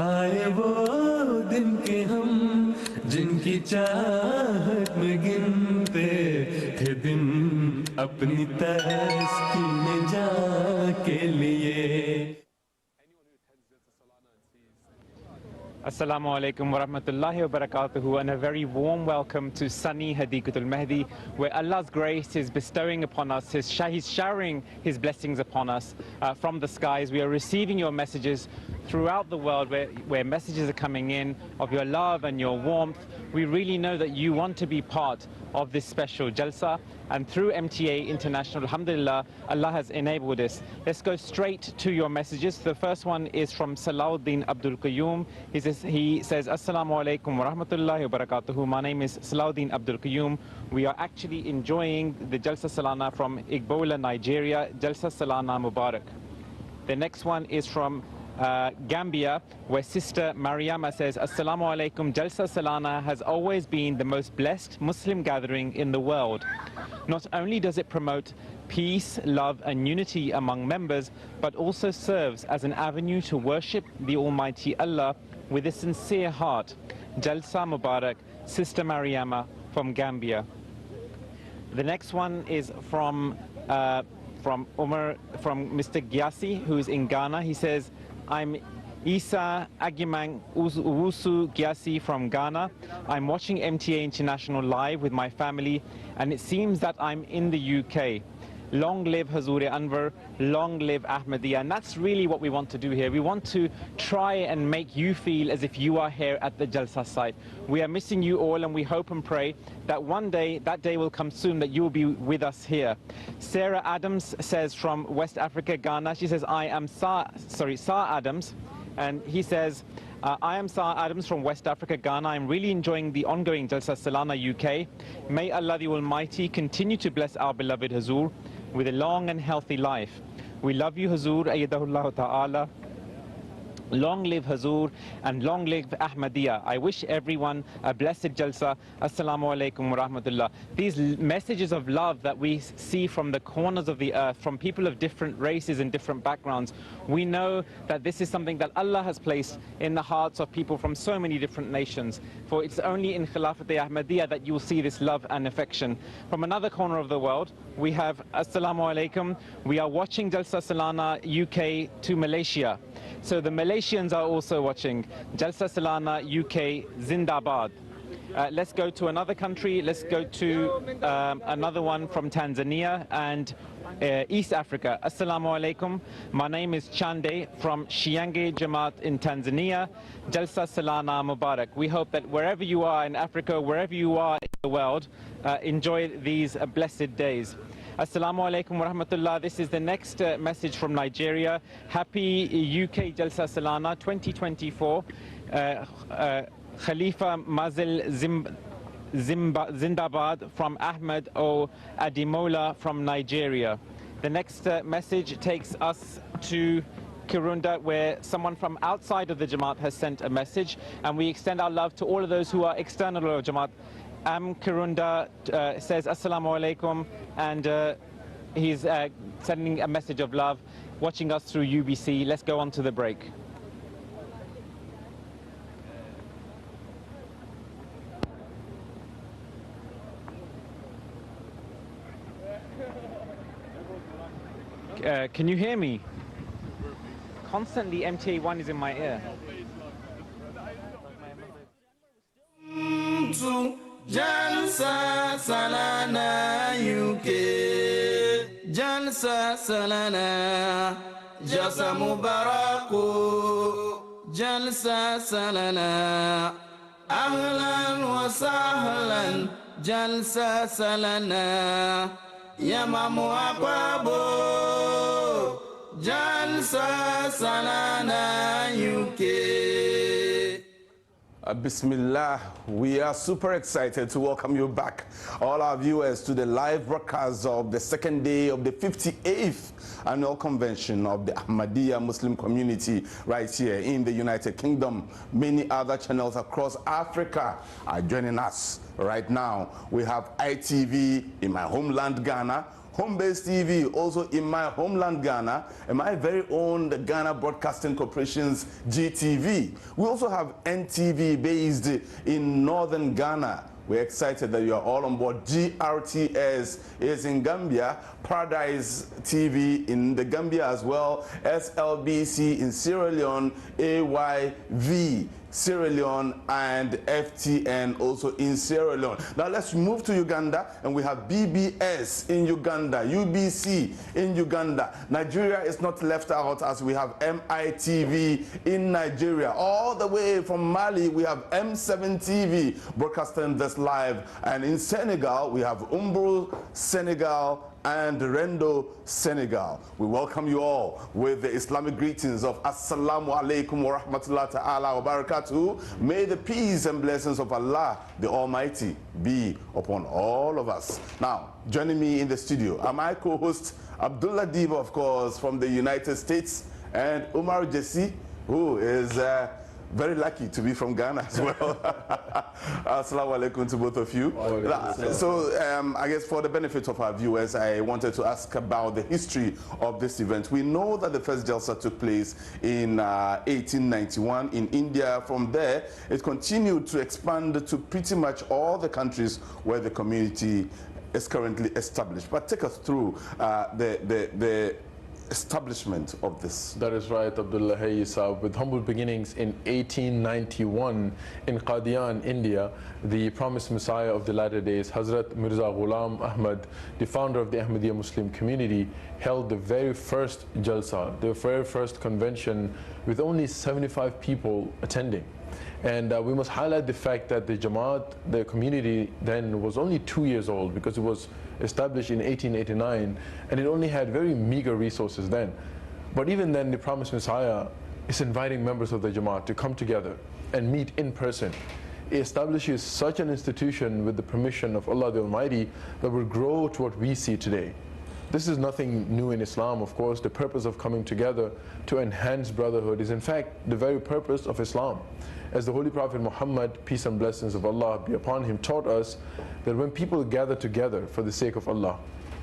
आए वो दिन के हम जिनकी चाहत में गिनते थे दिन अपनी तस्कीन जा के लिए। Assalamu alaikum wa rahmatullahi wa barakatuhu, and a very warm welcome to sunny Hadiqatul Mahdi, where Allah's grace is bestowing upon us, He's showering His blessings upon us from the skies. We are receiving your messages throughout the world where messages are coming in of your love and your warmth. We really know that you want to be part of this special Jalsa, and through MTA International, alhamdulillah, Allah has enabled this. Let's go straight to your messages. The first one is from Salahuddin Abdul Qayyum. He says, Assalamu alaikum wa rahmatullahi wa barakatuhu. My name is Salahuddin Abdul Qayyum. We are actually enjoying the Jalsa Salana from Igbola, Nigeria. Jalsa Salana Mubarak. The next one is from Gambia, where Sister Mariama says, Assalamu alaikum. Jalsa Salana has always been the most blessed Muslim gathering in the world. Not only does it promote peace, love and unity among members, but also serves as an avenue to worship the Almighty Allah with a sincere heart. Jalsa Mubarak, Sister Mariama from Gambia. The next one is from Mr. Gyasi, who's in Ghana. He says, I'm Aisha Academy Owusu Gyasi from Ghana. I'm watching MTA International live with my family, and it seems that I'm in the UK. Long live Hazur Anwar, long live Ahmadiyya. And that's really what we want to do here. We want to try and make you feel as if you are here at the Jalsa site. We are missing you all, and we hope and pray that one day, that day will come soon, that you will be with us here. Sarah Adams says from West Africa, Ghana. She says, I am Sa Adams. And he says, I am Sa Adams from West Africa, Ghana. I'm really enjoying the ongoing Jalsa Salana UK. May Allah the Almighty continue to bless our beloved Hazur with a long and healthy life. We love you, Hazur, ayyadahullah ta'ala. Long live Hazur and long live Ahmadiyya. I wish everyone a blessed Jalsa. Assalamu alaikum wa rahmatullah. These messages of love that we see from the corners of the earth, from people of different races and different backgrounds, we know that this is something that Allah has placed in the hearts of people from so many different nations. For it's only in Khilafat-e-Ahmadiyya that you will see this love and affection. From another corner of the world, we have Assalamu alaikum. We are watching Jalsa Salana UK to Malaysia. So the Malaysians are also watching. Jalsa Salana UK Zindabad. Let's go to another country. Let's go to another one from Tanzania and East Africa. Assalamu alaikum. My name is Chande from Shiange Jamaat in Tanzania. Jalsa Salana Mubarak. We hope that wherever you are in Africa, wherever you are in the world, enjoy these blessed days. Assalamu alaikum wa rahmatullah. This is the next message from Nigeria. Happy UK Jalsa Salana 2024. Khalifa Mazil Zindabad from Ahmed O Adimola from Nigeria. The next message takes us to Kirunda, where someone from outside of the Jamaat has sent a message, and we extend our love to all of those who are external to Jamaat. Kirunda says Assalamu alaikum, and he's sending a message of love, watching us through UBC. Let's go on to the break. Can you hear me? Constantly MTA1 is in my ear. Jalsa Salana UK, Jalsa Salana, Jalsa Mubaraku, Jalsa Salana, Ahlan wa sahlan, Jalsa Salana, Yamamu Akwabo, Jalsa Salana UK. Bismillah, we are super excited to welcome you back, all our viewers, to the live broadcast of the second day of the 58th annual convention of the Ahmadiyya Muslim community right here in the United Kingdom. Many other channels across Africa are joining us right now. We have ITV in my homeland Ghana, Home-based TV also in my homeland Ghana, and my very own the Ghana Broadcasting Corporation's GTV. We also have NTV based in northern Ghana. We're excited that you are all on board. GRTS is in Gambia, Paradise TV in the Gambia as well, SLBC in Sierra Leone, AYV Sierra Leone, and FTN also in Sierra Leone. Now let's move to Uganda, and we have BBS in Uganda, UBC in Uganda. Nigeria is not left out, as we have MITV in Nigeria. All the way from Mali, we have M7 TV broadcasting this live. And in Senegal, we have Umbro, Senegal, and Rendo, Senegal. We welcome you all with the Islamic greetings of Assalamu alaikum wa rahmatullahi ta'ala wa barakatuh. May the peace and blessings of Allah, the Almighty, be upon all of us. Now, joining me in the studio are my co-host, Abdullah Diba, of course, from the United States, and Umar Jesse, who is very lucky to be from Ghana as well. Assalamu alaikum to both of you. So I guess for the benefit of our viewers, I wanted to ask about the history of this event. We know that the first Jalsa took place in 1891 in India. From there, it continued to expand to pretty much all the countries where the community is currently established. But take us through the establishment of this. That is right, Abdullah Hayisa. With humble beginnings in 1891 in Qadian, India, the promised Messiah of the latter days, Hazrat Mirza Ghulam Ahmad, the founder of the Ahmadiyya Muslim community, held the very first Jalsa, the very first convention, with only 75 people attending. And we must highlight the fact that the Jamaat, the community then, was only 2 years old, because it was established in 1889, and it only had very meager resources then. But even then, the promised Messiah is inviting members of the Jamaat to come together and meet in person. It establishes such an institution with the permission of Allah the Almighty that will grow to what we see today. This is nothing new in Islam, of course. The purpose of coming together to enhance brotherhood is in fact the very purpose of Islam. As the Holy Prophet Muhammad, peace and blessings of Allah be upon him, taught us that when people gather together for the sake of Allah,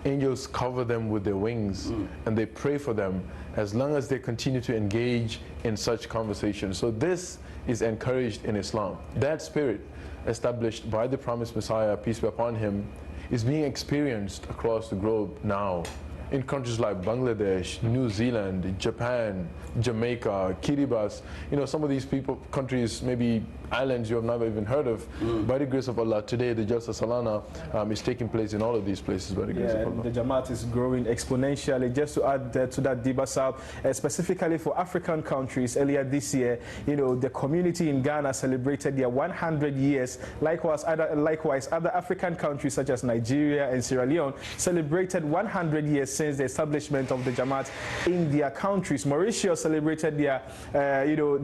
angels cover them with their wings and they pray for them as long as they continue to engage in such conversations. So this is encouraged in Islam. That spirit, established by the promised Messiah, peace be upon him, is being experienced across the globe now, in countries like Bangladesh, New Zealand, Japan, Jamaica, Kiribati. You know, some of these countries, maybe islands you have never even heard of. By the grace of Allah, today the Jalsa Salana is taking place in all of these places by the grace of Allah. The Jamaat is growing exponentially. Just to add to that, Diba Sab, specifically for African countries, earlier this year, you know, the community in Ghana celebrated their 100 years. Likewise, other African countries such as Nigeria and Sierra Leone celebrated 100 years since the establishment of the Jamaat in their countries. Mauritius celebrated their,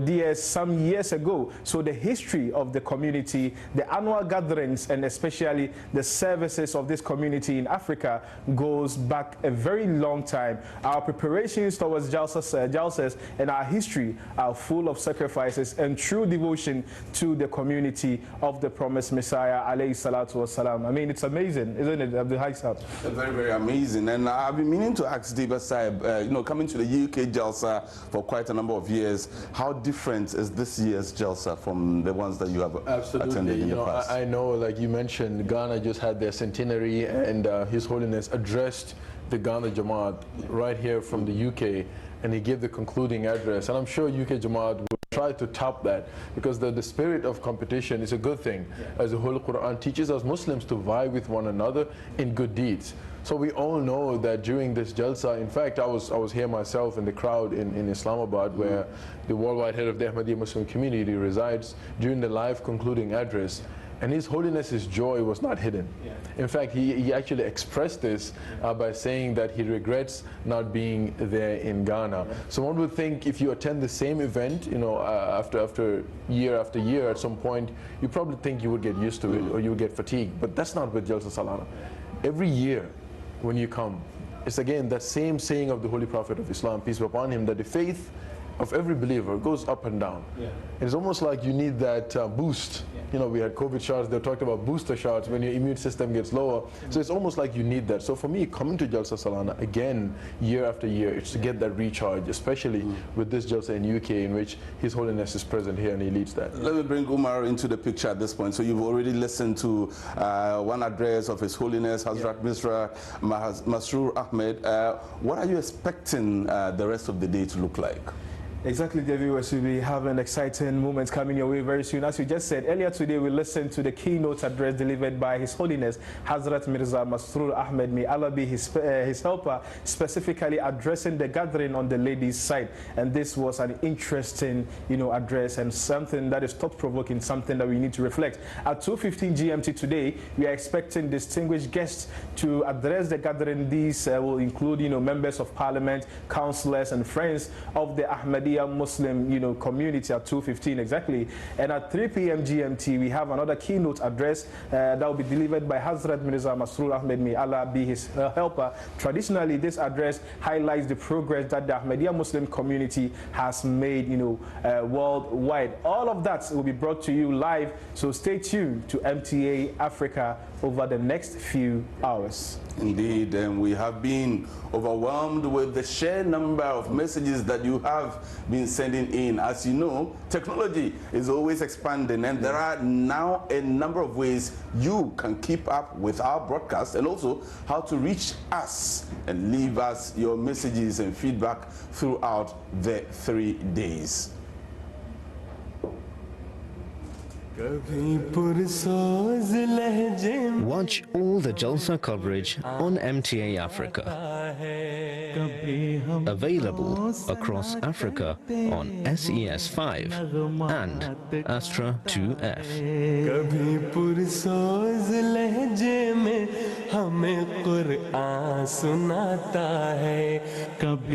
years some years ago. So the history of the community, the annual gatherings, and especially the services of this community in Africa goes back a very long time. Our preparations towards Jalsas and our history are full of sacrifices and true devotion to the community of the promised Messiah, alayhi salatu wasalam. I mean, it's amazing, isn't it, Abdul Haisab? Very, very amazing. And I've been meaning to ask Diba Saib, coming to the UK Jalsa for quite a number of years, how different is this year's Jalsa from the ones that you have attended in the past? I know, like you mentioned, Ghana just had their centenary, and His Holiness addressed the Ghana Jamaat right here from the UK, and he gave the concluding address. And I'm sure UK Jamaat will try to top that, because the spirit of competition is a good thing. As the Holy Quran teaches us Muslims to vie with one another in good deeds. So we all know that during this Jalsa, in fact, I was here myself in the crowd in Islamabad, where the worldwide head of the Ahmadiyya Muslim community resides, during the live concluding address. And His Holiness's joy was not hidden. In fact, he actually expressed this by saying that he regrets not being there in Ghana. So one would think if you attend the same event, after year, at some point, you probably think you would get used to it or you would get fatigued. But that's not with Jalsa Salana. Every year when you come, it's again that same saying of the Holy Prophet of Islam, peace be upon him, that the faith of every believer goes up and down. It's almost like you need that boost. We had COVID shots, they talked about booster shots when your immune system gets lower. So it's almost like you need that. So for me, coming to Jalsa Salana again, year after year, it's to get that recharge, especially with this Jalsa in UK, in which His Holiness is present here and he leads that. Let me bring Umar into the picture at this point. So you've already listened to one address of His Holiness, Hazrat Misra Masroor Ahmed. What are you expecting the rest of the day to look like? Exactly, dear viewers, we'll be having exciting moments coming your way very soon. As you just said, earlier today we listened to the keynote address delivered by His Holiness Hazrat Mirza Masroor Ahmed, may Allah be his helper, specifically addressing the gathering on the ladies' side. And this was an interesting, address and something that is thought-provoking, something that we need to reflect. At 2:15 GMT today, we are expecting distinguished guests to address the gathering. These will include, members of parliament, councillors, and friends of the Ahmadiyya Muslim, community at 2:15 exactly. And at 3 p.m. GMT, we have another keynote address that will be delivered by Hazrat Mirza Masroor Ahmed, may Allah be his helper. Traditionally, this address highlights the progress that the Ahmadiyya Muslim community has made, worldwide. All of that will be brought to you live, so stay tuned to MTA Africa over the next few hours. Indeed, and we have been overwhelmed with the sheer number of messages that you have been sending in. As you know, technology is always expanding, and there are now a number of ways you can keep up with our broadcast, and also how to reach us and leave us your messages and feedback throughout the 3 days. Watch all the Jalsa coverage on MTA Africa. Available across Africa on SES 5 and Astra 2F.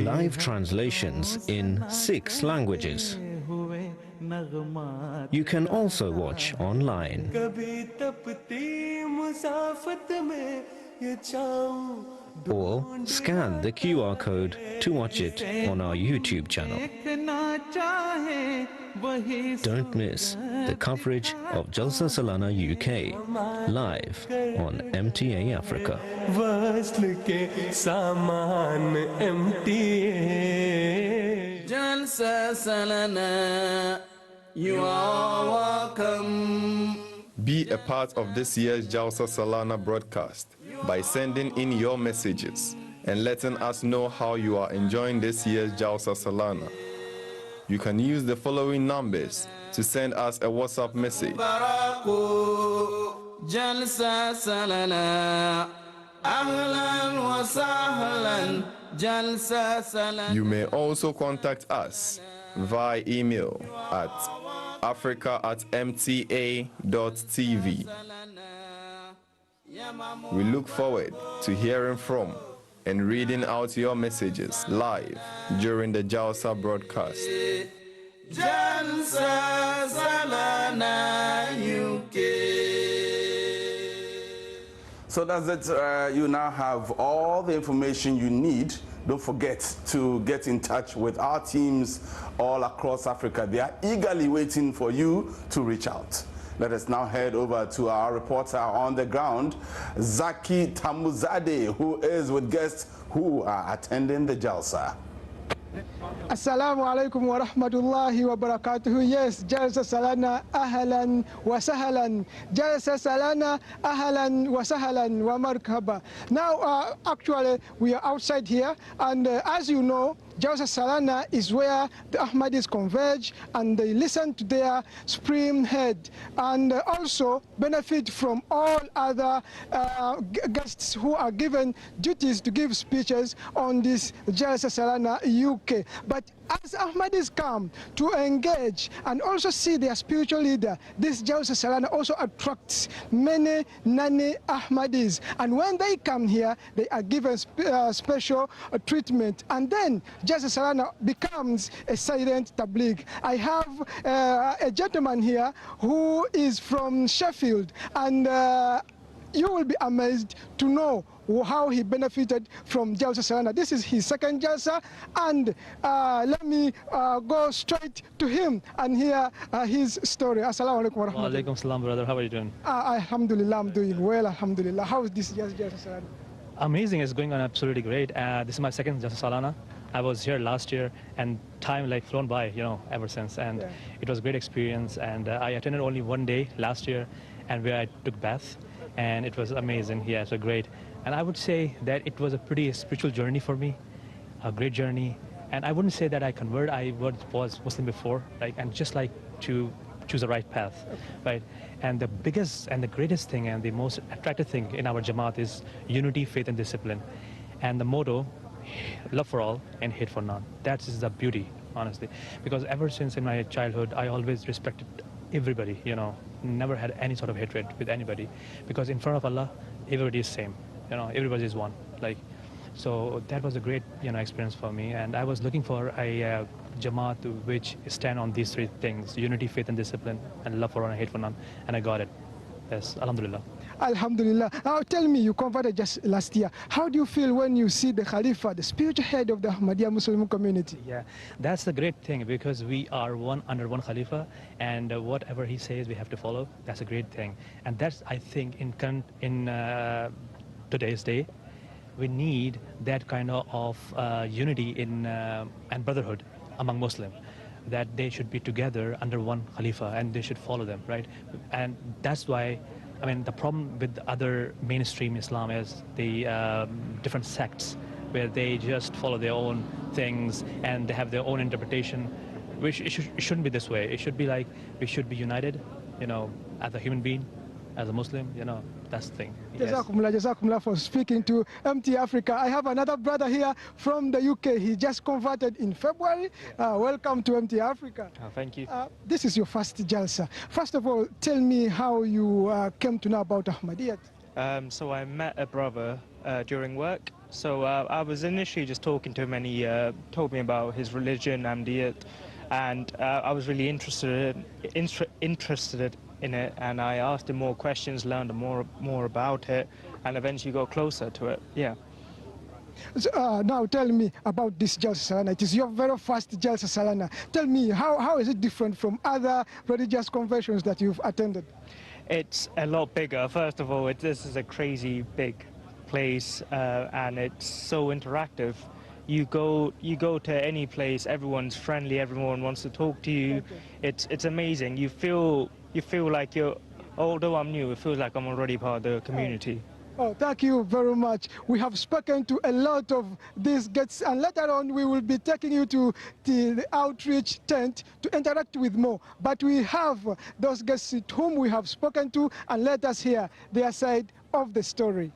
Live translations in 6 languages. You can also watch online. Or scan the QR code to watch it on our YouTube channel. Don't miss the coverage of Jalsa Salana UK live on MTA Africa. Jalsa Salana, you are welcome. Be a part of this year's Jalsa Salana broadcast by sending in your messages and letting us know how you are enjoying this year's Jalsa Salana. You can use the following numbers to send us a WhatsApp message. Jalsa Salana, ahlan wa sahlan. Jalsa Salana. You may also contact us via email at africa@mta.tv. We look forward to hearing from and reading out your messages live during the Jalsa broadcast. Jalsa Salana UK. So that's it. You now have all the information you need. Don't forget to get in touch with our teams all across Africa. They are eagerly waiting for you to reach out. Let us now head over to our reporter on the ground, Zaki Tamuzade, who is with guests who are attending the Jalsa. Assalamu alaikum wa rahmatullahi wa barakatuhu. Yes, Jalsa Salana, ahlan wa sahlan. Jalsa Salana, ahlan wa sahlan wa marhaba. Now, actually, we are outside here, and as you know, Jalsa Salana is where the Ahmadis converge and they listen to their supreme head, and also benefit from all other guests who are given duties to give speeches on this Jalsa Salana UK. But as Ahmadis come to engage and also see their spiritual leader, this Jalsa Salana also attracts many Nani Ahmadis. And when they come here, they are given special treatment. And then Jalsa Salana becomes a silent tabligh. I have a gentleman here who is from Sheffield, and you will be amazed to know how he benefited from Jalsa Salana. This is his second Jalsa, and let me go straight to him and hear his story. Assalamu alaikum wa rahmatullah. Wa alaikum salam, brother. How are you doing? Alhamdulillah, I'm doing well, alhamdulillah. How is this Jalsa Salana? Amazing, it's going on absolutely great. This is my second Jalsa Salana. I was here last year, and time like flown by, ever since. And Yeah. it was a great experience. And I attended only one day last year, and where I took bath, and it was amazing. Yeah, it was great. And I would say that it was a pretty spiritual journey for me, a great journey. And I wouldn't say that I convert. I was Muslim before, right? And just like to choose the right path, right? And the biggest and the greatest thing and the most attractive thing in our Jamaat is unity, faith, and discipline. And the motto, love for all and hate for none. That is the beauty, honestly. Because ever since in my childhood, I always respected everybody, you know, never had any sort of hatred with anybody. Because in front of Allah, everybody is same, you know, everybody is one. Like, so that was a great, you know, experience for me. And I was looking for a Jamaat which stand on these three things: unity, faith, and discipline, and love for all and hate for none. And I got it. Yes, alhamdulillah. Alhamdulillah. Now tell me, you converted just last year. How do you feel when you see the Khalifa, the spiritual head of the Ahmadiyya Muslim community? Yeah, that's the great thing, because we are under one Khalifa, and whatever he says we have to follow. That's a great thing. And that's, I think, in today's day, we need that kind of unity in and brotherhood among Muslims, that they should be together under one Khalifa and they should follow them, right? And that's why, I mean, the problem with other mainstream Islam is the different sects where they just follow their own things and they have their own interpretation, which it shouldn't be this way. It should be like, we should be united, you know, as a human being, as a Muslim, you know, that's the thing. Yes. Jazakumullah for speaking to MT Africa. I have another brother here from the UK. He just converted in February. Welcome to MT Africa. Oh, thank you. This is your first Jalsa. First of all, tell me how you came to know about Ahmadiyyat. So I met a brother during work. So I was initially just talking to him, and he told me about his religion, Ahmadiyyat, and I was really interested in it, and I asked him more questions, learned more about it, and eventually got closer to it. Yeah. So, now tell me about this Jalsa Salana. It is your very first Jalsa Salana. Tell me, how is it different from other religious conventions that you've attended? It's a lot bigger. First of all, this is a crazy big place, and it's so interactive. You go to any place, everyone's friendly, everyone wants to talk to you. Okay. It's amazing. You feel like you're, although I'm new, it feels like I'm already part of the community. Oh, thank you very much. We have spoken to a lot of these guests, and later on we will be taking you to the outreach tent to interact with more. But we have those guests whom we have spoken to, and let us hear their side of the story.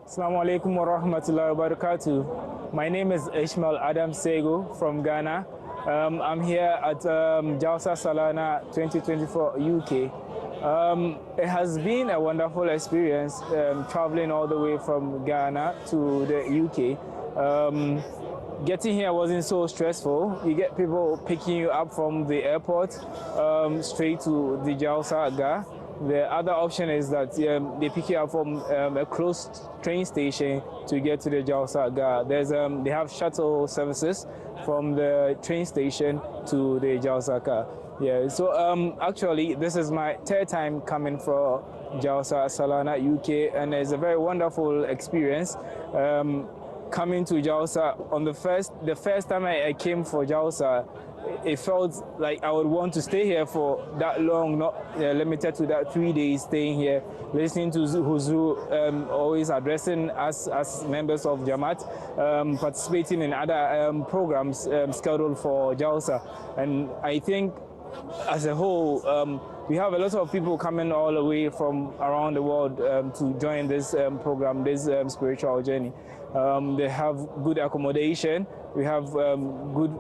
Assalamu alaikum wa rahmatullahi wa barakatuh. My name is Ishmael Adam Sego from Ghana. I'm here at JALSA SALANA 2024 UK. It has been a wonderful experience traveling all the way from Ghana to the UK. Getting here wasn't so stressful. You get people picking you up from the airport straight to the JALSA Aga. The other option is that they pick you up from a close train station to get to the JALSA Aga. They have shuttle services from the train station to the JALSA Aga. Yeah, so actually this is my third time coming for JALSA Salana UK, and it's a very wonderful experience. Coming to JALSA on the first time I came for JALSA, it felt like I would want to stay here for that long, not limited to that 3 days staying here, listening to Huzu always addressing us as members of Jamaat, participating in other programs scheduled for JALSA. And I think as a whole, we have a lot of people coming all the way from around the world to join this program, this spiritual journey. They have good accommodation. We have good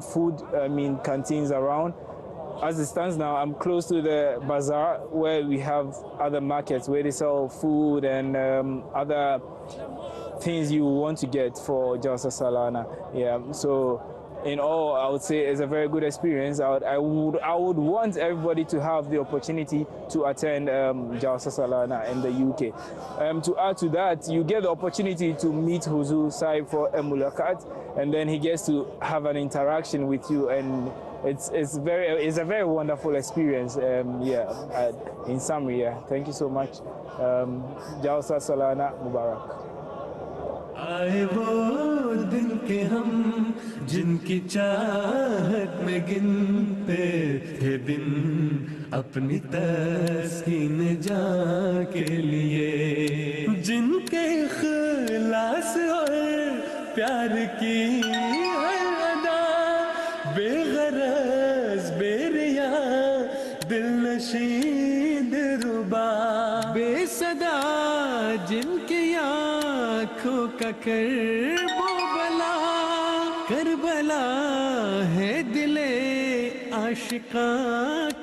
food, canteens around. As it stands now, I'm close to the bazaar where we have other markets where they sell food and other things you want to get for JALSA Salana. Yeah, so in all, I would say it's a very good experience. I would want everybody to have the opportunity to attend JALSA Salana in the UK. To add to that, you get the opportunity to meet Huzu Saib for a mulakat, and then he gets to have an interaction with you, and it's a very wonderful experience. In summary, thank you so much. JALSA Salana Mubarak. आए वो दिन के हम जिनकी चाहत में गिनते थे दिन अपनी तस्कीन जा के लिए जिनके इखलास और प्यार की बेसदा जिनकी आँखों का करबला करबला है दिले आशिका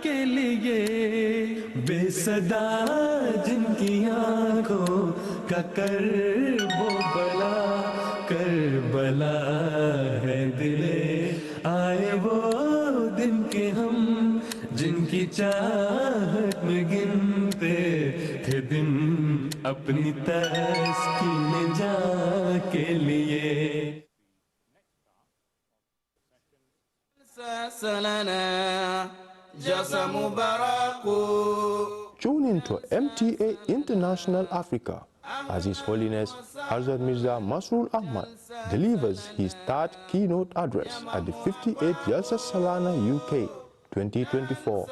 के लिए बेसदा जिनकी आँखों का करबला करबला है दिले आए वो दिन के हम जिनकी चाहत में गिनते थे दिन अपनी तस्कीन जा के लिए Tune into MTA International Africa as His Holiness Hazrat Mirza Masroor Ahmad delivers his third keynote address at the 58th JALSA SALANA UK 2024.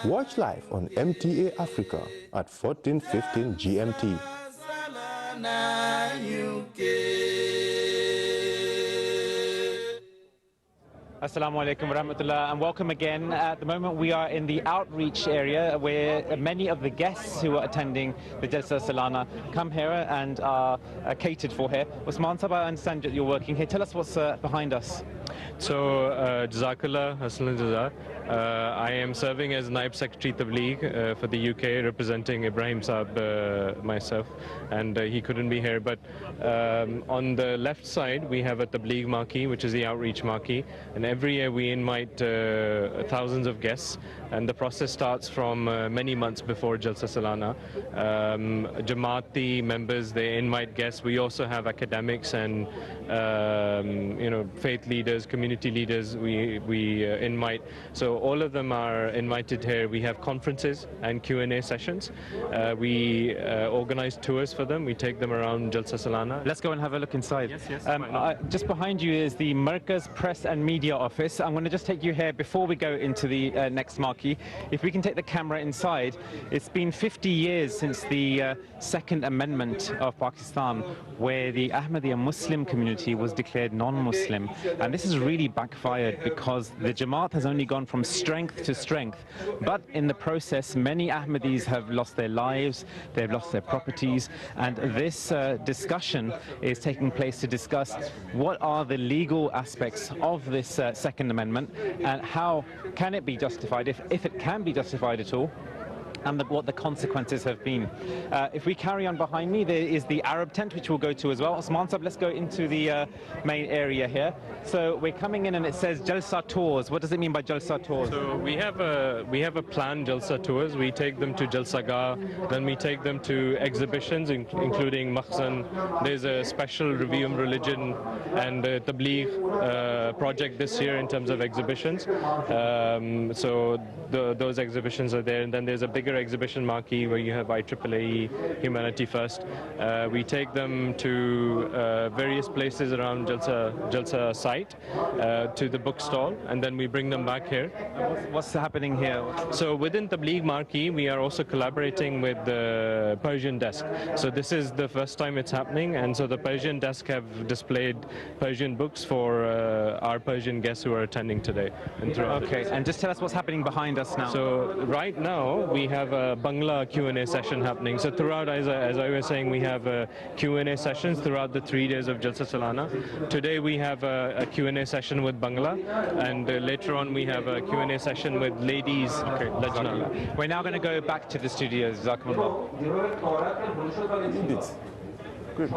Watch live on MTA Africa at 14:15 GMT. Assalamu alaikum warahmatullah and welcome again. At the moment we are in the outreach area where many of the guests who are attending the JALSA Salana come here and are catered for here. Usman Sahab, I understand that you're working here. Tell us what's behind us. So, Jazakallah, Hassan Jazar. I am serving as Naib Secretary Tabligh for the UK, representing Ibrahim Saab, myself, and he couldn't be here. But on the left side, we have a Tabligh marquee, which is the outreach marquee, and every year we invite thousands of guests, and the process starts from many months before Jalsa Salana. Jamaati members, they invite guests. We also have academics and faith leaders, community leaders we invite. So all of them are invited here. We have conferences and Q&A sessions. We organize tours for them. We take them around Jalsa Salana. Let's go and have a look inside. Yes, just behind you is the Markaz Press and Media Office. I'm going to just take you here before we go into the next marquee. If we can take the camera inside, it's been 50 years since the Second Amendment of Pakistan, where the Ahmadiyya Muslim community was declared non-Muslim. And this has really backfired because the Jamaat has only gone from strength to strength. But in the process, many Ahmadis have lost their lives, they've lost their properties, and this discussion is taking place to discuss what are the legal aspects of this Second Amendment and how can it be justified, if it can be justified at all, and what the consequences have been. If we carry on behind me, there is the Arab tent, which we'll go to as well. Osman Sahab, let's go into the main area here. So we're coming in and it says Jalsa Tours. What does it mean by Jalsa Tours? So we have a planned Jalsa tours. We take them to Jalsa Gah, then we take them to exhibitions, including Makhzan. There's a special review of religion and Tabligh project this year in terms of exhibitions. So those exhibitions are there, and then there's a bigger exhibition marquee where you have IEEE, Humanity First. We take them to various places around Jalsa site, to the bookstall, and then we bring them back here. What's happening here? So within Tabligh marquee, we are also collaborating with the Persian desk. So this is the first time it's happening, and so the Persian desk have displayed Persian books for our Persian guests who are attending today. Okay, and just tell us what's happening behind us now. So right now we have a Bangla Q&A session happening. So throughout, as I was saying, we have Q&A sessions throughout the 3 days of Jalsa Salana. Today we have a Q&A session with Bangla, and later on we have a Q&A session with ladies. Okay, Lajna. We're now going to go back to the studios. Jazakumullah. Good.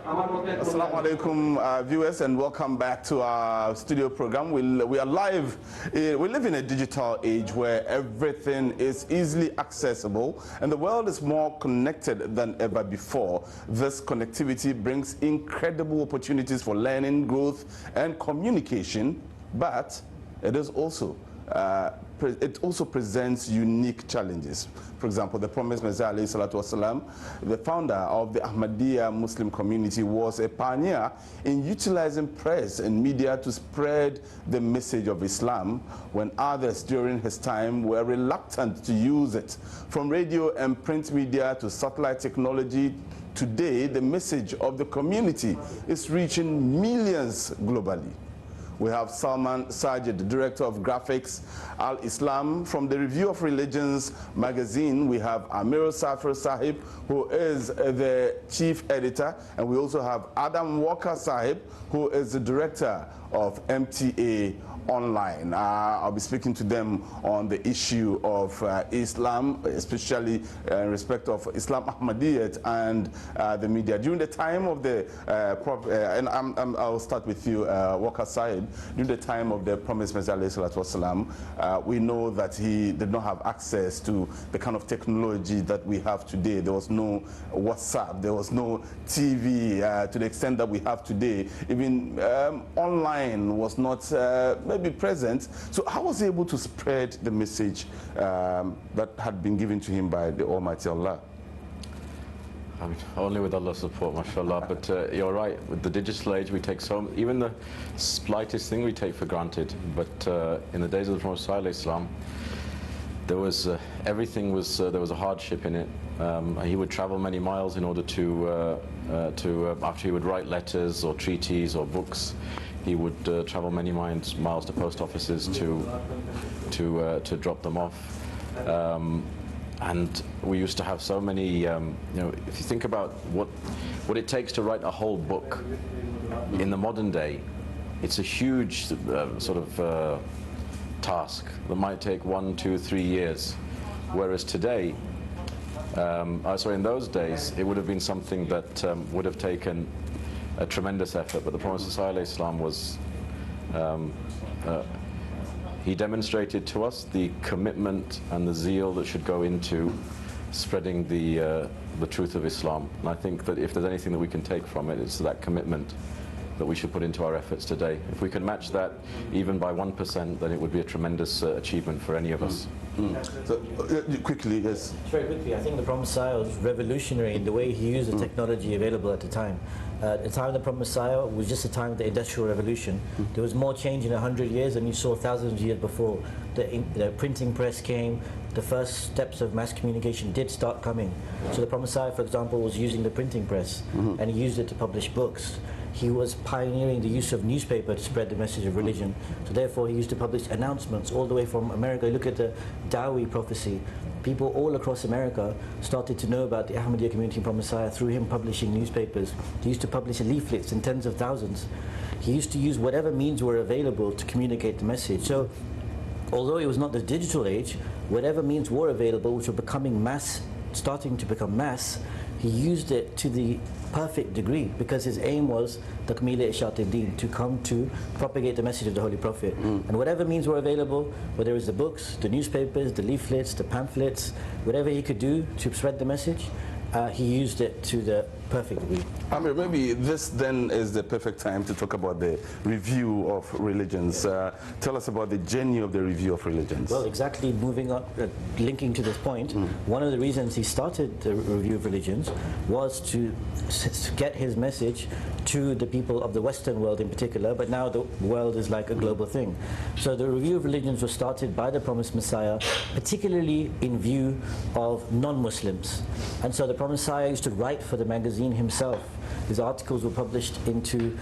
Assalamu alaikum, viewers, and welcome back to our studio program. We are live. We live in a digital age where everything is easily accessible and the world is more connected than ever before. This connectivity brings incredible opportunities for learning, growth, and communication, but it is also it also presents unique challenges. For example, the Promised Messiah, the founder of the Ahmadiyya Muslim community, was a pioneer in utilizing press and media to spread the message of Islam when others during his time were reluctant to use it. From radio and print media to satellite technology, today the message of the community is reaching millions globally. We have Salman Sajid, the Director of Graphics, Al-Islam. From the Review of Religions magazine, we have Amir Safir Sahib, who is the Chief Editor. And we also have Adam Walker Sahib, who is the Director of MTA Online. I'll be speaking to them on the issue of Islam, especially in respect of Islam Ahmadiyyat and the media. During the time of the, I'll start with you, Walker Said. During the time of the Promised Messiah, we know that he did not have access to the kind of technology that we have today. There was no WhatsApp, there was no TV to the extent that we have today. Even online was not be present. So how was he able to spread the message that had been given to him by the Almighty Allah? I mean, only with Allah's support, mashallah. But you're right, with the digital age we take even the slightest thing we take for granted. But in the days of the Prophet ﷺ, there was everything was there was a hardship in it. He would travel many miles in order to after he would write letters or treaties or books. He would travel many miles to post offices to drop them off. And we used to have so many, you know, if you think about what it takes to write a whole book in the modern day, it's a huge sort of task that might take 1, 2, 3 years. Whereas today, in those days, it would have been something that would have taken a tremendous effort. But the Prophet ﷺ was, he demonstrated to us the commitment and the zeal that should go into spreading the truth of Islam. And I think that if there's anything that we can take from it, it's that commitment that we should put into our efforts today. If we can match that even by 1%, then it would be a tremendous achievement for any of us. So, quickly, yes. Very quickly, I think the Prophet Messiah was revolutionary in the way he used the technology available at the time. At the time of the Prophet Messiah was just the time of the Industrial Revolution. There was more change in 100 years than you saw thousands of years before. The printing press came, the first steps of mass communication did start coming. So the Prophet Messiah, for example, was using the printing press, and he used it to publish books. He was pioneering the use of newspaper to spread the message of religion. So therefore he used to publish announcements all the way from America. Look at the Dawi prophecy. People all across America started to know about the Ahmadiyya community in Prophet Messiah through him publishing newspapers. He used to publish leaflets in tens of thousands. He used to use whatever means were available to communicate the message. So although it was not the digital age, whatever means were available, which were becoming mass, starting to become mass, he used it to the perfect degree, because his aim was takmil ishat-ad-din, to come to propagate the message of the Holy Prophet. And whatever means were available, whether it was the books, the newspapers, the leaflets, the pamphlets, whatever he could do to spread the message, he used it to the perfect degree. Amir, maybe this then is the perfect time to talk about the review of religions. Tell us about the journey of the review of religions. Well, exactly, moving up, linking to this point, one of the reasons he started the review of religions was to get his message to the people of the Western world in particular, but now the world is like a global thing. So the review of religions was started by the Promised Messiah, particularly in view of non-Muslims. And so the Promised Messiah used to write for the magazine himself. His articles were published into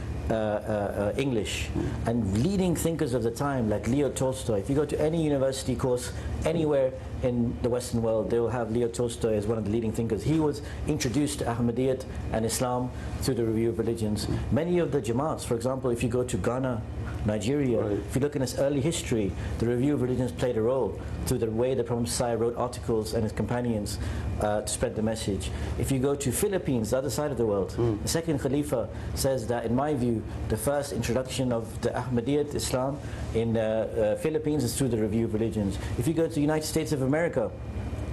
English, and leading thinkers of the time like Leo Tolstoy. If you go to any university course anywhere in the Western world, they will have Leo Tolstoy as one of the leading thinkers. He was introduced to Ahmadiyyat and Islam through the review of religions. Many of the Jamaats, for example, if you go to Ghana, Nigeria, if you look in its early history, the review of religions played a role through the way the Prophet Messiah wrote articles and his companions to spread the message. If you go to Philippines, the other side of the world, the second Khalifa says that, in my view, the first introduction of the Ahmadiyyat Islam in Philippines is through the review of religions. If you go to the United States of America,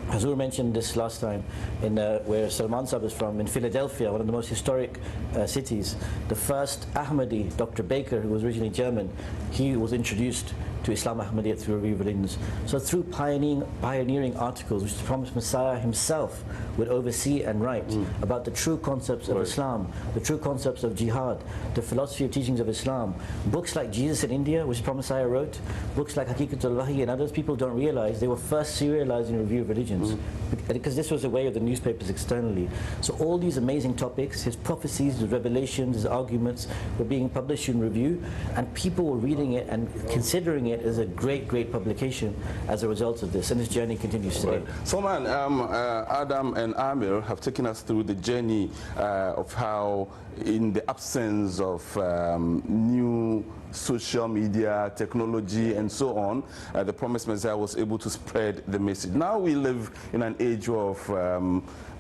Hazur mentioned this last time, in where Salman Sahib is from, in Philadelphia, one of the most historic cities. The first Ahmadi, Dr. Baker, who was originally German, he was introduced to Islam Ahmadiyyat through review of religions. So through pioneering articles which the Promised Messiah himself would oversee and write about the true concepts of Islam, the true concepts of jihad, the philosophy of teachings of Islam, books like Jesus in India, which the Promised Messiah wrote, books like Haqiqatul Wahi and others, people don't realize they were first serialized in review of religions because this was a way of the newspapers externally. So all these amazing topics, his prophecies, his revelations, his arguments were being published in review, and people were reading it and considering it as a great, great publication as a result of this, and this journey continues today. Salman, Adam and Amir have taken us through the journey of how, in the absence of new social media, technology, and so on, the Promised Messiah was able to spread the message. Now we live in an age of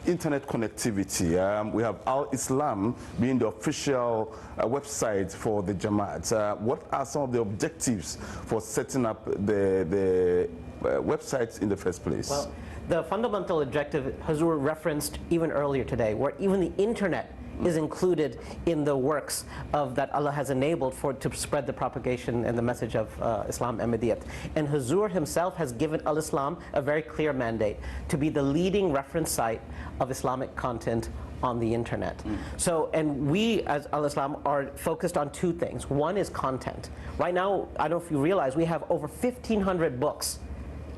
internet connectivity. We have Al Islam being the official website for the Jamaat. What are some of the objectives for setting up the websites in the first place? Well, the fundamental objective Hazur referenced even earlier today, where even the internet is included in the works that Allah has enabled to spread the propagation and the message of Islam Ahmadiyyat. And Hazur himself has given Al-Islam a very clear mandate to be the leading reference site of Islamic content on the internet. So, and we as Al-Islam are focused on two things. One is content. Right now, I don't know if you realize, we have over 1,500 books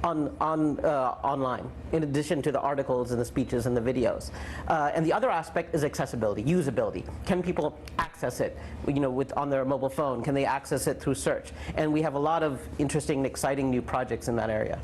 online, in addition to the articles and the speeches and the videos. And the other aspect is accessibility, usability. Can people access it, on their mobile phone? Can they access it through search? And we have a lot of interesting and exciting new projects in that area.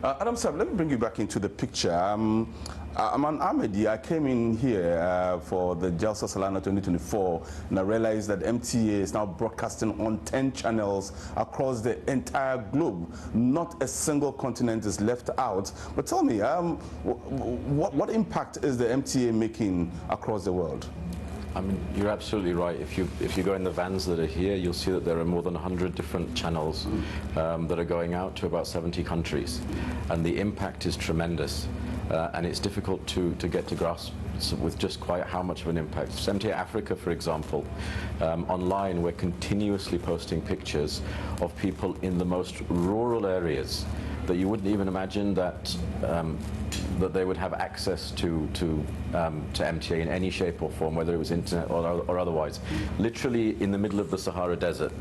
Adam Sab, let me bring you back into the picture. I'm an Ahmadi. I came in here for the JALSA Salana 2024, and I realized that MTA is now broadcasting on 10 channels across the entire globe. Not a single continent is left out. But tell me, what impact is the MTA making across the world? I mean, you're absolutely right. If you go in the vans that are here, you'll see that there are more than 100 different channels that are going out to about 70 countries. And the impact is tremendous. And it's difficult to get to grasp with just quite how much of an impact. MTA Africa, for example, online we're continuously posting pictures of people in the most rural areas that you wouldn't even imagine that that they would have access to MTA in any shape or form, whether it was internet or otherwise. Literally in the middle of the Sahara Desert.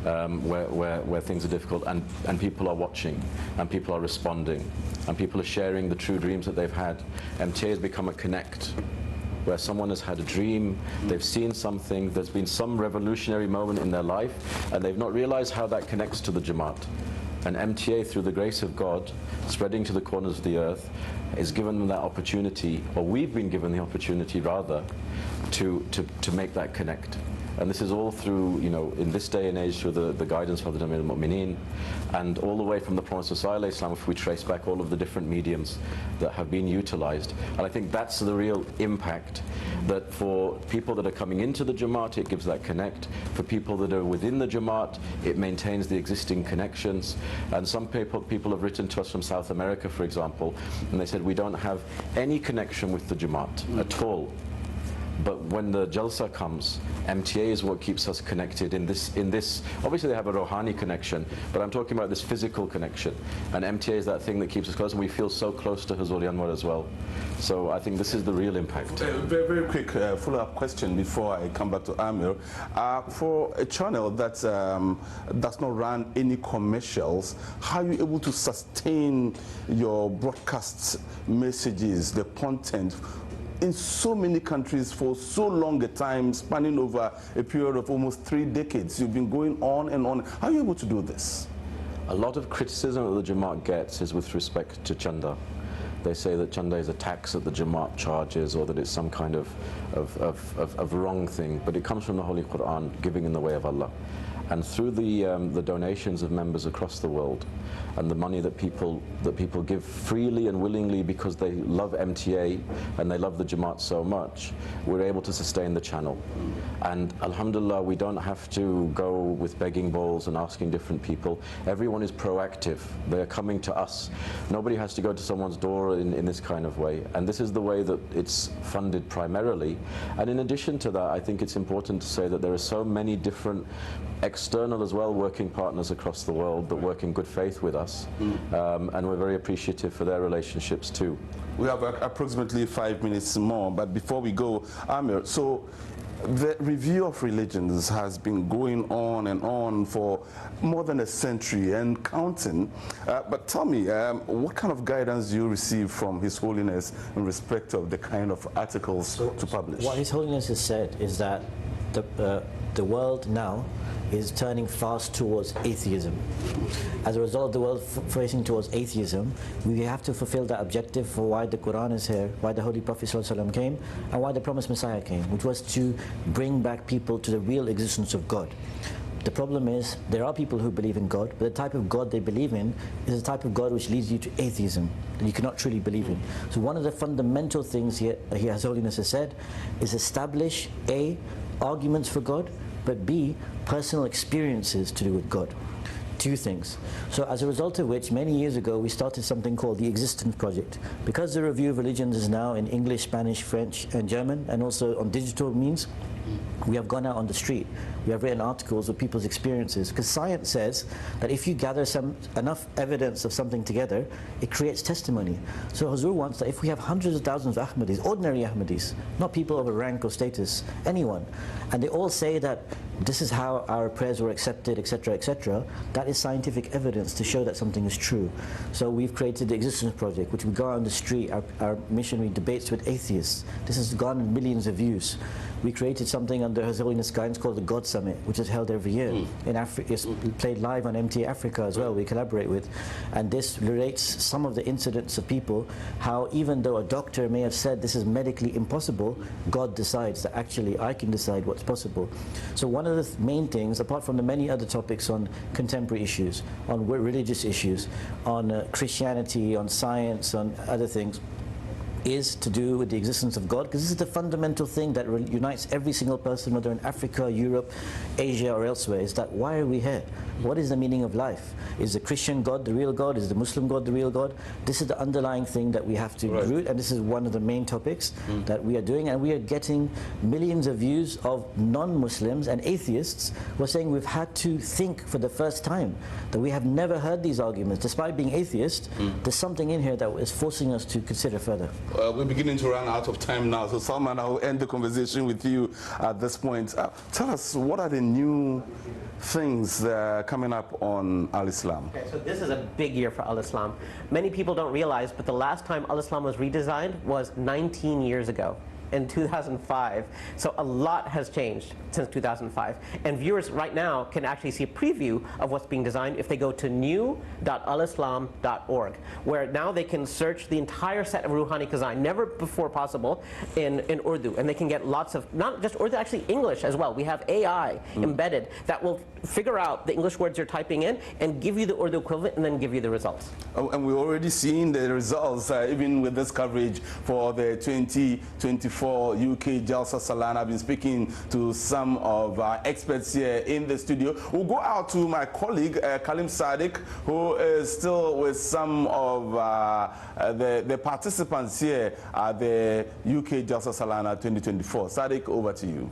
Where things are difficult, and people are watching, and people are responding, and people are sharing the true dreams that they've had. MTA has become a connect, where someone has had a dream, they've seen something, there's been some revolutionary moment in their life, and they've not realized how that connects to the Jamaat. And MTA, through the grace of God, spreading to the corners of the earth, is given them that opportunity, or we've been given the opportunity rather, to make that connect. And this is all through, in this day and age, through the guidance of the Amir al-Mu'mineen, and all the way from the Promised Messiah, Islam, if we trace back all of the different mediums that have been utilized. And I think that's the real impact, that for people that are coming into the Jamaat, it gives that connect. For people that are within the Jamaat, it maintains the existing connections. And some people have written to us from South America, for example, and they said, we don't have any connection with the Jamaat at all. But when the Jalsa comes, MTA is what keeps us connected in this. Obviously they have a Rohani connection, but I'm talking about this physical connection. And MTA is that thing that keeps us close, and we feel so close to Hazur Yanwar as well. So I think this is the real impact. Very, very quick follow-up question before I come back to Amir. For a channel that does not run any commercials, how are you able to sustain your broadcast messages, the content, in so many countries for so long a time, spanning over a period of almost 3 decades? You've been going on and on. How are you able to do this? A lot of criticism that the Jamaat gets is with respect to Chanda. They say that Chanda is a tax that the Jamaat charges, or that it's some kind of wrong thing. But it comes from the Holy Quran, giving in the way of Allah. And through the donations of members across the world, and the money that people give freely and willingly because they love MTA and they love the Jamaat so much, we're able to sustain the channel. And alhamdulillah, we don't have to go with begging bowls and asking different people. Everyone is proactive. They are coming to us. Nobody has to go to someone's door in this kind of way. And this is the way that it's funded primarily. And in addition to that, I think it's important to say that there are so many different external as well, working partners across the world that work in good faith with us, and we're very appreciative for their relationships too. We have approximately 5 minutes more, but before we go, Amir, so the review of religions has been going on and on for more than a century and counting. But tell me, what kind of guidance do you receive from His Holiness in respect of the kind of articles to publish? What His Holiness has said is that the world now is turning fast towards atheism. As a result of the world facing towards atheism, we have to fulfill that objective for why the Quran is here, why the Holy Prophet ﷺ came, and why the promised Messiah came, which was to bring back people to the real existence of God. The problem is, there are people who believe in God, but the type of God they believe in is the type of God which leads you to atheism, that you cannot truly believe in. So one of the fundamental things here, His Holiness has said, is establish A, arguments for God, but B, personal experiences to do with God. Two things. So as a result of which, many years ago, we started something called the Existence Project. Because the Review of Religions is now in English, Spanish, French, and German, and also on digital means, we have gone out on the street. We have written articles of people's experiences, because science says that if you gather enough evidence of something together, it creates testimony. So Huzur wants that if we have hundreds of thousands of Ahmadis, ordinary Ahmadis, not people of a rank or status, anyone, and they all say that this is how our prayers were accepted, etc., etc., that is scientific evidence to show that something is true. So we've created the Existence Project, which we go out on the street, our missionary debates with atheists. This has garnered millions of views. We created something under His Holiness guidance called the God Summit, which is held every year. In Africa, it's played live on MTA Africa as well, we collaborate with. And this relates some of the incidents of people, how even though a doctor may have said this is medically impossible, God decides that actually I can decide what's possible. So one of the main things, apart from the many other topics on contemporary issues, on religious issues, on Christianity, on science, on other things, is to do with the existence of God, because this is the fundamental thing that unites every single person, whether in Africa, Europe, Asia, or elsewhere, is that why are we here? What is the meaning of life? Is the Christian God the real God? Is the Muslim God the real God? This is the underlying thing that we have to root, and this is one of the main topics that we are doing, and we are getting millions of views of non-Muslims and atheists who are saying we've had to think for the first time that we have never heard these arguments. Despite being atheist, there's something in here that is forcing us to consider further. We're beginning to run out of time now, so Salman, I'll end the conversation with you at this point. Tell us, what are the new things that are coming up on Al-Islam? Okay, so this is a big year for Al-Islam. Many people don't realize, but the last time Al-Islam was redesigned was 19 years ago. In 2005. So a lot has changed since 2005. And viewers right now can actually see a preview of what's being designed if they go to new.alislam.org, where now they can search the entire set of Rouhani Khazan, never before possible, in Urdu. And they can get lots of, not just Urdu, actually English as well. We have AI embedded that will figure out the English words you're typing in and give you the Urdu equivalent and then give you the results. Oh, and we're already seeing the results, even with this coverage for the 2024 UK JALSA Salana. I've been speaking to some of our experts here in the studio. We'll go out to my colleague, Kalim Sadiq, who is still with some of the participants here at the UK JALSA Salana 2024. Sadiq, over to you.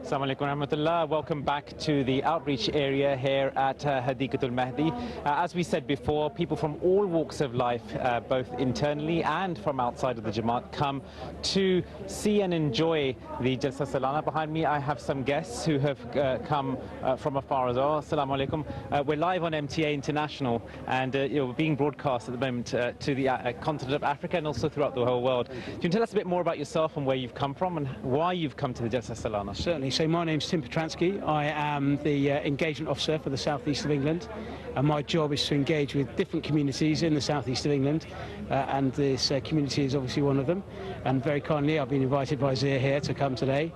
Assalamu alaikum warahmatullah. Welcome back to the outreach area here at Hadikatul Mahdi. As we said before, people from all walks of life, both internally and from outside of the Jamaat, come to see and enjoy the Jalsa Salana. Behind me I have some guests who have come from afar as well. Assalamu alaikum. We're live on MTA International, and we're being broadcast at the moment to the continent of Africa and also throughout the whole world. Can you tell us a bit more about yourself and where you've come from and why you've come to the Jalsa Salana? Certainly. So my name's Tim Petransky. I am the engagement officer for the southeast of England, and my job is to engage with different communities in the southeast of England, and this community is obviously one of them. And very kindly I've been invited by Zia here to come today.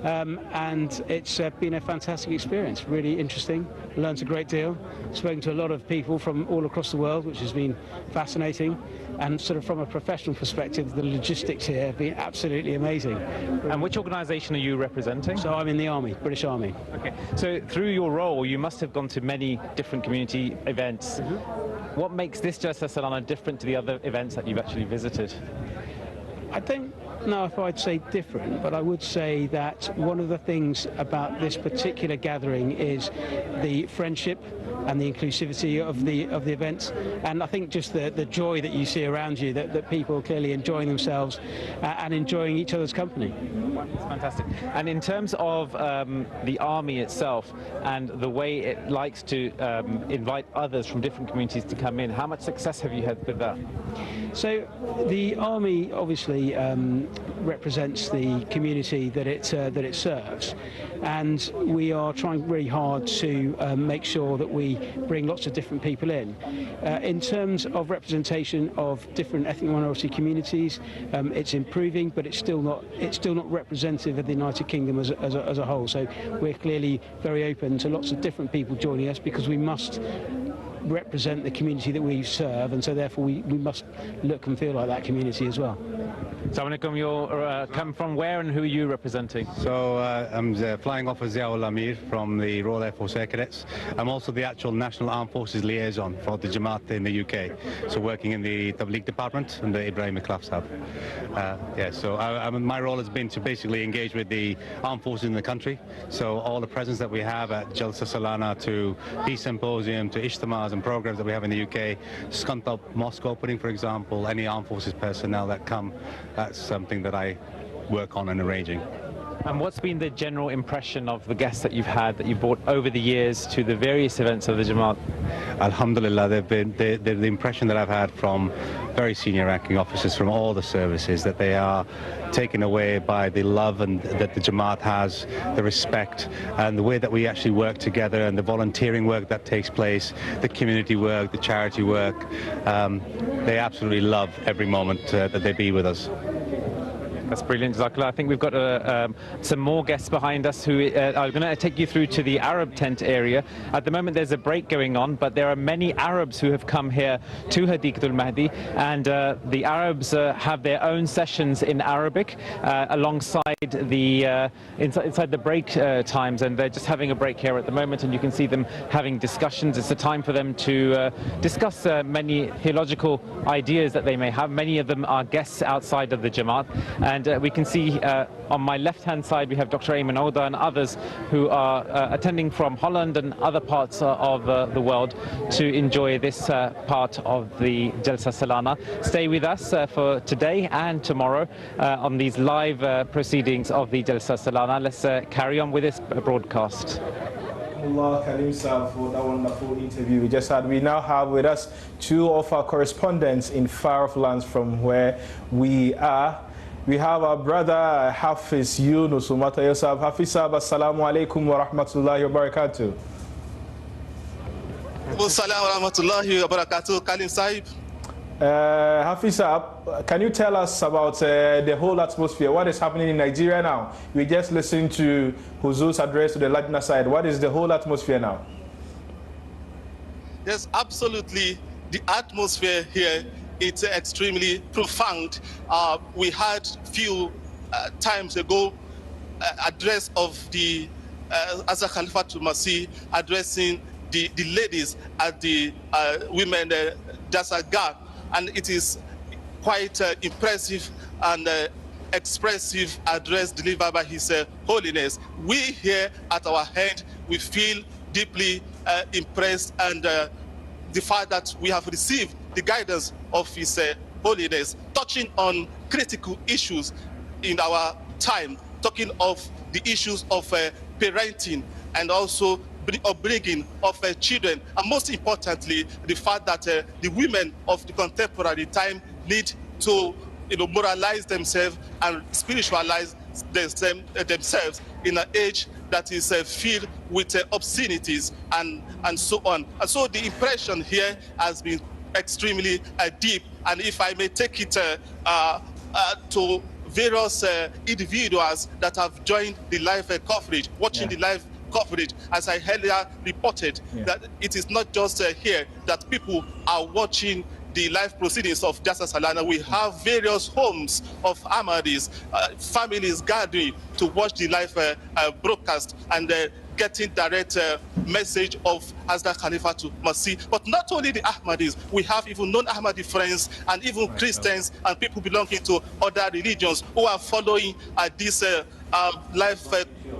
And it's been a fantastic experience, really interesting, learned a great deal, spoken to a lot of people from all across the world, which has been fascinating, and sort of from a professional perspective, the logistics here have been absolutely amazing. And which organisation are you representing? So I'm in the Army, British Army. Okay, so through your role you must have gone to many different community events. Mm-hmm. What makes this Jalsa Salana different to the other events that you've actually visited? I think don't know if I'd say different, but I would say that one of the things about this particular gathering is the friendship and the inclusivity of the events, and I think just the joy that you see around you, that people are clearly enjoying themselves and enjoying each other's company. It's fantastic. And in terms of the army itself and the way it likes to invite others from different communities to come in, how much success have you had with that? So the army obviously represents the community that it serves, and we are trying really hard to make sure that we bring lots of different people in. In terms of representation of different ethnic minority communities, it's improving, but it's still not representative of the United Kingdom as a whole. So we're clearly very open to lots of different people joining us, because we must represent the community that we serve, and so therefore we must look and feel like that community as well. Assalamu alaikum, you're come from where and who are you representing? So I'm flying officer Ziaul Amir from the Royal Air Force Air Cadets. I'm also the actual National Armed Forces liaison for the Jamaat in the UK. So working in the Tabligh department and the Ibrahim Klaf Sab. Yeah, so my role has been to basically engage with the armed forces in the country. So all the presence that we have at JALSA SALANA, to Peace Symposium, to Ishtamars and programs that we have in the UK, Skuntop Mosque opening, for example, any armed forces personnel that come, that's something that I work on and arranging. And what's been the general impression of the guests that you've had, that you've brought over the years to the various events of the Jamaat? Alhamdulillah, they've been the impression that I've had from very senior ranking officers from all the services, that they are taken away by the love and that the Jamaat has, the respect, and the way that we actually work together, and the volunteering work that takes place, the community work, the charity work. They absolutely love every moment that they be with us. That's brilliant, Jazakallah. I think we've got some more guests behind us who are going to take you through to the Arab tent area. At the moment there's a break going on, but there are many Arabs who have come here to Hadikatul Mahdi, and the Arabs have their own sessions in Arabic alongside the inside the break times, and they're just having a break here at the moment, and you can see them having discussions. It's a time for them to discuss many theological ideas that they may have. Many of them are guests outside of the Jamaat, and we can see on my left-hand side we have Dr. Ayman Oda and others who are attending from Holland and other parts of the world to enjoy this part of the Jalsa Salana. Stay with us for today and tomorrow on these live proceedings of the Jalsa Salana. Let's carry on with this broadcast. Allah Karim Sahab for that wonderful interview we just had. We now have with us two of our correspondents in far-off lands from where we are. We have our brother Hafiz Yunus Umata Yosab. Hafiz Sahab, assalamu alaikum wa rahmatullahi wa barakatuh. Assalamu wa rahmatullahi wa barakatuh, Kalim Sahib. Hafiz Sahab, can you tell us about the whole atmosphere? What is happening in Nigeria now? We just listened to Huzur's address to the Lajna side. What is the whole atmosphere now? Yes, absolutely. The atmosphere here, it's extremely profound. We had few times ago address of the Azza Khalifatul Masih addressing the ladies at the women Jalsa Gah, and it is quite impressive and expressive address delivered by His Holiness. We here at our end, we feel deeply impressed, and the fact that we have received the guidance of His Holiness, touching on critical issues in our time, talking of the issues of parenting and also upbringing of children, and most importantly, the fact that the women of the contemporary time need to moralize themselves and spiritualize themselves in an age that is filled with obscenities and so on. And so the impression here has been extremely deep, and if I may take it to various individuals that have joined the live coverage, watching the live coverage, as I earlier reported, that it is not just here that people are watching the live proceedings of Jalsa Salana. We have various homes of Ahmadis, families gathering to watch the live broadcast, and getting direct message of Hazrat Khalifa to Masih. But not only the Ahmadis, we have even non-Ahmadi friends and even Christians and people belonging to other religions who are following these life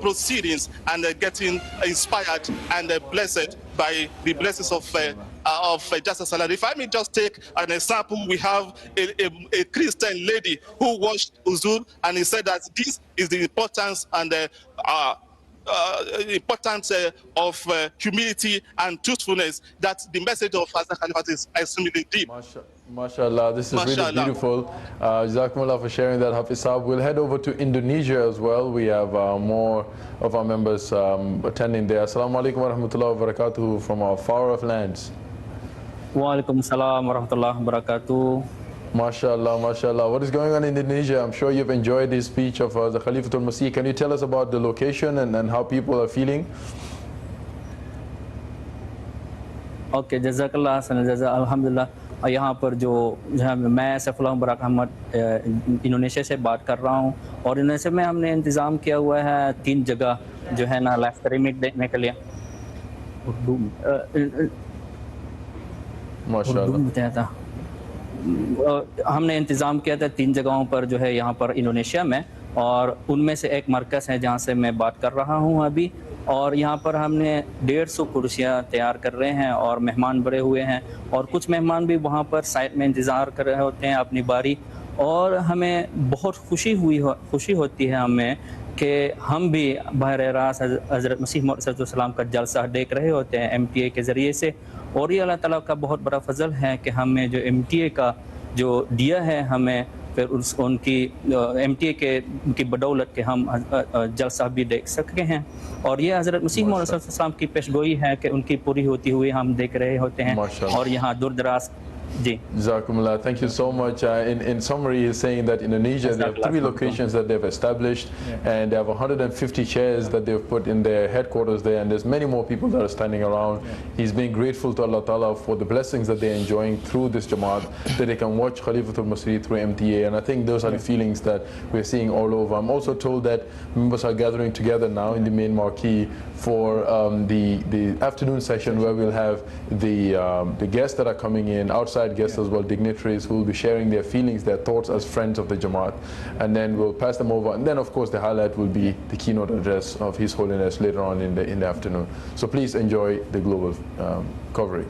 proceedings and getting inspired and blessed by the blessings of JALSA SALANA. If I may just take an example, we have a Christian lady who watched Uzur, and he said that this is the importance and importance of humility and truthfulness, that the message of Hazrat Khalifa is extremely deep. MashaAllah, this is really beautiful. Jazakumullah for sharing that, Hafiz Saab. We'll head over to Indonesia as well. We have more of our members attending there. Assalamu alaikum wa rahmatullahi wa barakatuhu from our far off lands. Wa alaikum salam wa rahmatullahi wa barakatuh. MashaAllah, MashaAllah. What is going on in Indonesia? I'm sure you've enjoyed the speech of the Khalifatul Masih. Can you tell us about the location and how people are feeling? Okay, Jazakallah Hasan, Alhamdulillah. यहाँ पर जो है मैं सैफुल्लाह मुबारक Ahmad Indonesia से बात कर रहा हूँ, और इंडोनेशिया में हमने इंतज़ाम किया हुआ है 3 जगह जो है ना लाइफ पिरामिड देखने के लिए। माशाअल्लाह। हमने इंतज़ाम किया था 3 जगहों पर जो है यहाँ पर इंडोनेशिया में, और उनमें से एक मरकज़ है जहाँ से मैं बात कर रहा हूँ अभी, और यहाँ पर हमने 150 कुर्सियाँ तैयार कर रहे हैं और मेहमान बड़े हुए हैं, और कुछ मेहमान भी वहाँ पर साइड में इंतज़ार कर रहे होते हैं अपनी बारी। और हमें बहुत खुशी होती है हमें कि हम भी बहर रास हज़रत मसीह मौऊद सल्लल्लाहु का जलसा देख रहे होते हैं MTA के ज़रिए से, और ये अल्लाह ताला का बहुत बड़ा फजल है कि हमें जो MTA का जो दिया है हमें, फिर उनकी MTA की बदौलत के हम जलसा भी देख सके हैं। और ये हज़रत मसीह मौऊद सल्लल्लाहु अलैहि वसल्लम की पेशगोई है कि उनकी पूरी होती हुई हम देख रहे होते हैं। और यहाँ दूर दराज Jazakumullah. Thank you so much. In summary, he's saying that Indonesia, they have 3 locations that they've established, and they have 150 chairs that they've put in their headquarters there, and there's many more people that are standing around. He's being grateful to Allah Ta'ala for the blessings that they're enjoying through this Jamaat, that they can watch Khalifatul Masih through MTA, and I think those are the feelings that we're seeing all over. I'm also told that members are gathering together now in the main marquee for the afternoon session, where we'll have the guests that are coming in, outside guests as well, dignitaries who will be sharing their feelings, their thoughts as friends of the Jamaat, and then we'll pass them over, and then of course the highlight will be the keynote address of His Holiness later on in the afternoon. So please enjoy the global coverage.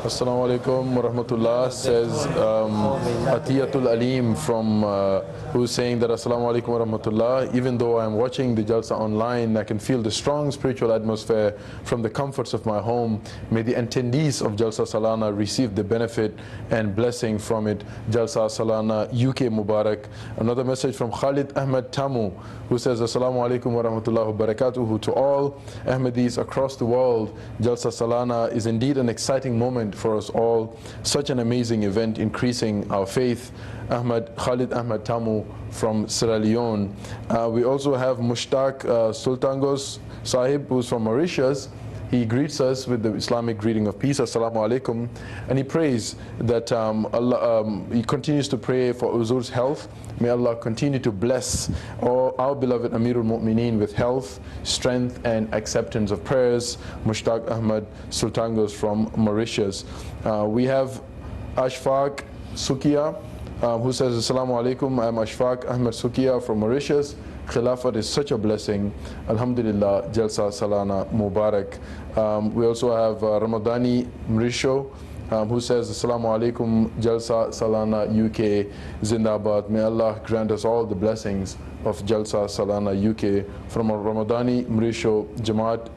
Assalamu alaikum wa rahmatullah, says Atiyatul Alim from who's saying that Assalamu alaikum wa rahmatullah. Even though I'm watching the Jalsa online, I can feel the strong spiritual atmosphere from the comforts of my home. May the attendees of Jalsa Salana receive the benefit and blessing from it. Jalsa Salana UK Mubarak. Another message from Khalid Ahmed Tamu, who says Assalamu alaikum wa rahmatullahi wa barakatuhu to all Ahmadis across the world. Jalsa Salana is indeed an exciting moment for us all. Such an amazing event, increasing our faith. Khalid Ahmed Tamu from Sierra Leone. We also have Mushtaq Sultangos Sahib, who's from Mauritius. He greets us with the Islamic greeting of peace, Assalamu alaikum, and he prays that he continues to pray for Uzur's health. May Allah continue to bless our beloved Amirul Mu'mineen with health, strength, and acceptance of prayers. Mushtaq Ahmad Sultangos from Mauritius. We have Ashfaq Sukia, who says, Assalamu alaikum, I'm Ashfaq Ahmad Sukia from Mauritius. Khilafat is such a blessing. Alhamdulillah, Jalsa Salana Mubarak. We also have Ramadani Mrisho, who says, Assalamu alaikum, Jalsa Salana UK Zindabad. May Allah grant us all the blessings of Jalsa Salana UK, from Ramadani Mrisho Jamaat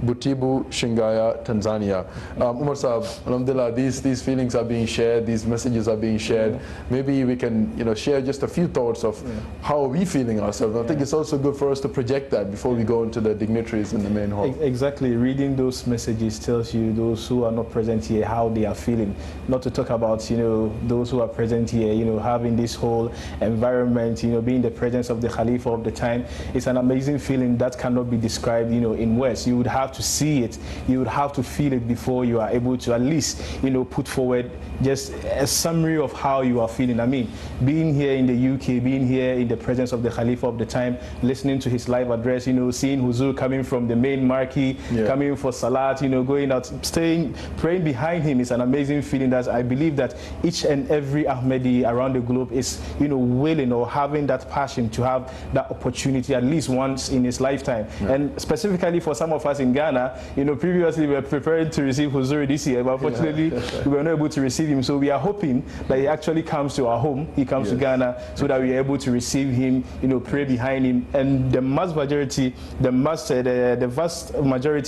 Butibu Shingaya, Tanzania. Umar Saab, alhamdulillah, these feelings are being shared, these messages are being shared. Maybe we can share just a few thoughts of how are we feeling ourselves. I think it's also good for us to project that before we go into the dignitaries in the main hall. Exactly. Reading those messages tells you those who are not present here how they are feeling. Not to talk about those who are present here, having this whole environment, being the presence of the Khalifa of the time. It's an amazing feeling that cannot be described, in words. You would have to see it, you would have to feel it before you are able to at least, put forward just a summary of how you are feeling. I mean, being here in the UK, being here in the presence of the Khalifa of the time, listening to his live address, seeing Huzur coming from the main marquee, coming for Salat, going out, staying, praying behind him is an amazing feeling that I believe that each and every Ahmadi around the globe is, willing or having that passion to have that opportunity at least once in his lifetime. And specifically for some of us in Ghana, previously we were preparing to receive Huzur this year, but unfortunately we were not able to receive him. So we are hoping that he actually comes to our home, he comes to Ghana, so that we are able to receive him, pray behind him. And the vast majority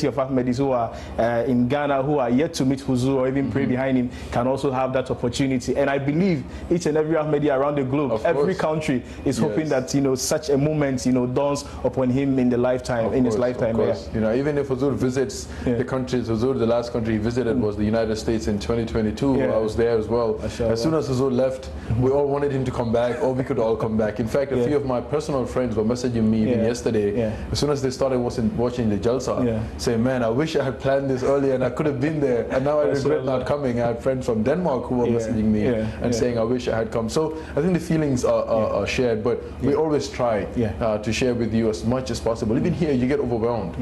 of Ahmadis who are in Ghana who are yet to meet Huzur or even pray behind him can also have that opportunity. And I believe each and every Ahmadi around the globe, every country is hoping that such a moment dawns upon him in the lifetime, his lifetime. Even if Huzur visits the countries, Huzur, the last country he visited was the United States in 2022. I was there as well. As soon as Huzur left, we all wanted him to come back, or we could all come back. In fact, a few of my personal friends were messaging me even yesterday. As soon as they started watching the Jalsa, saying, man, I wish I had planned this earlier and I could have been there, and now I regret not coming. I had friends from Denmark who were messaging me and saying, I wish I had come. So I think the feelings are shared, but we always try to share with you as much as possible. Even here, you get overwhelmed.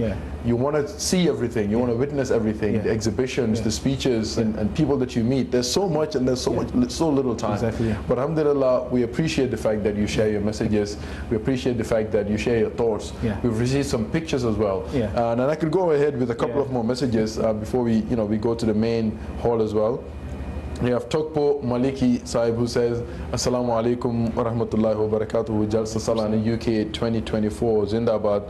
You want to see everything, you want to witness everything, the exhibitions, the speeches, and people that you meet. There's so much, and there's so little time. But alhamdulillah, we appreciate the fact that you share your messages. We appreciate the fact that you share your thoughts. We've received some pictures as well. And I could go ahead with a couple of more messages before we go to the main hall as well. We have Tokpo Maliki Saib who says, Assalamu alaikum wa rahmatullahi wa barakatuhu, Jalsa Salana UK 2024 Zindabad.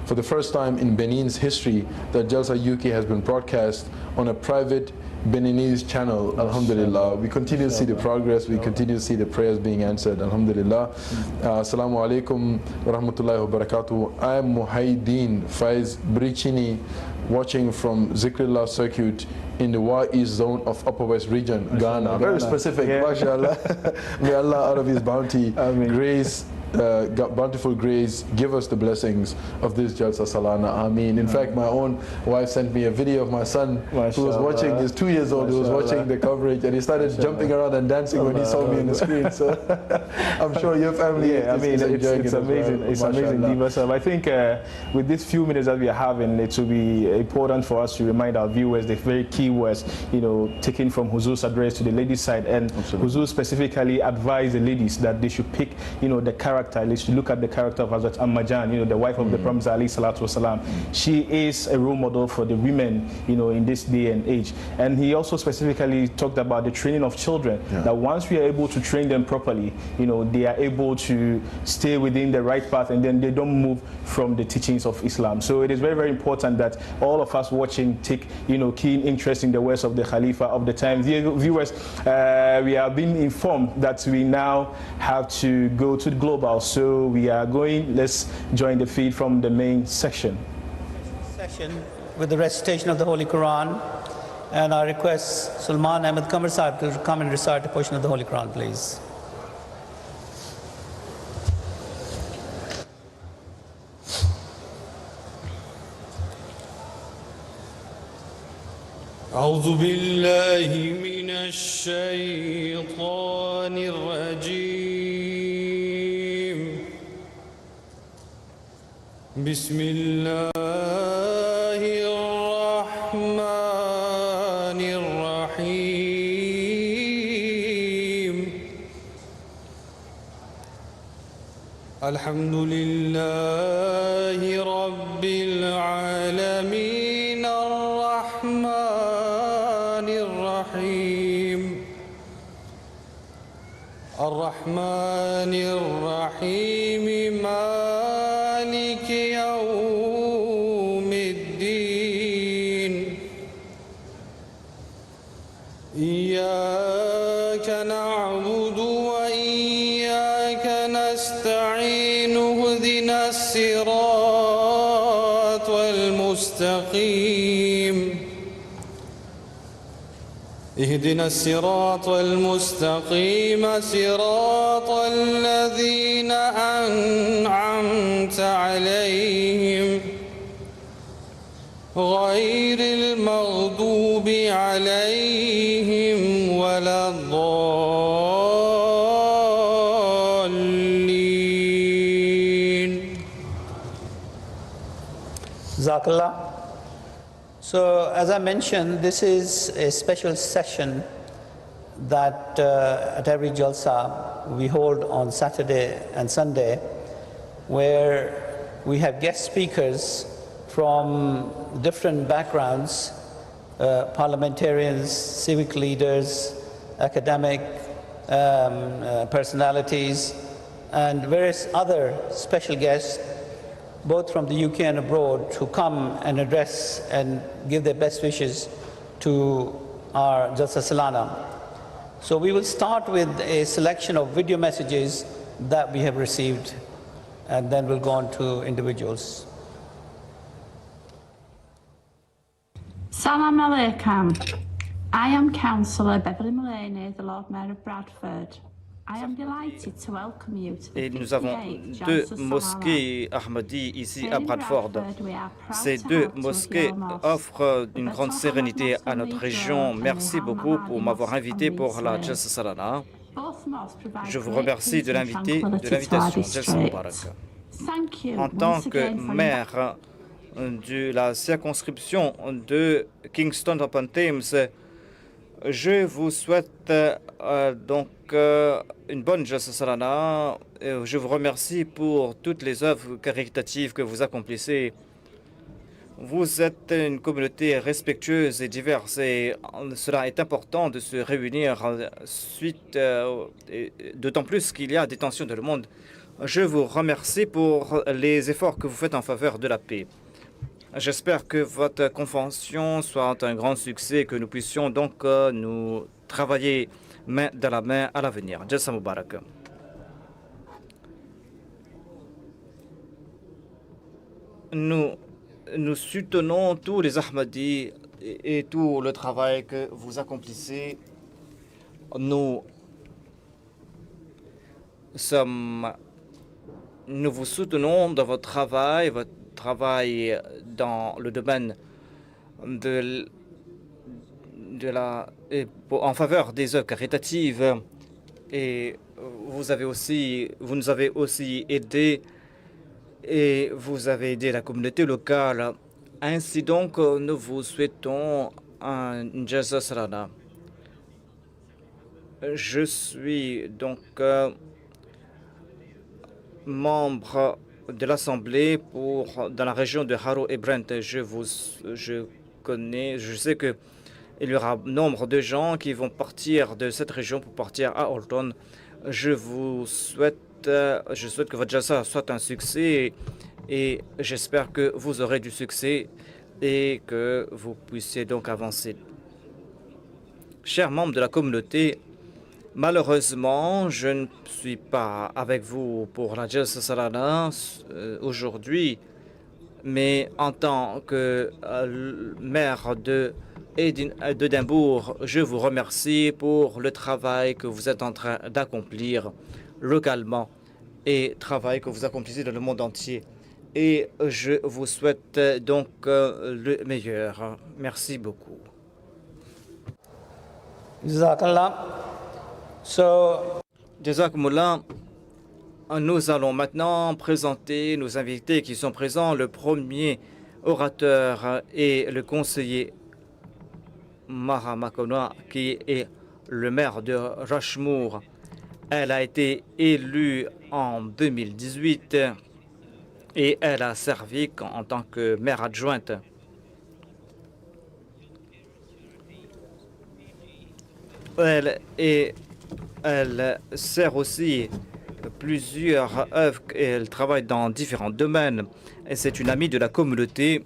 For the first time in Benin's history, the Jalsa UK has been broadcast on a private Beninese channel. Alhamdulillah. We continue to see the progress, we continue to see the prayers being answered. Alhamdulillah. Assalamu alaikum wa rahmatullahi wa barakatuhu. I am Muhaydeen Faiz Brichini, watching from Zikrillah Circuit in the Wa East zone of Upper West region, Ghana. Very specific, mashallah. May Allah, out of His bounty, grace, bountiful grace, give us the blessings of this Jalsa Salana. Ameen. In fact, my own wife sent me a video of my son who was watching, he's 2 years old, who was watching the coverage, and he started jumping around and dancing when he saw me on the screen. So I'm sure your family is enjoying it. It's amazing. Well. It's amazing, Diva. I think with these few minutes that we are having, it will be important for us to remind our viewers the very key words, taken from Huzur's address to the ladies' side. And Huzur specifically advised the ladies that they should pick, the character. At least to look at the character of Hazrat Ammajan, the wife of the Prophet alayhi salatu wasalam. She is a role model for the women, in this day and age. And he also specifically talked about the training of children. That once we are able to train them properly, they are able to stay within the right path, and then they don't move from the teachings of Islam. So it is very, very important that all of us watching take, keen interest in the words of the Khalifa of the time. Viewers, we are being informed that we now have to go to the global. So we are going, let's join the feed from the main section. With the recitation of the Holy Quran, and I request Sulman Ahmed Kamar Sahib to come and recite a portion of the Holy Quran, please. أعوذ بالله من الشيطان الرجيم بسم الله الرحمن الرحيم الحمد لله رب العالمين الرحمن الرحيم يوم الدين إياك نعبد وإياك نستعين اهدنا الصراط المستقيم اهدنا الصراط المستقيم صراط الذين أنعمت عليهم غير المغضوب عليهم ولا الضالين. Jazakallah. So, as I mentioned, this is a special session that at every Jalsa we hold on Saturday and Sunday, where we have guest speakers from different backgrounds, parliamentarians, civic leaders, academic personalities, and various other special guests, both from the UK and abroad, to come and address and give their best wishes to our Jalsa Salana. So we will start with a selection of video messages that we have received, and then we'll go on to individuals. Salam alaikum. I am Councillor Beverly Mullaney, the Lord Mayor of Bradford. I am delighted to welcome you to the Et nous avons deux mosquées Ahmadi ici à Bradford. Ces deux mosquées offrent une grande sérénité à notre région. Merci beaucoup pour m'avoir invité pour la Jalsa Salana. Je vous remercie de l'invitation. Jalsa Mubarak. En tant que maire de la circonscription de Kingston-upon-Thames, je vous souhaite donc une bonne Jalsa Salana. Je vous remercie pour toutes les œuvres caritatives que vous accomplissez. Vous êtes une communauté respectueuse et diverse et cela est important de se réunir d'autant plus qu'il y a des tensions dans le monde. Je vous remercie pour les efforts que vous faites en faveur de la paix. J'espère que votre convention soit un grand succès et que nous puissions donc nous travailler main dans la main à l'avenir. Jalsa Mubarak. Nous soutenons tous les Ahmadis et tout le travail que vous accomplissez. Nous vous soutenons dans votre travail dans le domaine en faveur des œuvres caritatives, et vous nous avez aussi aidé et vous avez aidé la communauté locale. Ainsi donc, nous vous souhaitons un Jalsa Salana. Je suis donc membre de l'Assemblée dans la région de Harrow et Brent. Je sais que il y aura nombre de gens qui vont partir de cette région pour partir à Alton. Je souhaite que votre Jalsa soit un succès et j'espère que vous aurez du succès et que vous puissiez donc avancer. Chers membres de la communauté, malheureusement, je ne suis pas avec vous pour la Jalsa Salana aujourd'hui, mais en tant que maire d'Édimbourg, je vous remercie pour le travail que vous êtes en train d'accomplir localement et travail que vous accomplissez dans le monde entier. Et je vous souhaite donc le meilleur. Merci beaucoup. Jazakallah. Jazakumullah. Nous allons maintenant présenter nos invités qui sont présents. Le premier orateur est le conseiller Maha Makonoa, qui est le maire de Rushmore. Elle a été élue en 2018 et elle a servi en tant que maire adjointe. Elle sert aussi plusieurs œuvres et elle travaille dans différents domaines. C'est une amie de la communauté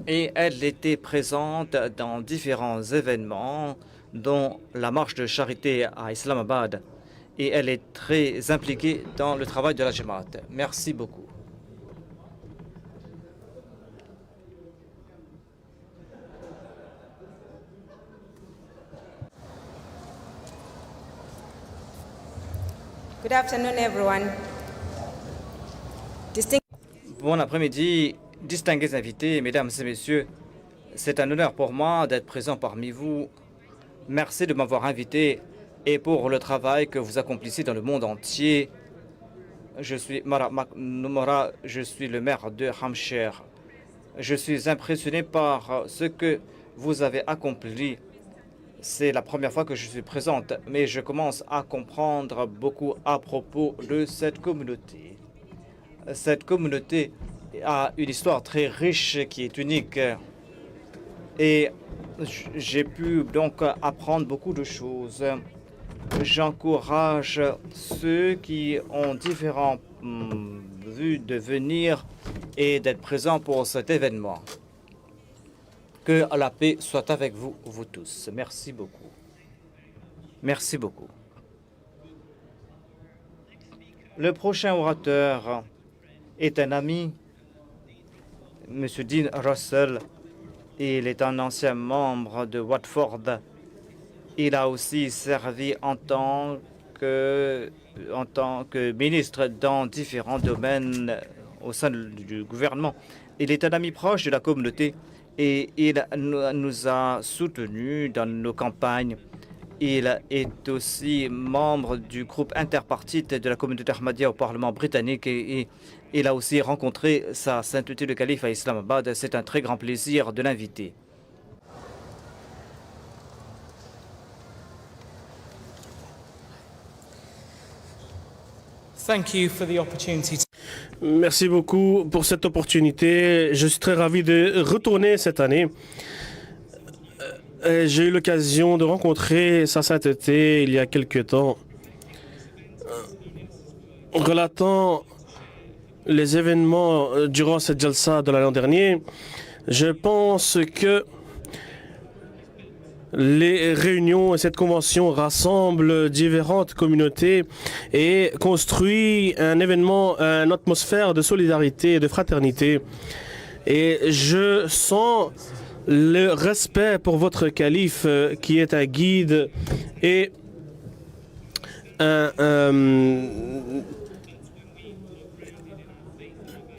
et elle était présente dans différents événements, dont la marche de charité à Islamabad. Et elle est très impliquée dans le travail de la Jamaat. Merci beaucoup. Good afternoon, everyone. Bon après-midi, distingués invités, mesdames et messieurs. C'est un honneur pour moi d'être présent parmi vous. Merci de m'avoir invité et pour le travail que vous accomplissez dans le monde entier. Je suis Numara, je suis le maire de Hampshire. Je suis impressionné par ce que vous avez accompli. C'est la première fois que je suis présente, mais je commence à comprendre beaucoup à propos de cette communauté. Cette communauté a une histoire très riche qui est unique. Et j'ai pu donc apprendre beaucoup de choses. J'encourage ceux qui ont différentes vues de venir et d'être présents pour cet événement. Que la paix soit avec vous, vous tous. Merci beaucoup. Merci beaucoup. Le prochain orateur est un ami, M. Dean Russell. Il est un ancien membre de Watford. Il a aussi servi en tant que ministre dans différents domaines au sein du gouvernement. Il est un ami proche de la communauté et il nous a soutenus dans nos campagnes. Il est aussi membre du groupe interpartite de la communauté Ahmadiyya au Parlement britannique et il a aussi rencontré sa sainteté le calife à Islamabad. C'est un très grand plaisir de l'inviter. Merci beaucoup pour cette opportunité. Je suis très ravi de retourner cette année. J'ai eu l'occasion de rencontrer Sa Sainteté il y a quelque temps, relatant les événements durant cette jalsa de l'an dernier. Je pense que les réunions et cette convention rassemblent différentes communautés et construit un événement, une atmosphère de solidarité et de fraternité. Et je sens le respect pour votre calife qui est un guide et un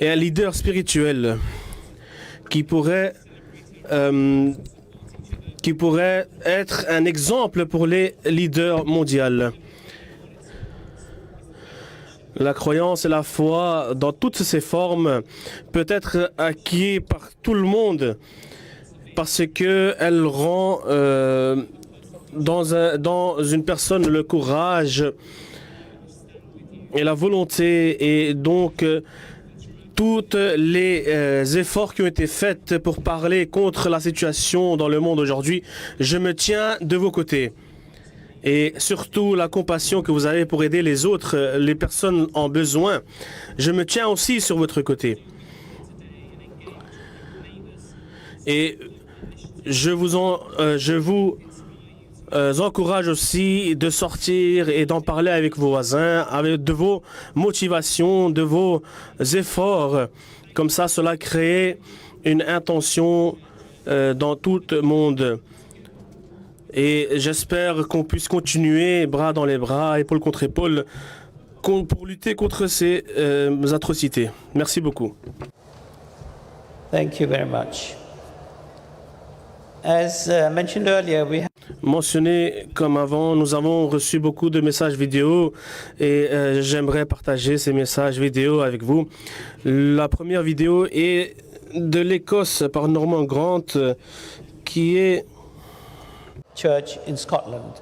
leader spirituel qui pourrait être un exemple pour les leaders mondiaux. La croyance et la foi dans toutes ses formes peut être acquis par tout le monde parce qu'elle rend dans une personne le courage et la volonté et donc tous les efforts qui ont été faits pour parler contre la situation dans le monde aujourd'hui, je me tiens de vos côtés. Et surtout la compassion que vous avez pour aider les autres, les personnes en besoin, je me tiens aussi sur votre côté. Et je vous encourage aussi de sortir et d'en parler avec vos voisins, de vos motivations, de vos efforts. Comme ça, cela crée une intention dans tout le monde. Et j'espère qu'on puisse continuer bras dans les bras, épaule contre épaule, pour lutter contre ces atrocités. Merci beaucoup. Thank you very much. As mentioned earlier, we have mentionné comme avant, nous avons reçu beaucoup de messages vidéo et j'aimerais partager ces messages vidéo avec vous. La première vidéo est de l'Écosse par Norman Grant qui est church in Scotland.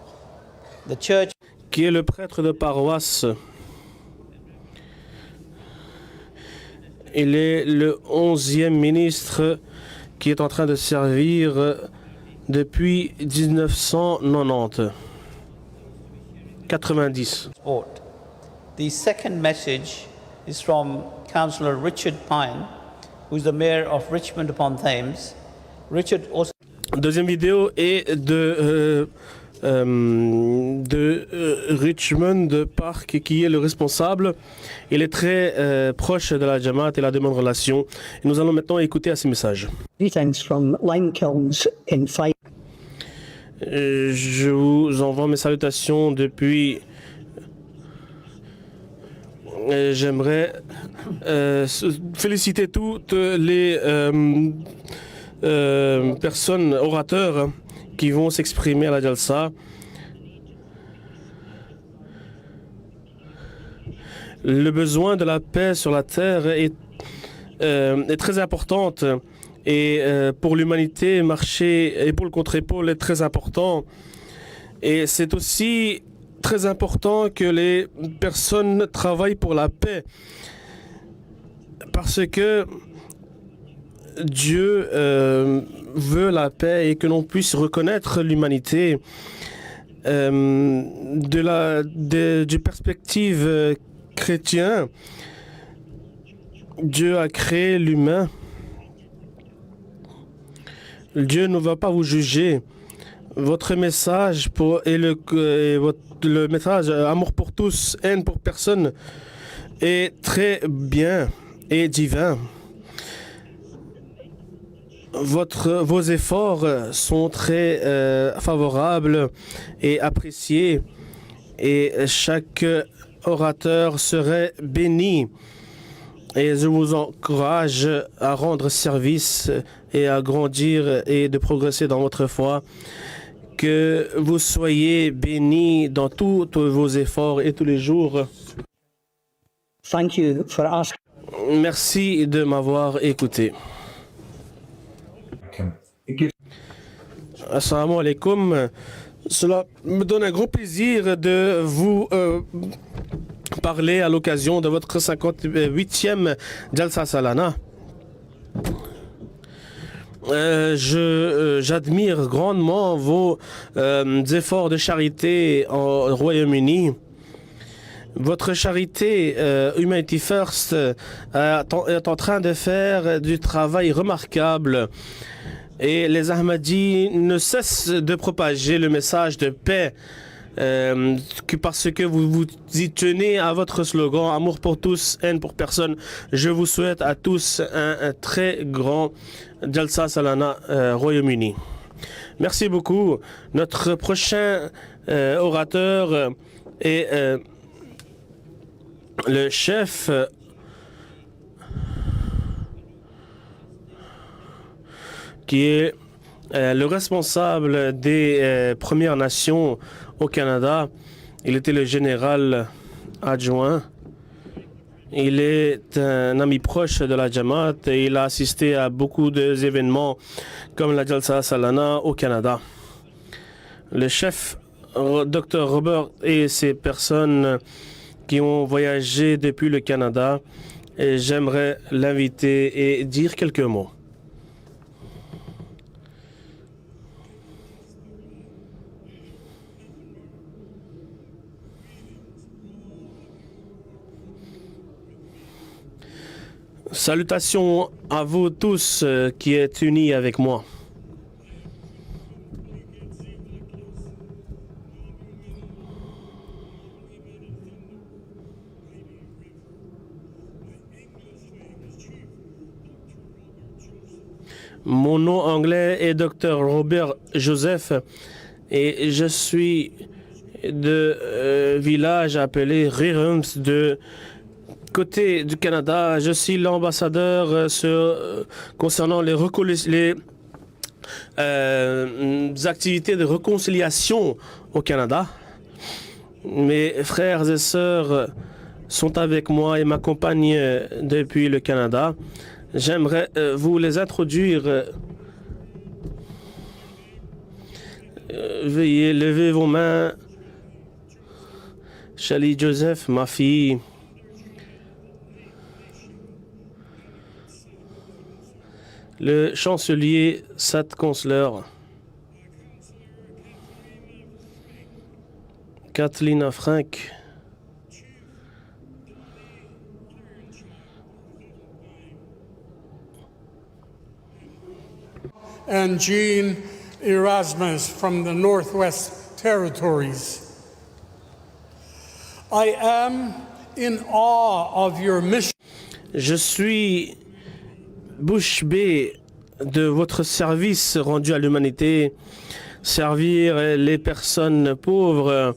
The church qui est le prêtre de paroisse. Il est le 11e ministre qui est en train de servir depuis 1990. The second message is from Councillor Richard Pine, who is the mayor of Richmond upon Thames. Richard also. Deuxième vidéo est de Richmond Park, qui est le responsable. Il est très proche de la Jamaat et la demande relation. Et nous allons maintenant écouter à ces messages. Greetings from Lime Kilns in Fife. Je vous envoie mes salutations depuis. J'aimerais féliciter toutes les personnes, orateurs, qui vont s'exprimer à la Jalsa. Le besoin de la paix sur la terre est très importante et pour l'humanité, marcher épaule contre épaule est très important. Et c'est aussi très important que les personnes travaillent pour la paix parce que Dieu veut la paix et que l'on puisse reconnaître l'humanité du perspective chrétien. Dieu a créé l'humain. Dieu ne va pas vous juger. Votre message le message amour pour tous, haine pour personne est très bien et divin. Vos efforts sont très favorables et appréciés et chaque orateur serait béni. Et je vous encourage à rendre service et à grandir et de progresser dans votre foi. Que vous soyez bénis dans tous vos efforts et tous les jours. Thank you for asking. Merci de m'avoir écouté. Assalamu alaikum. Cela me donne un grand plaisir de vous parler à l'occasion de votre 58e Jalsa Salana. J'admire grandement vos efforts de charité au Royaume-Uni. Votre charité Humanity First est en train de faire du travail remarquable. Et les Ahmadis ne cessent de propager le message de paix parce que vous vous y tenez à votre slogan « Amour pour tous, haine pour personne ». Je vous souhaite à tous un très grand Jalsa Salana Royaume-Uni. Merci beaucoup. Notre prochain orateur est le chef qui est le responsable des Premières Nations au Canada. Il était le général adjoint. Il est un ami proche de la Jamaat et il a assisté à beaucoup d'événements comme la Jalsa Salana au Canada. Le chef, Dr Robert, et ces personnes qui ont voyagé depuis le Canada, et j'aimerais l'inviter et dire quelques mots. Salutations à vous tous qui êtes unis avec moi. Mon nom anglais est Dr Robert Joseph et je suis de village appelé Rirums de côté du Canada. Je suis l'ambassadeur concernant les activités de réconciliation au Canada. Mes frères et sœurs sont avec moi et m'accompagnent depuis le Canada. J'aimerais vous les introduire. Veuillez lever vos mains. Shali Joseph, ma fille. Le chancelier Sat Consuler. Kathleen Frank. and Jean Erasmus from the Northwest Territories. I am in awe of your mission. Je suis bouche bée de votre service rendu à l'humanité, servir les personnes pauvres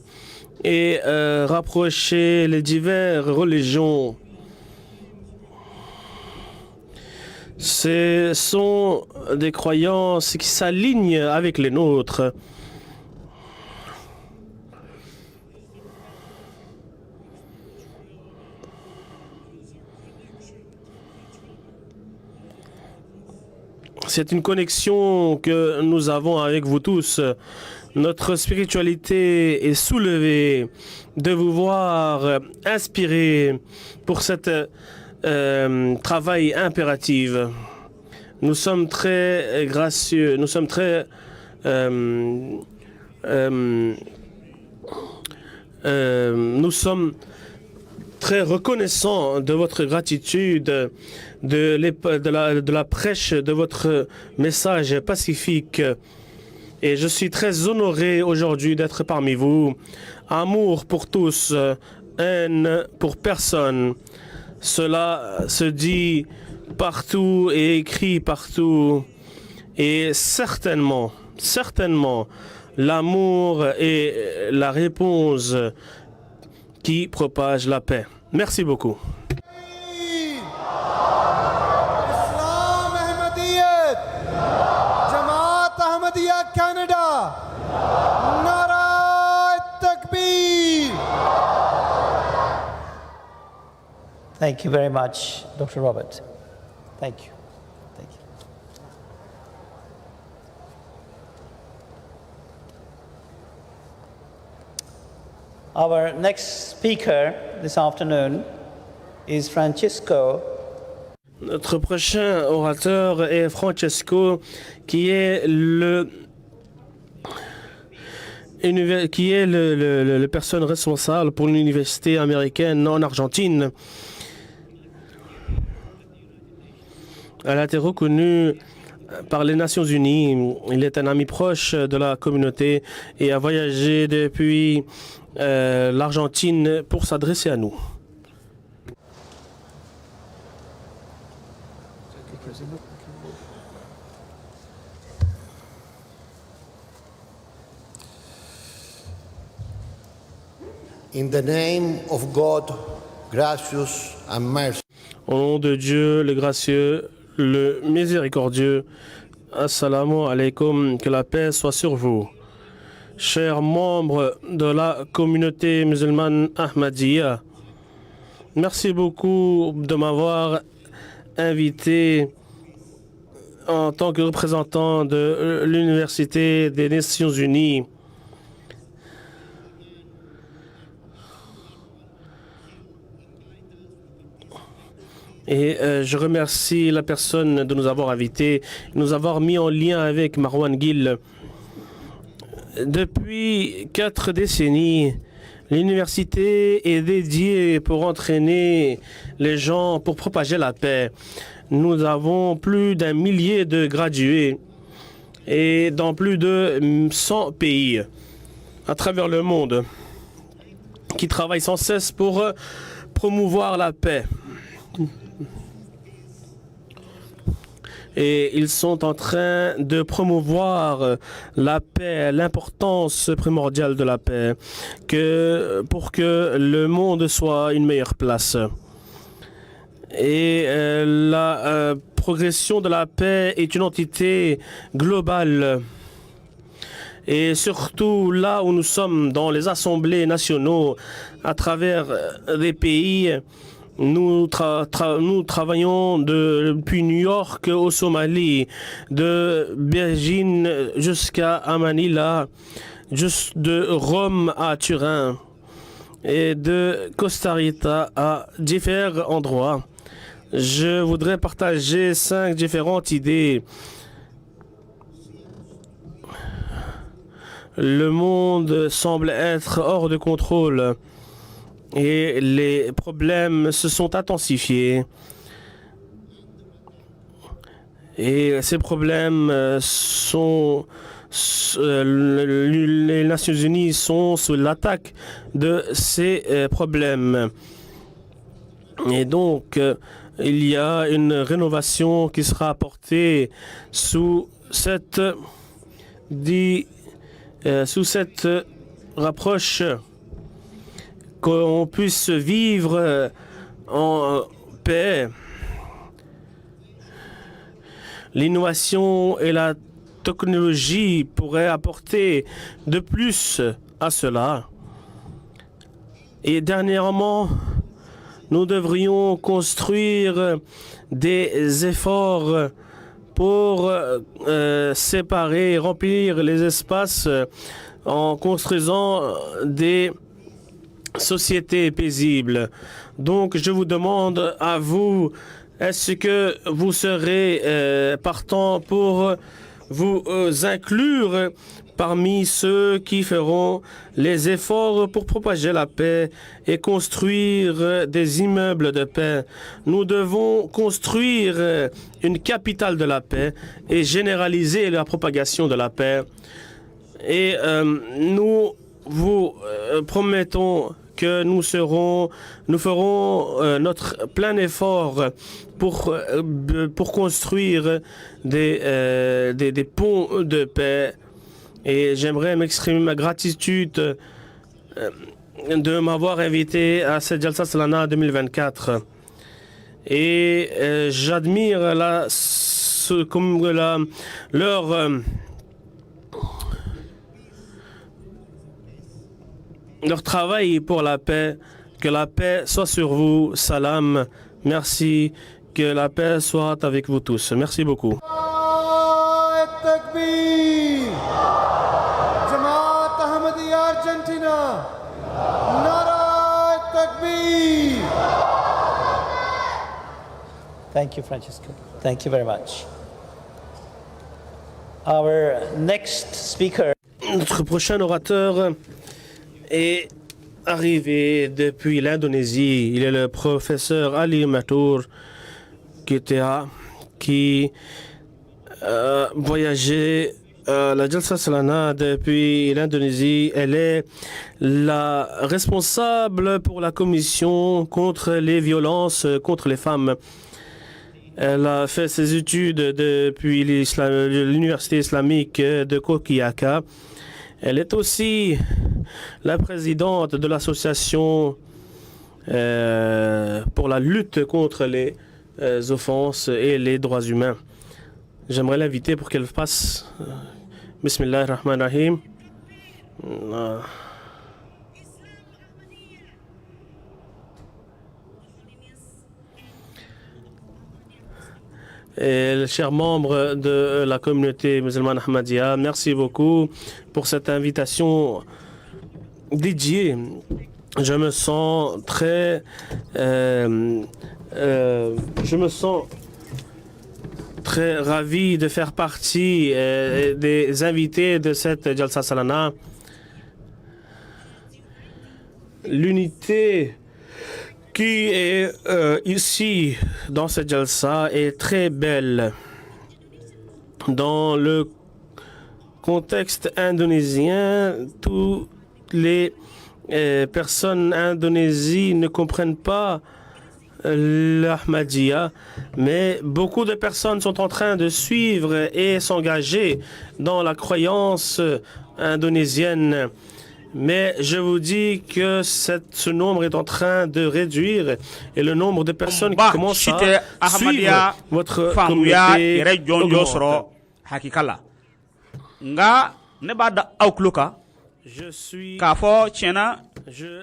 et rapprocher les diverses religions. Ce sont des croyances qui s'alignent avec les nôtres. C'est une connexion que nous avons avec vous tous. Notre spiritualité est soulevée de vous voir inspiré pour cet travail impératif. Nous sommes très gracieux, nous sommes très très reconnaissants de votre gratitude, de la prêche de votre message pacifique. Et je suis très honoré aujourd'hui d'être parmi vous. Amour pour tous, haine pour personne. Cela se dit partout et écrit partout. Et certainement, l'amour est la réponse qui propage la paix. Merci beaucoup. Canada. Nara Takbir. Thank you very much, Dr. Robert. Thank you. Thank you. Our next speaker this afternoon is Francesco. Notre prochain orateur est Francesco, qui est le personne responsable pour l'université américaine en Argentine. Elle a été reconnue par les Nations Unies. Il est un ami proche de la communauté et a voyagé depuis l'Argentine pour s'adresser à nous. In the name of God, gracious and merciful. Au nom de Dieu, le gracieux, le miséricordieux, assalamu alaikum, que la paix soit sur vous. Chers membres de la communauté musulmane Ahmadiyya, merci beaucoup de m'avoir invité en tant que représentant de l'Université des Nations Unies. Et je remercie la personne de nous avoir invités, de nous avoir mis en lien avec Marwan Gill. Depuis 4 décennies, l'université est dédiée pour entraîner les gens, pour propager la paix. Nous avons plus d'1 millier de gradués et dans plus de 100 pays à travers le monde qui travaillent sans cesse pour promouvoir la paix. Et ils sont en train de promouvoir la paix, l'importance primordiale de la paix, pour que le monde soit une meilleure place. Et la progression de la paix est une entité globale. Et surtout là où nous sommes, dans les assemblées nationaux, à travers des pays, nous travaillons depuis New York au Somalie, de Beijing jusqu'à Manila, juste de Rome à Turin et de Costa Rica à différents endroits. Je voudrais partager 5 différentes idées. Le monde semble être hors de contrôle et les problèmes se sont intensifiés. Et ces problèmes les Nations Unies sont sous l'attaque de ces problèmes. Et donc, il y a une rénovation qui sera apportée sous cette approche, qu'on puisse vivre en paix. L'innovation et la technologie pourraient apporter de plus à cela. Et dernièrement, nous devrions construire des efforts pour séparer, remplir les espaces en construisant des sociétés paisibles. Donc, je vous demande à vous, est-ce que vous serez partant pour vous inclure parmi ceux qui feront les efforts pour propager la paix et construire des immeubles de paix? Nous devons construire une capitale de la paix et généraliser la propagation de la paix. Et nous vous promettons que nous ferons notre plein effort pour construire des ponts de paix. Et j'aimerais m'exprimer ma gratitude de m'avoir invité à cette Jalsa Salana 2024. Et j'admire leur travail pour la paix. Que la paix soit sur vous. Salam. Merci. Que la paix soit avec vous tous. Merci beaucoup. Thank you, Francisco. Thank you very much. Our next speaker. Notre prochain orateur est arrivé depuis l'Indonésie. Il est le professeur Ali Matour qui voyageait la Jalsa Salana depuis l'Indonésie. Elle est la responsable pour la commission contre les violences contre les femmes. Elle a fait ses études depuis l'université islamique de Kokiyaka. Elle est aussi la présidente de l'association pour la lutte contre les offenses et les droits humains. J'aimerais l'inviter pour qu'elle fasse Bismillahirrahmanirrahim. Et chers membres de la communauté musulmane Ahmadiyya, merci beaucoup pour cette invitation dédiée. Je me sens très ravi de faire partie des invités de cette Jalsa Salana. L'unité qui est ici dans cette Jalsa est très belle. Dans le contexte indonésien, toutes les personnes indonésiennes ne comprennent pas l'Ahmadiyya, mais beaucoup de personnes sont en train de suivre et s'engager dans la croyance indonésienne. Mais je vous dis que ce nombre est en train de réduire et le nombre de personnes qui commencent à suivre votre communauté augmente.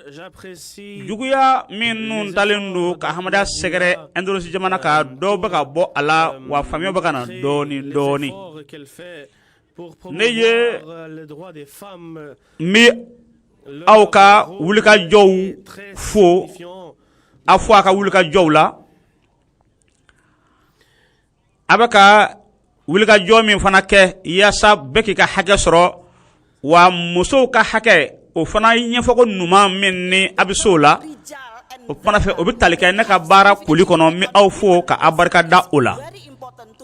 J'apprécie juguya min talendu ka hamada segere Indonesia jamana ka do baka bo ala wa famio baka na doni neye mi awka wulika jow fo afwa ka wulika jow la abaka wulika jow min fana ke yasa beki ka hage soro wa muso ka hake o fana nyefoko numa minni abisola o fana fe o bitalika ne ka bara kuli kono mi aw fo ka abarka da ola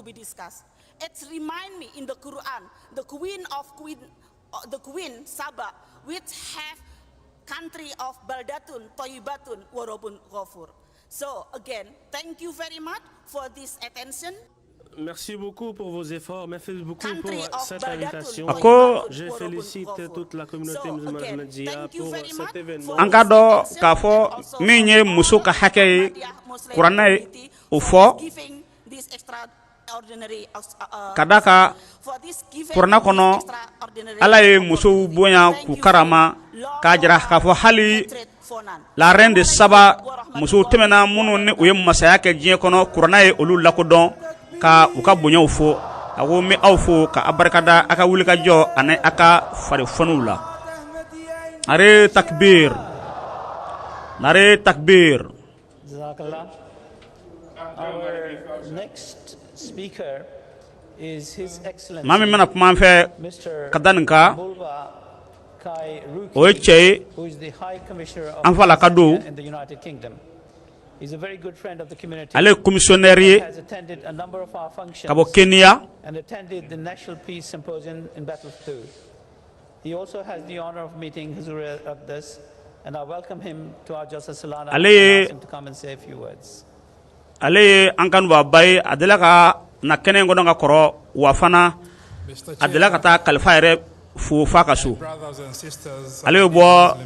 be discussed. It reminds me in the Quran, the Queen Saba, which have country of Baldatun, Toyibatun, Warobun, Ghafur. So again, thank you very much for this attention. Merci beaucoup pour vos efforts. Merci beaucoup pour cette invitation. Je félicite toute la communauté musulmane ahmadiyya pour cet événement. Ankado kafo minye musuka hake Qur'an ufo kadaka Qur'an kono ala ye muso bonya ku karama kajira kafo hali la reine de Saba muso temena munu ne uye masaya ke jien kono Qur'an ye olu lakodon ka uka bonya ufo awo me awfo ka abarkada aka wulika jo ane aka fare fonula are takbir Our next speaker is His Excellency Mami mana pmanfe kadanka oche who is the High Commissioner of anfala kado in the United Kingdom. He's a very good friend of the community. Ale commissionnaire Has attended a number of our functions kabo Kenya and attended the National Peace Symposium in Battlefield. He also has the honor of meeting Huzur Abdas, and I welcome him to our JALSA SALANA and ask him to come and say a few words. Ale ankan wa bay adelaka na kenen godonga koro wafana adelaka ta kalfaire fu fakasu ale bo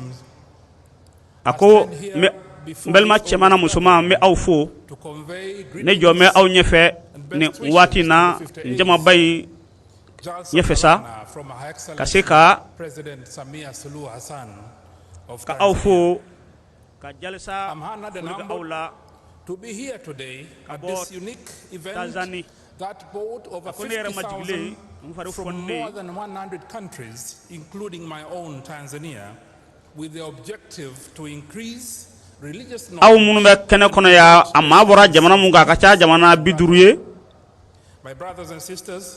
ako mbelma chemana musuma me awfu ne jome aw nyefe ne wati na njama bay nyefe sa kasika ka awfu ka jalsa awla to be here today at this unique event that brought over 50,000 from more than 100 countries, including my own Tanzania, with the objective to increase religious knowledge. My brothers and sisters,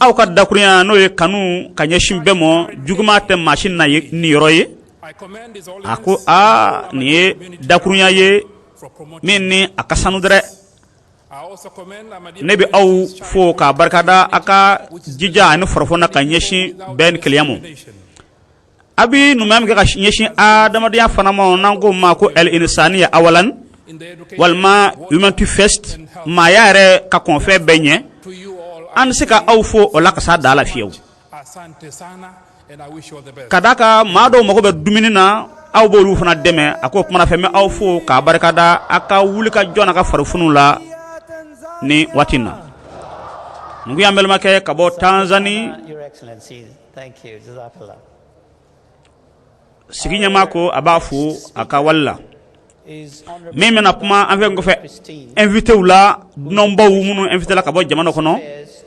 aw ka dakuriya no ye kanu kanyeshin bemo juguma te machine na ni yoroye ako ni dakuriya ye minni akasanu dere nebi aw fo ka barkada aka jija ani forfona kanyeshin ben kliyamu abi numam ga kanyeshin adama dia fanama nango mako el insaniya awalan walma humanity first ma yare ka konfe benye an sika awfo o lakasa dala fiyew kadaka mado mago be dumini na aw bo lu fana deme ako kuma fe me awfo ka barkada aka wulika jona ka farfunu la ni watina ngi ambel make kabo Tanzania Your Excellency, thank you. Jazakallah. siginya mako abafu aka walla meme na kuma avec ngo fe invité wula nomba wu munu invité la kabo jamano kono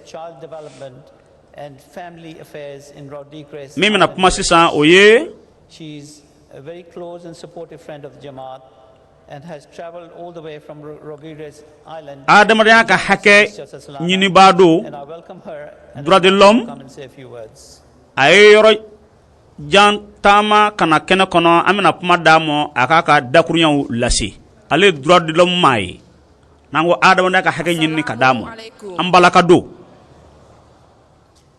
Child Development and Family Affairs in Rodriguez. meme na kuma sisa oye She's a very close and supportive friend of the Jamaat and has traveled all the way from Rodriguez Island. adamariya ka hake nyini bado And I welcome her and droit de l'homme come and say a few words. ayoro jantama kana kene kono amena kuma damo akaka dakuryan lasi ale droit de l'homme mai nango adamariya ka hake nyini ka damo ambalaka do.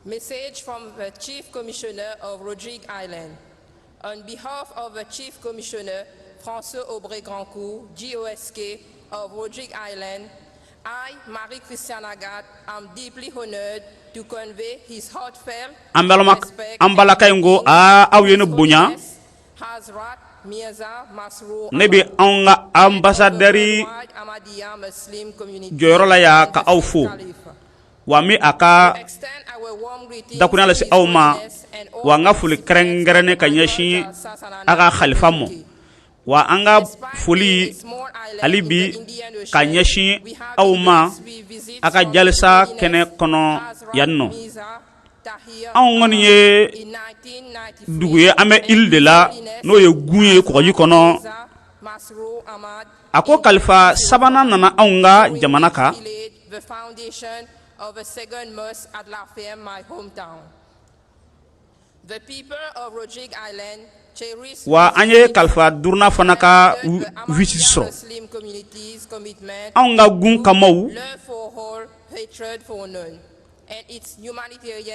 Message from the Chief Commissioner of Rodrigues Island. On behalf of the Chief Commissioner, François Aubray-Grandcourt, GOSK of Rodrigues Island, I, Marie-Christiane Agathe, am deeply honored to convey his heartfelt respect ambalakayngo awyene bunya Hazrat Mirza Masroor nebi anga ambassadeur Ahmadiyya Muslim community joyrola ya ka awfu wami aka dakunya la si awma wa nga fuli krengrene kanyeshi aka khalifa mo wa anga fuli alibi kanyeshi awma aka jalsa kene kono yanno ngoni ye duguye ame il de la no ye gunye ko kono ako khalifa sabana nana awnga jamanaka the foundation of a second mosque at La Ferme, my hometown. The people of Rodrigues Island wa anye kalfa durna fanaka visisro anga gun kamau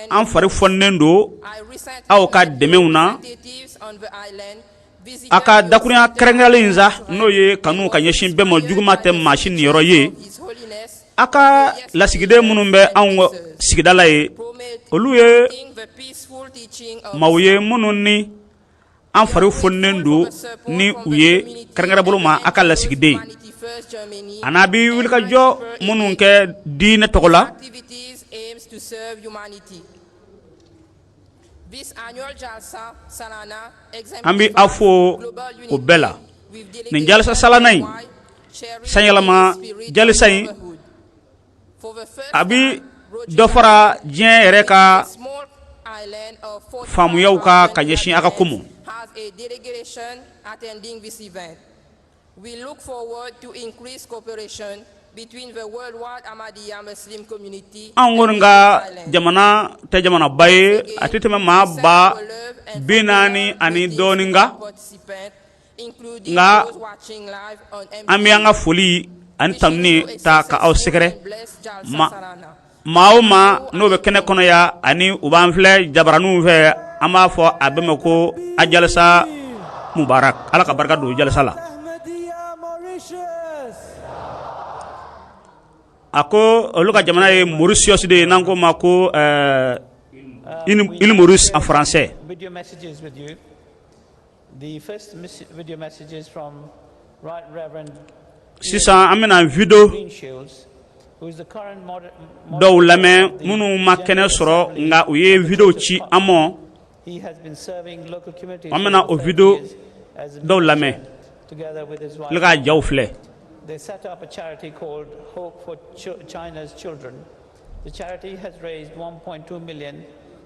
an fari fonnendo aw ka demewna aka dakunya krengalinza noye kanu kanyeshin bemo jugumate machine yoroye aka lasigide munumbe an sigidala ye oluye mawye mununi an fari fonnendo ni uye krengara boluma aka lasigide anabi wilka jo mununke dine togola to serve humanity. This annual JALSA SALANA ambi afo obela ni JALSA SALANA sanyalama jalisay abi dofara jien reka famu yawka kanyeshin aka kumu has a delegation attending this event. We look forward to increased cooperation between the worldwide Ahmadiyya Muslim community angonga jamana te jamana baye atiteme ma ba binani ani doninga nga ambianga foli antamni ta ka au sekre mauma no be kene kono ya ani ubanfle jabaranu fe ama fo abeme ko ajalsa mubarak ala ka barka do jalsa la ako luka jamana e Mauritius de nanko mako une Maurice en français. Video messages with you. The first video message is from Right Reverend Sisa amena video who is the current do lame munu makene soro nga uye video chi amo he has been serving local communities amena o video do lame together with his wife. luka jawfle. They set up a charity called Hope for China's Children. The charity has raised 1.2 million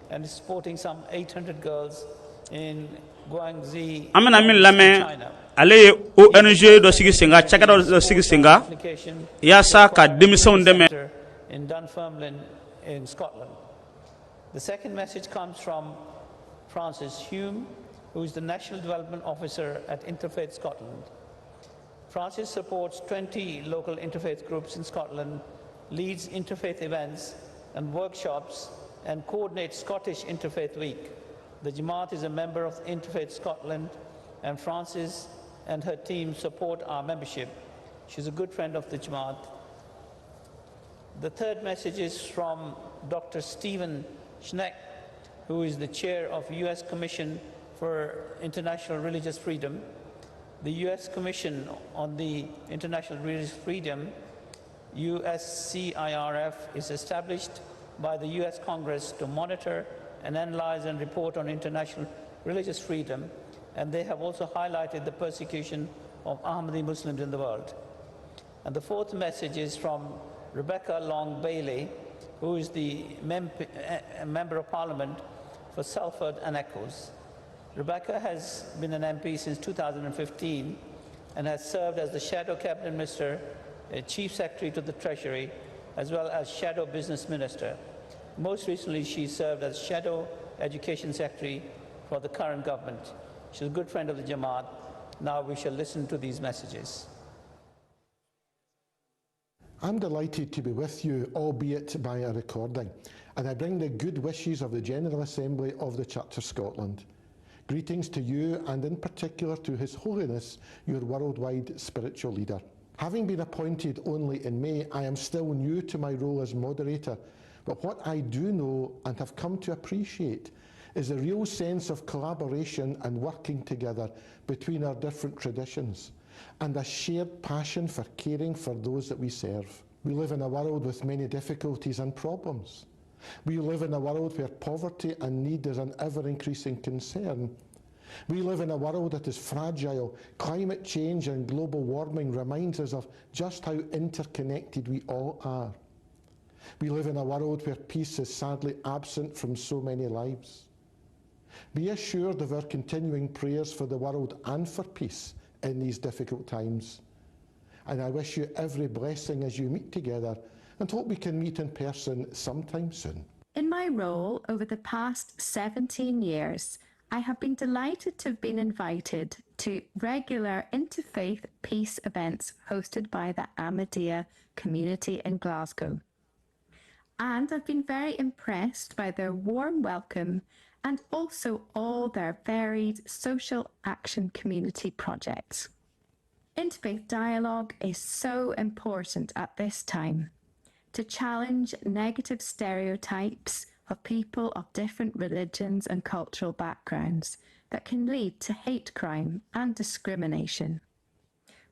and is supporting some 800 girls in Guangxi, China. Ale ONG do sigi singa chaka do sigi singa ya sa ka demison deme in Dunfermline in Scotland. The second message comes from Francis Hume, who is the National Development Officer at Interfaith Scotland. Francis supports 20 local interfaith groups in Scotland, leads interfaith events and workshops, and coordinates Scottish Interfaith Week. The Jamaat is a member of Interfaith Scotland, and Francis and her team support our membership. She's a good friend of the Jamaat. The third message is from Dr. Stephen Schneck, who is the chair of U.S. Commission for International Religious Freedom. The U.S. Commission on the International Religious Freedom, USCIRF, is established by the U.S. Congress to monitor and analyze and report on international religious freedom, and they have also highlighted the persecution of Ahmadi Muslims in the world. And the fourth message is from Rebecca Long Bailey, who is the Member of Parliament for Salford and Eccles. Rebecca has been an MP since 2015 and has served as the Shadow Cabinet Minister, Chief Secretary to the Treasury, as well as Shadow Business Minister. Most recently, she served as Shadow Education Secretary for the current government. She's a good friend of the Jamaat. Now we shall listen to these messages. I'm delighted to be with you, albeit by a recording, and I bring the good wishes of the General Assembly of the Church of Scotland. Greetings to you, and in particular to His Holiness, your worldwide spiritual leader. Having been appointed only in May, I am still new to my role as moderator, but what I do know and have come to appreciate is a real sense of collaboration and working together between our different traditions, and a shared passion for caring for those that we serve. We live in a world with many difficulties and problems. We live in a world where poverty and need is an ever-increasing concern. We live in a world that is fragile. Climate change and global warming reminds us of just how interconnected we all are. We live in a world where peace is sadly absent from so many lives. Be assured of our continuing prayers for the world and for peace in these difficult times. And I wish you every blessing as you meet together, and hope we can meet in person sometime soon. In my role over the past 17 years, I have been delighted to have been invited to regular interfaith peace events hosted by the Ahmadiyya community in Glasgow. And I've been very impressed by their warm welcome and also all their varied social action community projects. Interfaith dialogue is so important at this time to challenge negative stereotypes of people of different religions and cultural backgrounds that can lead to hate crime and discrimination.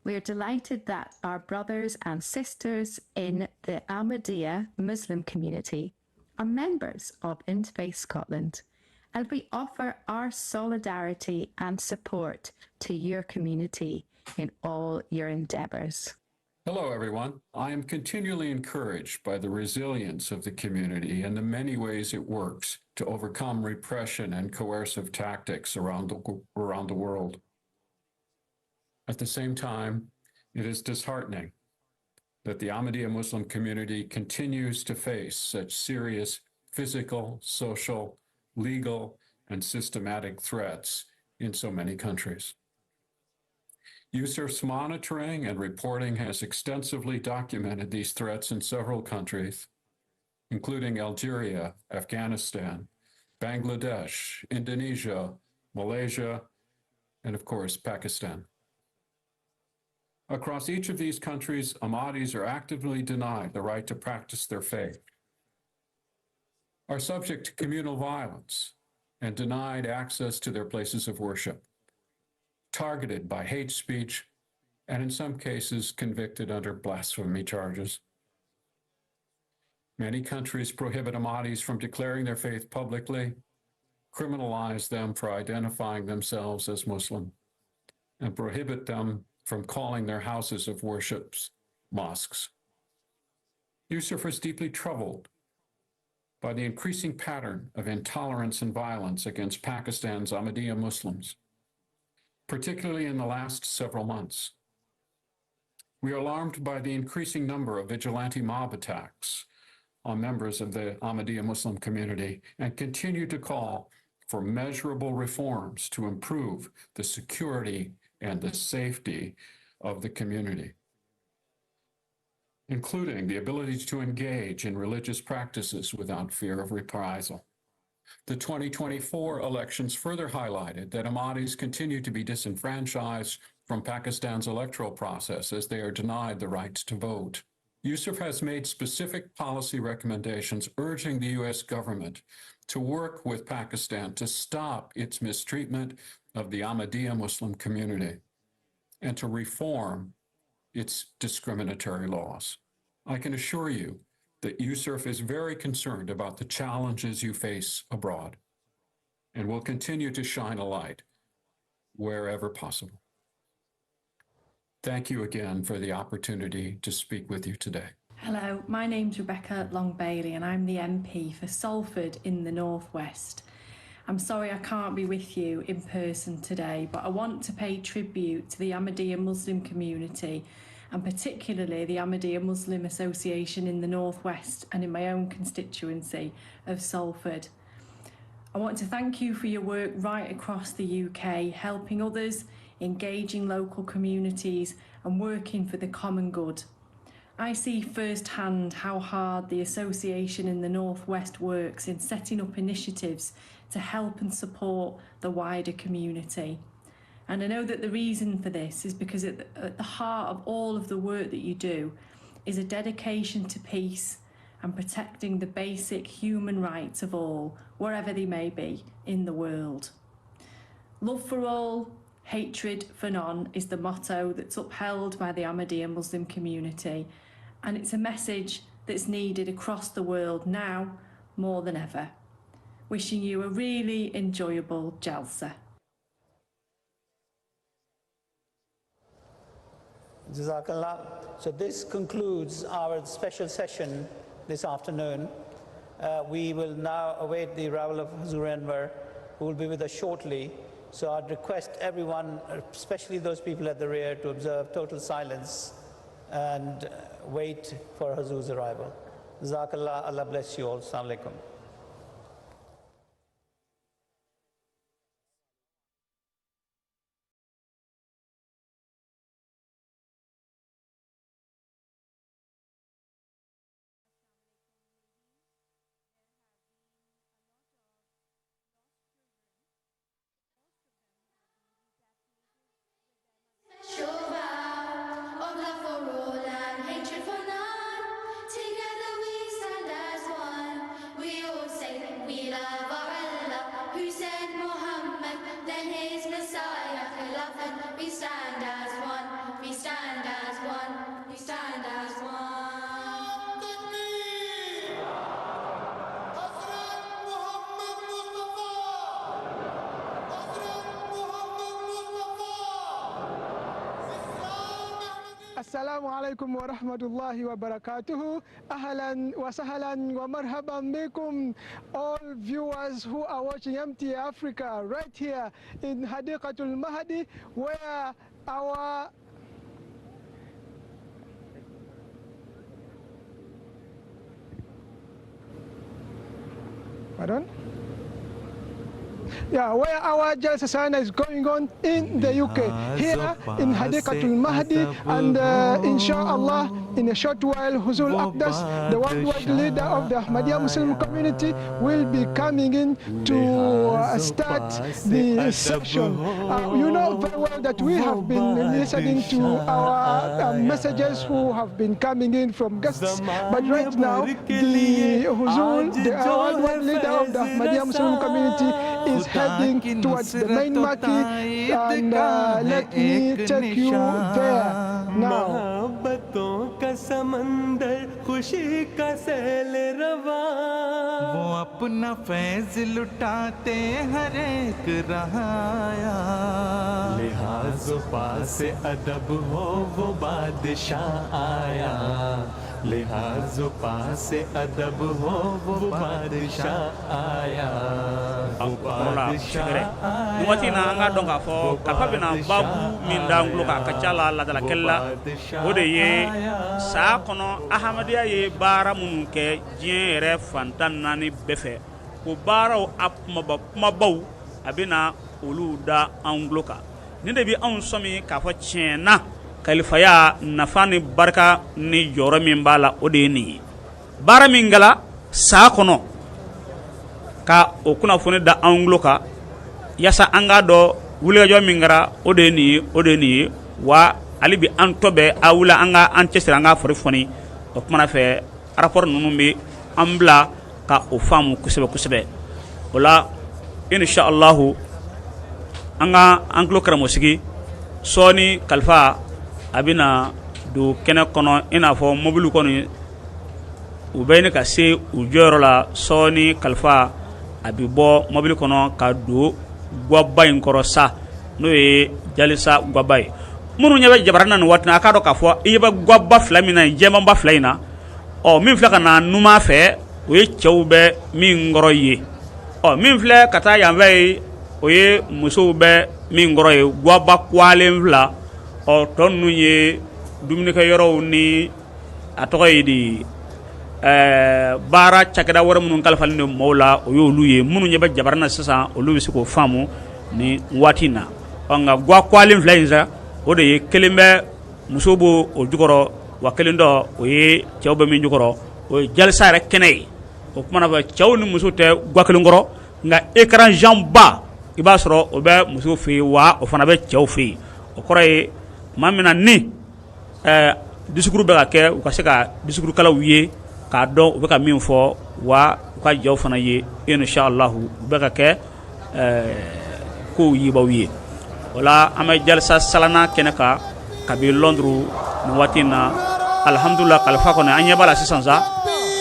We are delighted that our brothers and sisters in the Ahmadiyya Muslim community are members of Interfaith Scotland, and we offer our solidarity and support to your community in all your endeavours. Hello, everyone. I am continually encouraged by the resilience of the community and the many ways it works to overcome repression and coercive tactics around the world. At the same time, it is disheartening that the Ahmadiyya Muslim community continues to face such serious physical, social, legal, and systematic threats in so many countries. USCIRF's monitoring and reporting has extensively documented these threats in several countries, including Algeria, Afghanistan, Bangladesh, Indonesia, Malaysia, and of course, Pakistan. Across each of these countries, Ahmadis are actively denied the right to practice their faith, are subject to communal violence, and denied access to their places of worship, targeted by hate speech, and in some cases convicted under blasphemy charges. Many countries prohibit Ahmadis from declaring their faith publicly, criminalize them for identifying themselves as Muslim, and prohibit them from calling their houses of worship mosques. USCIRF is deeply troubled by the increasing pattern of intolerance and violence against Pakistan's Ahmadiyya Muslims, particularly in the last several months. We are alarmed by the increasing number of vigilante mob attacks on members of the Ahmadiyya Muslim community and continue to call for measurable reforms to improve the security and the safety of the community, including the ability to engage in religious practices without fear of reprisal. The 2024 elections further highlighted that Ahmadis continue to be disenfranchised from Pakistan's electoral process as they are denied the right to vote. USCIRF has made specific policy recommendations urging the U.S. government to work with Pakistan to stop its mistreatment of the Ahmadiyya Muslim community and to reform its discriminatory laws. I can assure you that USCIRF is very concerned about the challenges you face abroad and will continue to shine a light wherever possible. Thank you again for the opportunity to speak with you today. Hello, my name's Rebecca Long-Bailey and I'm the MP for Salford in the North West. I'm sorry I can't be with you in person today, but I want to pay tribute to the Ahmadiyya Muslim community and particularly the Ahmadiyya Muslim Association in the North West and in my own constituency of Salford. I want to thank you for your work right across the UK, helping others, engaging local communities and working for the common good. I see firsthand how hard the association in the North West works in setting up initiatives to help and support the wider community. And I know that the reason for this is because at the heart of all of the work that you do is a dedication to peace and protecting the basic human rights of all, wherever they may be in the world. Love for all, hatred for none is the motto that's upheld by the Ahmadiyya Muslim community, and it's a message that's needed across the world now more than ever. Wishing you a really enjoyable Jalsa. Jazakallah. So this concludes our special session this afternoon. We will now await the arrival of Hazur Anwar, who will be with us shortly. So I'd request everyone, especially those people at the rear, to observe total silence and wait for Hazur's arrival. Jazakallah. Allah bless you all. Assalamu alaikum. Assalamu alaikum wa rahmatullahi wa barakatuhu. Ahlan wa sahlan wa marhaban bikum, all viewers who are watching MTA Africa right here in Hadiqatul Mahdi, where our where our JALSA SALANA is going on in the UK, here in Hadiqatul Mahdi, and inshallah, in a short while, Huzul Aqdas, the worldwide leader of the Ahmadiyya Muslim community, will be coming in to start the session. You know very well that we have been listening to our messages who have been coming in from guests, but right now, the Huzul, the worldwide leader of the Ahmadiyya Muslim community, is heading towards the main market, and let me take you there now. खुशी का cell रवा वो अपना फैज लुटाते हर एक रहाया लिहाज़ो पास अदब हो वो बादशाह आया लिहाज़ो पास अदब हो वो बादशाह आया Muati na anga donga fo kapabina babu minda ngluka kachala la dala kella ode ye sa kono Ahmadiyya ye bara mun ke jien re fantan nani befe ko bara o apma baw abina uluda angluka ni de bi an somi ka fo chena kalifaya nafani barka ni joro min bala ode ni bara mingala sa kono ka o kuna fone da angloka yasa anga do wule jo mingara odeni wa alibi antobe awula anga ancestra anga foni o kuma fe rapport nunumbi ambla ka o famu kusebe wala insha Allah anga anglo kramo sigi soni kalfa abina do kene kono ina fo mobile kono ubene ka se ujoro la soni kalfa abibo mobile kono ka do gwaba inkoro sa no e jalisa gwaba munu nyabe jabarana no watna ka do ka fo yeba gwaba flamina jema ba flaina o min flaka na numa fe o ye chewbe min ngoro ye o min fle kata yanwe o ye muso be min ngoro ye gwaba kwale mfla o tonu ye dumni ka yoro ni atoy di bara chakada wara munun kalfal ne mola o yo luye munu nyeba jabarna sasa o luwi siko famu ni watina anga gwa kwalin flainza o de kelimbe musobo o jukoro wa kelindo o ye chawbe min jukoro o jalsa rek kenay o kuma na ba chawni musote gwa kelingoro nga écran jamba iba soro o be muso fi wa o fana be chaw fi o koroy mamina ni discours be ka ke o ka se ka discours kala wiye ka don o be ka min fo wa ka jaw fana ye inshallah o be ka ke ko yiba wiye wala ama jalsa salana kenaka kabi londru no watina alhamdulillah kalfa ko na anya bala sisanza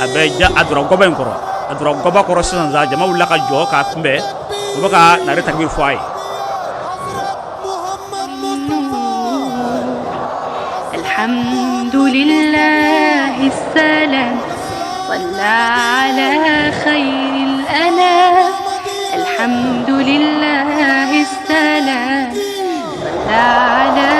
abe ja adro goben koro adro goba koro sisanza jama wala ka jo ka mbe o be ka na re takbir fo ay alhamdulillah salam صلى على خير الأنام الحمد لله السلام صلى على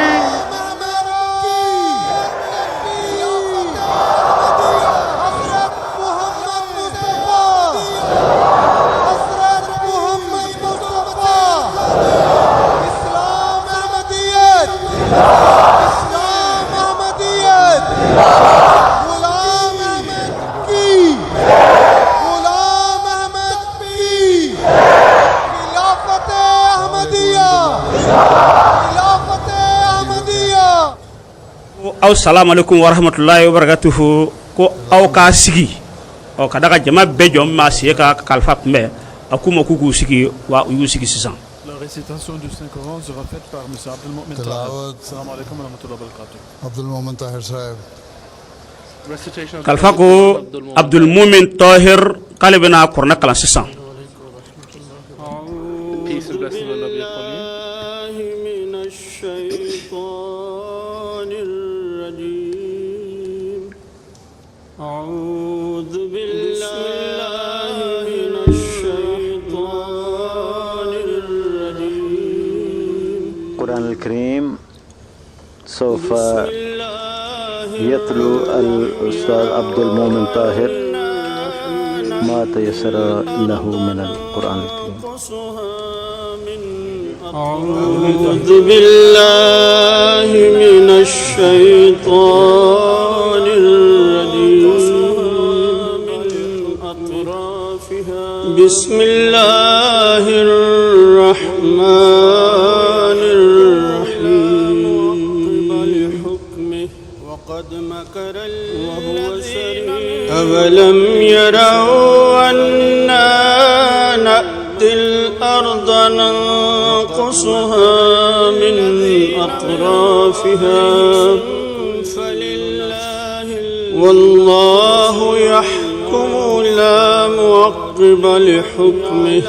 Assalamu alaikum wa rahmatullahi wa barakatuhu ko aw ka sigi o kadaka jama be jom ma sie ka kalfa mbe akuma kuku sigi wa yu sigi sisan La récitation du Saint-Coran sera faite par M. Abdul Mu'min Tahir. Assalamu alaikum wa rahmatullahi wa barakatuh. Abdul Mu'min Tahir sahib. Kalfa ko Abdul Mu'min Tahir kalibina korna kala sisan Peace and blessings on Nabi Al-Qadim. أعوذ بالله من الشيطان الرجيم. القرآن الكريم سوف يتلو الأستاذ عبد المؤمن طاهر ما تيسر له من القرآن الكريم. أعوذ بالله من الشيطان الرجيم. بسم الله الرحمن الرحيم. وقد مكر الذين أولم يروا أنا نأتي الأرض ننقصها من أطرافها والله يحكم لا معقب لحكمه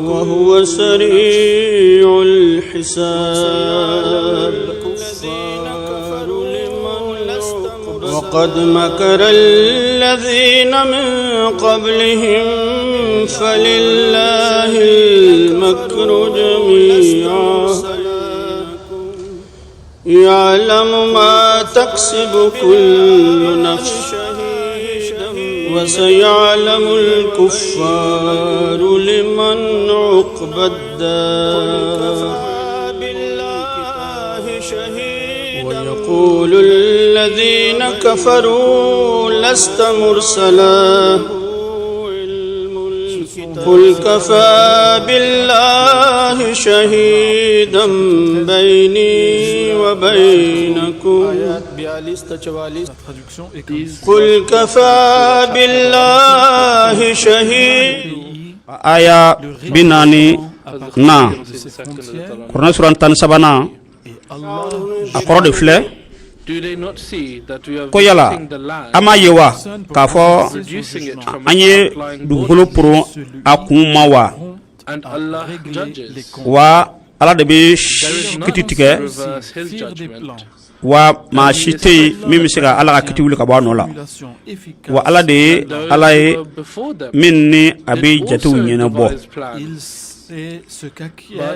وهو سريع الحساب. وقد مكر الذين من قبلهم فلله المكر جميعا يعلم ما تكسب كل نفس وسيعلم الكفار لمن عقبى الدار. ويقول الذين كفروا لست مرسلا قل كفى بالله شهيدا بيني وبينكم قل كفى بالله شهيدا. aya binani na Quran suran tan sabana akoro de fle ko yala ama yewa ka fo anye dugolo pro akuma wa ala de be kititike wa ma shite mimi siga ala ka kitiwul ka ba no la wa ala de ala minni abi jatu nyina bo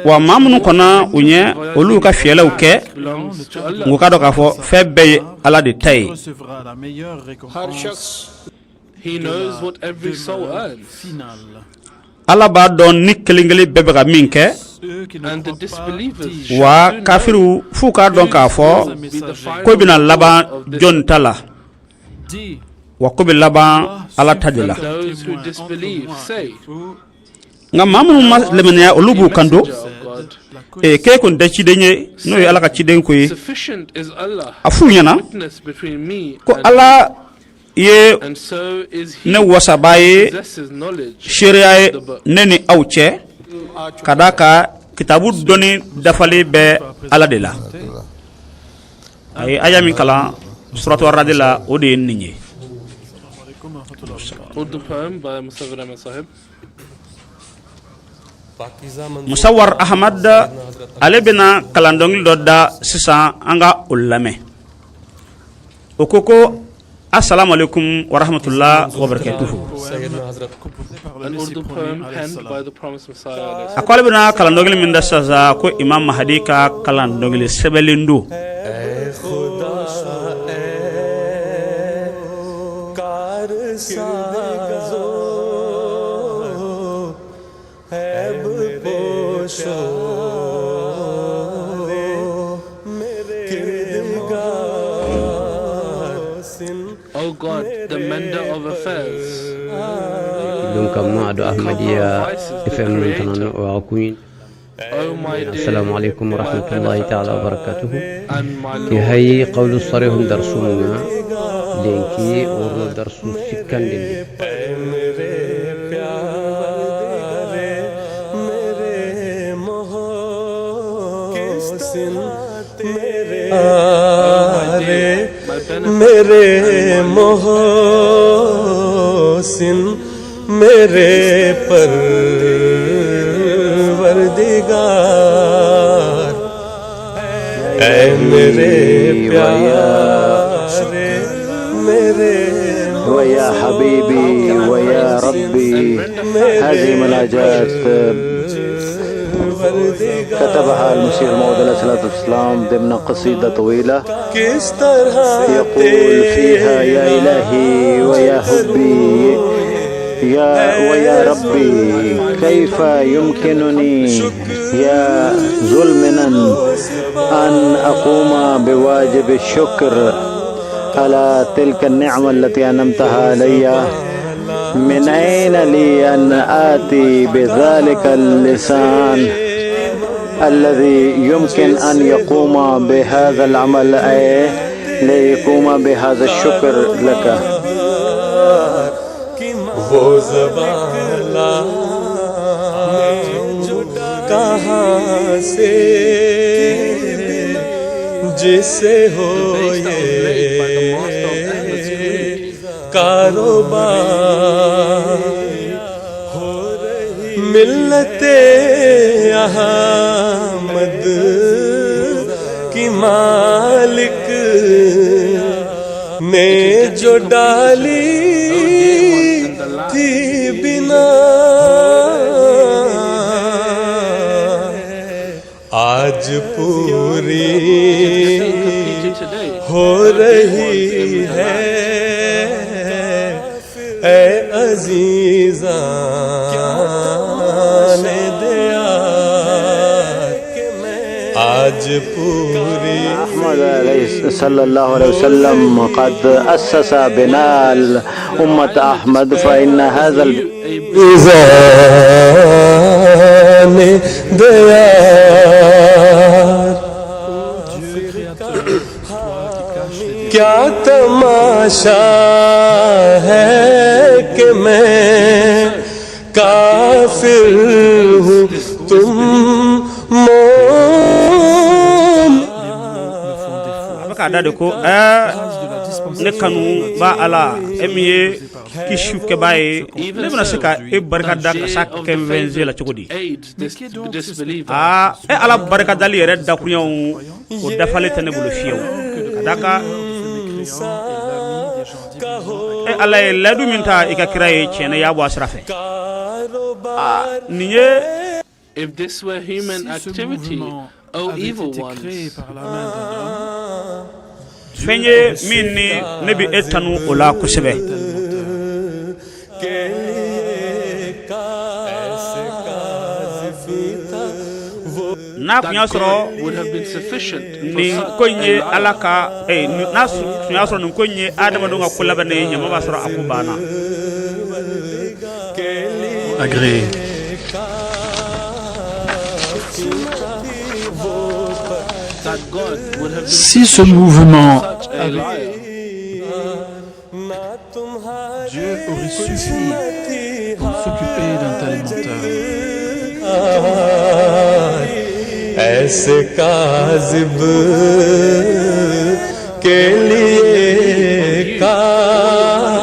wa mamunu kona unye olu ka fiela uke nguka do ka fo febe ala de tay. He knows what every soul earns. ala ba don nikelingeli bebe ga minke And the disbelievers wa kafiru fuka don ka fo ko bina laba jon tala wa ko bi laba ala tajila. those who disbelieve say, nga mamu lemenya olubu kando e ke kon da ci denye no ala ka ci den ko yi sufficient is Allah, afu nyana witness between me ko and ala ye and so is he ne wasa baye who possesses knowledge sharia of the book. neni awche kadaka kitabu doni dafali be ala de la ay ayami kala suratu ar-ra'd la odi ninyi Urdu poem by Musawwir Ahmad Sahib. Musawwar Ahmad alebina kalandong dodda sisa anga ulame okoko assalamu alaikum wa rahmatullah wa barakatuh. An Urdu poem penned by the promised Messiah. akwala bina kalandong min da saza ko imam mahdi ka kalandong sebelindu Oh God, the mender of affairs. Donc moi ado Ahmadiyya FM tanan wa kuyin. السلام عليكم ورحمة الله تعالى وبركاته. هي قول الصريح درسونا لينكي ورنا درسو سكان لي. मेरे मोहसिन मेरे परवरदिगार ऐ मेरे प्यारे ويا حبيبي ويا ربي. هذه مناجات كتبها المسيح الموعود عليه الصلاة والسلام ضمن قصيدة طويلة يقول فيها: يا إلهي ويا حبي ويا ربي، كيف يمكنني يا ظلمنا أن أقوم بواجب الشكر على تلك النعمة التي أنعمتها علي؟ من أين لي أن آتي بذلك اللسان الذي يمكن أن يقوم بهذا العمل، أي ليقوم بهذا الشكر لك؟ वो ज़बान कहाँ से जिसे हो ये कारोबार मिल्लते अहमद की मालिक ने जो डाली थी बिना, आज पूरी हो रही है ऐ अज़ीज़ान दियार। आज पूरी أحمد صلى الله عليه وسلم قد أسس بناء أمة أحمد، فإن هذا الإنسان दियार। क्या तमाशा है कि मैं काफिर हूँ तुम मोम। Kada de ko ne kanu ba ala emiye kishu ke bae ne bana seka e barka da sak ke venzela chukudi ala barka dali yere da kunyo o dafale tane bulu fiyo kadaka ala ladu minta ikakira e chene ya bo asrafe niye. If this were human activity, oh evil ones, fenye minni nebi etanu ola kusebe na kunya soro would have been sufficient ni konye alaka na kunya soro ni konye adama do ngakula bane nyama ba soro akubana Agréé. Si ce mouvement avait... Dieu aurait suffi pour s'occuper d'un talent mental. ऐसे काज़िब के लिए काफ़ी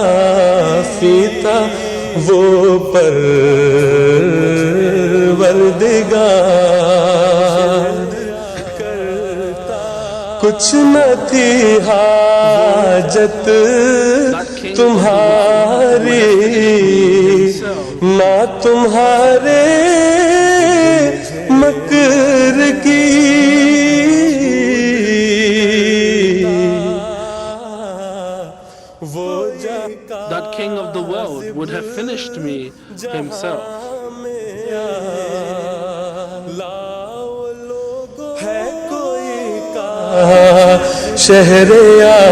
था वो परवरदिगार। कुछ न थी हाजत तुम्हारी ना तुम्हारे मकर की। That king of the world would have finished me himself.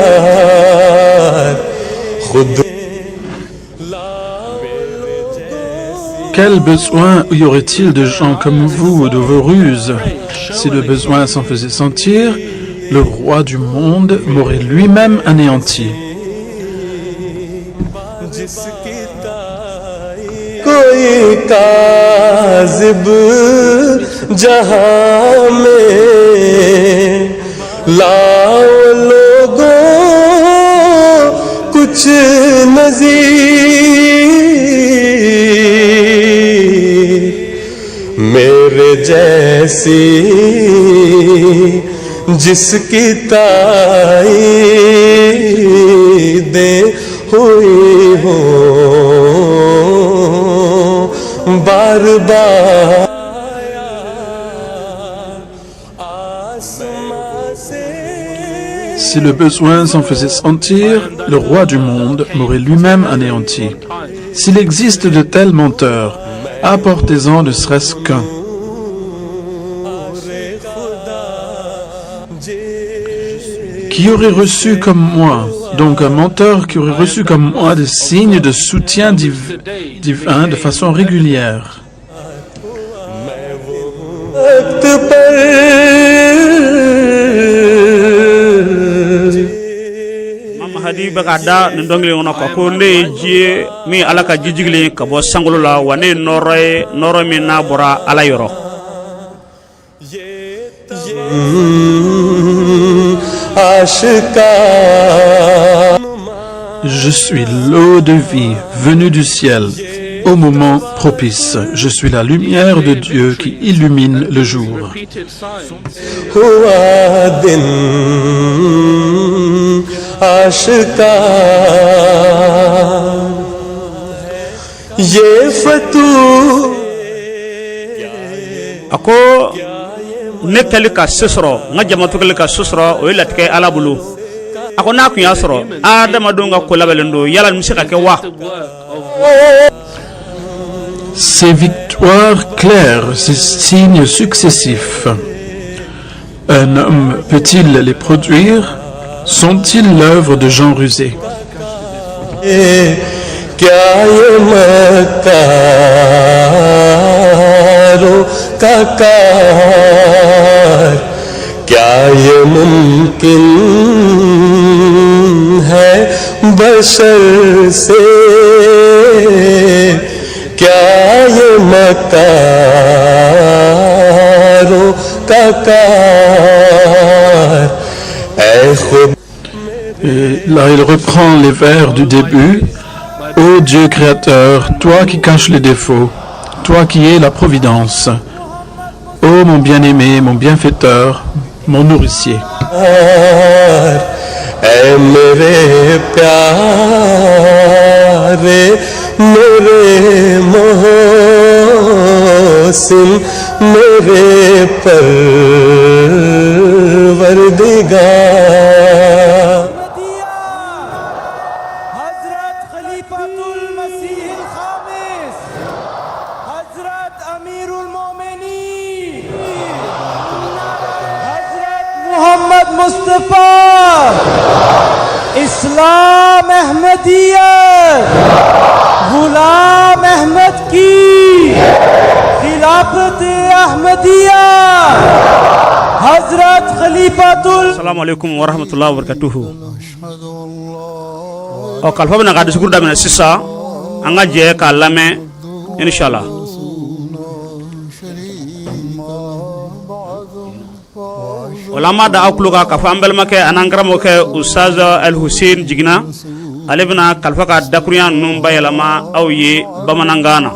Shahryar खुद Quel besoin y aurait-il de gens comme vous ou de vos ruses? Si le besoin s'en faisait sentir, le roi du monde m'aurait lui-même anéanti. कोई काज़िब जहां में लाओ लोगों कुछ नज़ीर मेरे जैसी जिसकी ताईद हुई बार बार Si le besoin s'en faisait sentir, le roi du monde m'aurait lui-même anéanti. S'il existe de tels menteurs, apportez-en ne serait-ce qu'un. Qui aurait reçu comme moi, donc un menteur qui aurait reçu comme moi des signes de soutien divin de façon régulière. hadi bagada ndongle ona ko ne ji mi alaka jijigle ka bo sangolo la wane noro mi na bora ala yoro Je suis l'eau de vie venue du ciel au moment propice. Je suis la lumière de Dieu qui illumine le jour. ako ne kali ka sosoro nga jamatu kali ka sosoro o latke ala bulu ako na ku yasoro adama do nga ko labelendo yalla mi sika ke wa. Ces victoires claires, ces signes successifs, un homme peut-il les produire? Sont-ils l'œuvre de gens rusés? Et là, il reprend les vers du début. Ô Dieu créateur, toi qui caches les défauts, toi qui es la providence, ô mon bien-aimé, mon bienfaiteur, mon nourricier. Mohammad Mustafa इस्लाम अहमदियत गुलाम अहमद की खिलाफत अहमदिया हजरत खलीफातुल assalamu alaikum wa rahmatullahi wa barakatuh o kalfa bana gadu sukur da mena sisa anga je ka lame inshallah ulama da akluga ka fambel make anangramo ke ustaz al Hussein jigna alibna kalfa ka dakuriyan num bayalama awye bamanangana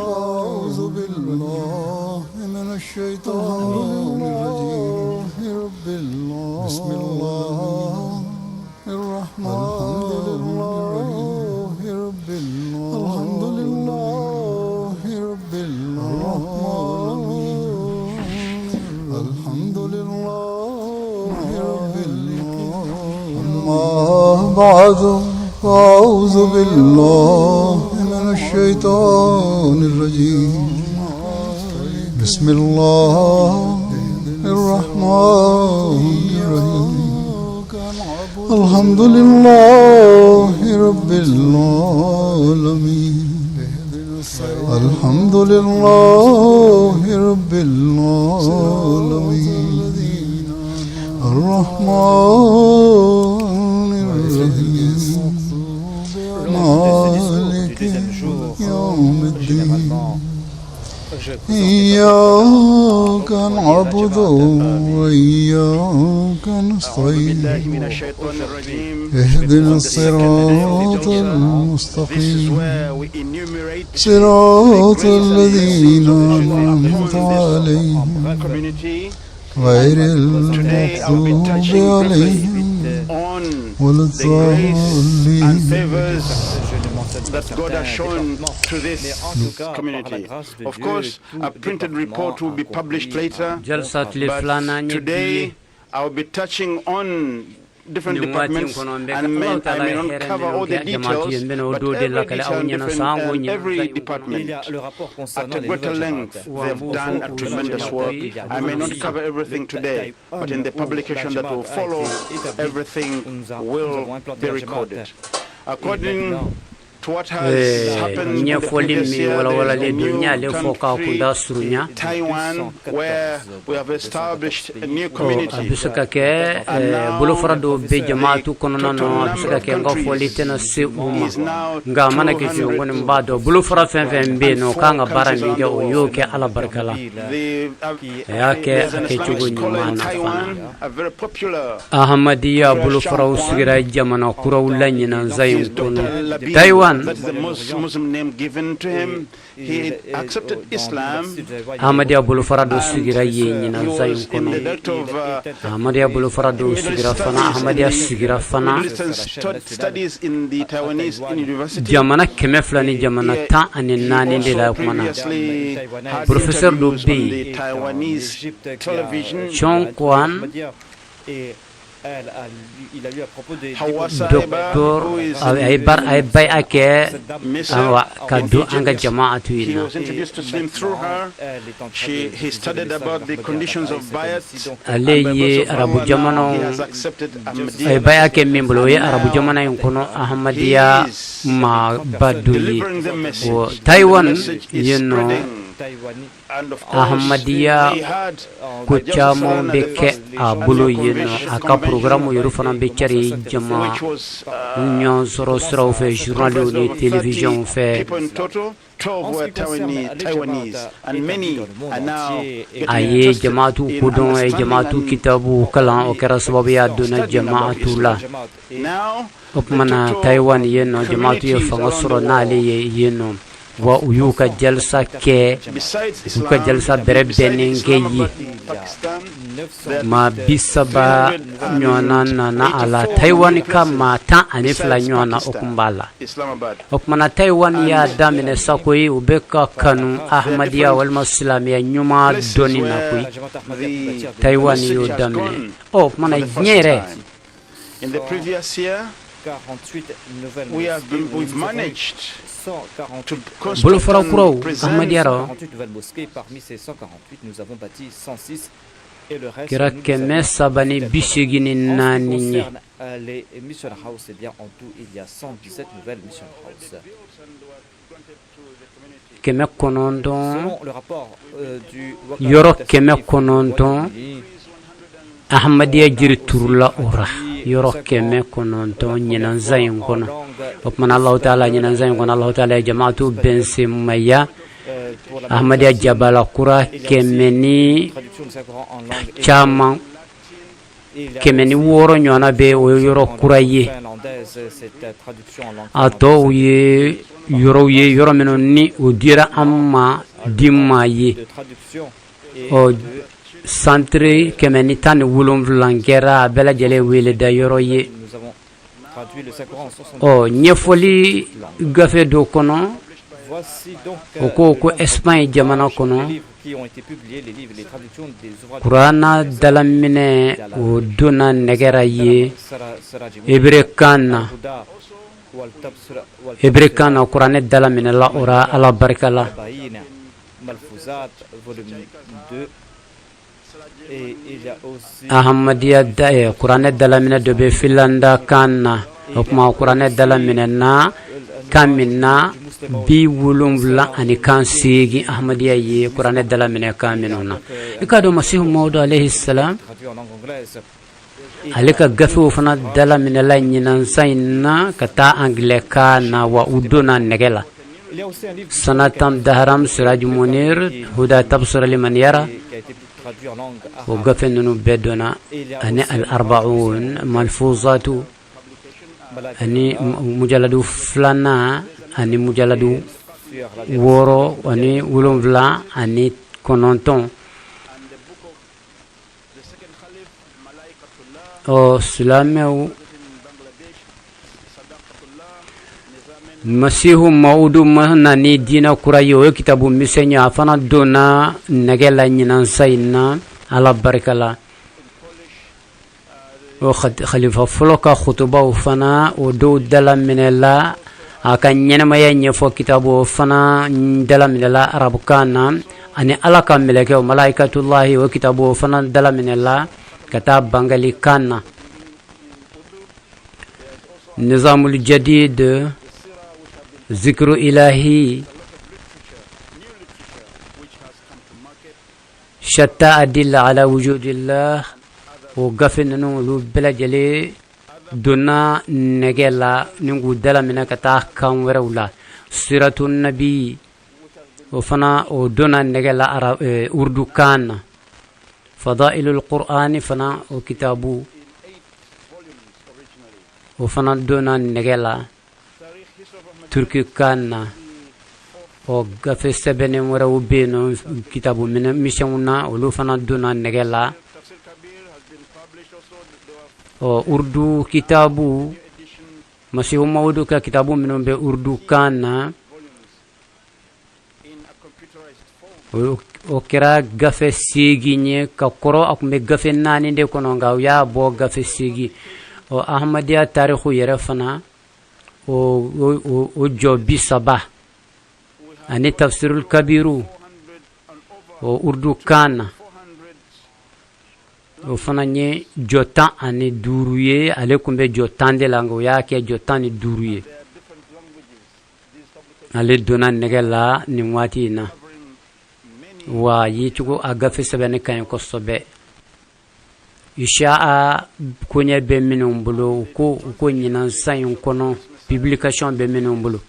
بعد أعوذ بالله من الشيطان الرجيم بسم الله الرحمن الرحيم الحمد لله رب العالمين الحمد لله رب العالمين الرحمن مالك يوم الدين إياك نعبد وإياك نستعين اهدنا الصراط المستقيم صراط الذين أنعمت عليهم غير المغضوب عليهم ولا الضالين that God has shown to this community. Of course, a printed report will be published later, but today I will be touching on different departments, and I may not cover all the details, but every detail in every department at a greater length. They have done a tremendous work. I may not cover everything today, but in the publication that will follow, everything will be recorded. According to what has happened in the previous year, there is a new country, Taiwan, where we have established a new community. And now the total number of countries is now 200. Taiwan, a very popular Taiwan. That is the Muslim name given to him. He accepted Islam. Ahmadiyya Bulufarado Sigira Yin and Zayn Kono. Ahmadiyya Bulufarado Sigira Fana, Ahmadiyya Sigira Fana. Studies in the Taiwanese university. Jamana Kemeflani Jamana Ta and Nani de la Mana. Professor Dubi. Taiwanese television. Chong Kwan. Il a eu à propos des Doctor Aibai Ake Kadu Anga Jama'atu. He was introduced to Muslim through her. He studied about the conditions of bayat. Aleye Arabu Jamano Aibai Ake Mimbloye Arabu Jamana Yunkono Ahmadiyya Ma Badui Taiwan, you know. Ahmadiyya Kuchamo Beke Abulu Yeno Aka programu Yorufana Bechari Jama Union Sorosro fait journal de télévision fait Taiwanese and many are now Aye Jamatu Kudon e Jamatu Kitabu Kalan Okera Sababia Duna Jamatu La Okmana Taiwan Yeno Jamatu Yefangosro Nali Yeno wa uyuka jalsa ke uyuka jalsa bere benenge yi ma bisaba nyona na ala Taiwan ka mata anifla nyona okumbala okmana Taiwan ya damine sakoyi ubeka kanu Ahmadiyya wal Muslimiyya nyuma doni na kuyi Taiwan yo damine okmana nyere in the previous year we've managed to construct and present 48 nouvelles mosquées. Parmi ces 148, nous avons bâti 106 et le reste concerne les mission house. Eh bien, en tout, il y a 117 nouvelles mission house. Selon le rapport du Yoro Kemek Kononton, Ahmadiyya Jiriturla Ora. Yoro Kemek Kononton, Nyenan Zayn Kono. Okman Allah Ta'ala Nyenan Zayn Kono, Allah Ta'ala Jama'atu Ben Simaya. Ahmadiyya Jabala Kura Kemeni Chama Kemeni Woro Nyona Be Yoro Kura Ye Ato Ye Yoro Menoni Udira Amma Dimma Ye O Centre Kemeni Tan Wulum Vlankera Bela Jele Wile Da Yoro Ye O Nyefoli Gafe Do Kono Oko Espagne jamana kono Qur'ana dalamine o dona negera ye Hebrekana Qur'ana dalamine la ora ala barkala Ahmadiyya dae Qur'ana dalamine dobe filanda kana Okma Qur'ana dalamine na kamina bi wulumla ani kan sigi Ahmadiyya ye Qur'an dala mine kaminuna ikado Masih Maud alayhi salam alika gafu fana dala mine la nyinan sayna kata anglikana wa uduna negela sanatam daharam siraj munir huda tabsir liman yara wa gafenunu bedona ani al-40 malfuzatu ani mujalladu flana ani mujalladu woro ani wulumvla ani kononton o Sulameu masihu maudu nani dina kurayo kitabu misenya afana dona nagela nyinan sayna ala barkala o khalifa foloka khutuba fana o do dala minella akan nyenama ya fo kitabu fana dala minella arabukana ani ala kamileke o malaikatullahi o kitabu fana dala minella كتاب بنغالي كان نظام الجديد ذكر إلهي شتى أدلة على وجود الله وقفن نولو بلا جلي دونا نجلا نقول دلا من كتاه كام ورولا سيرة النبي وفنا ودونا نجلا أردو كان فضائل القرآن فنا وكتابو وفنا دونا نجلا تركي كان وقف السبن ورو بينو كتابو من مشونا ولو فنا دونا نجلا وأردو كتابو مسيح مودو كتابو منهم بأردو كان o kira gafe sigi nye ka koro akume gafe nani de kono nga ya bo gafe sigi o ahmadiya tarikhu yere fana o jobi sabah ani tafsirul kabiru o urdu kana o fana nye jotan ani duruye ale kumbe jotan de lango ya ke jotan ni duruye ale dona negela ni mwati na wa yichugo agafe sabane kan ko sobe isha kunya be minum bulo ko nyinan sayun kono publication be minum bulo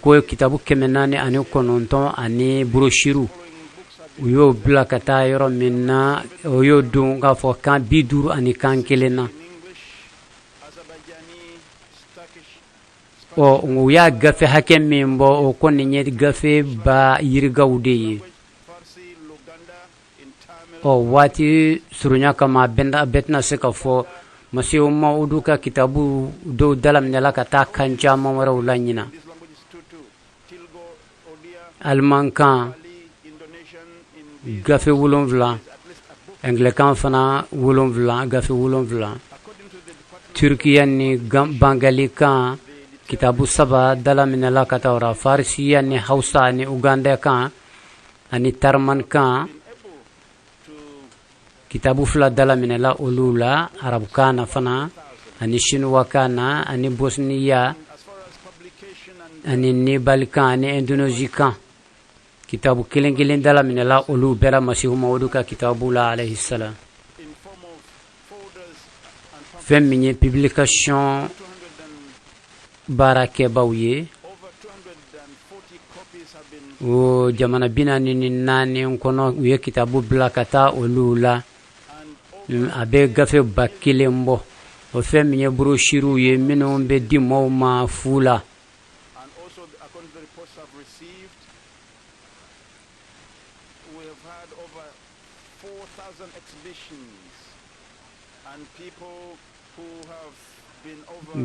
ko kitabu kemenani ani kononton ani brochure uyo blakata yoro minna uyo dunga fo kan biduru ani kan kelena o nguya gafe hakem mimbo o konni nye gafe ba yirgawde o wati surunya kama benda betna seka fo masiu maudu ka kitabu do dalam nela kata kancha mamara ulanyina almankan gafe wulonvla anglican fana wulonvla gafe wulonvla turkiyan ni bangalikan kitabu saba dalam nela kata ora farsiyan ni hausa ni uganda kan ani tarman kan kitabu fula dala minela ulula arab kana fana ani shinwa kana ani bosniya ani nibal kana ani indonesia kitabu kilin dala minela ulu bera masihu mawduka kitabu la alayhi salam femminye publication barake bawye o jamana binani ni nani kono uye kitabu blakata ulula abe gafe bakilembo o femminye brochure ye mino be dimo ma fula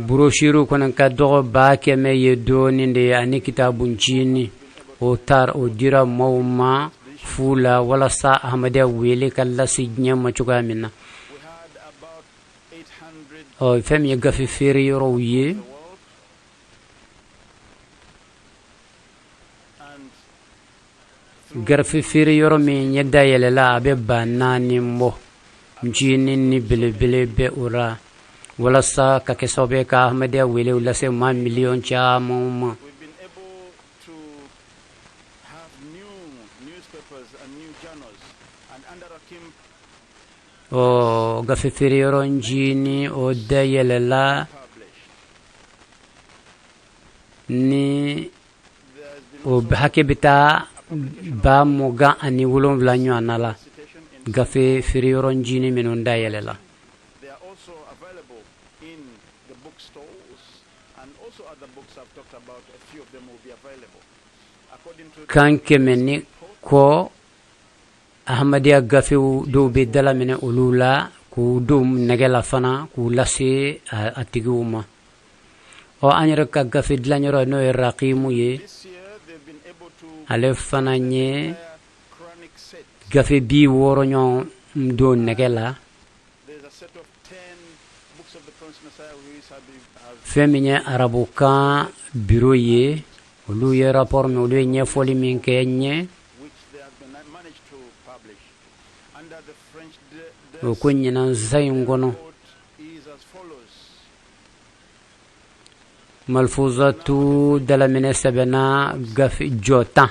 brochure kono kaddo ba keme ye doni nde ani kitabu njini o tar o dira mawma fula wala sa ahmadiya wele kala signya machuga minna o fem ye gafi feri roye garfi feri yoro mi nyeda yele la abe banani mbo njini ni bele be ura wala sa ka kesobe ka ahmadiya wele wala se ma million cha mawma o gafe ferioro njini o dayele la ni o hake bita ba moga ani wulon vlanyo anala gafe ferioro njini menon dayele la kanke meni ko ahmadiya gafe do be dala mene ulula ku dum negela fana ku lase atiguma o anyere ka gafe dlanyoro no raqimu ye ale fana nye gafe bi woro nyon do negela feminye arabuka bureau ye olu ye rapport mi olu nye foli min kenye o kunyina zayungono malfuzatu dala mine sabena gafi jota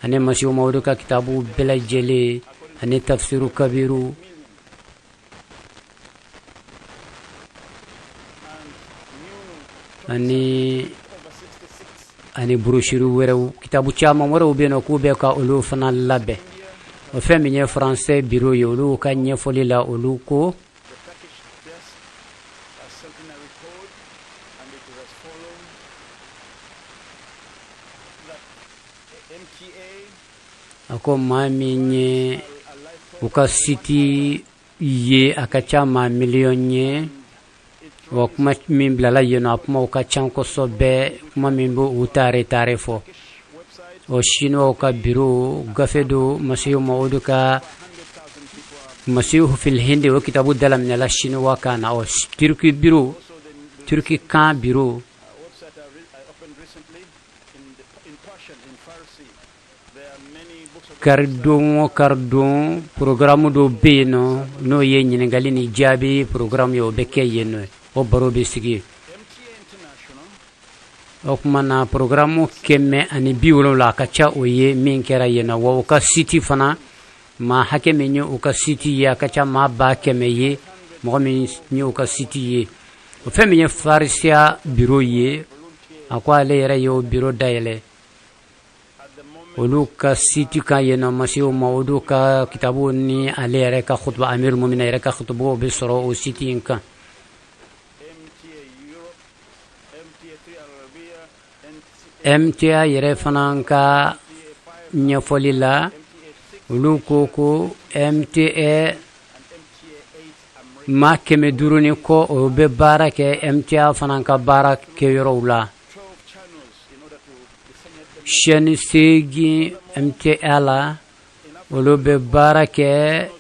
ane masiu mawdu ka kitabu bela jele ane tafsiru kabiru ani brochure wera kitabu chama wera ubeno kube ka olu fana labe o feminye français bureau yolu ka nyefoli la olu ko ako mami nye uka city ye akachama millionye wa kuma min blala yeno kuma uka chanko sobe kuma min bo utare tarefo o shino ka biro gafedo masiyo maudu ka masiyo fil hindi wa kitabu dalam nala shino wa kana o turki biro turki kan biro kardon programme do beno no ye nyingali ni jabi programme yo beke yeno o baro be sigi o kumana programme kemme ani biwolo la kacha o ye min kera yeno wo ka city fana ma hakeme nyo o ka city ya kacha ma ba keme ye mo min nyo ka city ye o femme farisia bureau ye akwa le yera yo bureau daile olu ka siti ka yena masiu maudu ka kitabu ni ale yere ka khutba amir mu'minin yere ka khutba be soro o siti inka MTA yere fananka nyafolila olu koko MTA ma keme duruni ko o be barake MTA fananka barake yorowla chaîne segi MTL olo be barake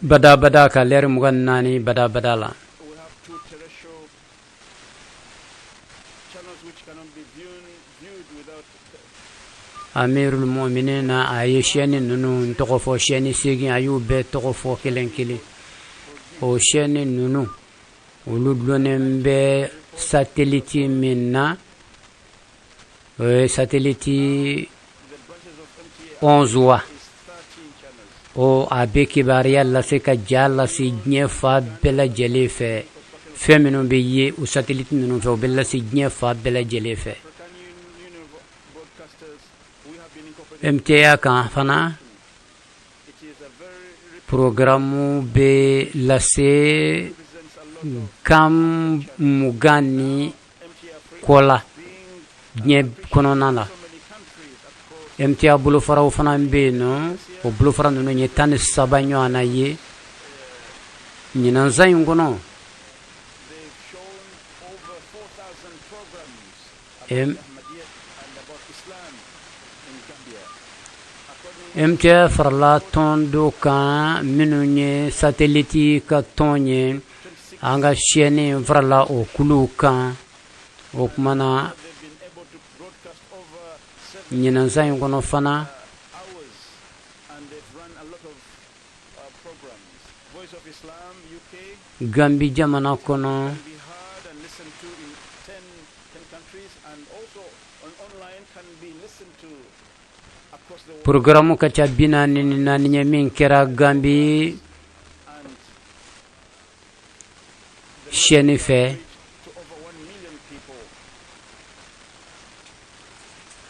bada ka ler mugannani bada la amirul mu'minin ay chaîne nunu tokofo chaîne segi ayu be tokofo kelen o chaîne nunu olu donembe satellite minna satellite 11 wa o abe kibaria la se ka jalla si nyefa bela jelefe femino be ye o satellite mino fe bela si nyefa bela jelefe MTA kan fana programme be la se kam mugani kola nye kono nana MTA bulu faraw fana be no o bulu fara no nye tan sabanyo anaye nyina zayin gono MTA farla tondo kan minu nye satellite ka tonye anga chaîne farla o kulu kan o kumana nyina zayin kono fana Gambi jamana kono programu kacha bina nani nyemin kera Gambi shenife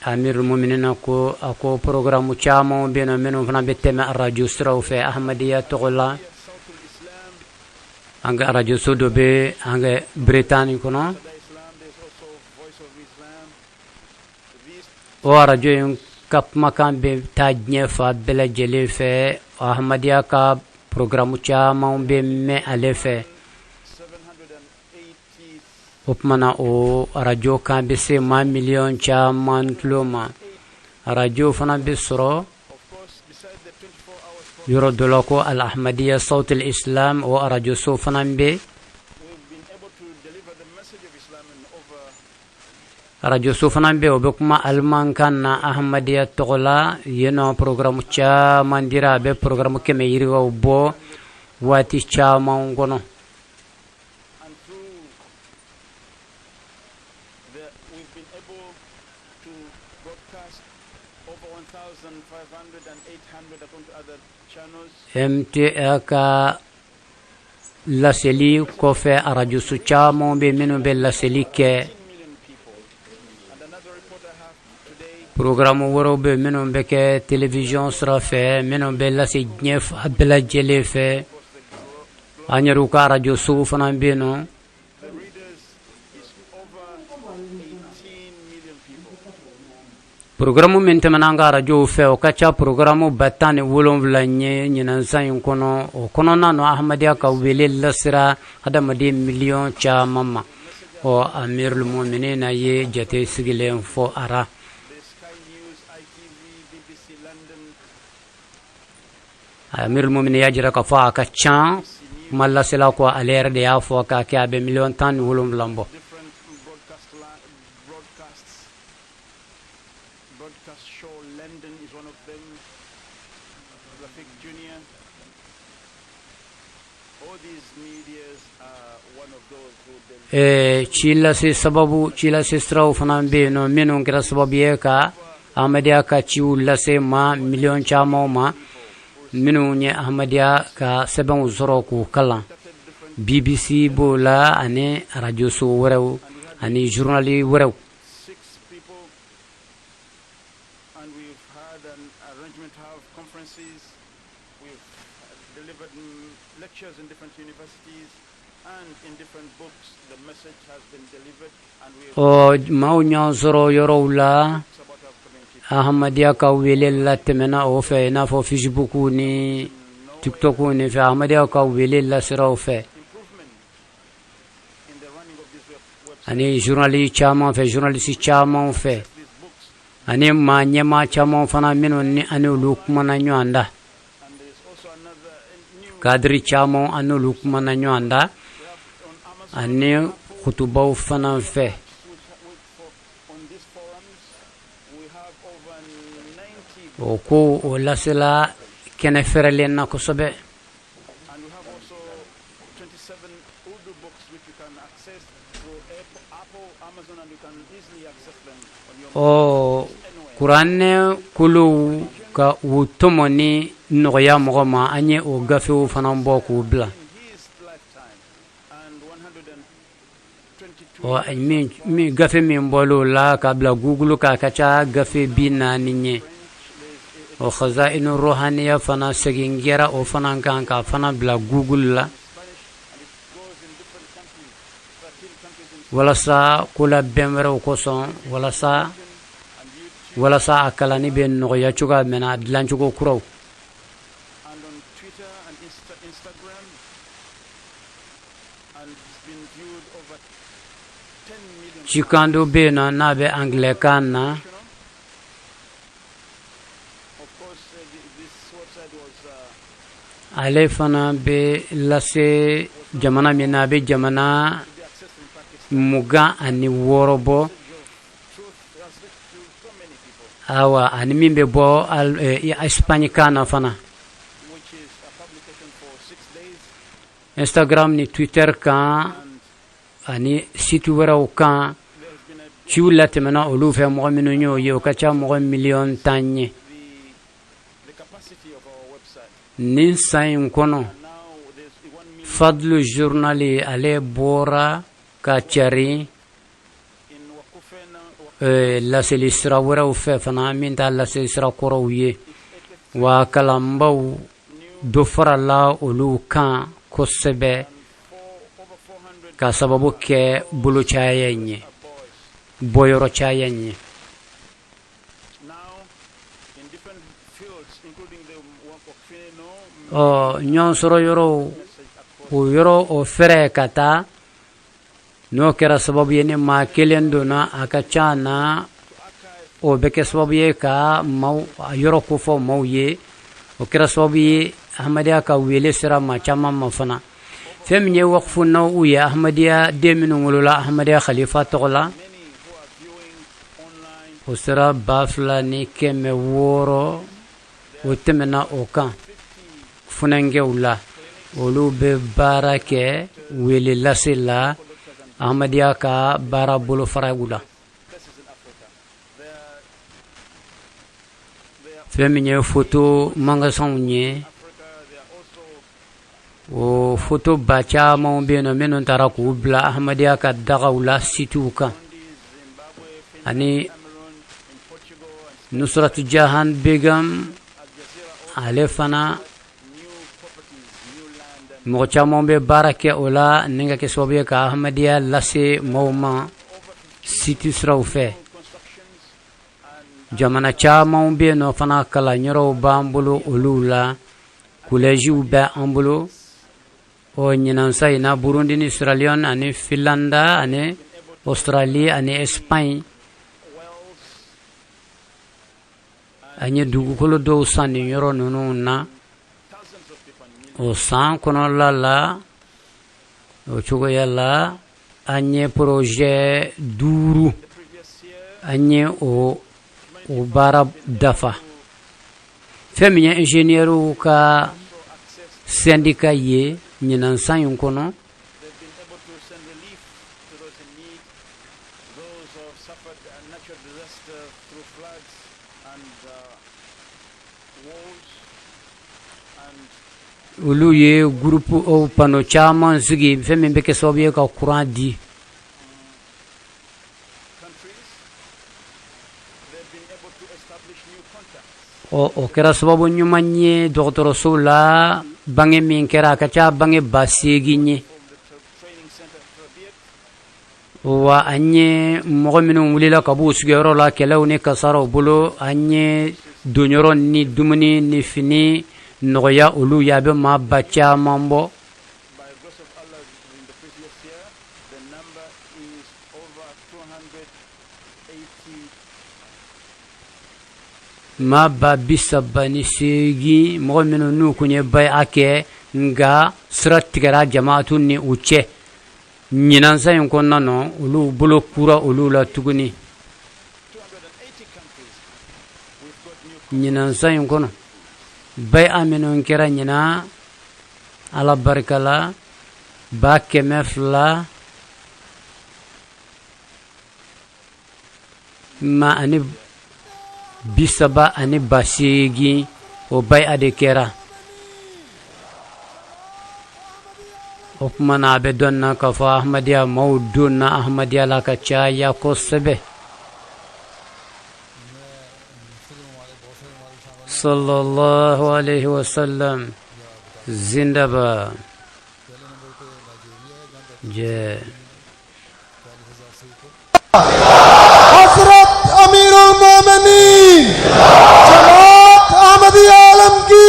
amir mu'minin ako programu chamo bina menu fana beteme radio straw fe ahmadiya togola anga radio sodo be anga Britannique kono o radio kap makan be tajne fa bela jele fe Ahmadiyya ka programu caman be mɛn ale fɛ o tumana o radio kan bɛ se maa miliyɔn caman tulo ma radio fana bɛ sɔrɔ yɔrɔ dɔ la ko al ahmadiyya sawt al islam o radio so fana bɛ radio so fana bɛ o bɛ kuma aliman kan na ahmadiyya tɔgɔ la yen programu caman dira a bɛ programu kɛmɛ yiriwaw bɔ waati caman kɔnɔ. MTA ka laseli kɔfɛ radio so caman bɛ minnu bɛ laseli kɛ programme wɛrɛw bɛ minnu bɛ kɛ télévision sira fɛ minnu bɛ lase diɲɛ fan bɛɛ lajɛlen fɛ an yɛrɛw ka radio so fana bɛ yen nɔ programme min tɛmɛna an ka radio fɛ o ka ca programme 17 ye ɲinan san in kɔnɔ o kɔnɔna na ahmadiyya ka wele lasira adamaden miliyɔn caman ma o amirul mu'minina ye jate sigilen fɔ ara amirul mu'minin ya jira ka fɔ a ka ca kuma lasela ko ale yɛrɛ de y'a fɔ k'a kɛ a bɛ miliyɔn 17 bɔ. ci lase siraw fana bɛ yen nɔ minnu kɛra sababu ye ka ahmadiyya ka ciw lase ma miliyɔn caman ma minnu ye ahmadiyya ka sɛbɛnw sɔrɔ k'u kalan BBC b'o la ani radio so wɛrɛw ani journali wɛrɛw. o maaw ɲɔgɔn sɔrɔ yɔrɔw la ahmadiyya ka wele la tɛmɛna o fɛ i n'a fɔ Facebook ni TikTok ni fɛ ahmadiyya ka wele la siraw fɛ ani journaliste caman fɛ ani maa ɲɛmaa caman fana minnu ni ani olu kumana ɲɔgɔn da kadiri caman ani olu kumana ɲɔgɔn da ani kutubaw fana fɛ. o ko o lasela kɛnɛ fɛrɛlen na kosɛbɛ. kuranɛ kolow ka u tɔmɔ ni nɔgɔya mɔgɔ ma an ye o gafew fana bɔ k'u bila. gafe min bɔl'o la k'a bila Google k'a ka ca gafe 40 ye. o khaza'inu ruhaniya fana segin kɛra o fana kan k'a fana bila Google la walasa ko labɛn wɛrɛw kosɔn walasa a kalanni bɛ nɔgɔya cogoya min na a dilancogo kuraw. cikan dɔ bɛ yen nɔ n'a bɛ anglɛkan na ale fana bɛ lase jamana min na a bɛ jamana 26 bɔ awa ani min bɛ bɔ Espagne kan na fana Instagram ni Twitter kan ani site wɛrɛw kan ciw latɛmɛna olu fɛ mɔgɔ minnu y'o ye o ka ca mɔgɔ miliyɔn 10 ye. nin san in kɔnɔ fadlu journali ale bɔra ka cari laseli sira wɛrɛw fɛ fana min t'a laseli sira kɔrɔw ye wa kalanbaw dɔ farala olu kan kosɛbɛ ka sababu kɛ bolocaya in ye bɔyɔrɔ caya in ye. ñon soro yoro o fere kata no kera sababu yene ma kelendo na akachana o beke sababu ye ka mau yoro ko fo mau ye o kera sababu ye ahmadiya ka wele sira ma chama mafana fem nye waqfu na u ya ahmadiya de minu ngulula ahmadiya khalifa tola o sira bafla ni keme woro o temena o kan funange ula olu be barake wele lasila ahmadiya ka bara bolo faragula feminye photo mangason nye o photo bacha mo be no menon tara ku bla ahmadiya ka dagawla situka ani nusrat jahan begam alefana mocha mo be barake ola ninga ke sobe ka ahmadiya lase mawma situ srawfe jamana chama be no fana kala nyoro bambulu ulula kuleji ba ambulo o nyinan sai na Burundi ni Sierra Leone ani Finlanda ani Australia ani Spain ani dugu kolo do sani nyoro nunu na o san kono la o chugo yalla anye projet duru anye o bara dafa femien ingénieur ka syndicat ye nyinan san kono ulu ye groupe o pano chaman sigi femin beke sobiye ka courant di o kera sababu nyumanye doktoro sula bange min kera kacha bange basegi nye wa anye mogo minu wulila kabu sugero la kelaw ne kasaro bulo anye donyoro ni dumuni ni fini noya ulu yabe ma bacha mambo ma ba bisabani segi mo minu nu kunye bay ake nga srat tigara jamaatun ni uche nyinan sayin konna no ulu bulo kura ulu la tuguni nyinan sayin kono bay aminu kera nyina ala barkala ba kemefla ma ani bisaba ani basigi o bay ade kera okmana be donna ka fa ahmadiya mauduna ahmadiya la ka chaya ko sebe sallallahu alaihi wasallam zindaba je हजरत अमीरुल मोमिनीन जमात अहमदी आलम की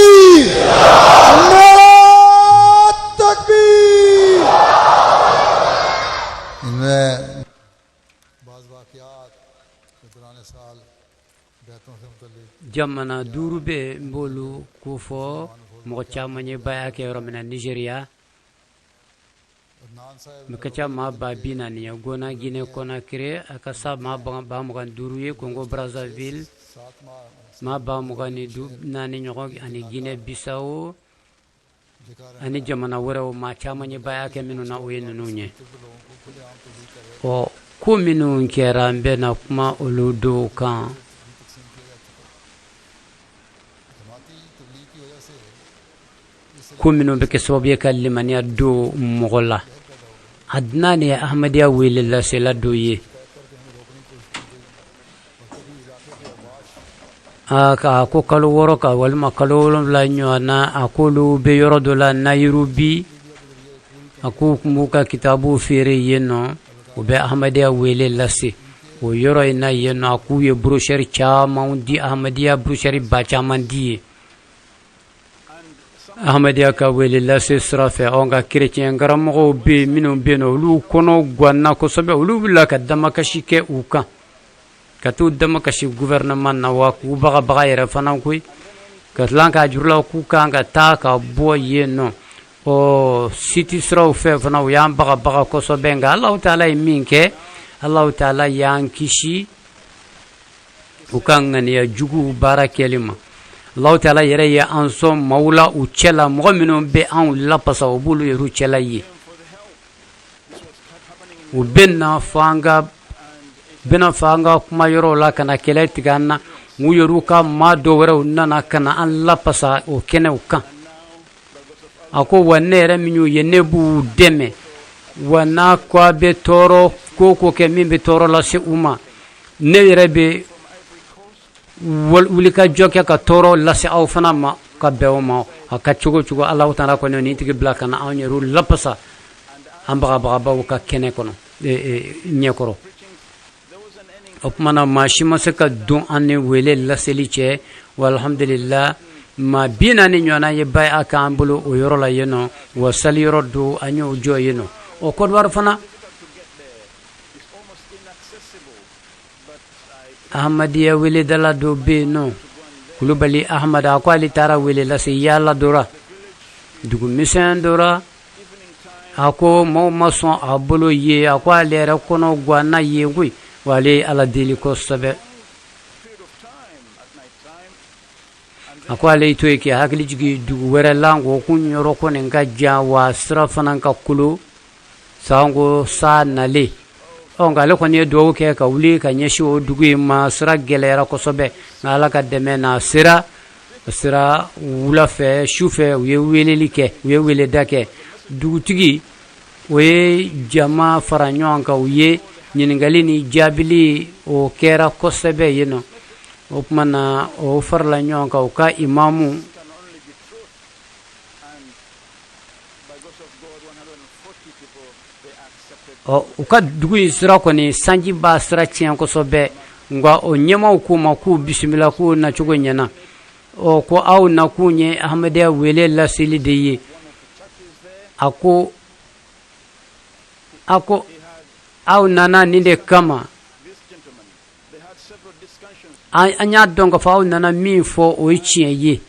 नारा तकबीर। इनमें बाज़ वाक़ियात दौरान साल बैतों से मुतल्लिक़ jamana durube mbolu kufo mo chamanye baya ke romena Nigeria makacha ma babina ni gona Guinée Conakry akasa ma ba mo kan duruye Congo Brazzaville ma ba mo kan du nani nyogo ani Guinée Bissau ani jamana woro ma chamanye baya ke minu na uye nunye o ku minu nkera mbe na kuma uludo kan ku minu be ke sobiye kalimani do mogola adnani ahmadiya wililla sela doye aka ko kalo woro ka walma kalo la nyona akulu be yoro do la Nairobi aku muka kitabu fere yeno o be ahmadiya wililla se o yoro ina yeno aku ye brochure cha maundi ahmadiya brochure ba cha mandi Ahmadiyya ka wele lase sira fɛ anw ka chrétien karamɔgɔw bɛ minnu bɛ yen nɔ olu kɔnɔ ganna kosɛbɛ olu wulila ka damakasi kɛ u kan ka t'u damakasi gouvernement na wa k'u bagabaga yɛrɛ fana koyi ka tila k'a jurula k'u kan ka taa ka bɔ yen nɔ ɔ siti siraw fɛ fana u y'an bagabaga kosɛbɛ nka Alahu Taala ye min kɛ Alahu Taala y'an kisi u ka ŋaniya jugu baara kɛli ma Alahu Taala yɛrɛ ye an sɔn maaw la u cɛla mɔgɔ minnu bɛ anw lapasa u b'olu yɛrɛ cɛla ye u bɛna fɔ an ka kuma yɔrɔw la ka na kɛlɛ tigɛ an na u yɛrɛ ka maa dɔ wɛrɛw nana ka na an lapasa o kɛnɛw kan a ko wa ne yɛrɛ min y'u ye ne b'u dɛmɛ wa n'a ko a bɛ tɔɔrɔ ko ko kɛ min bɛ tɔɔrɔ lase u ma ne yɛrɛ bɛ wuli ka jɔ kɛ ka tɔɔrɔ lase aw fana ma ka bɛn o ma a ka cogo cogo Alahu Taala kɔni nin tigi bila ka na anw yɛrɛ lapasa an bagabagabaw ka kɛnɛ kɔnɔ ɲɛkɔrɔ o tuma na maa si ma se ka don an ni wele laseli cɛ wa alhamdulillah maa 40 ɲɔgɔnna ye baya k'an bolo o yɔrɔ la yen nɔ wa sali yɔrɔ don an y'o jɔ yen nɔ o Côte d'Ivoire fana Ahmadiyya wele dala dɔ bɛ yen nɔ Kulubali Ahmad a ko ale taara wele lase yaala dɔ la dugu misɛn dɔ la a ko maaw ma sɔn a bolo ye a ko ale yɛrɛ kɔnɔ ganna yen koyi wa ale ye Ala deli kosɛbɛ a ko ale y'i to yen k'i hakili jigin dugu wɛrɛ la ko kun yɔrɔ kɔni ka jan wa sira fana ka kolo sanko sa nalen nka ale kɔni ye dugawu kɛ ka wuli ka ɲɛsin o dugu in ma sira gɛlɛyara kosɛbɛ nka Ala ka dɛmɛ na sera wula fɛ su fɛ u ye weleli kɛ u ye weleda kɛ dugutigi o ye jama fara ɲɔgɔn kan u ye ɲininkali ni jaabili o kɛra kosɛbɛ yen nɔ o tuma na o farala ɲɔgɔn kan u ka imamu u ka dugu in sira kɔni sanji b'a sira tiɲɛ kosɛbɛ nka o ɲɛmaw k'u ma k'u bisimila k'u nacogo ɲɛna ko aw nakun ye Ahmadiyya wele laseli de ye a ko aw nana nin de kama an y'a dɔn k'a fɔ aw nana min fɔ o ye tiɲɛ ye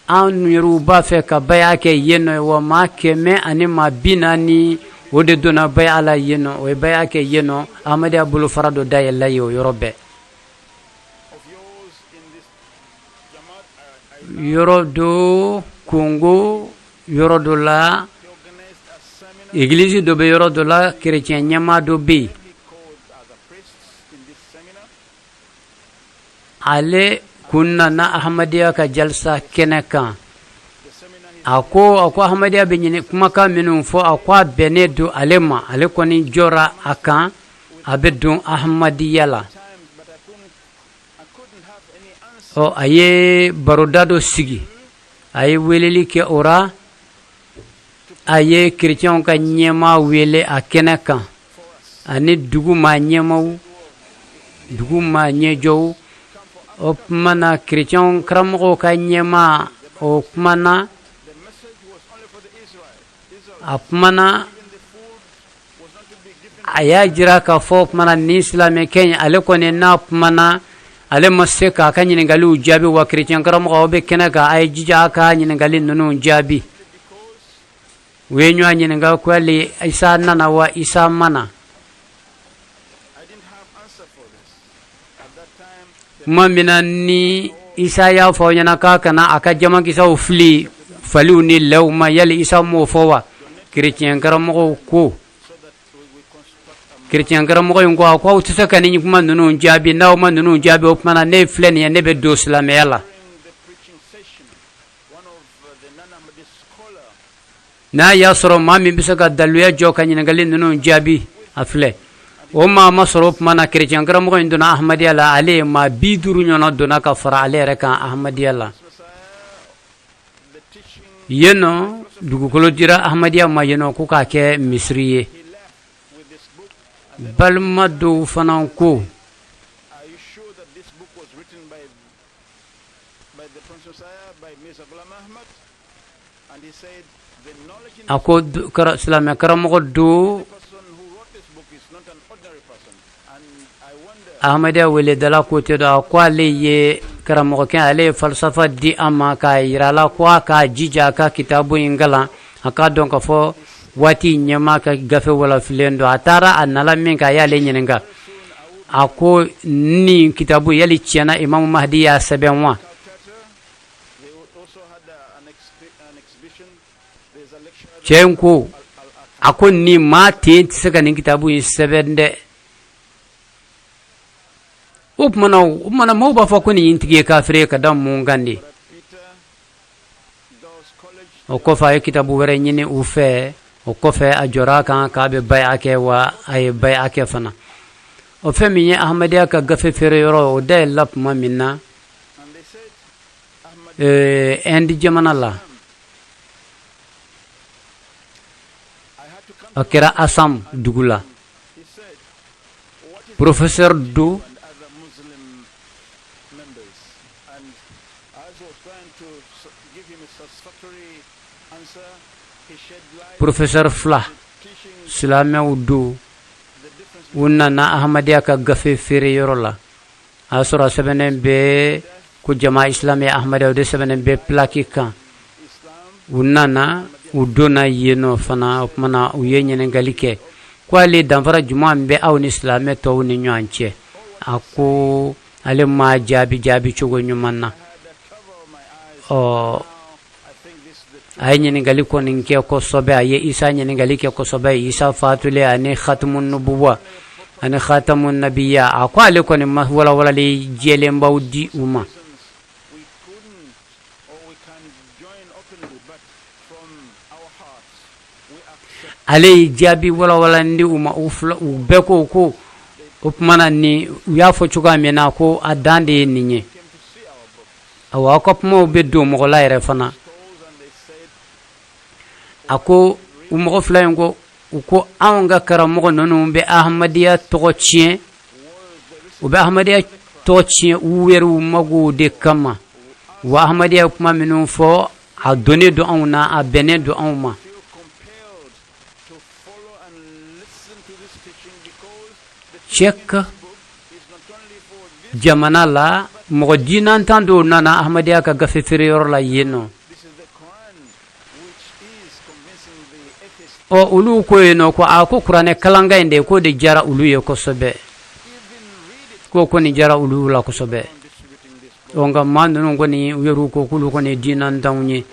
an yɛrɛw b'a fɛ ka baya kɛ yen nɔ wa maa 100 ani maa 40 o de donna baya la yen nɔ o ye baya kɛ yen nɔ Ahmadiyya bolofara dɔ dayɛlɛla ye o yɔrɔ bɛɛ yɔrɔ dɔ Congo yɔrɔ dɔ la église dɔ bɛ yɔrɔ dɔ la chrétien ɲɛmaa dɔ bɛ yen ale kun nana Ahmadiyya ka jalsa kɛnɛ kan a ko Ahmadiyya bɛ ɲini kumakan minnu fɔ a ko a bɛnnen don ale ma ale kɔni jɔra a kan a bɛ don Ahmadiyya la a ye baroda dɔ sigi a ye weleli kɛ o ra a ye chrétienw ka ɲɛmaa wele a kɛnɛ kan ani dugu maa ɲɛmaaw dugu maa ɲɛjɔw o tuma na chrétienw karamɔgɔw ka ɲɛmaa o tuma na a tuma na a y'a jira k'a fɔ o tuma na nin silamɛkɛ in ale kɔni n'a tuma na ale ma se k'a ka ɲininkaliw jaabi wa chrétien karamɔgɔw bɛ kɛnɛ kan a ye jija a ka ɲininkali ninnu jaabi u ye ɲɔgɔn ɲininka ko hali Isa nana wa Isa mana tuma min na ni Isa y'a fɔ aw ɲɛna k'a kana a ka jamakisɛw fili faliw ni lɛw ma yali Isa m'o fɔ wa chrétien karamɔgɔw ko chrétien karamɔgɔ in ko a ko aw tɛ se ka nin kuma ninnu jaabi n'aw ma ninnu jaabi o tuma na ne filɛ nin ye ne bɛ don silamɛya la n'a y'a sɔrɔ maa min bɛ se ka daluya jɔ ka ɲininkali ninnu jaabi a filɛ o maa ma sɔrɔ o tuma na chrétien karamɔgɔ in donna Ahmadiyya la ale ye maa 50 ɲɔgɔnna donna ka fara ale yɛrɛ kan Ahmadiyya la yen nɔ dugukolo dira Ahmadiyya ma yen nɔ ko k'a kɛ misiri ye balima dɔw fana ko ako silamɛ karamɔgɔ do ahmadiya wele dala kote do ako ale ye karamɔgɔ kɛ ale ye falsafa di an ma k'a yira la ko a k'a jija a ka kitabu in kalan a k'a dɔn k'a fɔ waati ɲɛma ka gafe walafilen do a taara a nala min k'a y'ale ɲininka a ko ni kitabu yali tiɲɛna imamu mahdi y'a sɛbɛn wa cɛ in ko a ko ni maa ten tɛ se ka nin kitabu in sɛbɛn dɛ o kumana maaw b'a fɔ ko nin tigi ye kafiri ye ka da mun kan de o kɔfɛ a ye kitabu wɛrɛ ɲini u fɛ o kɔfɛ a jɔra kan k'a bɛ baya kɛ wa a ye baya kɛ fana o fɛn min ye ahmadiya ka gafe feere yɔrɔ o dayɛlɛla tuma min na Inde jamana la a kɛra Assam dugu la professeur do professeur fila silamɛw do u nana ahmadiya ka gafe feere yɔrɔ la a y'a sɔrɔ a sɛbɛnnen bɛ ko jama islami ahmadiya o de sɛbɛnnen bɛ pilaki kan u nana u donna yen nɔ fana o kumana u ye ɲininkali kɛ ko ale danfara juman bɛ aw ni silamɛ tɔw ni ɲɔgɔn cɛ a ko ale ma jaabi cogo ɲuman na a ye ɲininkali kɔni kɛ kosɛbɛ a ye isa ɲininkali kɛ kosɛbɛ isa fatule ani khatamun nubuwa ani khatamun nabiya a ko ale kɔni ma walawalali jɛlenbaw di u ma ale ye jaabi walawalandi u ma u bɛɛ ko o kumana ni u y'a fɔ cogoya min na ko a dan de ye nin ye awa aw ka kumaw bɛ don mɔgɔ la yɛrɛ fana a ko u mɔgɔ fila in ko u ko anw ka karamɔgɔ ninnu bɛ ahmadiya tɔgɔ tiɲɛ u bɛ ahmadiya tɔgɔ tiɲɛ u yɛrɛw mago de kama wa ahmadiya kuma minnu fɔ a donnen don anw na a bɛnnen don anw ma cɛk jamana la mɔgɔ dinantan dɔw nana ahmadiya ka gafe feere yɔrɔ la yen nɔ olu ko yen nɔ ko a ko kuranɛ kalanka in de ko de jara olu ye kosɛbɛ ko nin jara olu la kosɛbɛ nka maa ninnu kɔni u yɛrɛw ko k'olu kɔni ye dinantanw ye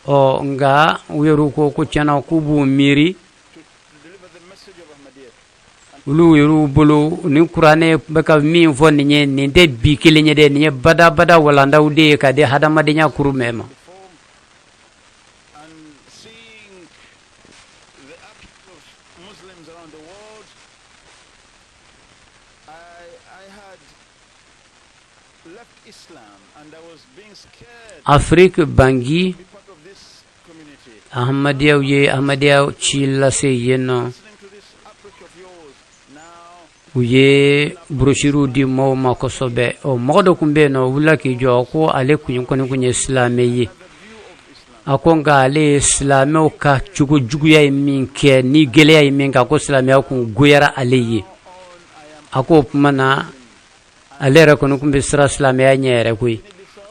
nka u yɛrɛw ko tiɲɛna k'u b'u miiri olu yɛrɛw bolo nin kuranɛ bɛ ka min fɔ nin ye nin tɛ bi kelen ye dɛ nin ye badabada walandaw de ye ka di hadamadenya kuru mɛn ma Afrique bangi ahmadiyaw ye ahmadiya ci lase yen nɔ u ye brochure di mɔgɔw ma kosɛbɛ mɔgɔ dɔ tun bɛ yen nɔ o wulila k'i jɔ ko ale kɔni kun ye silamɛ ye a ko nka ale ye silamɛw ka cogo juguya ye min kɛ ni gɛlɛya ye min kɛ ko silamɛya kun goyara ale ye a ko o tuma na ale yɛrɛ kɔni kun bɛ siran silamɛya ɲɛ yɛrɛ koyi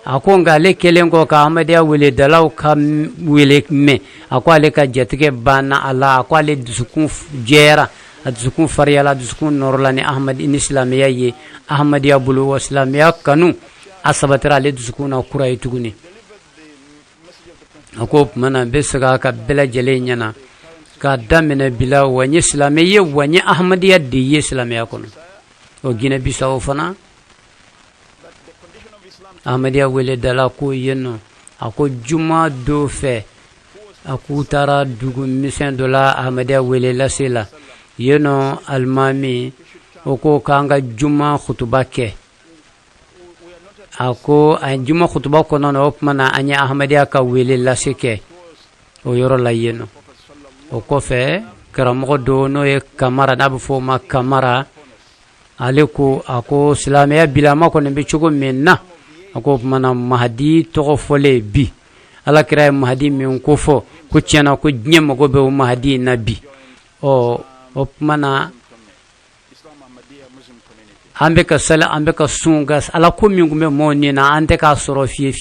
a ko nka ale kelen kɔ ka ahmadiya wele dalaw ka wele mɛn a ko ale ka jatigɛ banna a la a ko ale dusukun jɛra a dusukun fariyala a dusukun nɔrɔla ni silamɛya ye ahmadiya bolo wa silamɛya kanu a sabatira ale dusukun na kura ye tuguni a ko o tuma na n bɛ segin a ka bɛɛ lajɛlen ɲɛna k'a daminɛ bi la wa n ye silamɛ ye wa n ye ahmadiya de ye silamɛya kɔnɔ Guinée Bissau fana ahmadiya wele dala ko yen nɔ a ko juma dɔ fɛ a k'u taara dugu misɛn dɔ la ahmadiya wele lase la yen nɔ alimami o ko k'an ka juma khutuba kɛ a ko a juma khutuba kɔnɔ na o tuma na an ye ahmadiya ka wele lase kɛ o yɔrɔ la yen nɔ o kɔfɛ karamɔgɔ dɔ n'o ye kamara n'a bɛ fɔ o ma kamara ale ko a ko silamɛya bilama kɔni bɛ cogo min na a ko o tuma na mahadi tɔgɔ fɔlen bi ala kira mahdi min ko fo ko tiena ko nyema go be mahdi nabi o mana ambe ka sala ambe ka sungas ala ko min gume moni na ante ka soro fi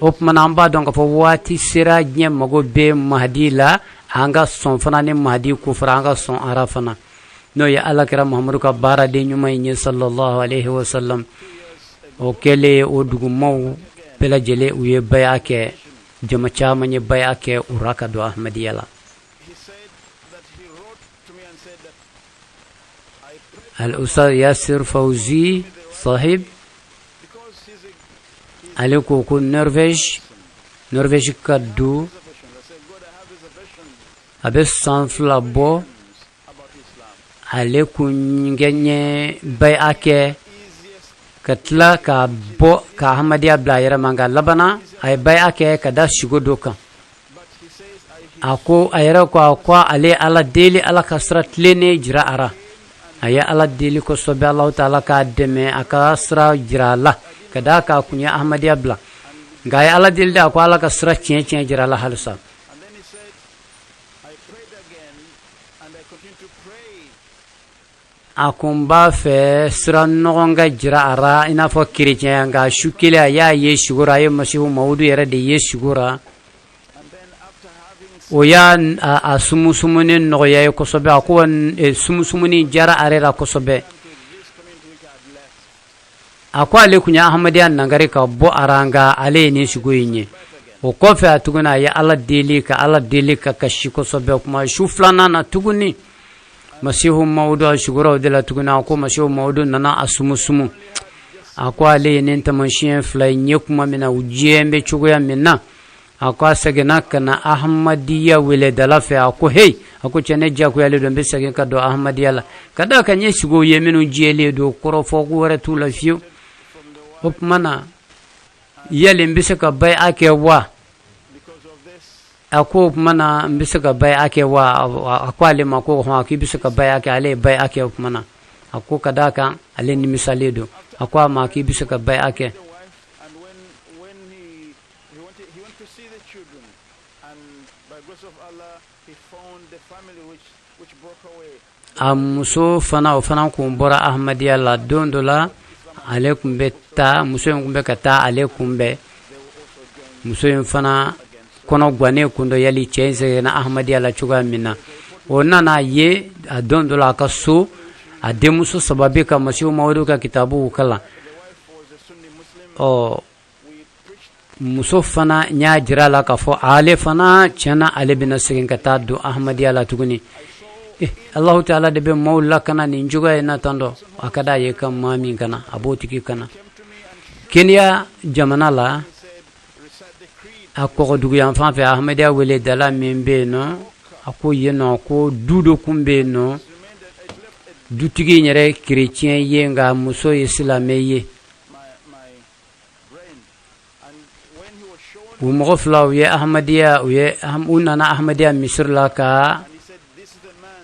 op mana amba donc fo wati sira nyema go be mahdi la anga son fana ne mahdi ko franga son arafana no ya ala kira muhammadu ka bara de nyuma yin sallallahu alaihi wasallam o kele o dugu maw bela jele u ye baya ke jama chama nye baya ke uraka do ahmadiyala al ustad yasir fawzi sahib aliko ko norvège kaddu abe sanfla bo ale kungenye bay ake katla ka bo ka ahmadiyya blayera manga labana ay bay ake kada shigo doka ako ayra ko akwa ale ala deli ala kasrat lene jira ara aya ala deli ko sobe allah taala ka deme akasra jira la kada ka kunya ahmadiyya bla gay ala deli da ko ala kasra chen jira la halsa akumba fe sira nogonga jira ara ina fo chrétien nga shukile ya yeshugura ye masihu maudu yere de yeshugura o ya asumusumuni nogoya ko sobe ko sumusumuni jara arera ko sobe akwa ale kunya ahmadiyan nangare ka bo aranga ale ni shugoyinye o ko fe atuguna ya ala deli ka kashi ko sobe kuma shuflana na tuguni masihu maudu shugura de la tuguna ko masihu maudu nana asumusumu akwa ale nen tamanshien flay nyekuma mina ujembe chugoya minna akwa sagena kana ahmadiyya wele dalafe ako hey ako chene jako yale do be sagen ka do ahmadiyya la kada ka nye shugo yemenu jele do korofo ko wara tula fiu op mana yale mbise ka bay ake wa ako mana mbise ka bay ake wa akwale mako ho akibise ka bay ake ale bay ake op mana ako kada ka ale ni misale do akwa ma akibise ka bay ake muso fana o fana ko bora ahmadiyya la dondola alaikum betta muso ngumbe kata alaikum be muso fana kono gwane kundo yali chenze na ahmadiyya la chuga minna onana ye dondola ka so ade muso sababe ka masiu mawdu ka kitabu kala o muso fana nya jira la ka fo ale fana chana ale bin sigin kata do ahmadiyya la tuguni Allah Ta'ala de be mawla kana ni njuga ina tando akada ye kam mami kana abotiki kana Kenya jamana la akko dugu yan fa fe ahmadiyya wele dala membe no akko yeno ko dudo kumbe no dutigi nyere chrétien ye nga muso islamé ye umo flaw ye ahmadiyya ye unana ahmadiyya misr la ka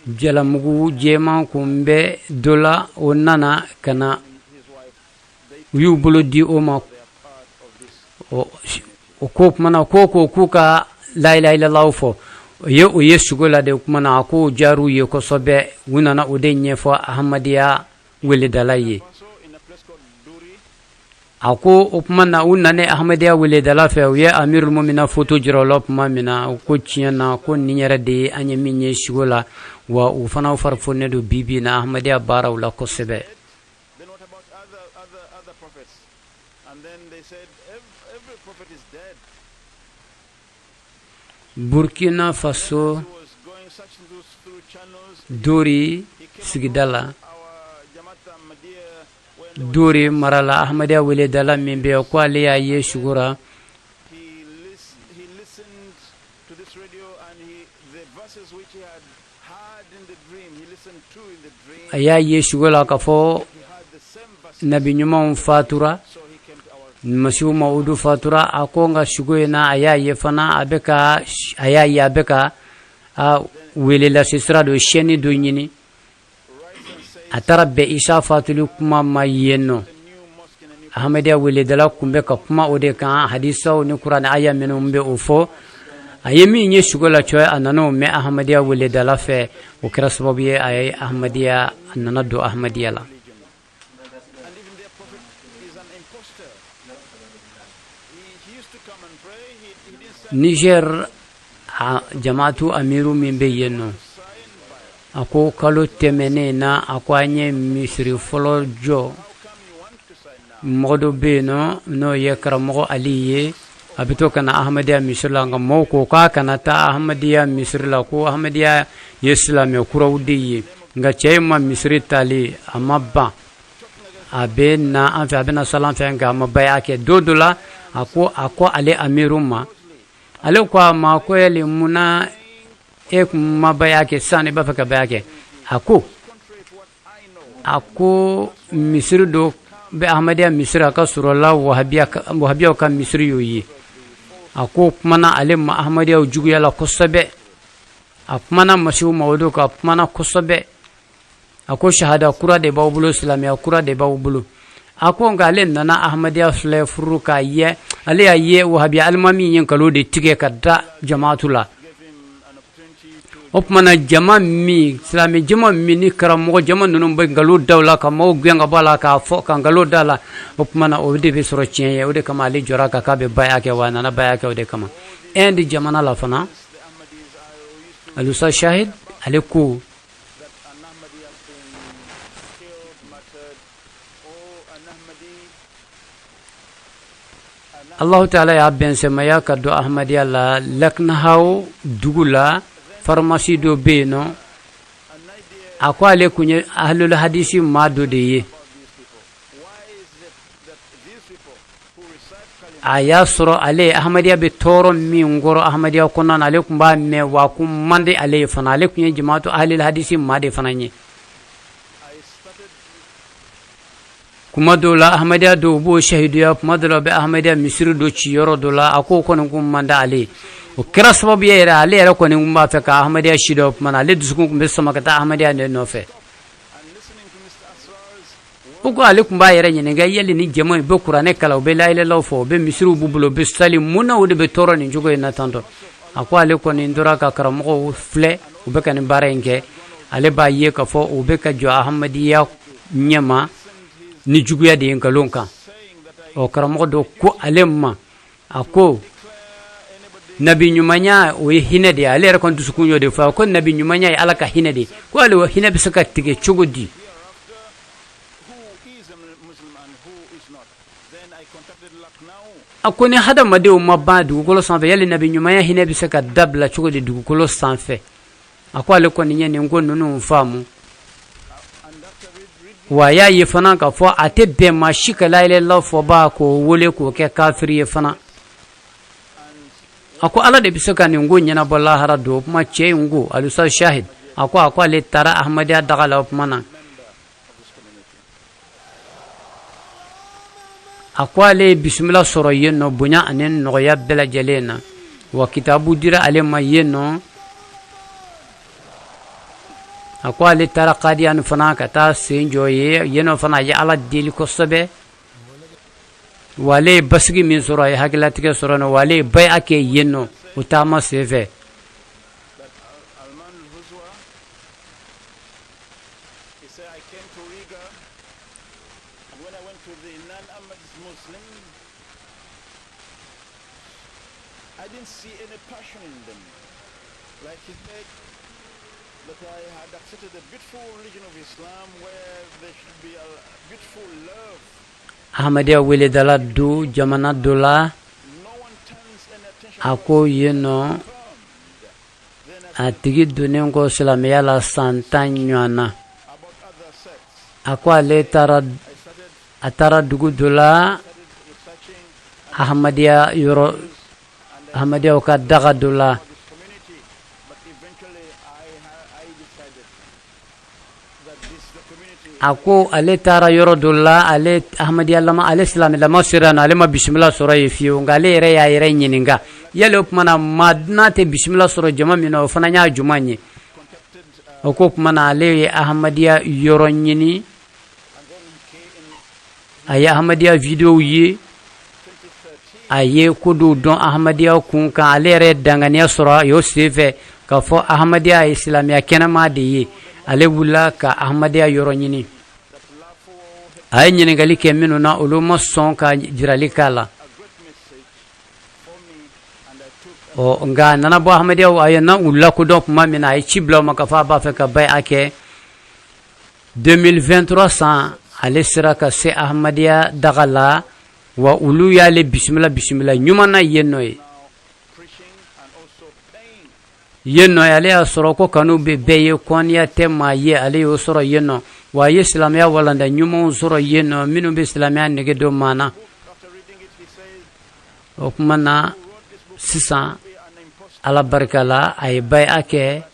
jalamugu jema kumbe dola onana kana yubulu di oma o kop mana koko kuka la ilaha illallah fo ye o yesugola de mana ko jaru ye ko sobe unana odenye fo ahmadiyya wele dalaye ako opmana unane ahmadiyya wele dala fe ye amirul mu'mina foto jirolop mamina ko tiena ko ninyara de anyeminye sugola wa ufana farfone do bibi na ahmadiyya bara wala ko sebe Burkina Faso dori sigidala dori marala ahmadiyya wele dala membe ko ale ya ye shugura aya ye shugula ka fo nabi nyuma fatura masiu maudu fatura akonga shugoena aya ye fana abeka aya ya beka a wele la sisra do sheni do nyini atarabe Aisha fatulu kuma mayeno ahmadiya wele dala kumbe ka kuma ode kan hadisa ni qur'an aya minum be ofo ayemi nye shugola choy anano me ahmadiya wele dala fe o kira sababu ye ay ahmadiya anana do ahmadiya la Niger jamaatu amiru min be yenno ako kalo temene na ako anye misri folo jo modo be no ye karamo aliye abito kana ahmadiya misri la ngamo ko ka kana ta ahmadiya misri la ko ahmadiya islam ya kurawdi nga cheyma misri tali amabba abena anfa abena salam fa nga mabaya ke dodula ako ale amiruma ale kwa ma ko yele muna e mabaya ke sane ba faka baya ke ako misri do be ahmadiya misri ka surala wahabiya ka misri yoyi ako mana ale ma ahmadiya jugu yala kosabe apmana mashu mawdu ka apmana kosabe ako shahada kura de bawbulo islamiya kura de bawbulo ako ngale nana ahmadiya sule furuka ye ale ye wahabiya almami yin kalo de tige kadda jamaatula opmana jama mi islami jama mi ni karamo jama nunum be ngalo dawla ka mo gwenga bala ka fo ka ngalo dala opmana o de be soro cien o de kama ali jora ka be baya ke wana na baya ke o de kama endi jamana la fana alusa shahid aliku Allah Ta'ala ya ben semaya ka do ahmadiya la laknahaw dugula pharmacie do beno akwa le kunye ahlul hadisi mado de ye aya soro ale ahmadiya be toro mi ngoro ahmadiya konan ale kumba me wa kum mande ale fana ale kunye jamaatu ahlul hadisi made fananye kuma dola ahmadiya do bo shahidiya kuma dola be ahmadiya misri do ci yoro dola ako kono kum manda ale o kira sababu yera ale era kono kum ba fe ka ahmadiya shido man ale dusukun kum be sama ka ta ahmadiya ne no fe uko ale kum ba yera nyene ga yeli ni jema be qur'ane kala be la ilaha illallah fo be misri bubulo be salim muna o de be toro ni jogo na tanto ako ale kono ndura ka karamo fle o be kan barenke ale ba ye ka fo o be ka jo ahmadiya nyama ni juguya de ngalonka o karamo do ko alemma ako nabi nyumanya o hinade ale kon du sukunyo de fa ko nabi nyumanya alaka hinade ko ale hinabe saka tige chugudi ako ne hada made o mabadu ko lo sanfe yale nabi nyumanya hinabe saka dabla chugudi du ko lo sanfe ako ale ko nyene ngonno no famu wa ya yi fana ka fo ate be ma shika la ile la fo ba ko wole ko ke kafiri fana ako ala de bisaka ni ngo nyana balla harado ma che ngo alusa shahid ako le tara ahmadiya dagala mana ako le bismillah soro yenno bunya anen no ya bela jalena wa kitabu dira ale ma yenno ako ale tara qadiyan fana ka ta senjo ye yeno fana ya ala dili ko sobe wale basgi min sura ya hakilati ke sura no wale bay ake yeno utama seve I didn't see any passion in them. Like he said, that I had accepted the beautiful religion of Islam where there should be a beautiful love. ahmadiya wele dala du jamana dola ako yeno atigi dunen ko silamiya la santanyana ako ale atara dugu dola ahmadiya yoro ahmadiya ka daga dola ako ale tara yoro dola ale ahmadiya lama ale islam lama sirana ale ma bismillah sura yifiyo ngale re ya ire nyininga yale opmana madna te bismillah sura jama mina ofana nya jumanye oko opmana ale ahmadiya yoro nyini aya ahmadiya video ye aye kudu don ahmadiya kun kan alere dangania sura yo seve ka fo ahmadiya islamiya kenama de ye ale wula ka ahmadiya yoro nyini ay nyini gali ke minu na uluma son ka jirali kala o nga nana bo ahmadiya ay na ulla ko donc mamina ay cibla maka fa ba fe ka bay ake 2023 san ale sira ka se ahmadiya dagala wa ulu yale bismillah nyumana yenno ale asoro ko kanu be beye konya tema ye ale yo soro yenno wa ye islamiya walanda nyumo soro yenno minu be islamiya nege do mana o kumana sisa ala barkala ay bay ake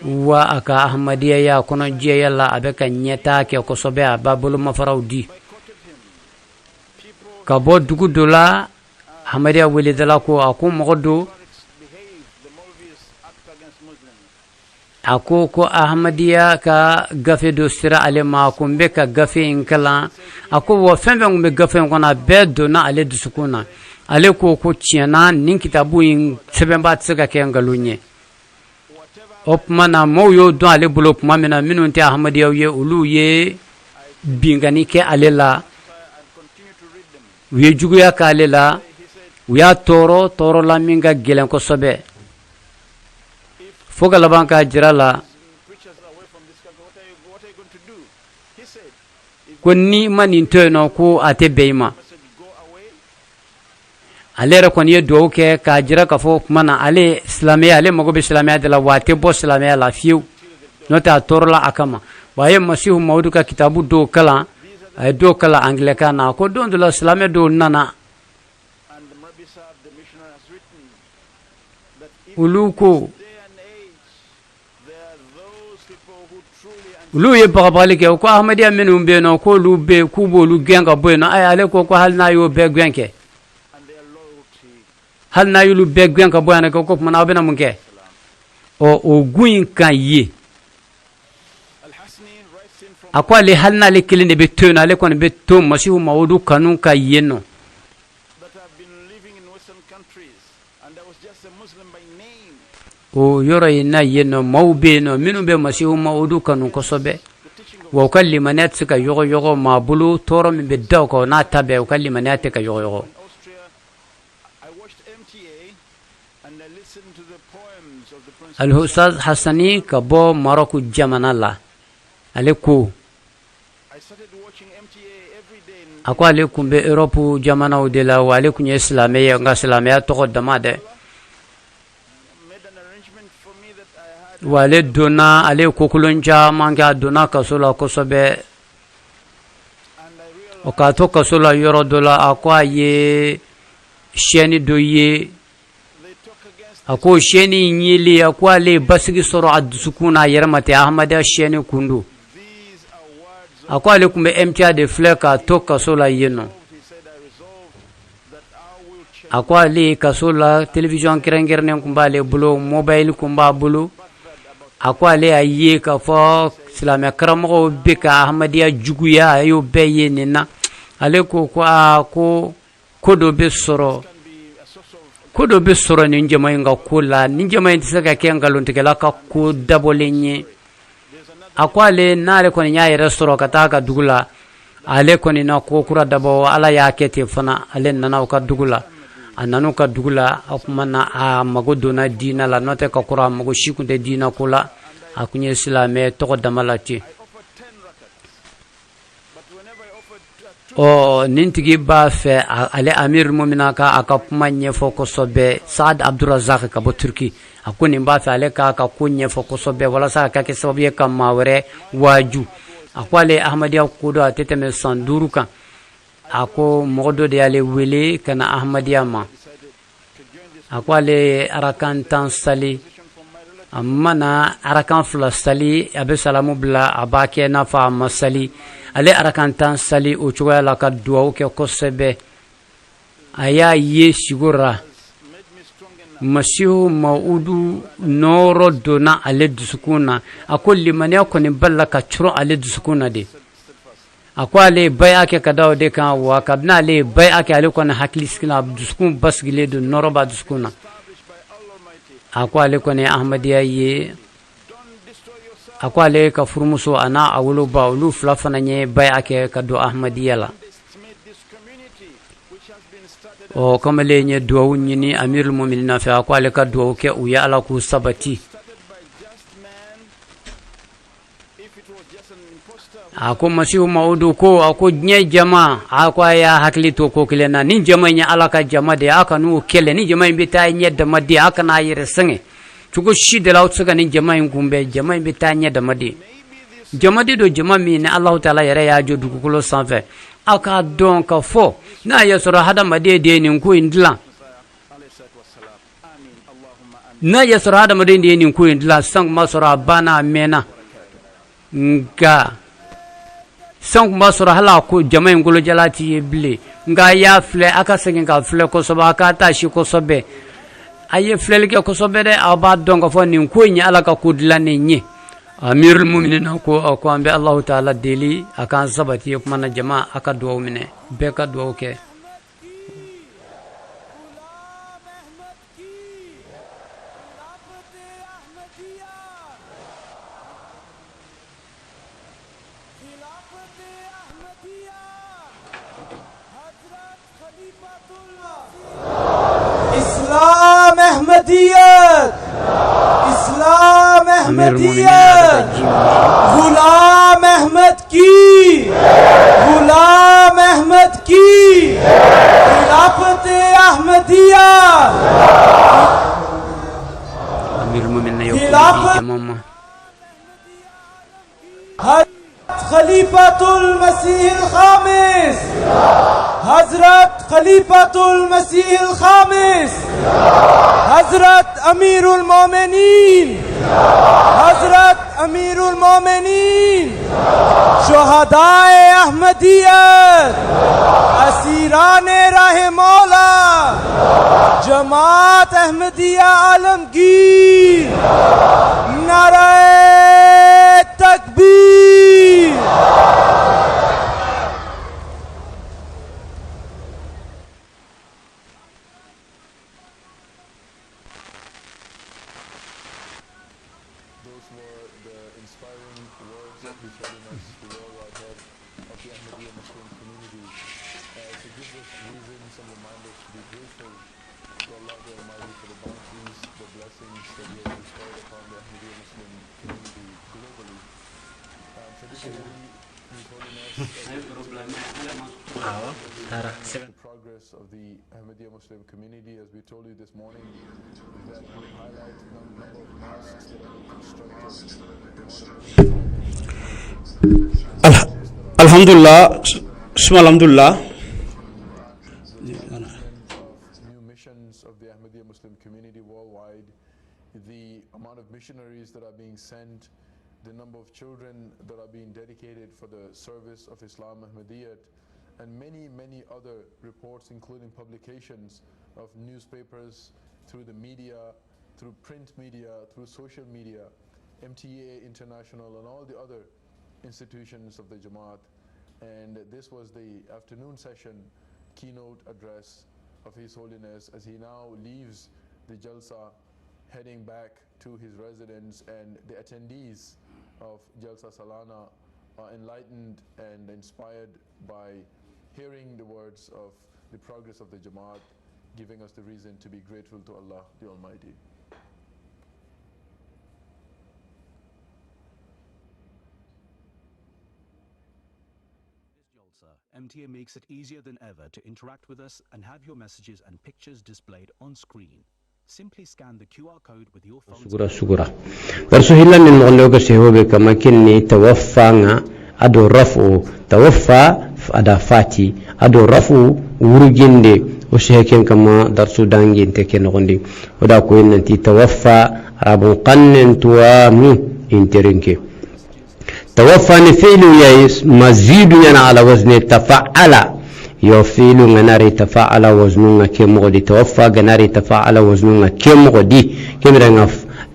wa aka ahmadiya ya kono je yalla abeka nyeta ke ko sobe ababulu mafarawdi ka bo dugu dola ahmadiya wele dala ko aku mogodo ako ko ahmadiya ka gafe do sira ale ma ko mbe ka gafe inkala ako wo fembe ngbe gafe ngona bedo na ale dusukuna ale ko ko tiena nin kitabu in sebemba tsega ke ngalunye opmana moyo do ale bulo pmamina minunte ahmadiya ye ulu ye bingani ke ale la wiye juguya ka ale la wiya toro la minga gelen ko sobe foga laban ka jira la ko ni mani tono ko ate beima alera kon ye do ke ka jira ka fo mana ale islamiya ale mago be islamiya de la wate bo islamiya la fiu nota torla akama waye masihu maudu ka kitabu do kala ay do kala anglikana ko don de la islamiya do nana uluko ulu ye bagabali ke ko ahmadiya minum be no ko lu be kubo lu genga boyno ay ale ko hal na yo be genke hal na yulu be genka boyana ko ko mana bena munke o guin kan yi akwa le hal na le kilinde be tona le kon be to masihu mawdu kanun ka yeno o yoro ina yeno mawbe no minu be masihu mawdu kanun ko sobe wa kallimanat suka yogo mabulu toro min be daw ko na tabe o kallimanat ka yogo الأستاذ حسني كبو ماروكو جمانالا عليكو أكو عليكم بإيروبو جمانا ودلا وعليكم إسلامية غا إسلامية تقدم ده وعلي دونا عليكو كلونجا مانجا دونا كسولا كسوبة وكاتو كسولا يورو دولا أكو أيه شيني دويه ako sheni nyili akwa le basigi soro adusukuna yermate ahmada sheni kundu akwa le kumbe mtia de fleka toka sola yeno akwa le kasola television kirengerne kumbale bulo mobile kumba bulo akwa le aye ka fo islamia karamo beka ahmadiya juguya ayo beye nena ale ko ko kodo be soro kodo be soro ni njema nga kula ni njema ntisaka kenga lontekela ka ko dabolenye akwale nare ko nya yere soro kataka dugula ale ko ni na ko kura dabo ala ya kete fana ale nana ka dugula ananu ka dugula akmana a magodo na dina la note ka kura mago shikunde dina kula akunye islame to damalati o nintigi ba fe ale amir mu'mina ka akapmanye foko sobe Saad Abdurazak ka bo Turki akuni ba fe ale ka kunye foko sobe wala sa ka ke sobe ka mawre waju akwale ahmadiya kudo ateteme sanduru kan ako modo de ale wele kana ahmadiya ma akwale arakan tan sali amana arakan fula sali abe salamu bla abake na fa masali ale arakantan sali o choya la ka duwa ke kosebe aya ye sigura masihu maudu noro dona ale dusukuna akolli mane ko ni balla ka churo ale dusukuna de akwa le baya ke kadaw de kan wa kabna le baya ke ale kona hakliskina duskun basgile do noroba duskuna akwa le kone ahmadiya ye akwa le ka furmuso ana awulu ba ulu flafana nye baya ke kado ahmadiya la o kamale nye duwa nyini amirul mu'minin fa akwa le ka duwa ke uya ala ku sabati ako masihu maudu ko ako nye jama ako ya hakli to ko kilena ni jama nya alaka jama de aka nu kele ni jama bita nye da madi aka na yire sange tugo shi de laut saga ni jama ngumbe jama bita nye da madi jama de do jama mi ne Allah taala yare ya jodu ko sanfe aka don ka fo na ya sura hada madi de ni ko indla na ya sura hada madi de ni ko indla sang masura bana mena nga sang masura hala ko jama'i ngolo jalati yeble nga ya fle aka sengin ka fle ko soba aka ta shi ko sobe aye fle ke ko sobe de aba donga fo ni ko nya ala ka kudlane nye amirul mu'minin ko ambe Allah taala deli aka sabati ko mana jama'a aka do mine be ka do ke इस्लाम अहमदियत इस्लाम अहमदियत गुलाम अहमद की गुलाम अहमद की खिलाफत Ahmadiyya amirul mu'minin yo mama खलीफतुल मसीह खामिस हजरत खलीफतुल मसीह खामिस हजरत अमीरुल मोमिनीन हजरत अमीरुल मोमिनीन शुहदाए अहमदियत असीराने राहे मौला जमात अहमदिया आलमगीर नाराए तकबीर The progress of the Ahmadiyya Muslim community, as we told you this morning, that we highlight the number of mosques that have been constructed. Alhamdulillah, alhamdulillah. New missions of the Ahmadiyya Muslim community worldwide, the amount of missionaries that are being sent, the number of children that are being dedicated for the service of Islam Ahmadiyyat, and many, many other reports, including publications of newspapers, through the media, through print media, through social media, MTA International, and all the other institutions of the Jamaat. And this was the afternoon session keynote address of His Holiness as he now leaves the Jalsa, heading back to his residence, and the attendees of Jalsa Salana are enlightened and inspired by hearing the words of the progress of the Jamaat, giving us the reason to be grateful to Allah the Almighty. MTA makes it easier than ever to interact with us and have your messages and pictures displayed on screen. Simply scan the QR code with your phone. sugura darsu hillan min mogondo sehobe kama kinni tawaffanga ado rafu tawaffa ada fati ado rafu wuruginde o sheken kama darsu dangi teke nogondi oda ko nanti tawaffa rabu qannen tuwamu interinke توفى فعل مزيد على وزن تفعل يفعل غناري تفعل وزنه كم غدي توفى غناري تفعل وزنه كم غدي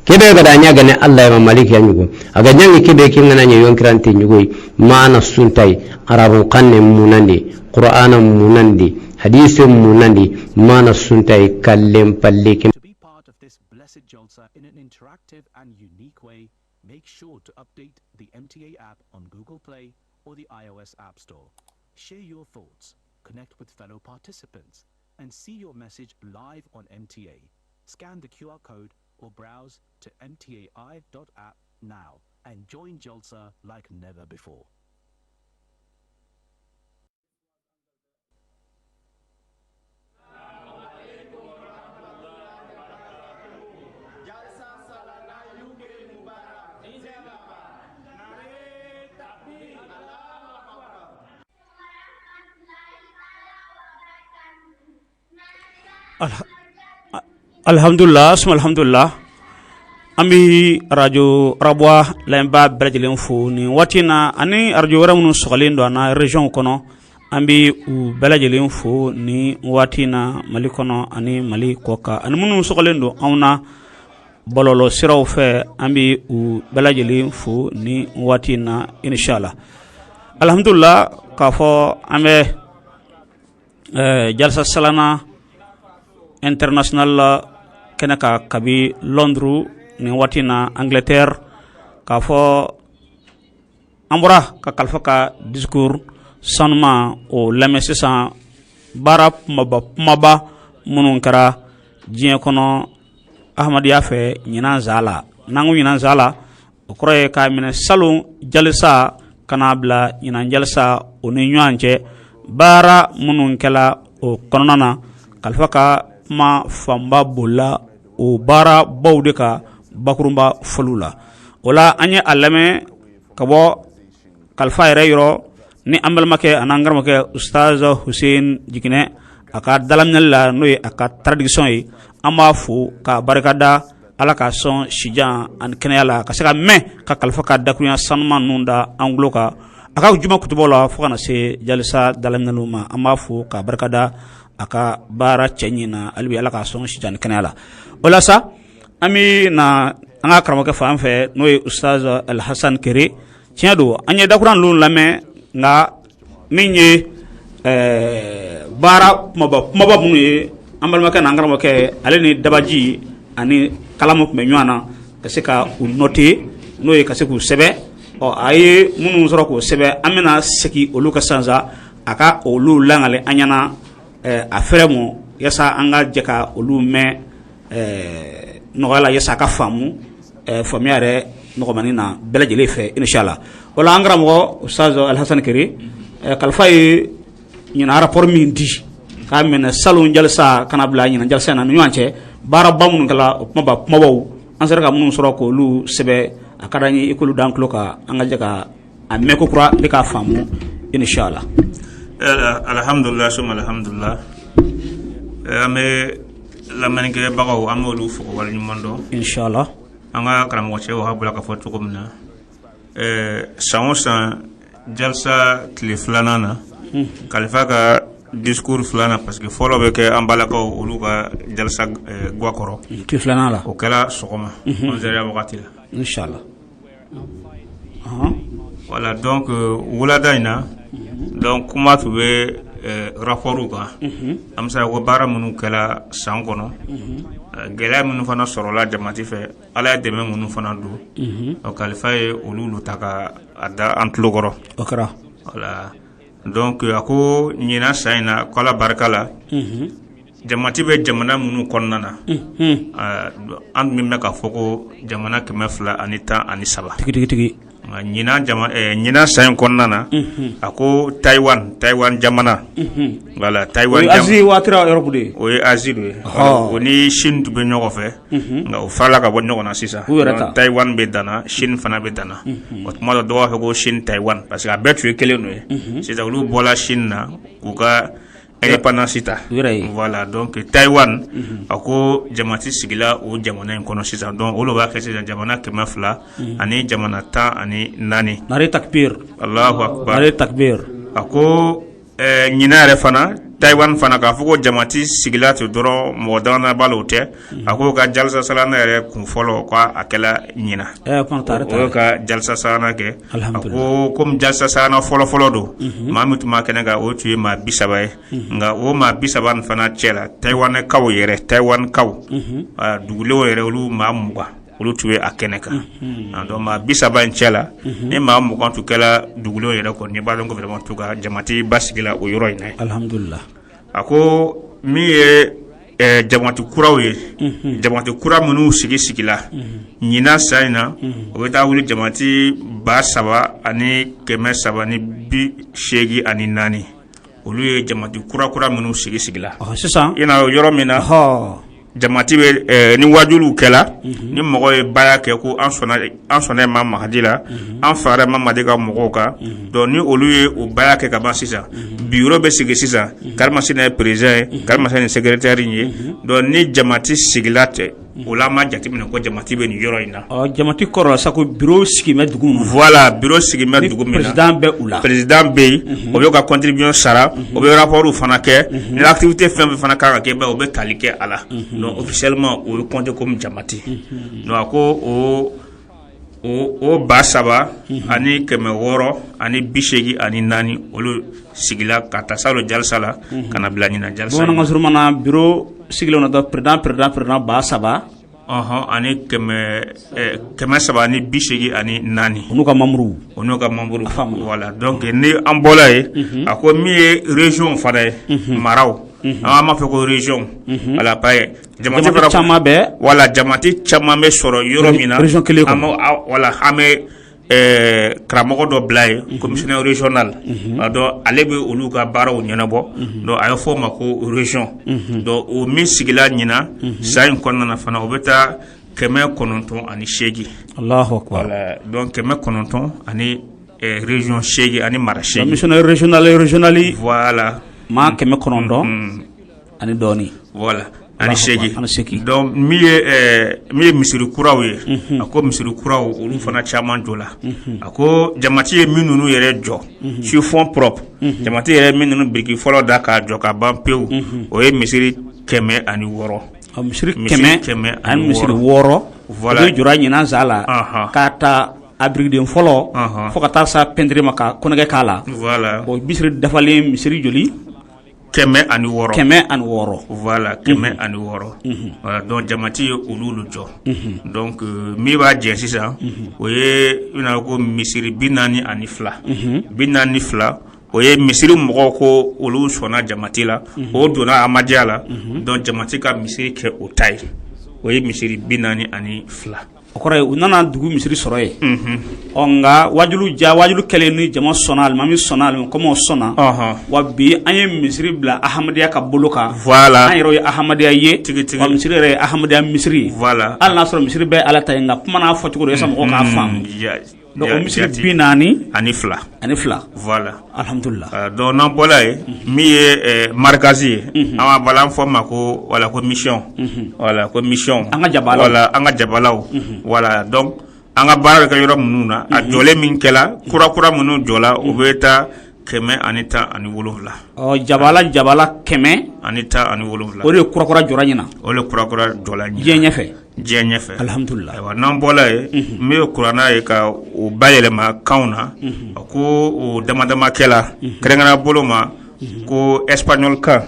kebe ga da nya ga ne Allah ya malik ya nyugo aga nyangi kebe kin ngana nya yonkranti nyugo mana suntai arabun qanne munandi qur'ana munandi hadith munandi mana suntai kallem palle kin. To be part of this blessed Jalsa in an interactive and unique way, make sure to update the MTA app on Google Play or the iOS App Store. Share your thoughts, connect with fellow participants, and see your message live on MTA. Scan the QR code or browse to mtai.app now and join Jalsa like never before. Alhamdulillah, alhamdulillah. Ami radio rabwa lemba brajelen fo ni watina ani radio ramunu sogalindo na region kono ambi u belajelen fo ni watina mali kono ani mali koka ani munu sogalindo awna bololo siraw fe ambi u belajelen fo ni watina inshallah. Alhamdulillah ka fo ambe jalsa salana international kenaka kabi Londres ni watina Angleterre ka fo ambura ka kalfa ka discours sanma o lamesisan barap maba munun kara jiye kono ahmadiya fe nyina zala nangu nyina zala o kroye ka mine salon jalsa kana bla nyina jalsa oni nyanje bara munun kala o konona kalfa ka ma famba bola o bara bawde ka bakurumba folula wala anya alame kabo kalfa yoro ni ambal make anangar make ustaz Hussein Jikine aka dalamnalla noy aka tradition yi amba fu ka barakada ala ka son shijan an kenela ka saka me ka kalfa ka dakunya sanman nunda anglo ka aka juma kutubola fu kana se jalsa dalamnaluma amba fu ka barakada aka bara chenyina albi ala ka son shijan kenela wala sa ami na anga karamo ke fam fe noy ustaz Al Hassan Kere tiado anya dakuran lun lame nga minye bara maba munye ambal maka na ngaramo ke aleni dabaji ani kalamu me nyana kaseka unote noy kaseku sebe o aye munu zoro ko sebe amina seki oluka sanza aka olu langale anyana afremo yasa anga jeka olu me nogala yasa ka famu famiare nogomanina belajele fe inshallah wala angramo ustaz Al Hassan Kere kalfay ñina rapport min di kamen salon jalsa kana bla ñina jalsa na ñuance bara bamun kala mabaw ansar ka mun soro ko lu sebe akadani ikulu danklo ka anga jaka ameko kura de ka famu inshallah. Alhamdulillah sum alhamdulillah ame la manike bagaw amolu fo wal ñu mondo inshallah anga karam wache o habula ka foto ko mna sansa jalsa tliflanana kalifa ka discours flana parce que folo be ke ambala ko uluga jalsa gwakoro tliflanala o kala sokoma on zera wakati inshallah voilà donc wula daina donc kuma to be rapport ka amsa ko bara munu kala sangono gela munu fana sorola jamati fe ala deme munu fana do o kalifa e olulu taka ada antlogoro okra voilà donc ako nyina saina kola barkala jamati be jamana munu konnana and mi meka foko jamana kemefla anita anisaba tigi nyina jama nyina sain konnana ako Taiwan jamana voilà Taiwan jamana Asie watra Europe de o Asie de oni Chine to be nyoko fe nga o fala ka bonno na sisa Taiwan be dana Chine fana be dana o tuma do wa ko Chine Taiwan parce que abetu kele no c'est ça lu bola Chine na ko ka indépendance voilà donc Taiwan ako jamati sigila o jamana en kono sisa donc o lo ba ke jamana ke mafla ani jamana ta ani nani nare takbir Allahu akbar nare takbir ako nyina refana Taiwan fana ka fuko jamati sigila to doro modana balote ako ka jalsa salana yere kun folo kwa akela nyina o ka jalsa salana ke ako kom jalsa salana folo do mamutu makene ga o tuye ma bisabaye nga o ma bisaban fana chela Taiwan kaw yere Taiwan kaw dugulo yere olu ma muga olu tuye akeneka ando ma bisaban chela ni ma muga to kala dugulo yere ko ni balon ko vraiment to ga jamati basigila o yoro ina alhamdulillah ako mi ye jamati kuraw ye jamati kura munu sigila nyina sayna o beta wuli jamati ba saba ani keme saba ni bi shegi ani nani olu ye jamati kura munu sigila sisan ina yoro mina jamati be ni wajulu kela ni mogo ye baya ke ko an sona ma mahadila an fara ma madiga mogo ka do ni olu ye o baya ke ka ba sisa bureau be sigi sisa kalma sina president kalma sina secrétaire ni do ni jamati sigilate ola ma jati mina ko jamati be ni yoro ina jamati koro sa ko bureau sigi me dugu mun voilà bureau sigi me dugu mina président be o be ka contribution sara o be rapport fana ke ni activité femme fana ka ke be o be talike ala non officiellement o compte comme jamati no ako o basaba ani keme woro ani bishegi ani nani olu sigila kata salo jalsala kana blani na jalsa bona ngazurmana bureau sigilo na do président basaba ani keme saba ani bishegi ani nani onu ka mamru voilà donc ni ambola ako mi région fada maraw ma fe ko région ala paye jamati chama be wala jamati chama me soro yoro mina wala ame kramogo do blay commissioner régional do alebe oluga baraw nyenabo do ayo fo mako région do o mi sigila nyina sayin konna fana obeta keme kononton ani shegi Allahu akbar wala donc keme kononton ani région shegi ani marashi commissioner régionali voilà ma keme konondo ani doni voilà ani shegi donc mi misiri kuraw ye ako misiri kuraw olu fana chaman jola ako jamati ye minunu yere jo sur fond propre jamati yere minunu biriki folo da ka jo ka bampew o ye misiri keme ani woro misiri keme ani misiri woro voilà jura nyina zala kata abrigden folo fo ka tar sa pendre maka konage kala voilà bo bisiri dafale misiri joli keme ani woro voilà keme ani woro voilà donc jamati ululu jo donc mi ba je sisa oye ina ko misiri binani ani fla oye misiri mogo ko ulu sona jamati la o dona amadiala donc jamati ka misiri ke otai oye misiri binani ani fla okore unana dugu misiri soroye onga wajulu kele ni jama sonal mami sonal comme sona wa bi anye misiri bla ahmadiya ka boloka voilà anyero ya ahmadiya ye wa misiri re ahmadiya misiri voilà al nasro misiri be ala tayenga kuma na fotugo re sam o ka fam donc misiri binani ani fla voilà alhamdulillah donc non bola mi markazi ama balam fo mako wala ko mission wala ko mission anga jabala wala anga jabalaw voilà donc anga bara ka yoro mununa a jole min kela kura munu jola o beta keme anita ani wolofla jabala keme anita ani wolofla o le kura jora nyina o le kura jola nyina je nyefe alhamdulillah wa nan bola me kurana ka o bayele ma kauna ko o dama kela krengana boloma ko espagnol ka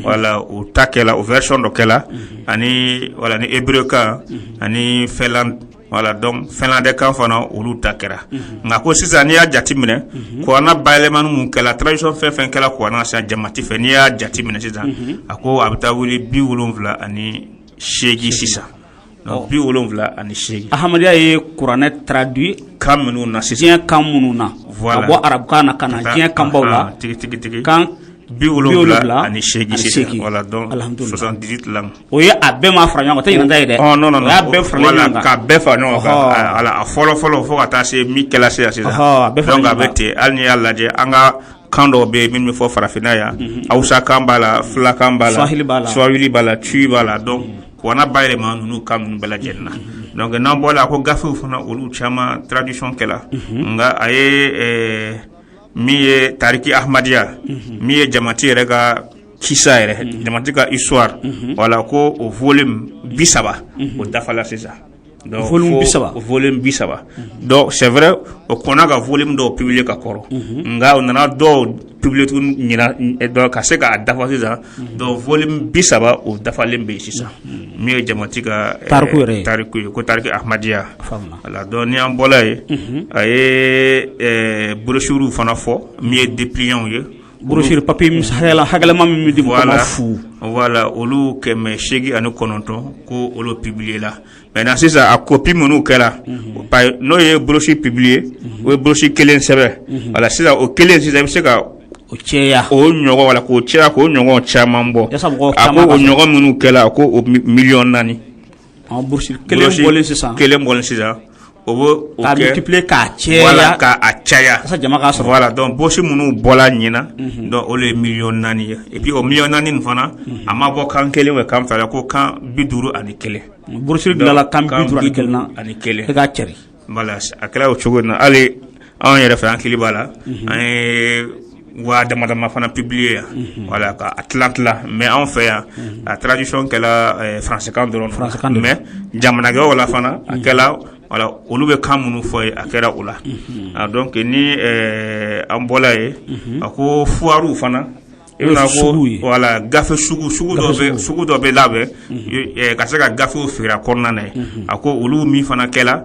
wala o takela o version do kela ani wala ni hébreu ka ani finland wala donc finlandais kan fana olu takera nga ko sisa ni ya jatimine ko na baylemanu mun kala tradition fe kala ko na sa jamati fe ni ya jatimine sisa ako abta wuli bi wolonvla ani shegi sisa donc bi wolonvla ani shegi ahmadiya ye qur'an traduit kamunu na sisa bien kamunu na voilà bo arab kana kana bien kambawla tigi kan bi wolonvla ani shegi sisa voilà donc 78 lang oye abbe ma franya ko tayina ndai de oh non abbe franya ka be fa no ala folo fo kata se mi kala se sisa donc abete alni yalla je anga kando be min mi fo farafina ya awsa kambala fla kambala swahili bala tu bala donc wana bayre ma nunu kam bela jenna donc nan bola ko gafu fona olu chama tradition kala nga aye mi tariki ahmadiya mi jamati rega kisa yɛrɛ jamati ka histoire wala ko o volume 30 o dafala sisan donc volume 30 donc c'est vrai o kɔnna ka volume dɔw publier ka kɔrɔ nga o nana dɔw publier tu ɲina donc ka se ka dafa sisan donc volume 30 o dafalen bɛ sisan min ye jamati ka tariku ye ko tariku ahmadiya voilà donc ni an bɔla ye a ye brochure fana fɔ min ye dépliant ye brochure papier hagalama min di voilà olu kɛmɛ 89 ko olu publier la maintenant sisan a copie minnu kɛra n'o ye brochure publier o ye brochure kelen sɛbɛn voilà sisan o kelen sisan i bɛ se ka o cɛya o ɲɔgɔn wala k'o cɛya k'o ɲɔgɔn caman bɔ a ko o ɲɔgɔn minnu kɛra a ko o miliyɔn 4 brochure kelen bɔlen sisan o bɛ ka multiplier k'a cɛya voilà k'a caya sa jama ka sɔrɔ voilà donc brochure minnu bɔla ɲina donc o le miliyɔn 4 ye et puis o miliyɔn 4 nin fana a ma bɔ kan kelen ou kan fila ko kan 51 brochure dilala kan 51 e ka cɛri voilà a kɛra o cogo na hali anw yɛrɛ fɛ an kili b'a la an ye wa dama fana publier yan voilà ka atla mais anw fɛ yan la traduction kɛla français-kan dɔrɔn mais jamanakɛ wala fana a kɛla voilà olu bɛ kan minnu fɔ ye a kɛra o la donc ni an bɔla ye a ko foire fana i bɛna ko voilà gafe sugu dɔ bɛ labɛn ka se ka gafew feere kɔnɔna na ye a ko olu min fana kɛla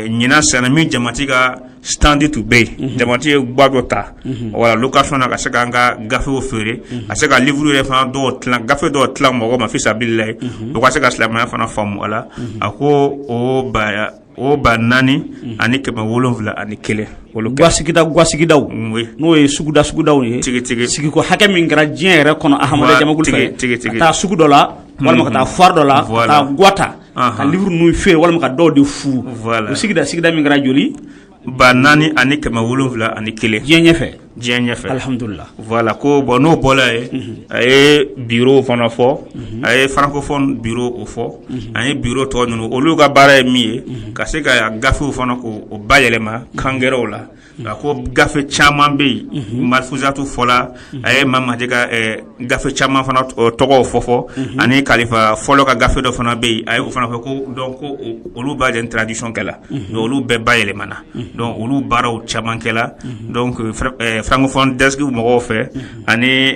ɲinan sɛnɛ min jamati ka standi tun bɛ yen jamati ye gwa dɔ ta voilà location na ka se k'an ka gafew feere ka se ka livre yɛrɛ fana dɔw tilan gafe dɔw tilan mɔgɔ ma fisabilila ye o ka se ka silamɛya fana faamu a la a ko o ba 4 ani 771 olu gwasigidaw n'o ye sugudaw ye sigi ko hakɛ min kɛra diɲɛ yɛrɛ kɔnɔ ahamadu jamakulu fɛ ka taa sugu dɔ la walima ka taa foire dɔ la ka taa gwata ka livre ninnu feere walima ka dɔw de fu o sigida min kɛra joli ba 4 ani 771 diɲɛ ɲɛfɛ alhamdulillah voilà ko bon n'o bɔla ye a ye bureau fana fɔ a ye francophone bureau o fɔ a ye bureau tɔ ninnu olu ka baara ye min ye ka se ka gafew fana k'o bayɛlɛma kan gɛrɛw la a ko gafe caman bɛ yen marifuzatu fɔla a ye mamadi ka gafe caman fana tɔgɔw fɔ ani kalifa fɔlɔ ka gafe dɔ fana bɛ yen a ye o fana fɔ ko donc ko olu b'a jɛ tradition kɛla donc olu bɛɛ bayɛlɛmana donc olu baaraw caman kɛla donc francophone desk mɔgɔw fɛ ani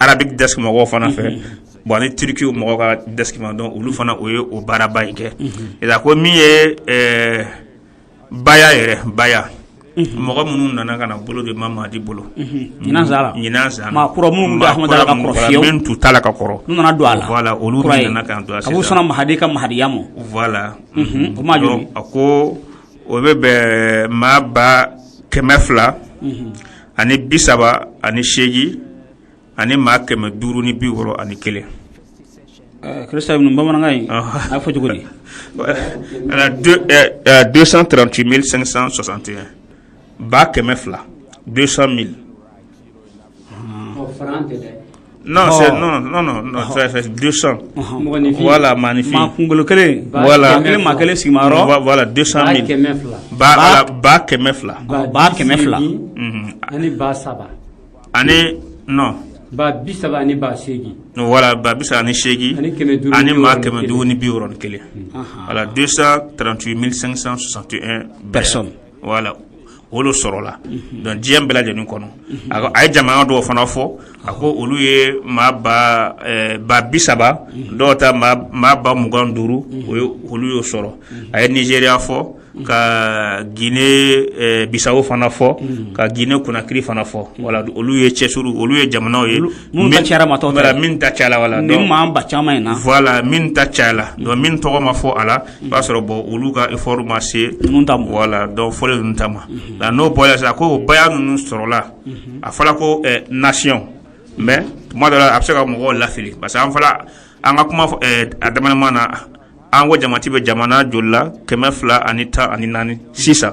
arabic desk mɔgɔw fana fɛ bon ani turki mɔgɔw ka desk ma donc olu fana o ye o baaraba in kɛ et ko min ye baya mɔgɔ minnu nana ka na bolo de mamadi bolo ɲinan zala ma kura minnu da ahmadu ka kɔrɔ fiyewu min tun t'a la ka kɔrɔ n'u nana don a la voilà olu nana ka don a sisan a b'u sɔnna mahadi ka mahadiya ma voilà o ma joli a ko o bɛ bɛn maa ba 200 ani 30 ani 8 ani maa 561 ani 1 Christa ibn bamanangai a fɔ cogo di 238 561 ba 200 200 000 non c'est non c'est 200 voilà magnifique ma kungolo kelen voilà ma kelen sigimaro voilà 200 000 ba 200 ani ba 7 ani non ba 30 ani ba 8 voilà ba 30 ani 8 ani ma 561 voilà 238 561 personnes voilà olu sɔrɔla donc diɲɛ bɛɛ lajɛlen kɔnɔ a ye jamana dɔw fana fɔ a ko olu ye maa ba 30 dɔw ta maa ba 25 olu y'o sɔrɔ a ye Nigeria fɔ ka Guinée Bissau fana fɔ ka Guinée Conakry fana fɔ voilà olu ye cɛsuru olu ye jamanaw ye min ta cayara ma tɔw voilà min ta cayala voilà donc maa ba caman in na voilà min ta cayala donc min tɔgɔ ma fɔ a la i b'a sɔrɔ bon olu ka effort ma se voilà donc fɔlen ninnu ta ma n'o bɔra sisan ko o baya ninnu sɔrɔla a fɔra ko nation mais tuma dɔ la a bɛ se ka mɔgɔw lafili parce que an fɔla an ka kuma a daminɛma na an ko jamati bɛ jamana joli la 210 ani 4 sisan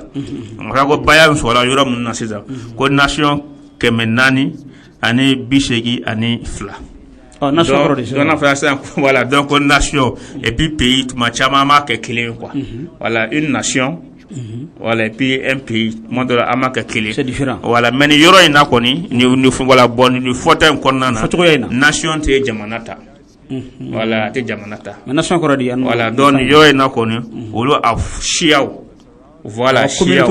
an fɔra ko baya min sɔrɔla yɔrɔ minnu na sisan ko nation 400 ani 82 ani 2 nation kɔrɔ de sɔrɔ donc fɔra sisan voilà donc nation et puis pays tuma caman b'a kɛ kelen quoi voilà une nation Voilà, et puis un pays, moi de la Amaka Kili. C'est différent. Voilà, mais il y aura une akoni, nous voilà bon, nous faut un konana. Nation te jamanata. Voilà, te jamanata. Mais nation koradi. Voilà, donc il y aura une akoni, ou le chiao. Voilà,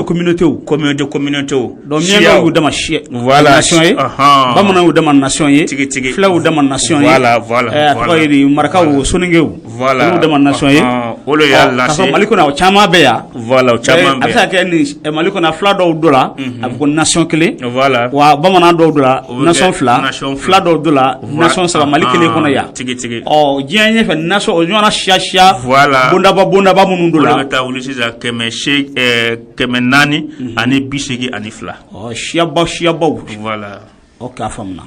communauté. Donc mianga ou dama chia. Voilà, nation ye. Bamana ou dama nation ye. Fla ou dama nation ye. Voilà, voilà. Quoi il maraka ou soninge ou. Voilà. Ou dama nation ye. Olo ya lasi. Maliko na chama beya. Voilà, chama beya. Asa ke ni maliko na fla do dola. Abko nation clé. Voilà. Wa bamana do dola. Nation fla. Fla do dola. Nation saba malikele kono ya. Oh, jianye fa nation o nyona shia. Voilà. Bonda ba munu dola. Olo ta ulisi za keme sheik keme nani ani bisegi ani fla. Oh, shiaba. Voilà. Ok, afamna.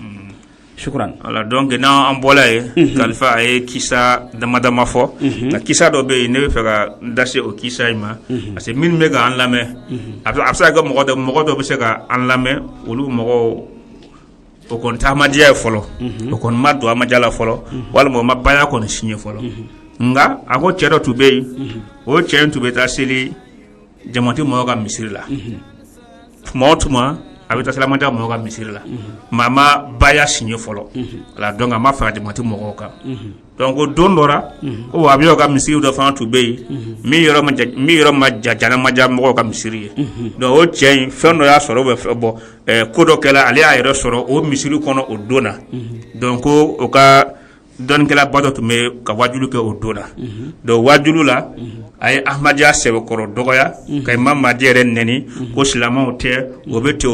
Shukran. Voilà, donc na ambolaye kalfa ay kisa dama fo. Na kisa do be ne fera dase o kisa ima. Parce que min mega an lame. Absa ga mo do be se ga an lame olu mo o kon tamadia folo. O kon maddo amajala folo. Wala mo mabaya kon signé folo. Nga ako chedo to be o chen to be taseli jamati mo ga misiri la motuma abita salamanda mo ga misiri la mama baya signé folo la donc ma fa jamati mo ka donc don dora o wa biyo ga misiri do fa to be mi yoro ma jana ma jam mo ga misiri donc o chen fendo ya soro bo kodo kala ali a yoro soro o misiri kono o dona donc o ka don kala bado to me ka wajulu ke o dona do wajulu la ay ahmadia sebe koro dogoya kay mamma diere neni ko silama o te obete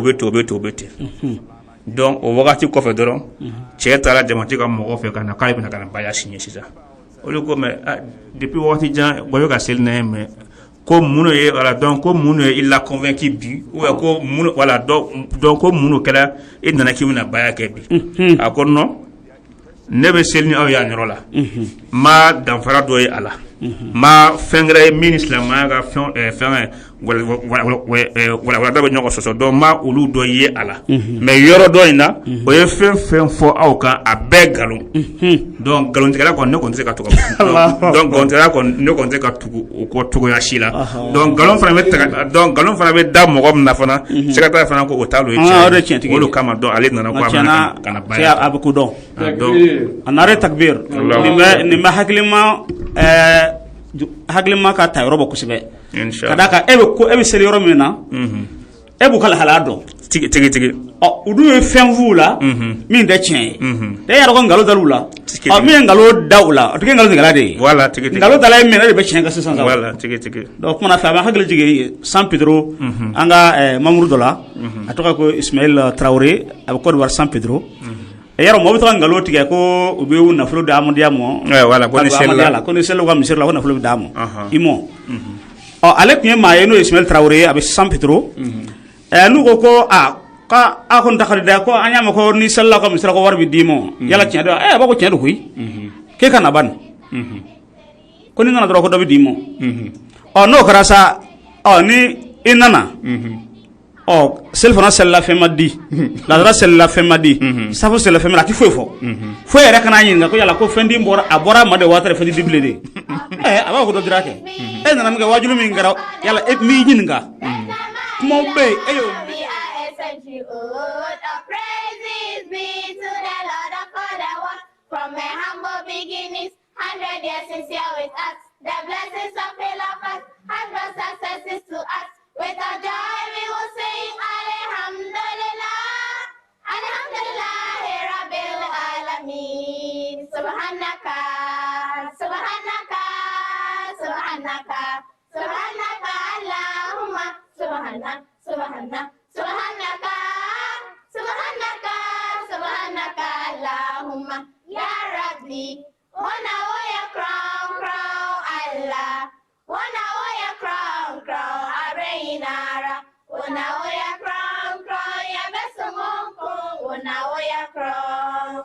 donc o wakati ko fe doron chetara jamati ka mo fe kana kay bina kana baya signé sisa o le ko me depuis wakati jan boyo ka selna me ko muno ye wala donc ko muno il l'a convaincu bi ou ko muno wala donc ko muno kala e nana ki wona baya ke bi akon non nebe selni aw ya nyorola ma dan fara do ye ala ma fengre ministre ma ga fen wala da nyoko soso do ma ulu do ye ala mais yoro do ina o ye fen fo aw kan a be galon donc galon tigala kon ne kon se ka to donc gon tigala kon ne kon se ka tugu ko tugu ya shila donc galon fana be da mo gom na fana se ka ta fana ko o talo e o lo kama do ale nana ko kana ba ya abuku don anare takbir ni ma haklima ka ta yoro boko sibe inshallah kadaka ebe seli yoro mina ebu kala halado tigi o udu e fenvula min de chien de yaro ngalo dalula o min ngalo dawla o tigi ngalo ngalade voilà tigi ngalo dalay min de be chien ga sisan voilà tigi do kuma na fa ma hakli jigi San Pedro anga Mamoudou Dola atoka ko Ismaël Traoré ab ko war San Pedro yaro mo bitan ngalo tige ko ube na fulu da amondia mo wala ko ni sella ko ni sella ko misir la ko na fulu da mo imo o ale kunye maye no Ismaël Traoré abe San Pedro nu ko ka akon takari da ko anya ko ni sella ko misir ko warbi dimo yala tiado ba ko tiado kuy ke kana ban ko ni ngana do ko do dimo o no karasa o ni inana oh selfona sella femadi la dra sella femadi safo sella femadi fo fo era kana nyinga ko yala ko fendi mbora abora made water fendi diblede aba ko do drake na mi ga wajulu mi ngara yala mi nyinga mo be ayo from my humble beginnings 100 years since you're with us the blessings of us has brought successes to us. With our joy we will sing Alhamdulillah, Alhamdulillah, Rabbil Alameen. Subhanaka, Subhanaka, Subhanaka, Subhanaka, Allahumma, Subhanaka, Subhanaka, Subhanaka, Subhanaka, Allahumma, Ya Rabbi, Wana ya crown, Allah. Wana oya crown areinara. Wana oya crown ya besumunku. Wana oya crown.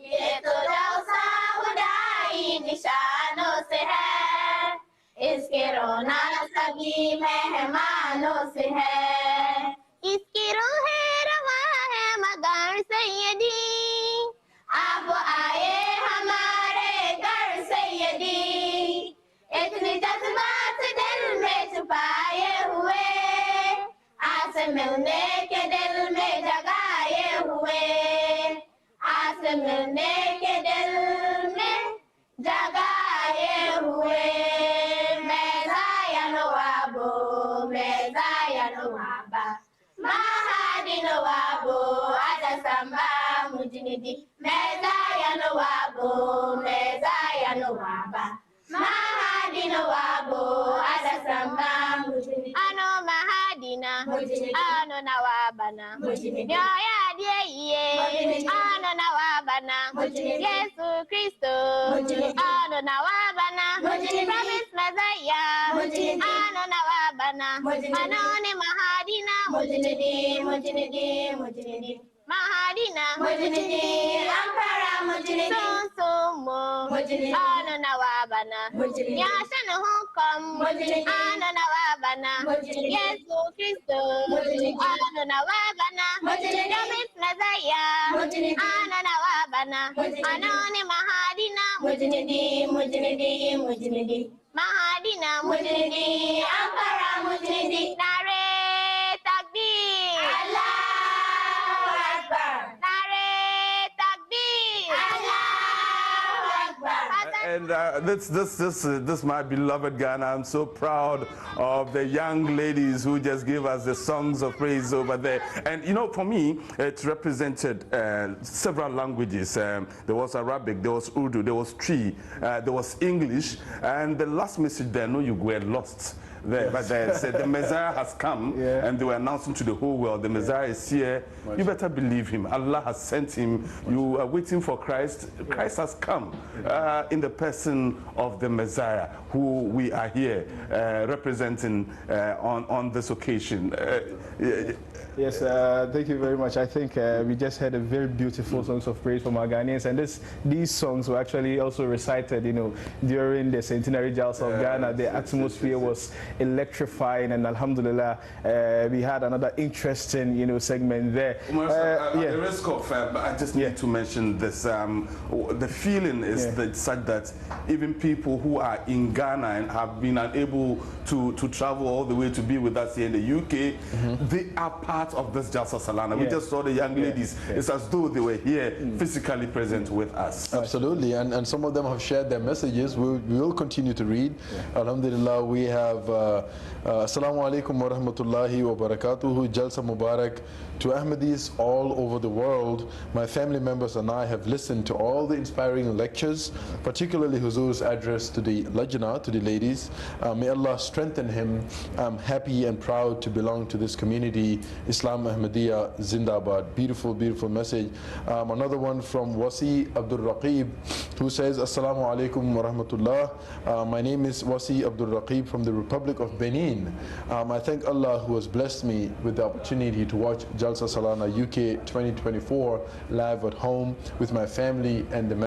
Yeto jalsa udai nishano se hai. Iske rona sagi mehmano se hai. Iski ruhe rawa hai magar sayyidi. Ab aaye hamare gar sayyidi. इतने जज्बात दिल में छुपा And this my beloved Ghana. I'm so proud of the young ladies who just gave us the songs of praise over there. And you know, for me, it represented several languages. There was Arabic, there was Urdu, there was Twi, there was English, and the last message there, no, you were lost. There, but they said the Messiah has come, and they were announcing to the whole world, the Messiah is here. You better believe him. Allah has sent him. You are waiting for Christ. Christ has come in the person of the Messiah, who we are here representing on this occasion. Yes, thank you very much. I think we just had a very beautiful songs of praise from our Ghanaians, and these songs were actually also recited, you know, during the centenary Jalsa of Ghana. The atmosphere was electrifying, and Alhamdulillah, we had another interesting, you know, segment there. At the risk of, I just need to mention this. The feeling is such that even people who are in Ghana and have been unable to travel all the way to be with us here in the UK, they are part of this Jalsa Salana. We just saw the young ladies. It's as though they were here physically present with us. Absolutely, and some of them have shared their messages. We will continue to read. Alhamdulillah, we have Assalamu alaikum wa rahmatullahi wa barakatuhu, Jalsa Mubarak to Ahmadis all over the world. My family members and I have listened to all the inspiring lectures, particularly Huzur's address to the Lajna, to the ladies. May Allah strengthen him. I'm happy and proud to belong to this community. Islam Ahmadiyya Zindabad. Beautiful, beautiful message. Another one from Wasi Abdul Raqib, who says, Assalamu alaikum wa rahmatullah. My name is Wasi Abdul Raqib from the Republic of Benin. I thank Allah who has blessed me with the opportunity to watch Jalsa Salana UK 2024 live at home with my family and the